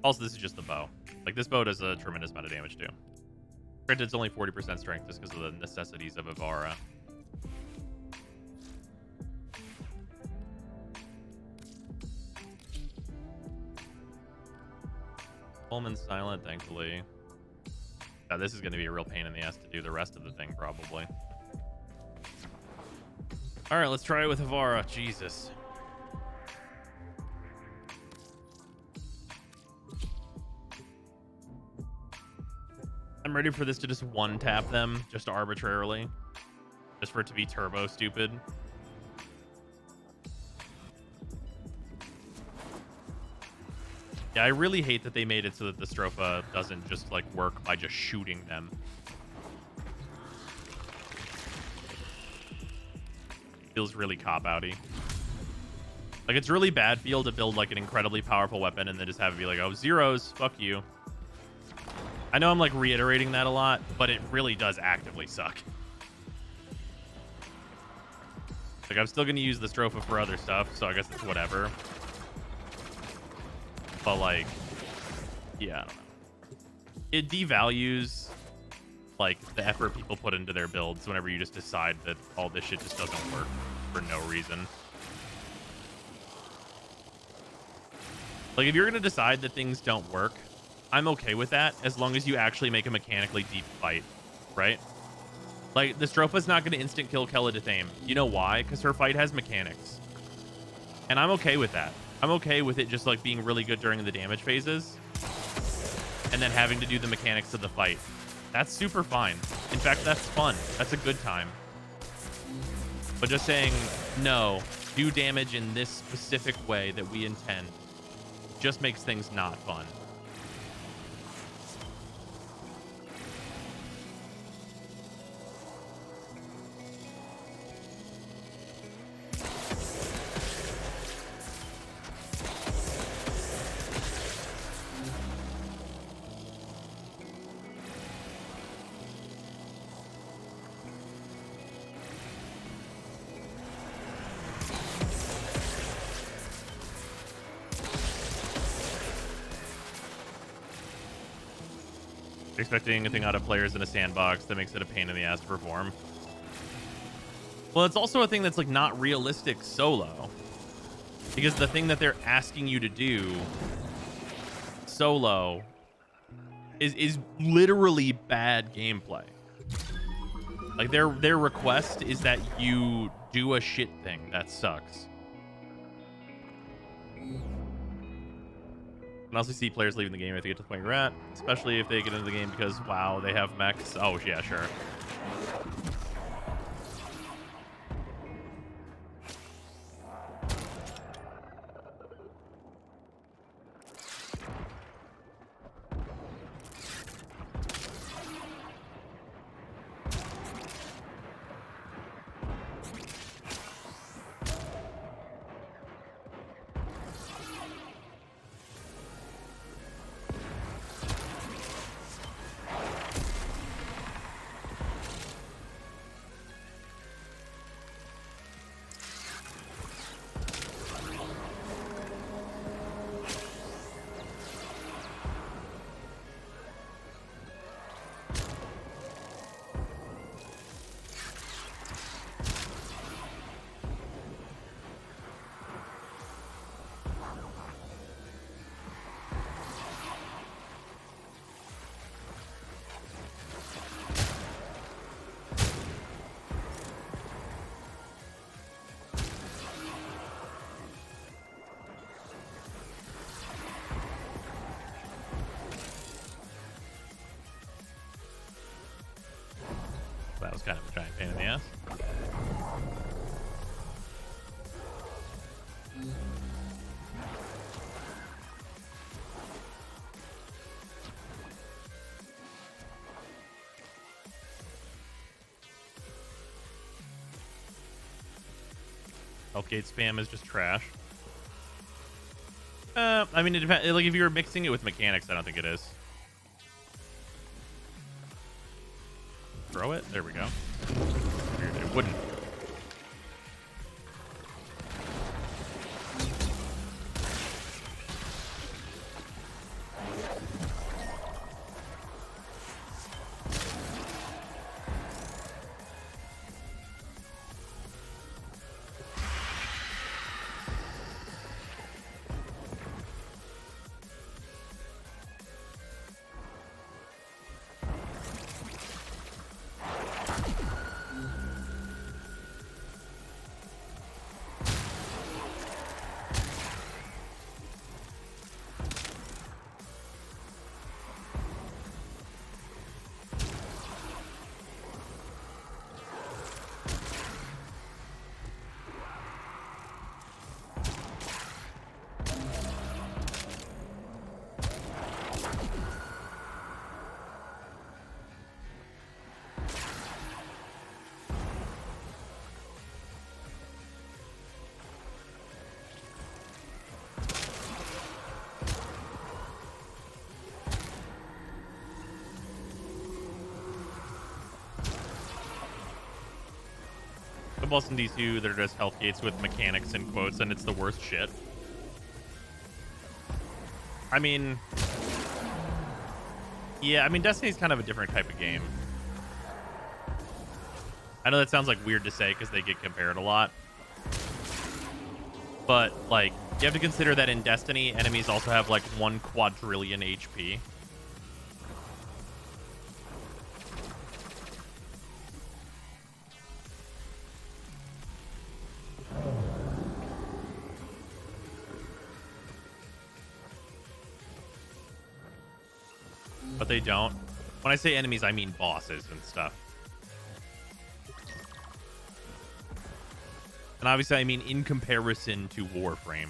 Also, this is just the bow. Like, this bow does a tremendous amount of damage, too. Granted, it's only 40% strength just because of the necessities of Ivara. Coleman's silent, thankfully. Yeah, this is going to be a real pain in the ass to do the rest of the thing, probably. Alright, let's try it with Ivara. Jesus. I'm ready for this to just one-tap them, just arbitrarily. Just for it to be turbo stupid. Yeah, I really hate that they made it so that the Stropha doesn't just, like, work by just shooting them. Feels really cop-outy. Like, it's really bad feel to build, like, an incredibly powerful weapon and then just have it be like, oh, zeros, fuck you. I know I'm like reiterating that a lot, but it really does actively suck. Like, I'm still going to use the Stropha for other stuff, so I guess it's whatever. But, like, yeah, I don't know. It devalues, like, the effort people put into their builds whenever you just decide that all this shit just doesn't work for no reason. Like, if you're going to decide that things don't work, I'm okay with that as long as you actually make a mechanically deep fight, right? Like, the Stropha's not going to instant kill Kelidithame. You know why? Because her fight has mechanics. And I'm okay with that. I'm okay with it just, like, being really good during the damage phases and then having to do the mechanics of the fight. That's super fine. In fact, that's fun. That's a good time. But just saying, no, do damage in this specific way that we intend just makes things not fun. Expecting anything out of players in a sandbox that makes it a pain in the ass to perform. Well, it's also a thing that's like not realistic solo, because the thing that they're asking you to do solo is literally bad gameplay. Like their request is that you do a shit thing that sucks. I can also see players leaving the game if they get to the point you're at, especially if they get into the game because, wow, they have mechs. Oh, yeah, sure. That was kind of a giant pain in the ass. Healthgate spam is just trash. I mean, it depends. Like, if you're mixing it with mechanics, I don't think it is. Throw it. There we go. It wouldn't. Boss in D2, they're just health gates with mechanics in quotes, and it's the worst shit. I mean, yeah, I mean, Destiny's kind of a different type of game. I know that sounds like weird to say because they get compared a lot, But, like, you have to consider that in Destiny, enemies also have, like, 1 quadrillion HP. But they don't. When I say enemies, I mean bosses and stuff. And obviously, I mean in comparison to Warframe.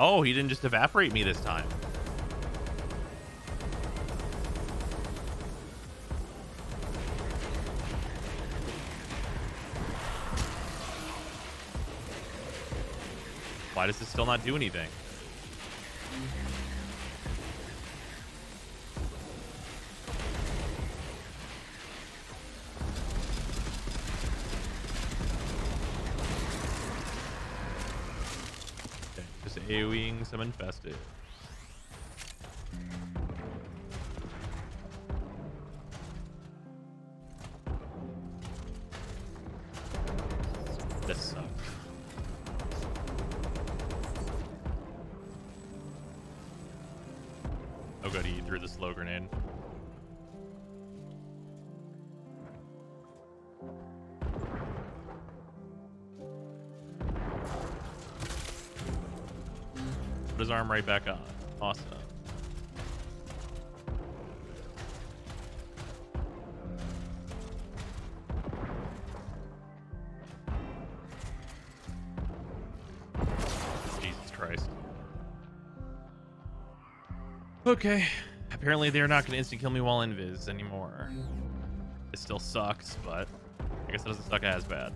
Oh, he didn't just evaporate me this time. Why does it still not do anything? Okay, just AoEing some infested. This sucks. Oh good, he threw the slow grenade. Put his arm right back on. Awesome. Jesus Christ. Okay. Apparently they're not going to instant kill me while invis anymore. It still sucks, but I guess it doesn't suck as bad.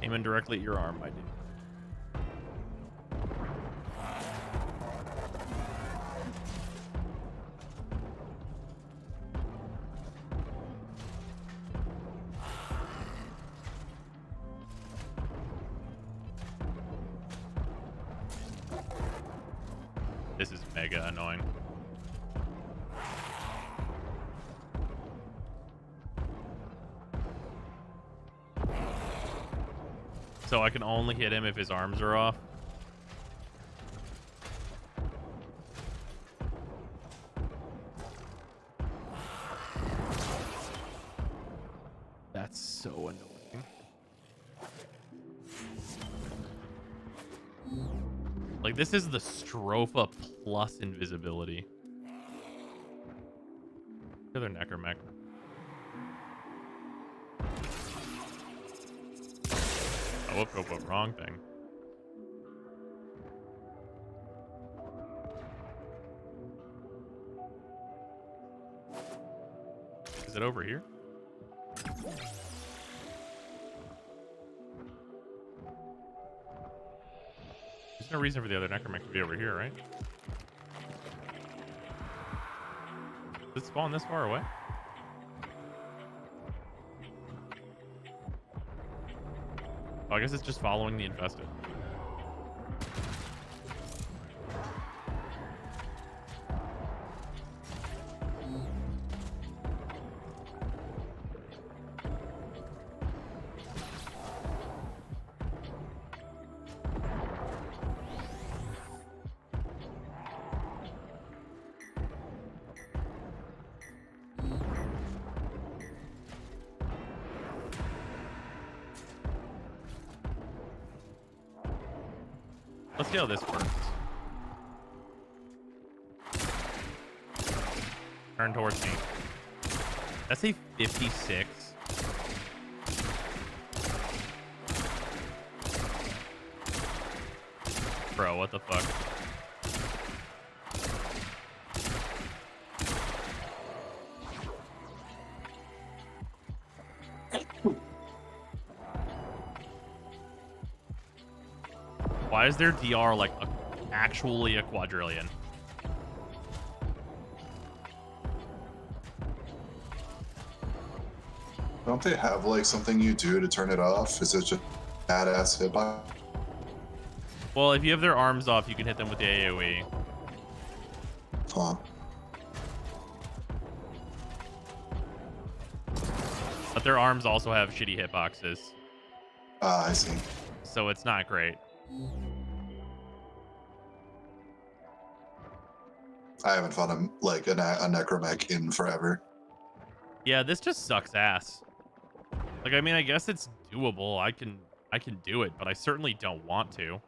Aiming directly at your arm, my dude. This is mega annoying. So I can only hit him if his arms are off. That's so annoying. Like, this is the Stropha plus invisibility. Other Necramech. Oh, whoop, wrong thing. Is it over here? There's no reason for the other Necramech to be over here, right? Does it spawn this far away? Oh, I guess it's just following the infested. Let's see how this works. Turn towards me. That's a 56. Bro, what the fuck? Why is their DR like actually a quadrillion. Don't they have like something you do to turn it off? Is it just badass hitbox? Well, if you have their arms off, you can hit them with the AoE. Huh. But their arms also have shitty hitboxes. Ah, I see. So it's not great. I haven't fought a Necramech in forever. Yeah, this just sucks ass. Like, I mean, I guess it's doable. I can do it, but I certainly don't want to.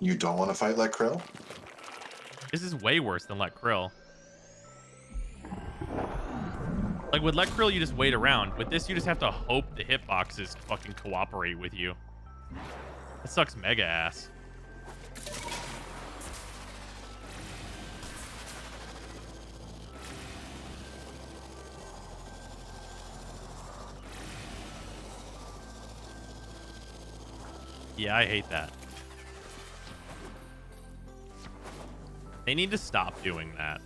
You don't want to fight like Krill? This is way worse than Let Krill. Like, with Let Krill, you just wait around. With this, you just have to hope the hitboxes fucking cooperate with you. It sucks mega ass. Yeah, I hate that. They need to stop doing that.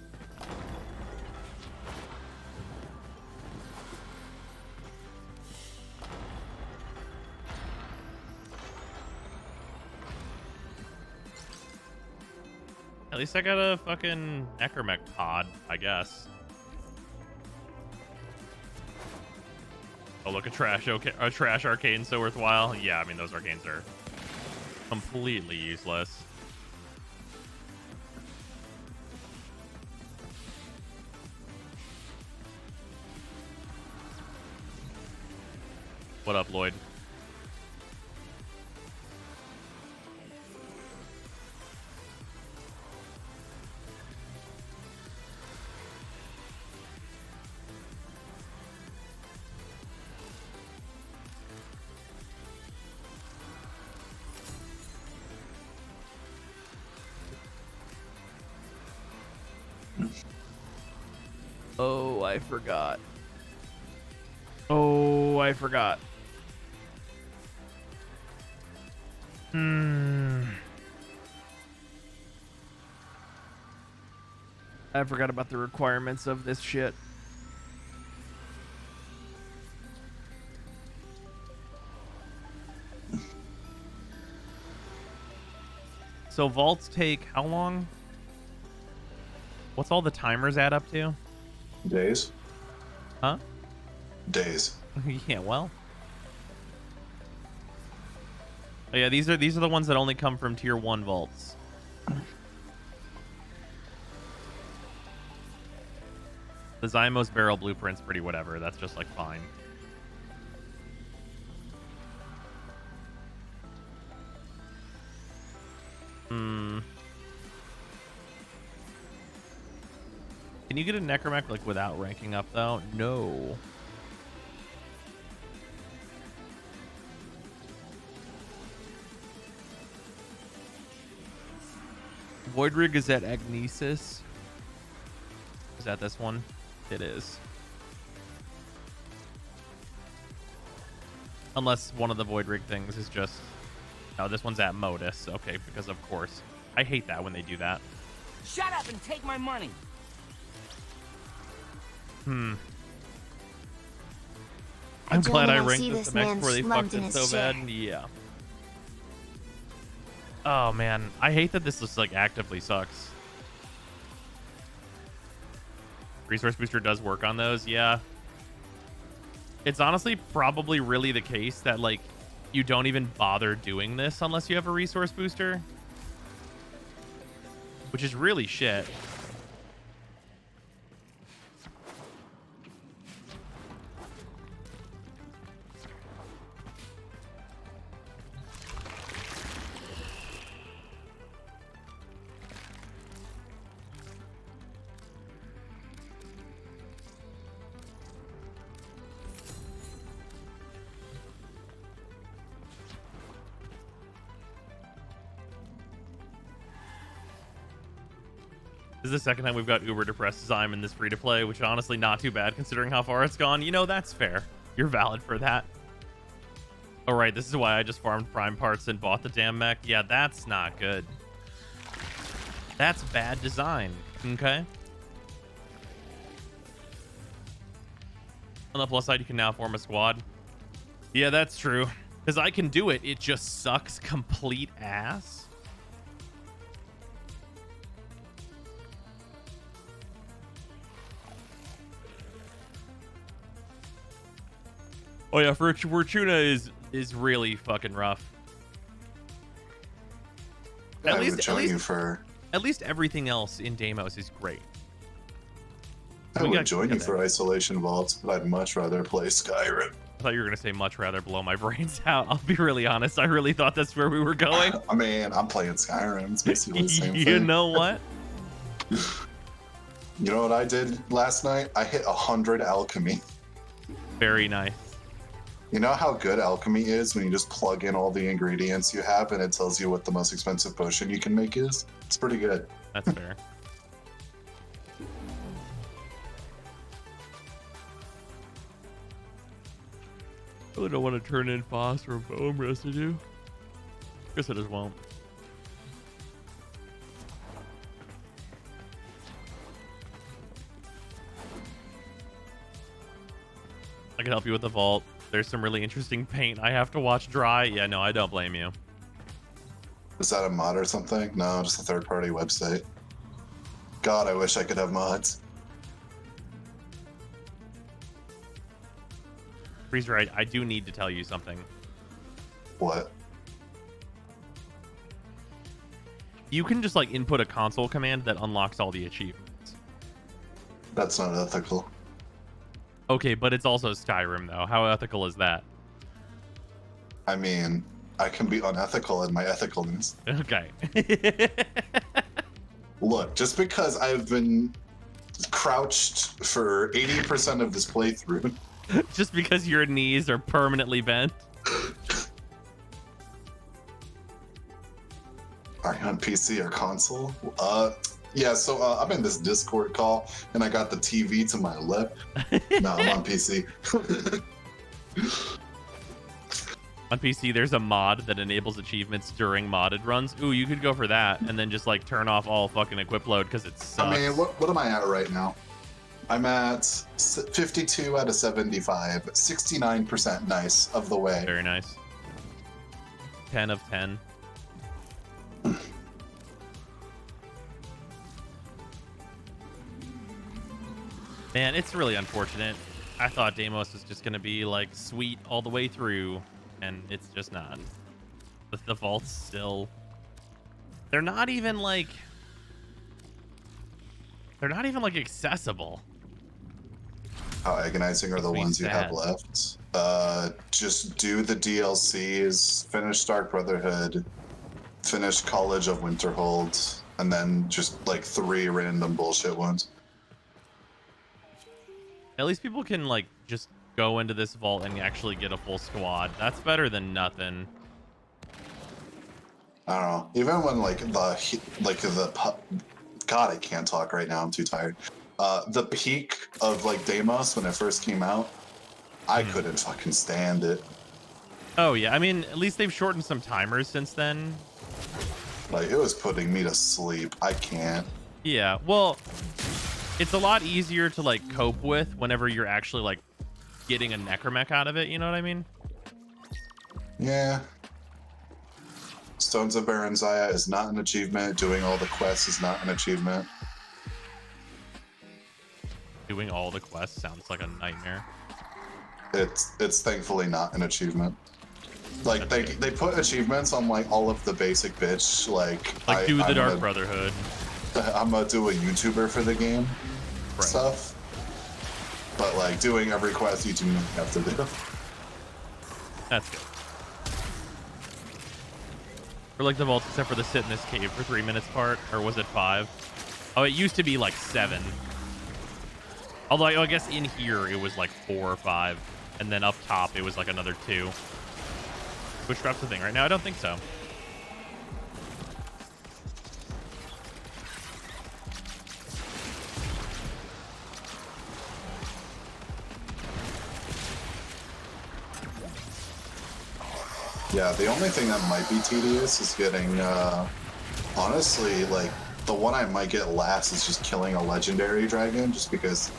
At least I got a fucking Necramech pod, I guess. Oh, look, a trash arcane so worthwhile. Yeah, I mean, those arcanes are completely useless. What up, Lloyd? Oh, I forgot. Oh, I forgot. I forgot about the requirements of this shit. So vaults take how long? What's all the timers add up to? Days. Huh? Days. Yeah, well. Oh yeah, these are the ones that only come from tier 1 vaults. The Zymos barrel blueprint's pretty whatever. That's just like fine. Can you get a Necramech like without ranking up though? No. Voidrig is at Agnesis. Is that this one? It is. Unless one of the Voidrig things is just... No, this one's at Modus. Okay, because of course. I hate that when they do that. Shut up and take my money! I'm glad I ranked this next before they fucked it so bad. Yeah. Oh, man. I hate that this just, like, actively sucks. Resource booster does work on those, yeah. It's honestly probably really the case that, like, you don't even bother doing this unless you have a resource booster. Which is really shit. This is the second time we've got uber depressed Zyme in this free-to-play, which is honestly not too bad considering how far it's gone. You know, that's fair. You're valid for that. Oh, right. This is why I just farmed prime parts and bought the damn mech. Yeah, that's not good. That's bad design. Okay. On the plus side, you can now form a squad. Yeah, that's true. Because I can do it. It just sucks complete ass. Oh yeah, Fortuna is really fucking rough. Yeah, At least everything else in Deimos is great. I would join you for Isolation Vaults, but I'd much rather play Skyrim. I thought you were gonna say much rather blow my brains out. I'll be really honest. I really thought that's where we were going. I mean, I'm playing Skyrim. It's basically the same thing. You know what? You know what I did last night? I hit 100 alchemy. Very nice. You know how good alchemy is when you just plug in all the ingredients you have and it tells you what the most expensive potion you can make is? It's pretty good. That's fair. I really don't want to turn in phos or bone residue. Guess I just won't. I can help you with the vault. There's some really interesting paint I have to watch dry. Yeah, no, I don't blame you. Is that a mod or something? No, just a third-party website. God, I wish I could have mods. Freezer, I do need to tell you something. What? You can just like input a console command that unlocks all the achievements. That's not ethical. Okay, but it's also Skyrim though. How ethical is that? I mean, I can be unethical in my ethicalness. Okay. Look, just because I've been crouched for 80% of this playthrough. Just because your knees are permanently bent. Are you on PC or console? Yeah, so I'm in this Discord call, and I got the TV to my left. No, I'm on PC. On PC, there's a mod that enables achievements during modded runs. Ooh, you could go for that, and then just like turn off all fucking equip load because it sucks. I mean, what am I at right now? I'm at 52 out of 75, 69% nice of the way. Very nice. 10 of 10. Man, it's really unfortunate. I thought Deimos was just gonna be like sweet all the way through, and it's just not. The vaults still, they're not even like accessible. How agonizing are the ones you have left? Just do the DLCs, finish Stark Brotherhood, finish College of Winterhold, and then just like 3 random bullshit ones. At least people can like just go into this vault and actually get a full squad. That's better than nothing. I don't know. Even when God, I can't talk right now. I'm too tired. The peak of like Deimos when it first came out, I couldn't fucking stand it. Oh yeah, I mean, at least they've shortened some timers since then. Like, it was putting me to sleep. I can't. Yeah, well, it's a lot easier to like cope with whenever you're actually like getting a Necramech out of it, you know what I mean? Yeah. Stones of Baranzaya is not an achievement. Doing all the quests is not an achievement. Doing all the quests sounds like a nightmare. It's thankfully not an achievement. Like, they put achievements on like all of the basic bitch, like do the Dark Brotherhood. I'm gonna do a YouTuber for the game stuff. But like doing every quest you do not have to do. That's good. For like the vault, except for the sit in this cave for 3 minutes part, or was it 5? Oh, it used to be like 7. Although I guess in here it was like 4 or 5, and then up top it was like another 2. Which drops the thing right now? I don't think so. Yeah, the only thing that might be tedious is getting, honestly, like, the one I might get last is just killing a legendary dragon, just because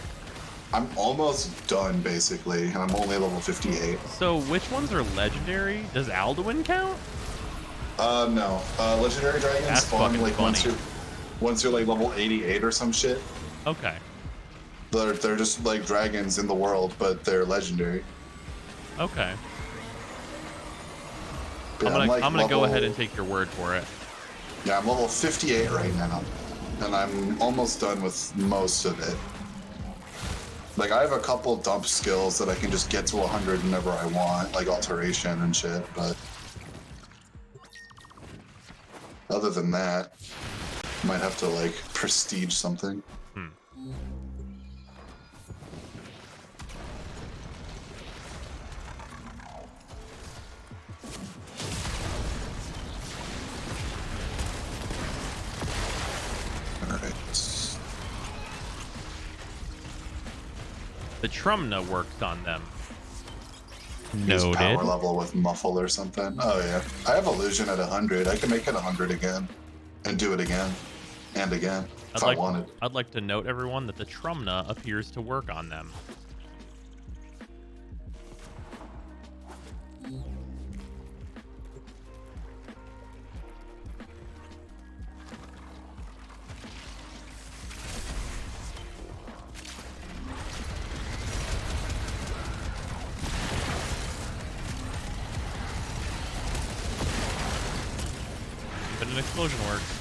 I'm almost done, basically, and I'm only level 58. So, which ones are legendary? Does Alduin count? No. Legendary dragons spawn, like, once you're, like, level 88 or some shit. Okay. They're just, like, dragons in the world, but they're legendary. Okay. But I'm like gonna go ahead and take your word for it. Yeah, I'm level 58 right now, and I'm almost done with most of it. Like, I have a couple dump skills that I can just get to 100 whenever I want, like alteration and shit, but other than that, might have to, like, prestige something. The Trumna worked on them. Noted. Power level with muffle or something. Oh yeah, I have illusion at 100. I can make it 100 again, and do it again, and again if I wanted. I'd like to note, everyone, that the Trumna appears to work on them. But an explosion works.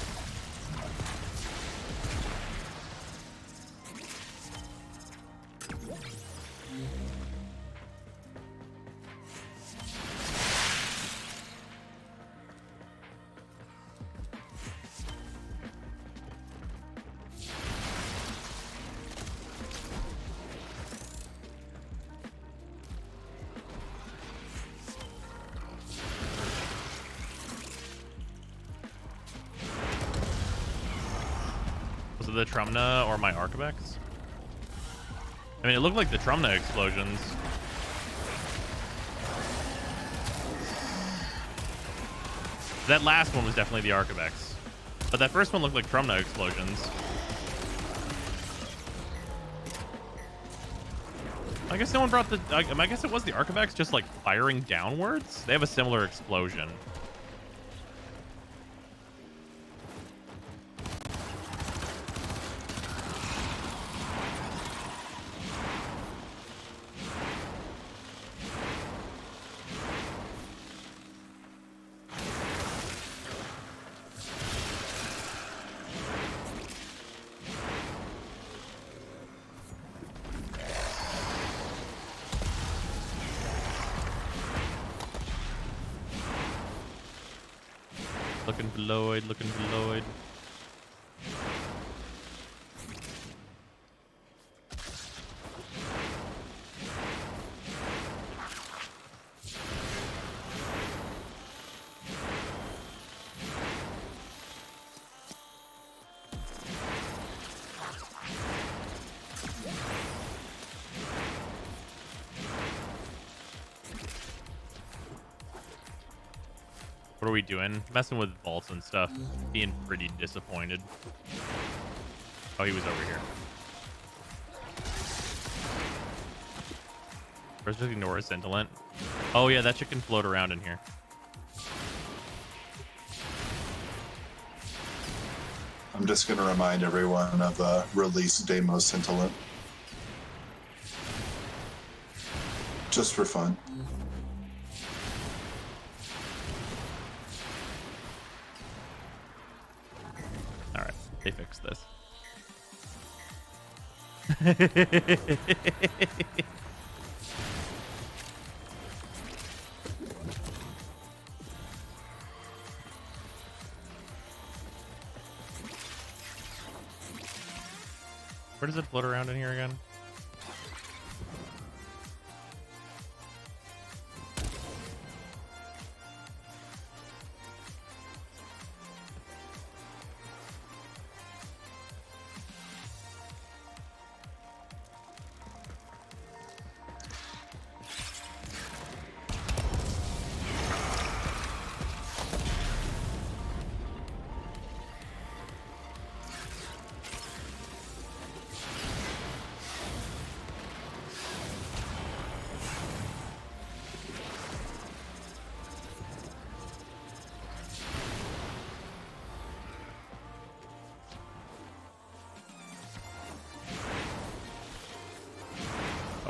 Was it the Trumna or my Archivex? I mean, it looked like the Trumna explosions. That last one was definitely the Archivex. But that first one looked like Trumna explosions. I guess no one brought the... I guess it was the Archivex just, like, firing downwards? They have a similar explosion. Looking for Lloyd, looking for Lloyd. What are we doing? Messing with vaults and stuff. Being pretty disappointed. Oh, he was over here. Where's just ignore a scintillant? Oh yeah, that shit can float around in here. I'm just gonna remind everyone of release Deimos Scintillant. Just for fun. Alright, they fixed this. Where does it float around in here again?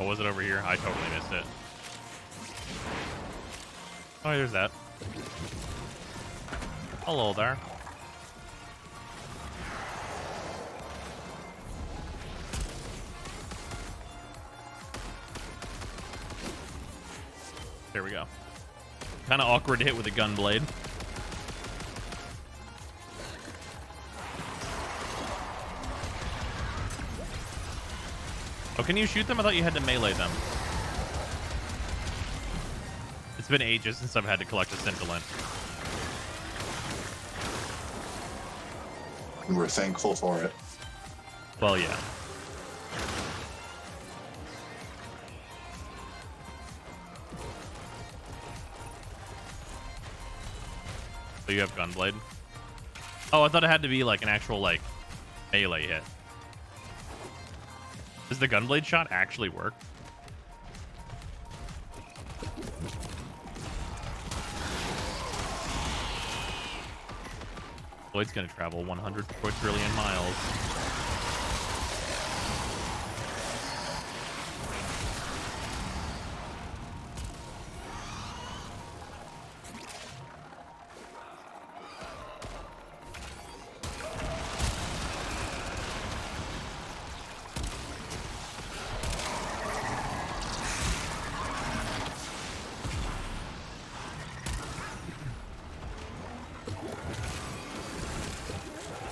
Oh, was it over here? I totally missed it. Oh, there's that. Hello there. There we go. Kind of awkward to hit with a gun blade. Oh, can you shoot them? I thought you had to melee them. It's been ages since I've had to collect a scintillant. We're thankful for it. Well, yeah. So you have gunblade? Oh, I thought it had to be like an actual like melee hit. Does the gunblade shot actually work? Lloyd's gonna travel 100 quadrillion miles.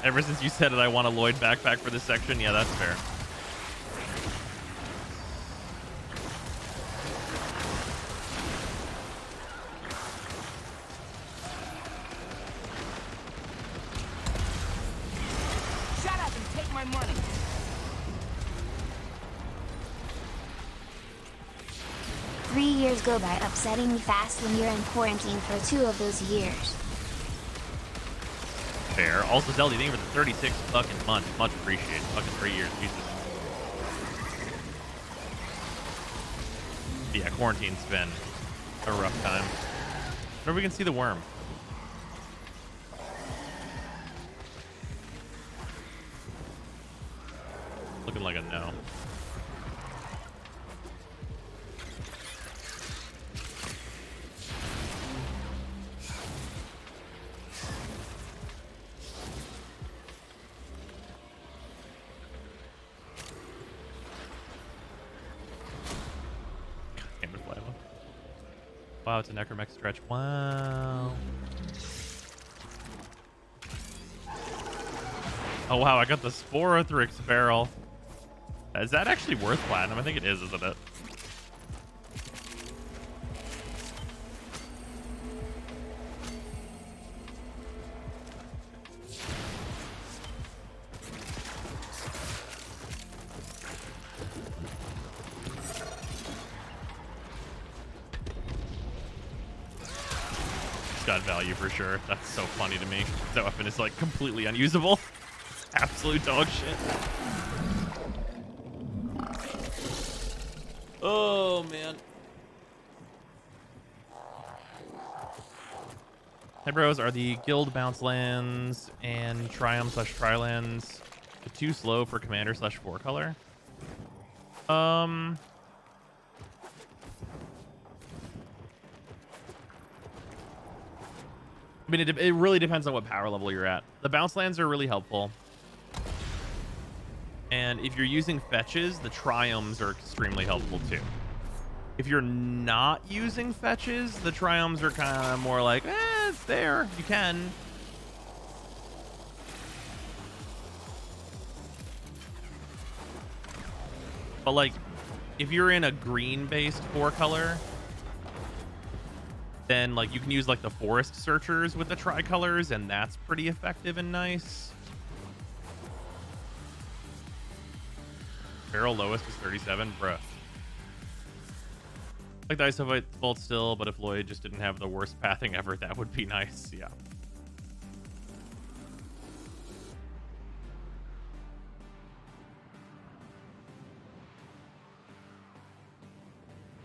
Ever since you said it, I want a Lloyd backpack for this section. Yeah, that's fair. Shut up and take my money. Years go by upsettingly fast when you're in quarantine for 2 of those years. Fair. Also, Zelda, thank you for the 36 fucking months. Much appreciated. Fucking 3 years. Jesus. But yeah, quarantine's been a rough time. Where we can see the worm. Looking like a no. Wow, it's a Necramech stretch. Wow. Oh, wow, I got the Sporothrix barrel. Is that actually worth platinum? I think it is, isn't it? Got value for sure. That's so funny to me. That weapon is like completely unusable. Absolute dog shit. Oh man. Hey bros, are the guild bounce lands and triumph/tri lands too slow for commander/4 color? I mean, it really depends on what power level you're at. The bounce lands are really helpful. And if you're using fetches, the triumphs are extremely helpful too. If you're not using fetches, the triumphs are kind of more like, it's there. You can. But like, if you're in a green-based 4-color, then like you can use like the forest searchers with the tricolors, and that's pretty effective and nice. Barrel lowest is 37, bruh. Like the Isovite vault still, but if Lloyd just didn't have the worst pathing ever, that would be nice. Yeah.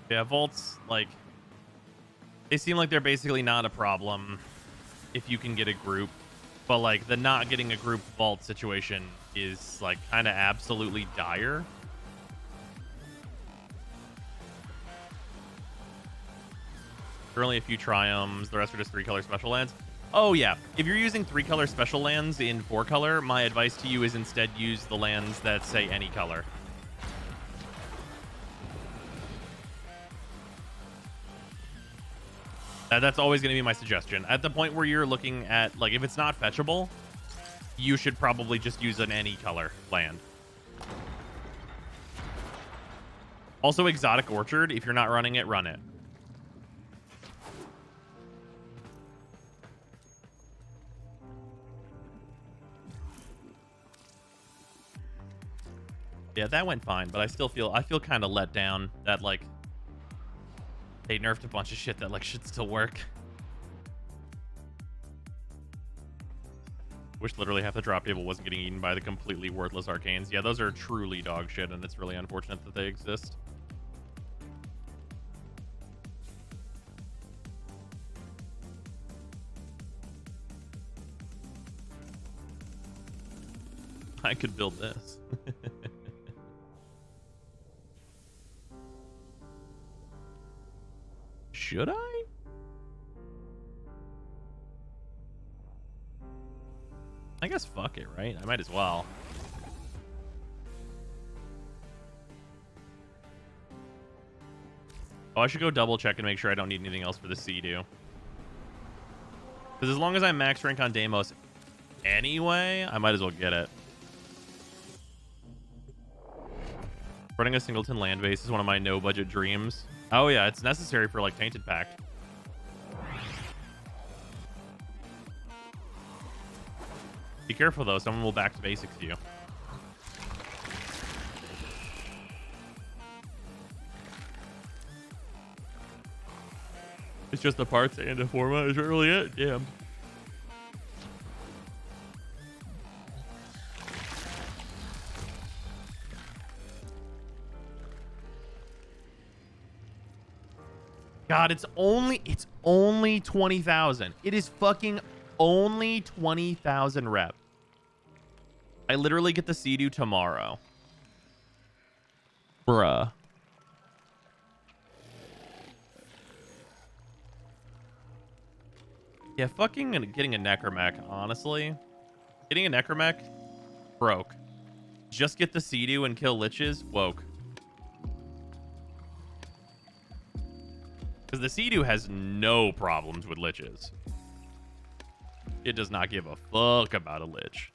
Yeah, vaults, like, they seem like they're basically not a problem if you can get a group, but like the not getting a group vault situation is like kind of absolutely dire. Currently a few triomes. The rest are just 3-color special lands. Oh, yeah. If you're using 3-color special lands in 4-color, my advice to you is instead use the lands that say any color. That's always going to be my suggestion. At the point where you're looking at, like, if it's not fetchable, you should probably just use an any color land. Also, Exotic Orchard, if you're not running it, run it. Yeah, that went fine, but I feel kind of let down that, like, they nerfed a bunch of shit that, like, should still work. Wish literally half the drop table wasn't getting eaten by the completely worthless arcanes. Yeah, those are truly dog shit, and it's really unfortunate that they exist. I could build this. Should I? I guess fuck it, right? I might as well. Oh, I should go double check and make sure I don't need anything else for the Sea-Doo. Because as long as I'm max rank on Deimos anyway, I might as well get it. Running a singleton land base is one of my no-budget dreams. Oh yeah, it's necessary for, like, Tainted Pact. Be careful though, someone will back to basics you. It's just the parts and the forma is really it. Damn. God, it's only 20,000. It is fucking only 20,000 rep. I literally get the Sea-Doo tomorrow. Bruh. Yeah, fucking getting a Necramech, honestly. Getting a Necramech, broke. Just get the Sea-Doo and kill Liches, woke. Because the Sea-Doo has no problems with Liches. It does not give a fuck about a Lich.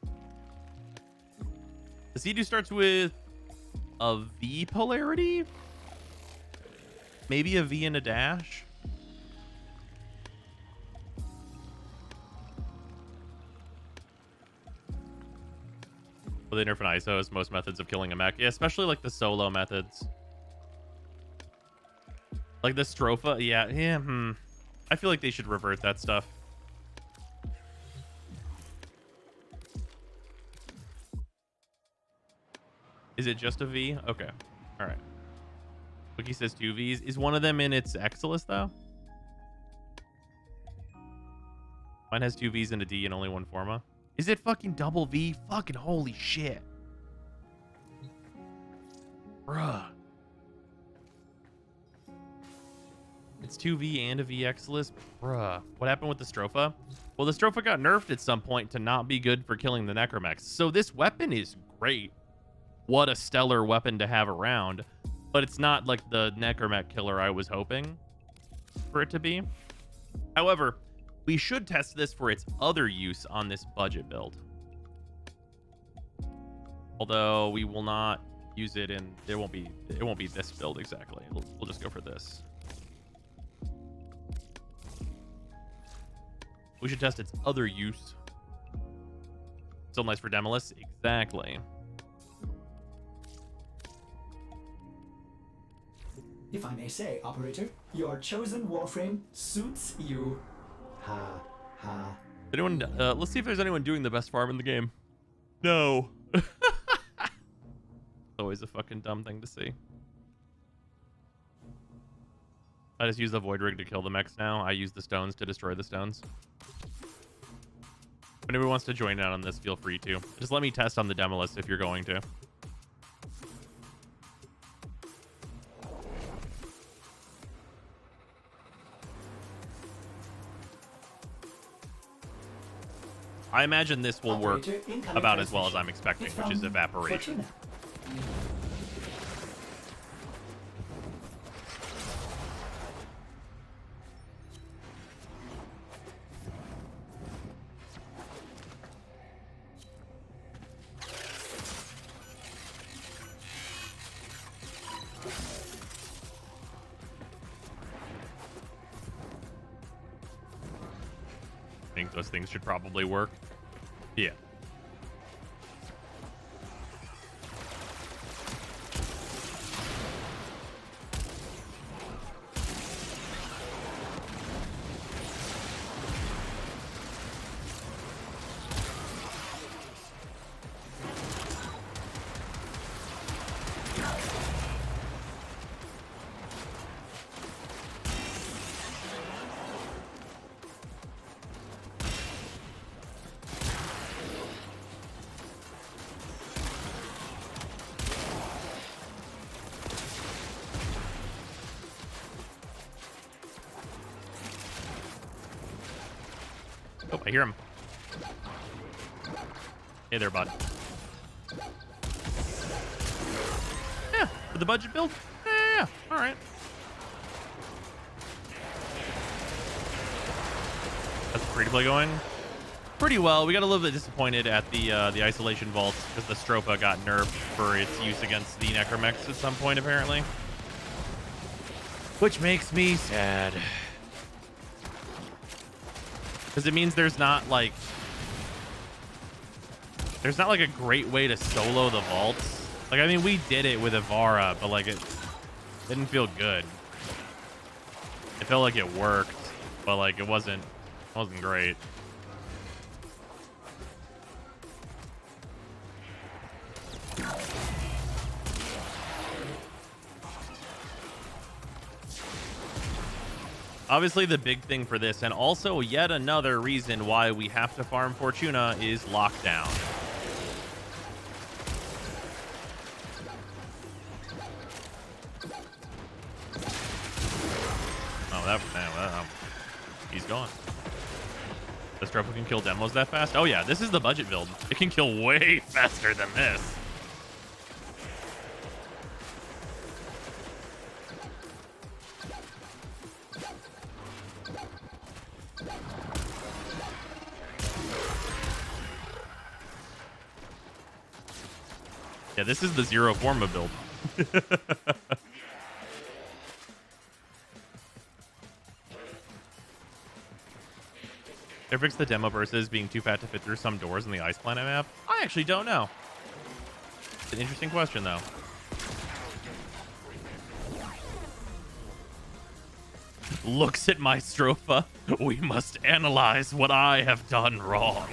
The Sea-Doo starts with a V polarity? Maybe a V and a dash? Well, they nerf an ISO as most methods of killing a mech. Yeah, especially like the solo methods. Like the Stropha, yeah, I feel like they should revert that stuff. Is it just a V? Okay. All right. Wiki says 2 Vs. Is one of them in its Exilus, though? Mine has 2 Vs and a D and only one Forma. Is it fucking double V? Fucking holy shit. Bruh. It's 2V and a V Exilus? Bruh. What happened with the Stropha? Well, the Stropha got nerfed at some point to not be good for killing the Necramechs. So this weapon is great. What a stellar weapon to have around. But it's not like the Necramech killer I was hoping for it to be. However, we should test this for its other use on this budget build. Although we will not use it in... It won't be this build exactly. We'll just go for this. We should test its other use. Still nice for Demolus. Exactly. If I may say, operator, your chosen Warframe suits you. Ha, ha. Anyone? Let's see if there's anyone doing the best farm in the game. No. Always a fucking dumb thing to see. I just use the Void Rig to kill the mechs now. I use the stones to destroy the stones. If anyone wants to join in on this, feel free to. Just let me test on the Demolus if you're going to. I imagine this will work Operator, incoming about as well as transmission. I'm expecting, It's which is from evaporation. Fortuna. I think those things should probably work. Yeah. Oh, I hear him. Hey there, bud. Yeah, for the budget build? Yeah, all right. That's free-to-play going pretty well. We got a little bit disappointed at the isolation vaults because the Stropha got nerfed for its use against the Necramechs at some point, apparently. Which makes me sad. Because it means there's not like a great way to solo the vaults. Like, I mean, we did it with Ivara, but like it didn't feel good. It felt like it worked, but like it wasn't great. Obviously, the big thing for this, and also yet another reason why we have to farm Fortuna, is lockdown. Oh, he's gone. The Stropha can kill demos that fast? Oh yeah, this is the budget build. It can kill way faster than this. Yeah, this is the Zero Forma build. They fixed the demo versus being too fat to fit through some doors in the Ice Planet map? I actually don't know. It's an interesting question, though. Looks at my Stropha. We must analyze what I have done wrong.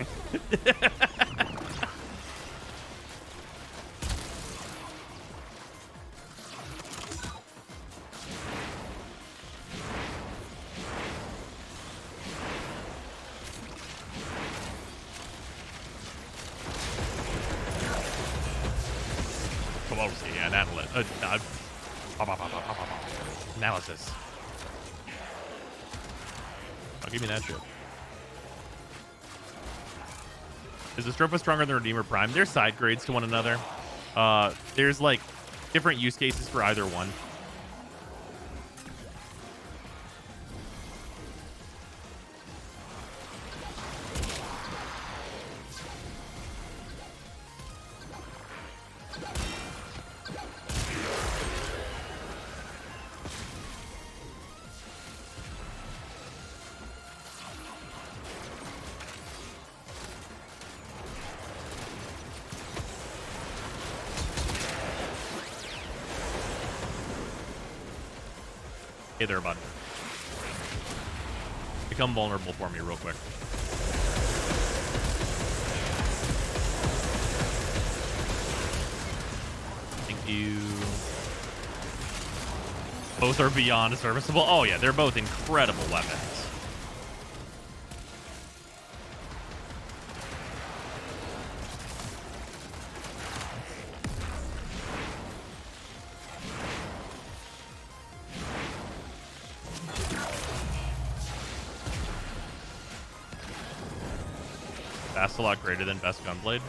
Analysis. Oh, give me that shit. Is the Stropha stronger than Redeemer Prime? They're side grades to one another. There's like different use cases for either one. Hey there, bud. Become vulnerable for me real quick. Thank you. Both are beyond serviceable. Oh yeah, they're both incredible weapons. Bastalok greater than best gunblade?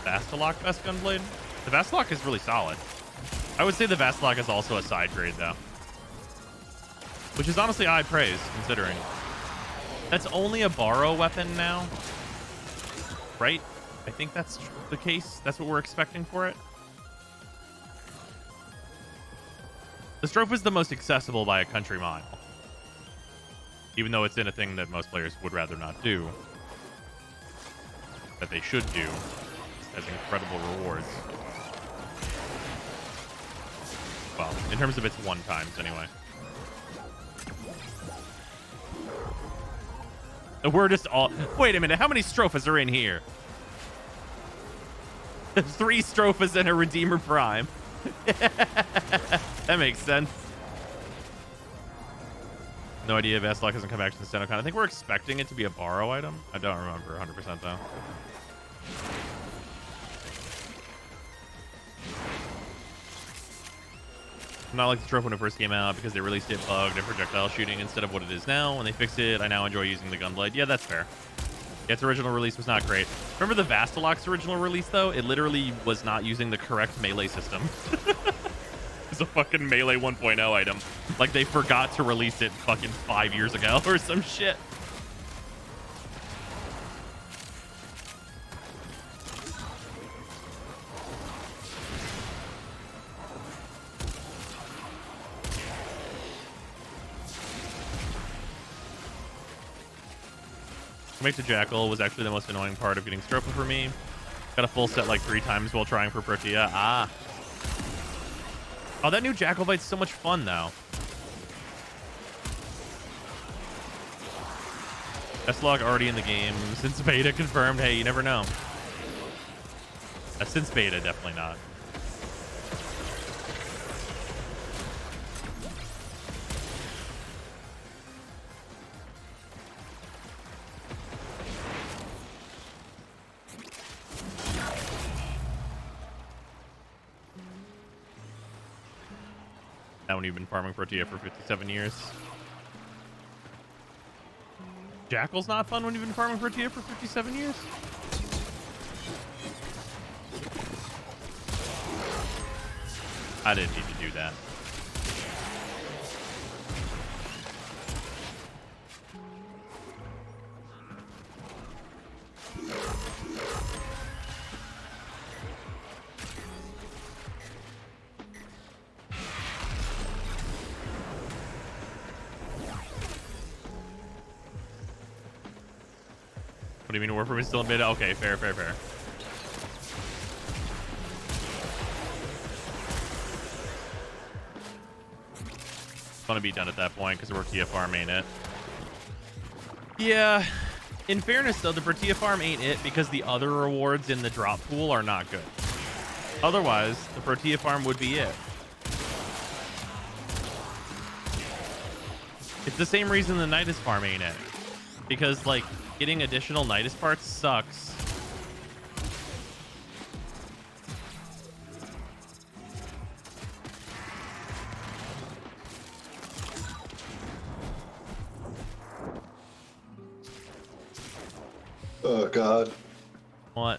Bastalok best gunblade? The Bastalok is really solid. I would say the Bastalok is also a side grade though, which is honestly high praise considering that's only a borrow weapon now, right? I think that's the case. That's what we're expecting for it. The Stropha is the most accessible by a country mile, even though it's in a thing that most players would rather not do, that they should do, as incredible rewards. Well, in terms of its one times, anyway. We're just all... Wait a minute, how many Strophas are in here? There's 3 Strophas and a Redeemer Prime. That makes sense. No idea if Bastalok hasn't come back to the Stenocon. I think we're expecting it to be a borrow item. I don't remember 100% though. Not like the Stropha when it first came out because they released it bugged and projectile shooting instead of what it is now. When they fixed it, I now enjoy using the gunblade. Yeah, that's fair. Yeah, its original release was not great. Remember the Bastalok's original release though? It literally was not using the correct melee system. It's a fucking melee 1.0 item. Like they forgot to release it fucking 5 years ago or some shit. Make the Jackal was actually the most annoying part of getting Stropha for me. Got a full set like 3 times while trying for Protea. Ah. Oh, that new Jackal Bite's so much fun though. S-Log already in the game. Since beta confirmed. Hey, you never know. Since beta, definitely not. Now when you've been farming Protea for 57 years. Jackal's not fun when you've been farming Protea for 57 years? I didn't need to do that. What do you mean Warframe is still in beta? Okay, fair. Want to be done at that point because we're Protea farm ain't it? Yeah. In fairness though, the Protea farm ain't it because the other rewards in the drop pool are not good. Otherwise, the Protea farm would be it. It's the same reason the Nidus farm ain't it. Because like getting additional Nidus parts sucks. Oh god. What?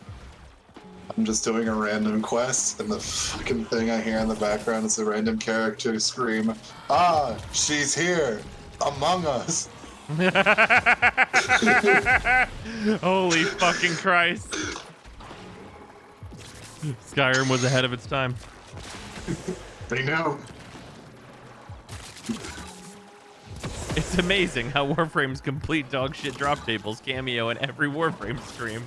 I'm just doing a random quest and the fucking thing I hear in the background is a random character scream, "Ah, she's here, among us." Holy fucking Christ. Skyrim was ahead of its time. They know. It's amazing how Warframe's complete dogshit drop tables cameo in every Warframe stream.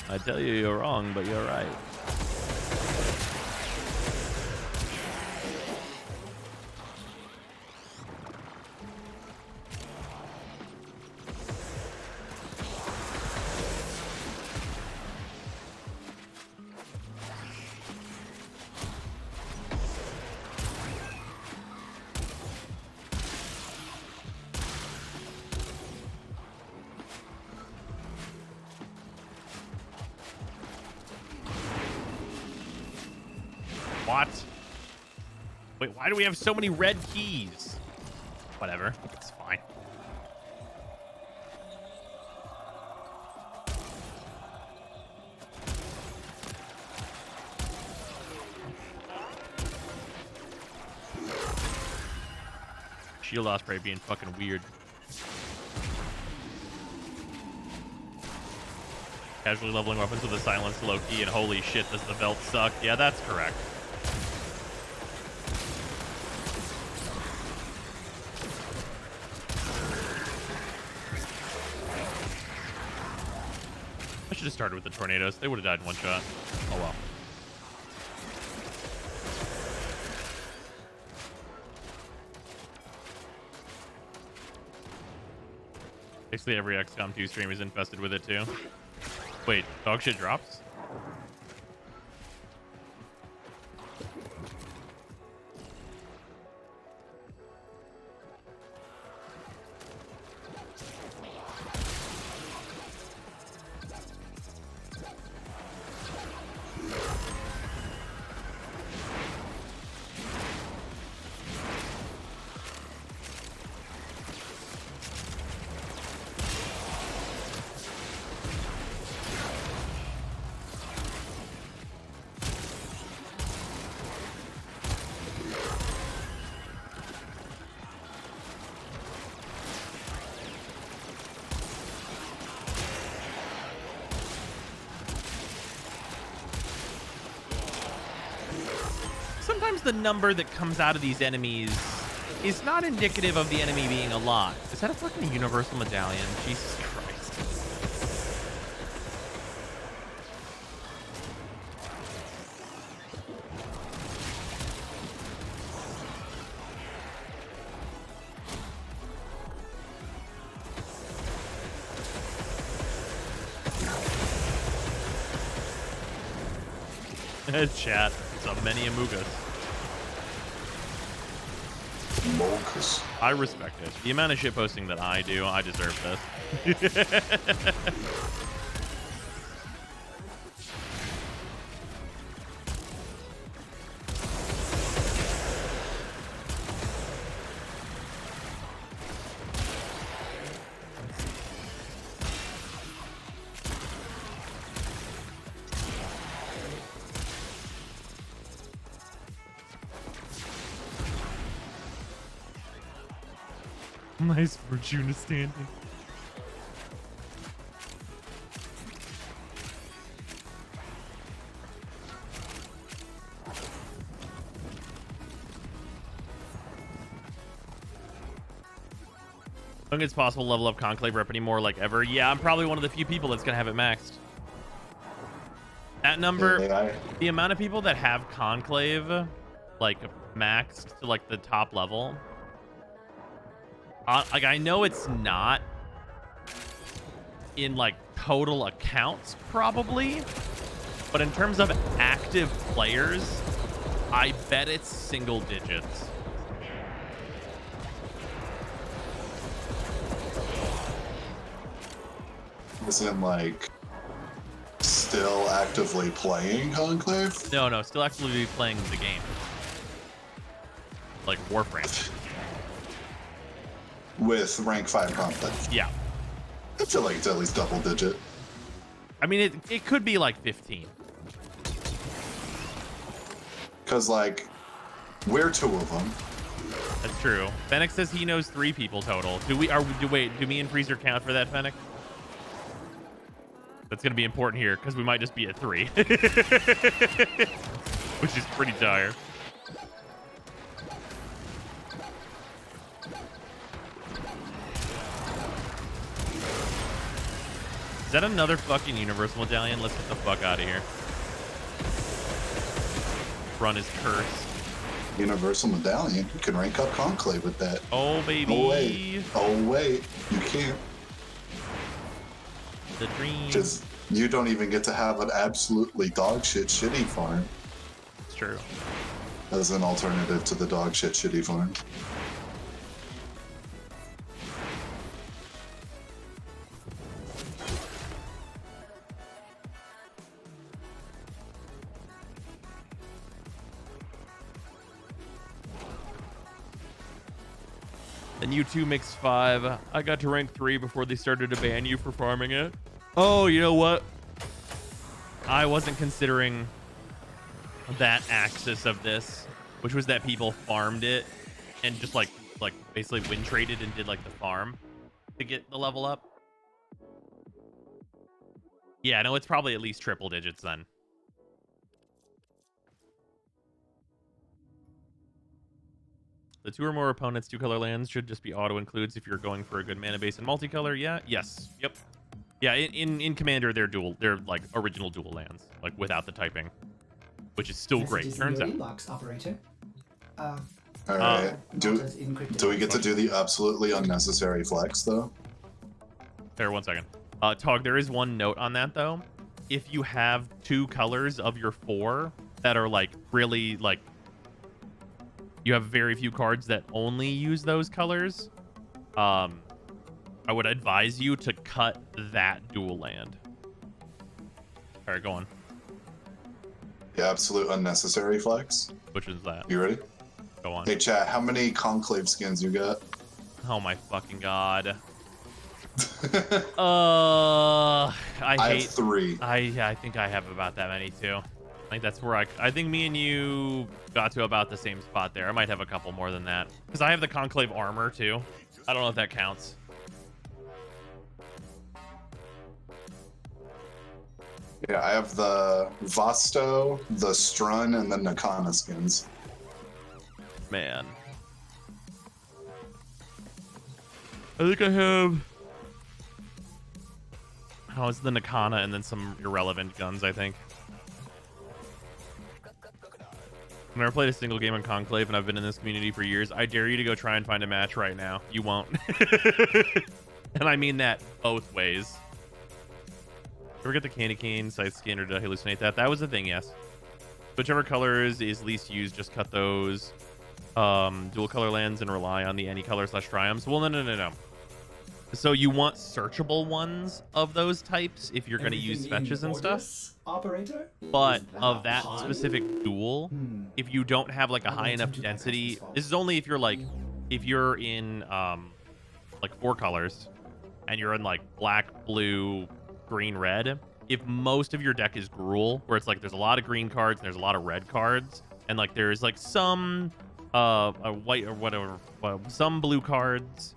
I tell you, you're wrong, but you're right. What? Wait, why do we have so many red keys? Whatever, it's fine. Shield Osprey being fucking weird. Casually leveling weapons with a silenced Loki, and holy shit, does the belt suck? Yeah, that's correct. I should have started with the tornadoes. They would have died in one shot. Oh well. Basically every XCOM 2 stream is infested with it too. Wait, dog shit drops? Sometimes the number that comes out of these enemies is not indicative of the enemy being a lot. Is that a fucking universal medallion? Jesus Christ. Chat. So many Amugas. Mogus. I respect it. The amount of shit posting that I do, I deserve this. Nice Fortuna standing. I think it's possible to level up Conclave rep anymore like ever. Yeah, I'm probably one of the few people that's gonna have it maxed. That number, the amount of people that have Conclave like maxed to like the top level. Like, I know it's not in like total accounts probably, but in terms of active players, I bet it's single digits. As in, like, still actively playing Conclave? No, still actively playing the game. Like Warframe. With rank 5 Conclave? Yeah. I feel like it's at least double digit. I mean, it could be like 15. Because, like, we're 2 of them. That's true. Fennec says he knows 3 people total. Do me and Freezer count for that, Fennec? That's going to be important here, because we might just be at 3. Which is pretty dire. Is that another fucking Universal Medallion? Let's get the fuck out of here. Run is cursed. Universal Medallion? You can rank up Conclave with that. Oh, baby. Oh, wait. Oh, wait. You can't. The dream. Just, you don't even get to have an absolutely dog shit shitty farm. It's true. As an alternative to the dog shit shitty farm. Then you 2 mix 5. I got to rank 3 before they started to ban you for farming it. Oh, you know what? I wasn't considering that axis of this, which was that people farmed it and just like like basically win traded and did like the farm to get the level up. Yeah, no, it's probably at least triple digits then. The 2 or more opponents, 2-color lands should just be auto-includes if you're going for a good mana base and multicolor. Yeah, yes, yep. Yeah, in Commander, they're like original dual lands, like without the typing, which is still great, turns out. Inbox, operator. Alright, do we get to do the absolutely unnecessary flex, though? There, 1 second. Tog, there is one note on that, though. If you have 2 colors of your 4 that are, like, really, like, you have very few cards that only use those colors, I would advise you to cut that dual land. All right, go on. The absolute unnecessary flex? Which is that? You ready? Go on. Hey, chat, how many Conclave skins you got? Oh, my fucking God. I have 3. I think I have about that many, too. I think that's where I think me and you got to about the same spot there. I might have a couple more than that. Because I have the Conclave armor, too. I don't know if that counts. Yeah, I have the Vasto, the Strun, and the Nakana skins. Man. I think I have... Oh, it's the Nakana and then some irrelevant guns, I think. I've never played a single game on Conclave, and I've been in this community for years. I dare you to go try and find a match right now. You won't. And I mean that both ways. Ever get the candy cane side skin, or did I hallucinate that? That was the thing, yes. Whichever colors is least used, just cut those dual color lands and rely on the any color / triumphs. Well, no. So you want searchable ones of those types if you're going to use fetches and stuff. Operator? But of that specific duel, if you don't have like a high enough density, this is only if you're like, if you're in like 4 colors and you're in like black, blue, green, red. If most of your deck is Gruul, where it's like there's a lot of green cards and there's a lot of red cards, and like there's like some white or whatever, some blue cards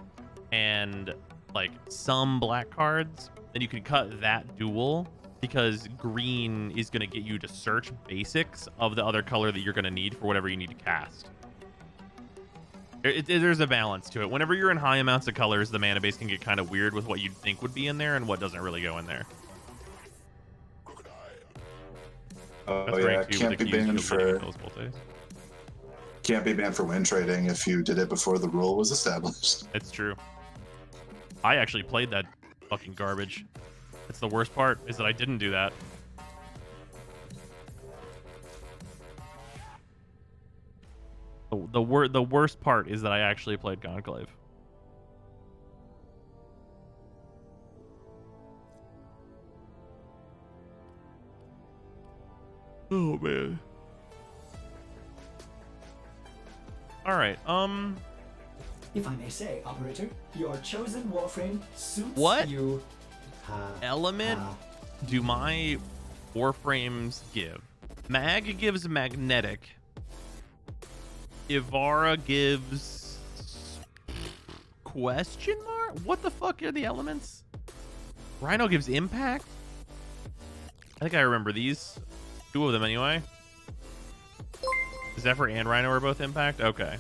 and like some black cards, then you can cut that duel, because green is going to get you to search basics of the other color that you're going to need for whatever you need to cast. There's a balance to it. Whenever you're in high amounts of colors, the mana base can get kind of weird with what you'd think would be in there and what doesn't really go in there. Oh yeah, can't be banned for win trading if you did it before the rule was established. It's true. I actually played that fucking garbage. It's the worst part, is that I didn't do that. The worst part is that I actually played Conclave. Oh man. All right. If I may say, operator, your chosen Warframe suits what you. Element do my Warframes give? Mag gives magnetic. Ivara gives question mark? What the fuck are the elements? Rhino gives impact? I think I remember these. 2 of them anyway. Zephyr and Rhino are both impact? Okay.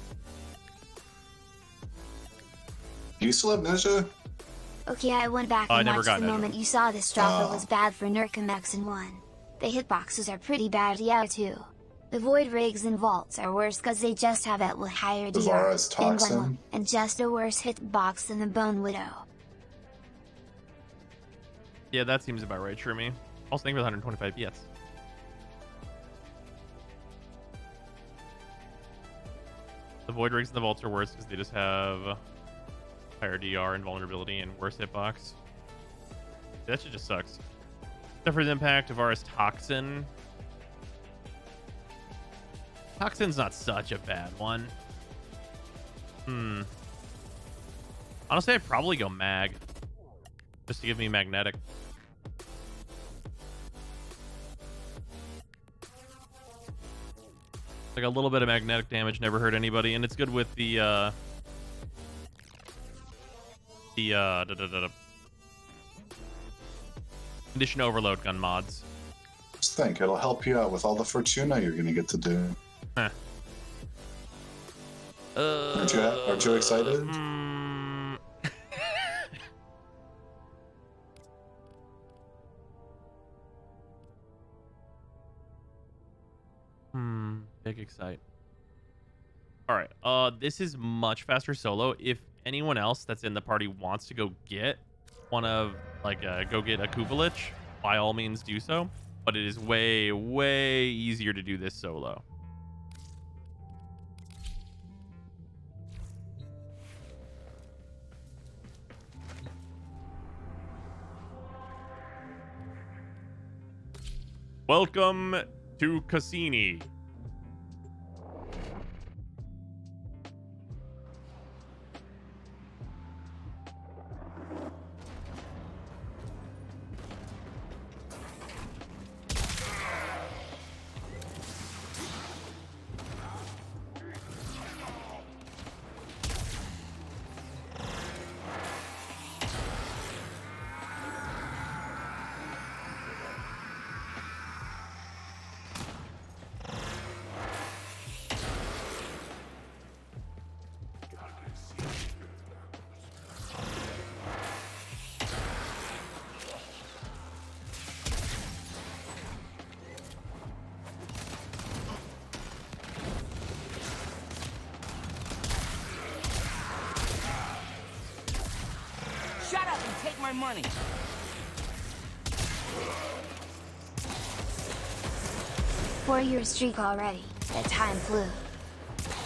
Do you still have Ninja? Okay, I went back and watched the moment you saw this Stropha was bad for Necramech and 1. The hitboxes are pretty bad, yeah, too. The Void Rigs and Vaults are worse cause they just have it with higher DR and just a worse hitbox than the Bone Widow. Yeah, that seems about right, Shroomy. Also, thank you for the 125 PS. The Void Rigs and the Vaults are worse because they just have higher DR and vulnerability and worse hitbox. That shit just sucks. Zephyr's Impact, Avara's Toxin. Toxin's not such a bad one. Honestly, I'd probably go Mag. Just to give me magnetic. Like a little bit of magnetic damage never hurt anybody, and it's good with the the condition overload gun mods. Just think, it'll help you out with all the Fortuna you're gonna get to do. Huh. Aren't you excited? Big excite. All right. This is much faster solo. If anyone else that's in the party wants to go get one of go get a Lich, by all means do so. But it is way, way easier to do this solo. Welcome to Cassini. Shut up and take my money. 4-year streak already. That time flew.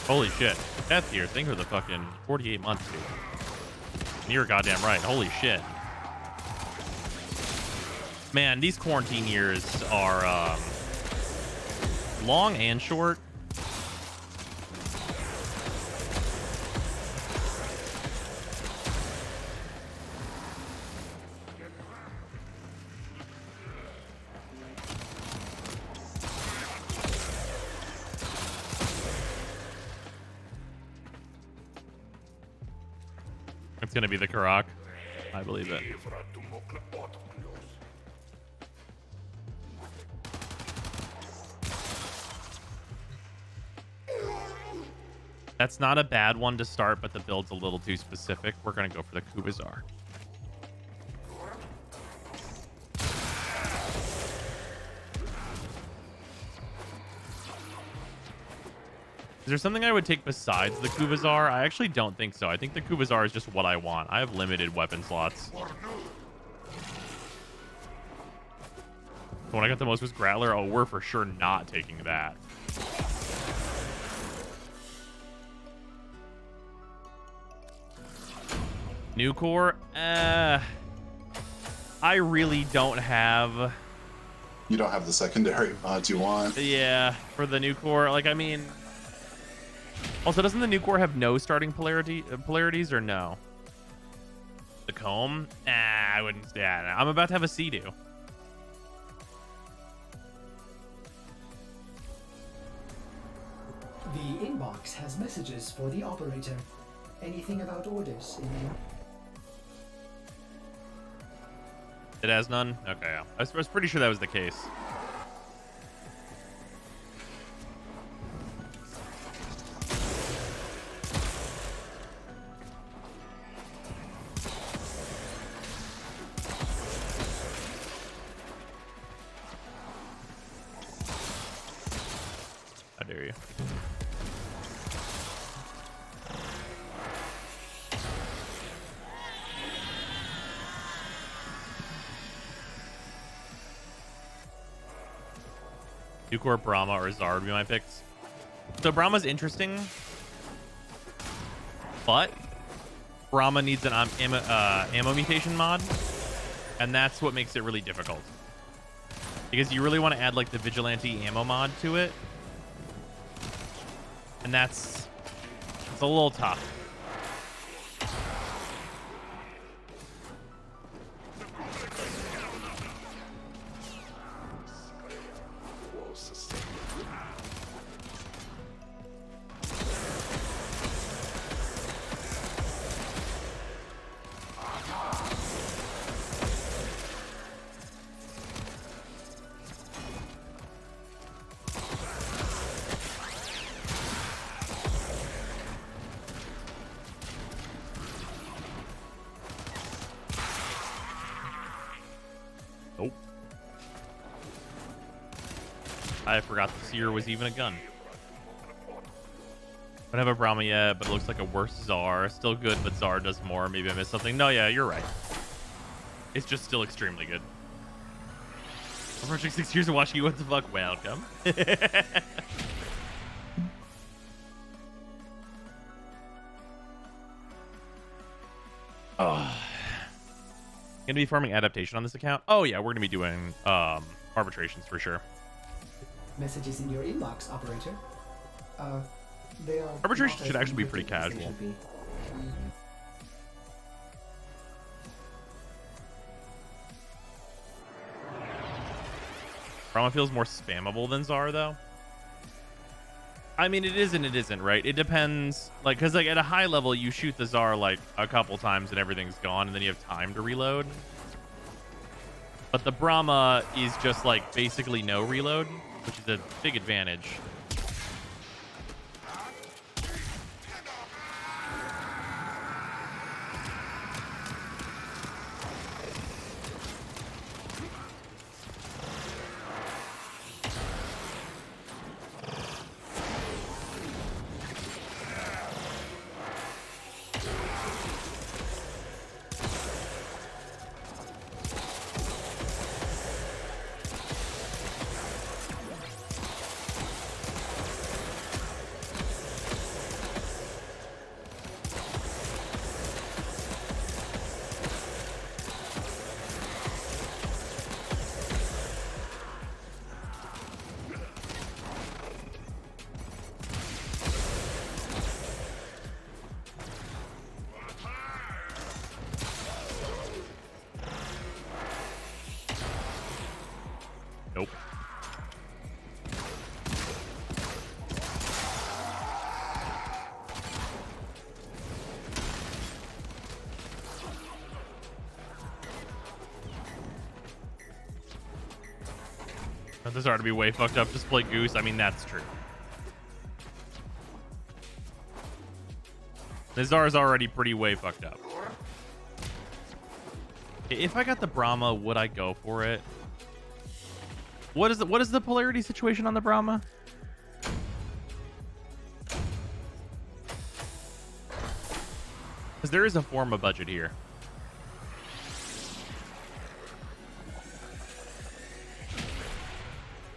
Holy shit. Death here. Think of the fucking 48 months, dude. And you're goddamn right. Holy shit. Man, these quarantine years are long and short. It's gonna be the Karak. I believe it. That's not a bad one to start, but the build's a little too specific. We're gonna go for the Kubazar. Is there something I would take besides the Kubazar? I actually don't think so. I think the Kubazar is just what I want. I have limited weapon slots. The one I got the most was Grattler. Oh, we're for sure not taking that. New core? I really don't have... You don't have the secondary mods you want. Yeah, for the new core. Like, I mean... Also, doesn't the new core have no starting polarities or no? The comb? Nah, I wouldn't. Yeah, I'm about to have a Sea-Doo. The inbox has messages for the operator. Anything about orders in there? It has none? Okay, yeah. I was pretty sure that was the case. How dare you? Nucor, Brahma, or Zard would be my picks. So Brahma's interesting, but Brahma needs an ammo mutation mod, and that's what makes it really difficult. Because you really want to add like the Vigilante ammo mod to it, and it's a little tough. Nope. I forgot the Seer was even a gun. I don't have a Brahma yet, but it looks like a worse Czar. Still good, but Czar does more. Maybe I missed something. No, yeah, you're right. It's just still extremely good. Approaching 6 years of watching you. What the fuck? Welcome. Oh. Gonna be farming adaptation on this account? Oh yeah, we're gonna be doing arbitrations for sure. Messages in your inbox, operator. They are arbitration should actually be pretty casual. Brahma feels more spammable than Czar though. I mean, it is and it isn't, right? It depends, like, because like at a high level, you shoot the Czar like a couple times and everything's gone, and then you have time to reload. But the Brahma is just like basically no reload, which is a big advantage. Nope. This ought to be way fucked up. Just play Goose. I mean, that's true. Nizar's already pretty way fucked up. If I got the Brahma, would I go for it? What is the polarity situation on the Brahma? Because there is a Forma budget here.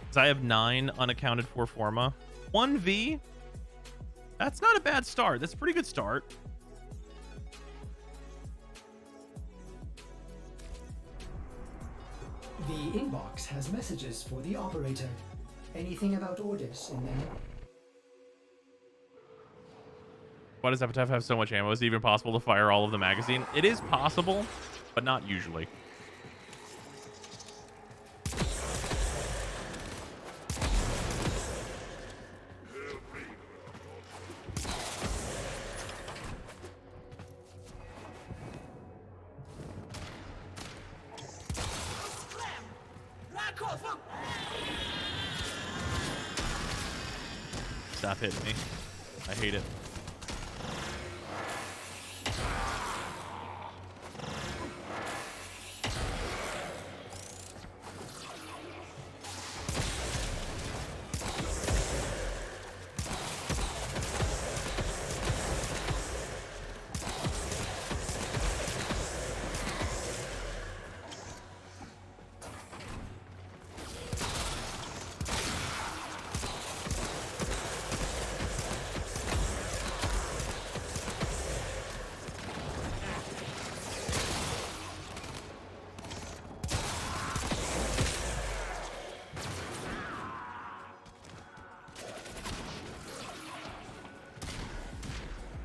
Because I have 9 unaccounted for Forma. 1V? That's not a bad start. That's a pretty good start. The inbox has messages for the operator. Anything about orders in there? Why does Epitaph have so much ammo? Is it even possible to fire all of the magazine? It is possible, but not usually. Stop hitting me. I hate it.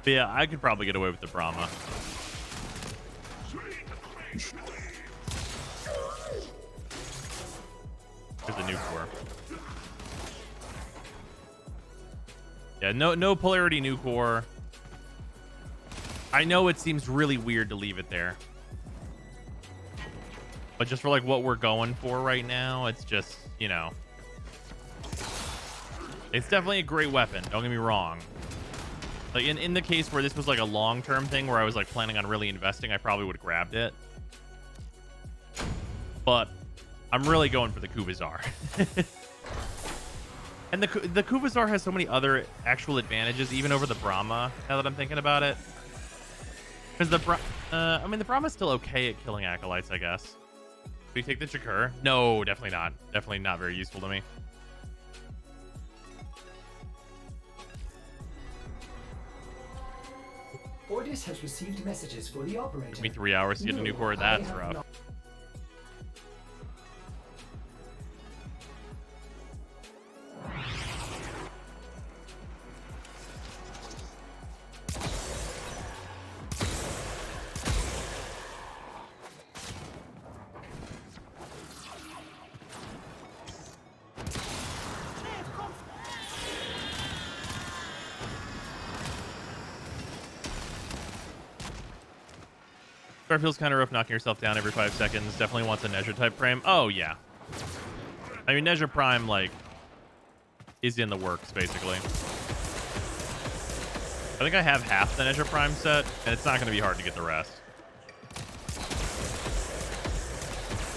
But yeah, I could probably get away with the Brahma. There's a new core. Yeah, no polarity new core. I know it seems really weird to leave it there. But just for like what we're going for right now, it's just, you know. It's definitely a great weapon, don't get me wrong. Like in the case where this was like a long-term thing where I was like planning on really investing, I probably would have grabbed it. But I'm really going for the Kubazar. And the Kubazar has so many other actual advantages, even over the Brahma, now that I'm thinking about it. Because I mean, the Brahma's still okay at killing Acolytes, I guess. Do you take the Chakur? No, definitely not. Definitely not very useful to me. Ordis has received messages for the operator. Took me 3 hours to get a new core. That's rough. Feels kind of rough knocking yourself down every 5 seconds. Definitely wants a Nezha type frame. Oh yeah. I mean, Nezha Prime like is in the works basically. I think I have half the Nezha Prime set, and it's not going to be hard to get the rest.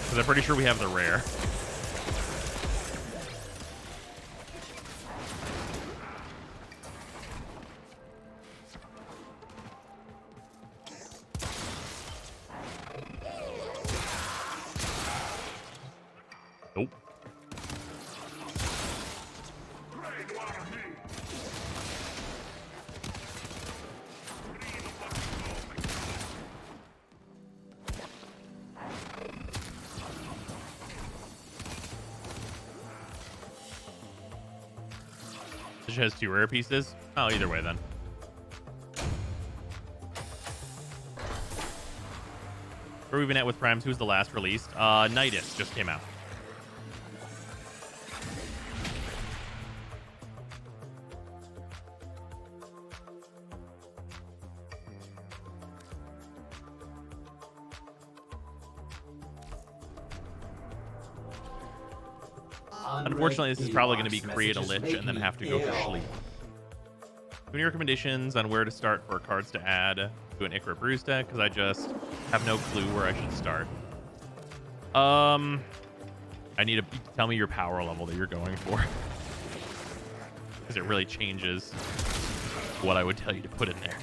Because I'm pretty sure we have the rare. Nope. She has 2 rare pieces. Oh, either way then. Where we've been at with Primes. Who's the last released? Nidus just came out. Unfortunately, this is probably going to be create a Lich and then have to go for sleep. Any recommendations on where to start for cards to add to an Ikra Brews deck? Because I just have no clue where I should start. I need to tell me your power level that you're going for. Because it really changes what I would tell you to put in there.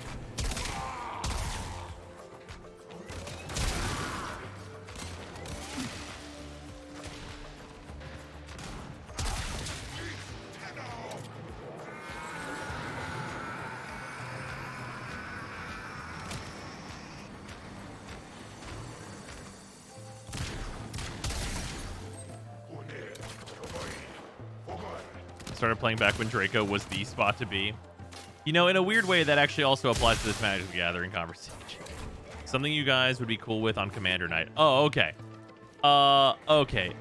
Started playing back when Draco was the spot to be. You know, in a weird way, that actually also applies to this Magic the Gathering conversation. Something you guys would be cool with on Commander Night. Oh, okay. Okay.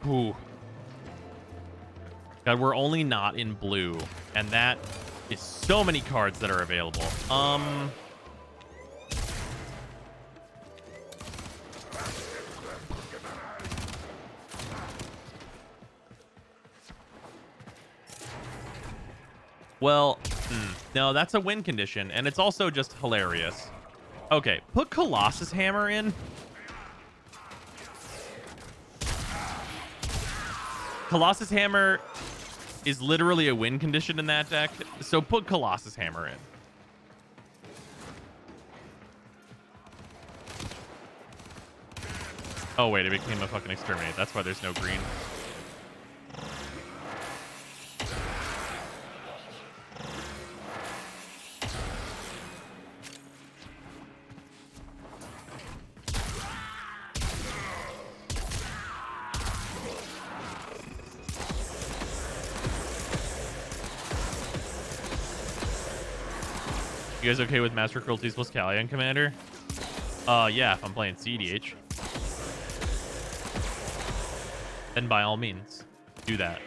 Ooh. God, we're only not in blue, and that is so many cards that are available. Well, no, that's a win condition, and it's also just hilarious. Okay, put Colossus Hammer in. Colossus Hammer is literally a win condition in that deck, so put Colossus Hammer in. Oh, wait, it became a fucking Exterminate. That's why there's no green. You guys okay with Master Cruelties plus Callion, Commander? Yeah, if I'm playing CDH. Then by all means, do that.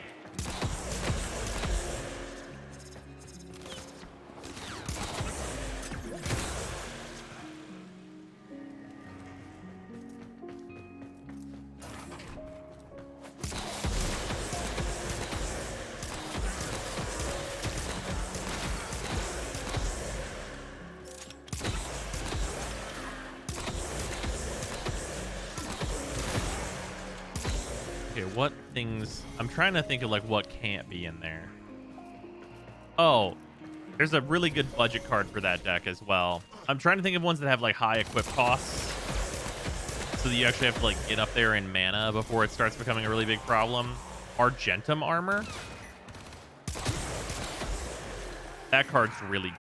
Okay, what things... I'm trying to think of, like, what can't be in there. Oh, there's a really good budget card for that deck as well. I'm trying to think of ones that have, like, high equip costs. So that you actually have to, like, get up there in mana before it starts becoming a really big problem. Argentum Armor. That card's really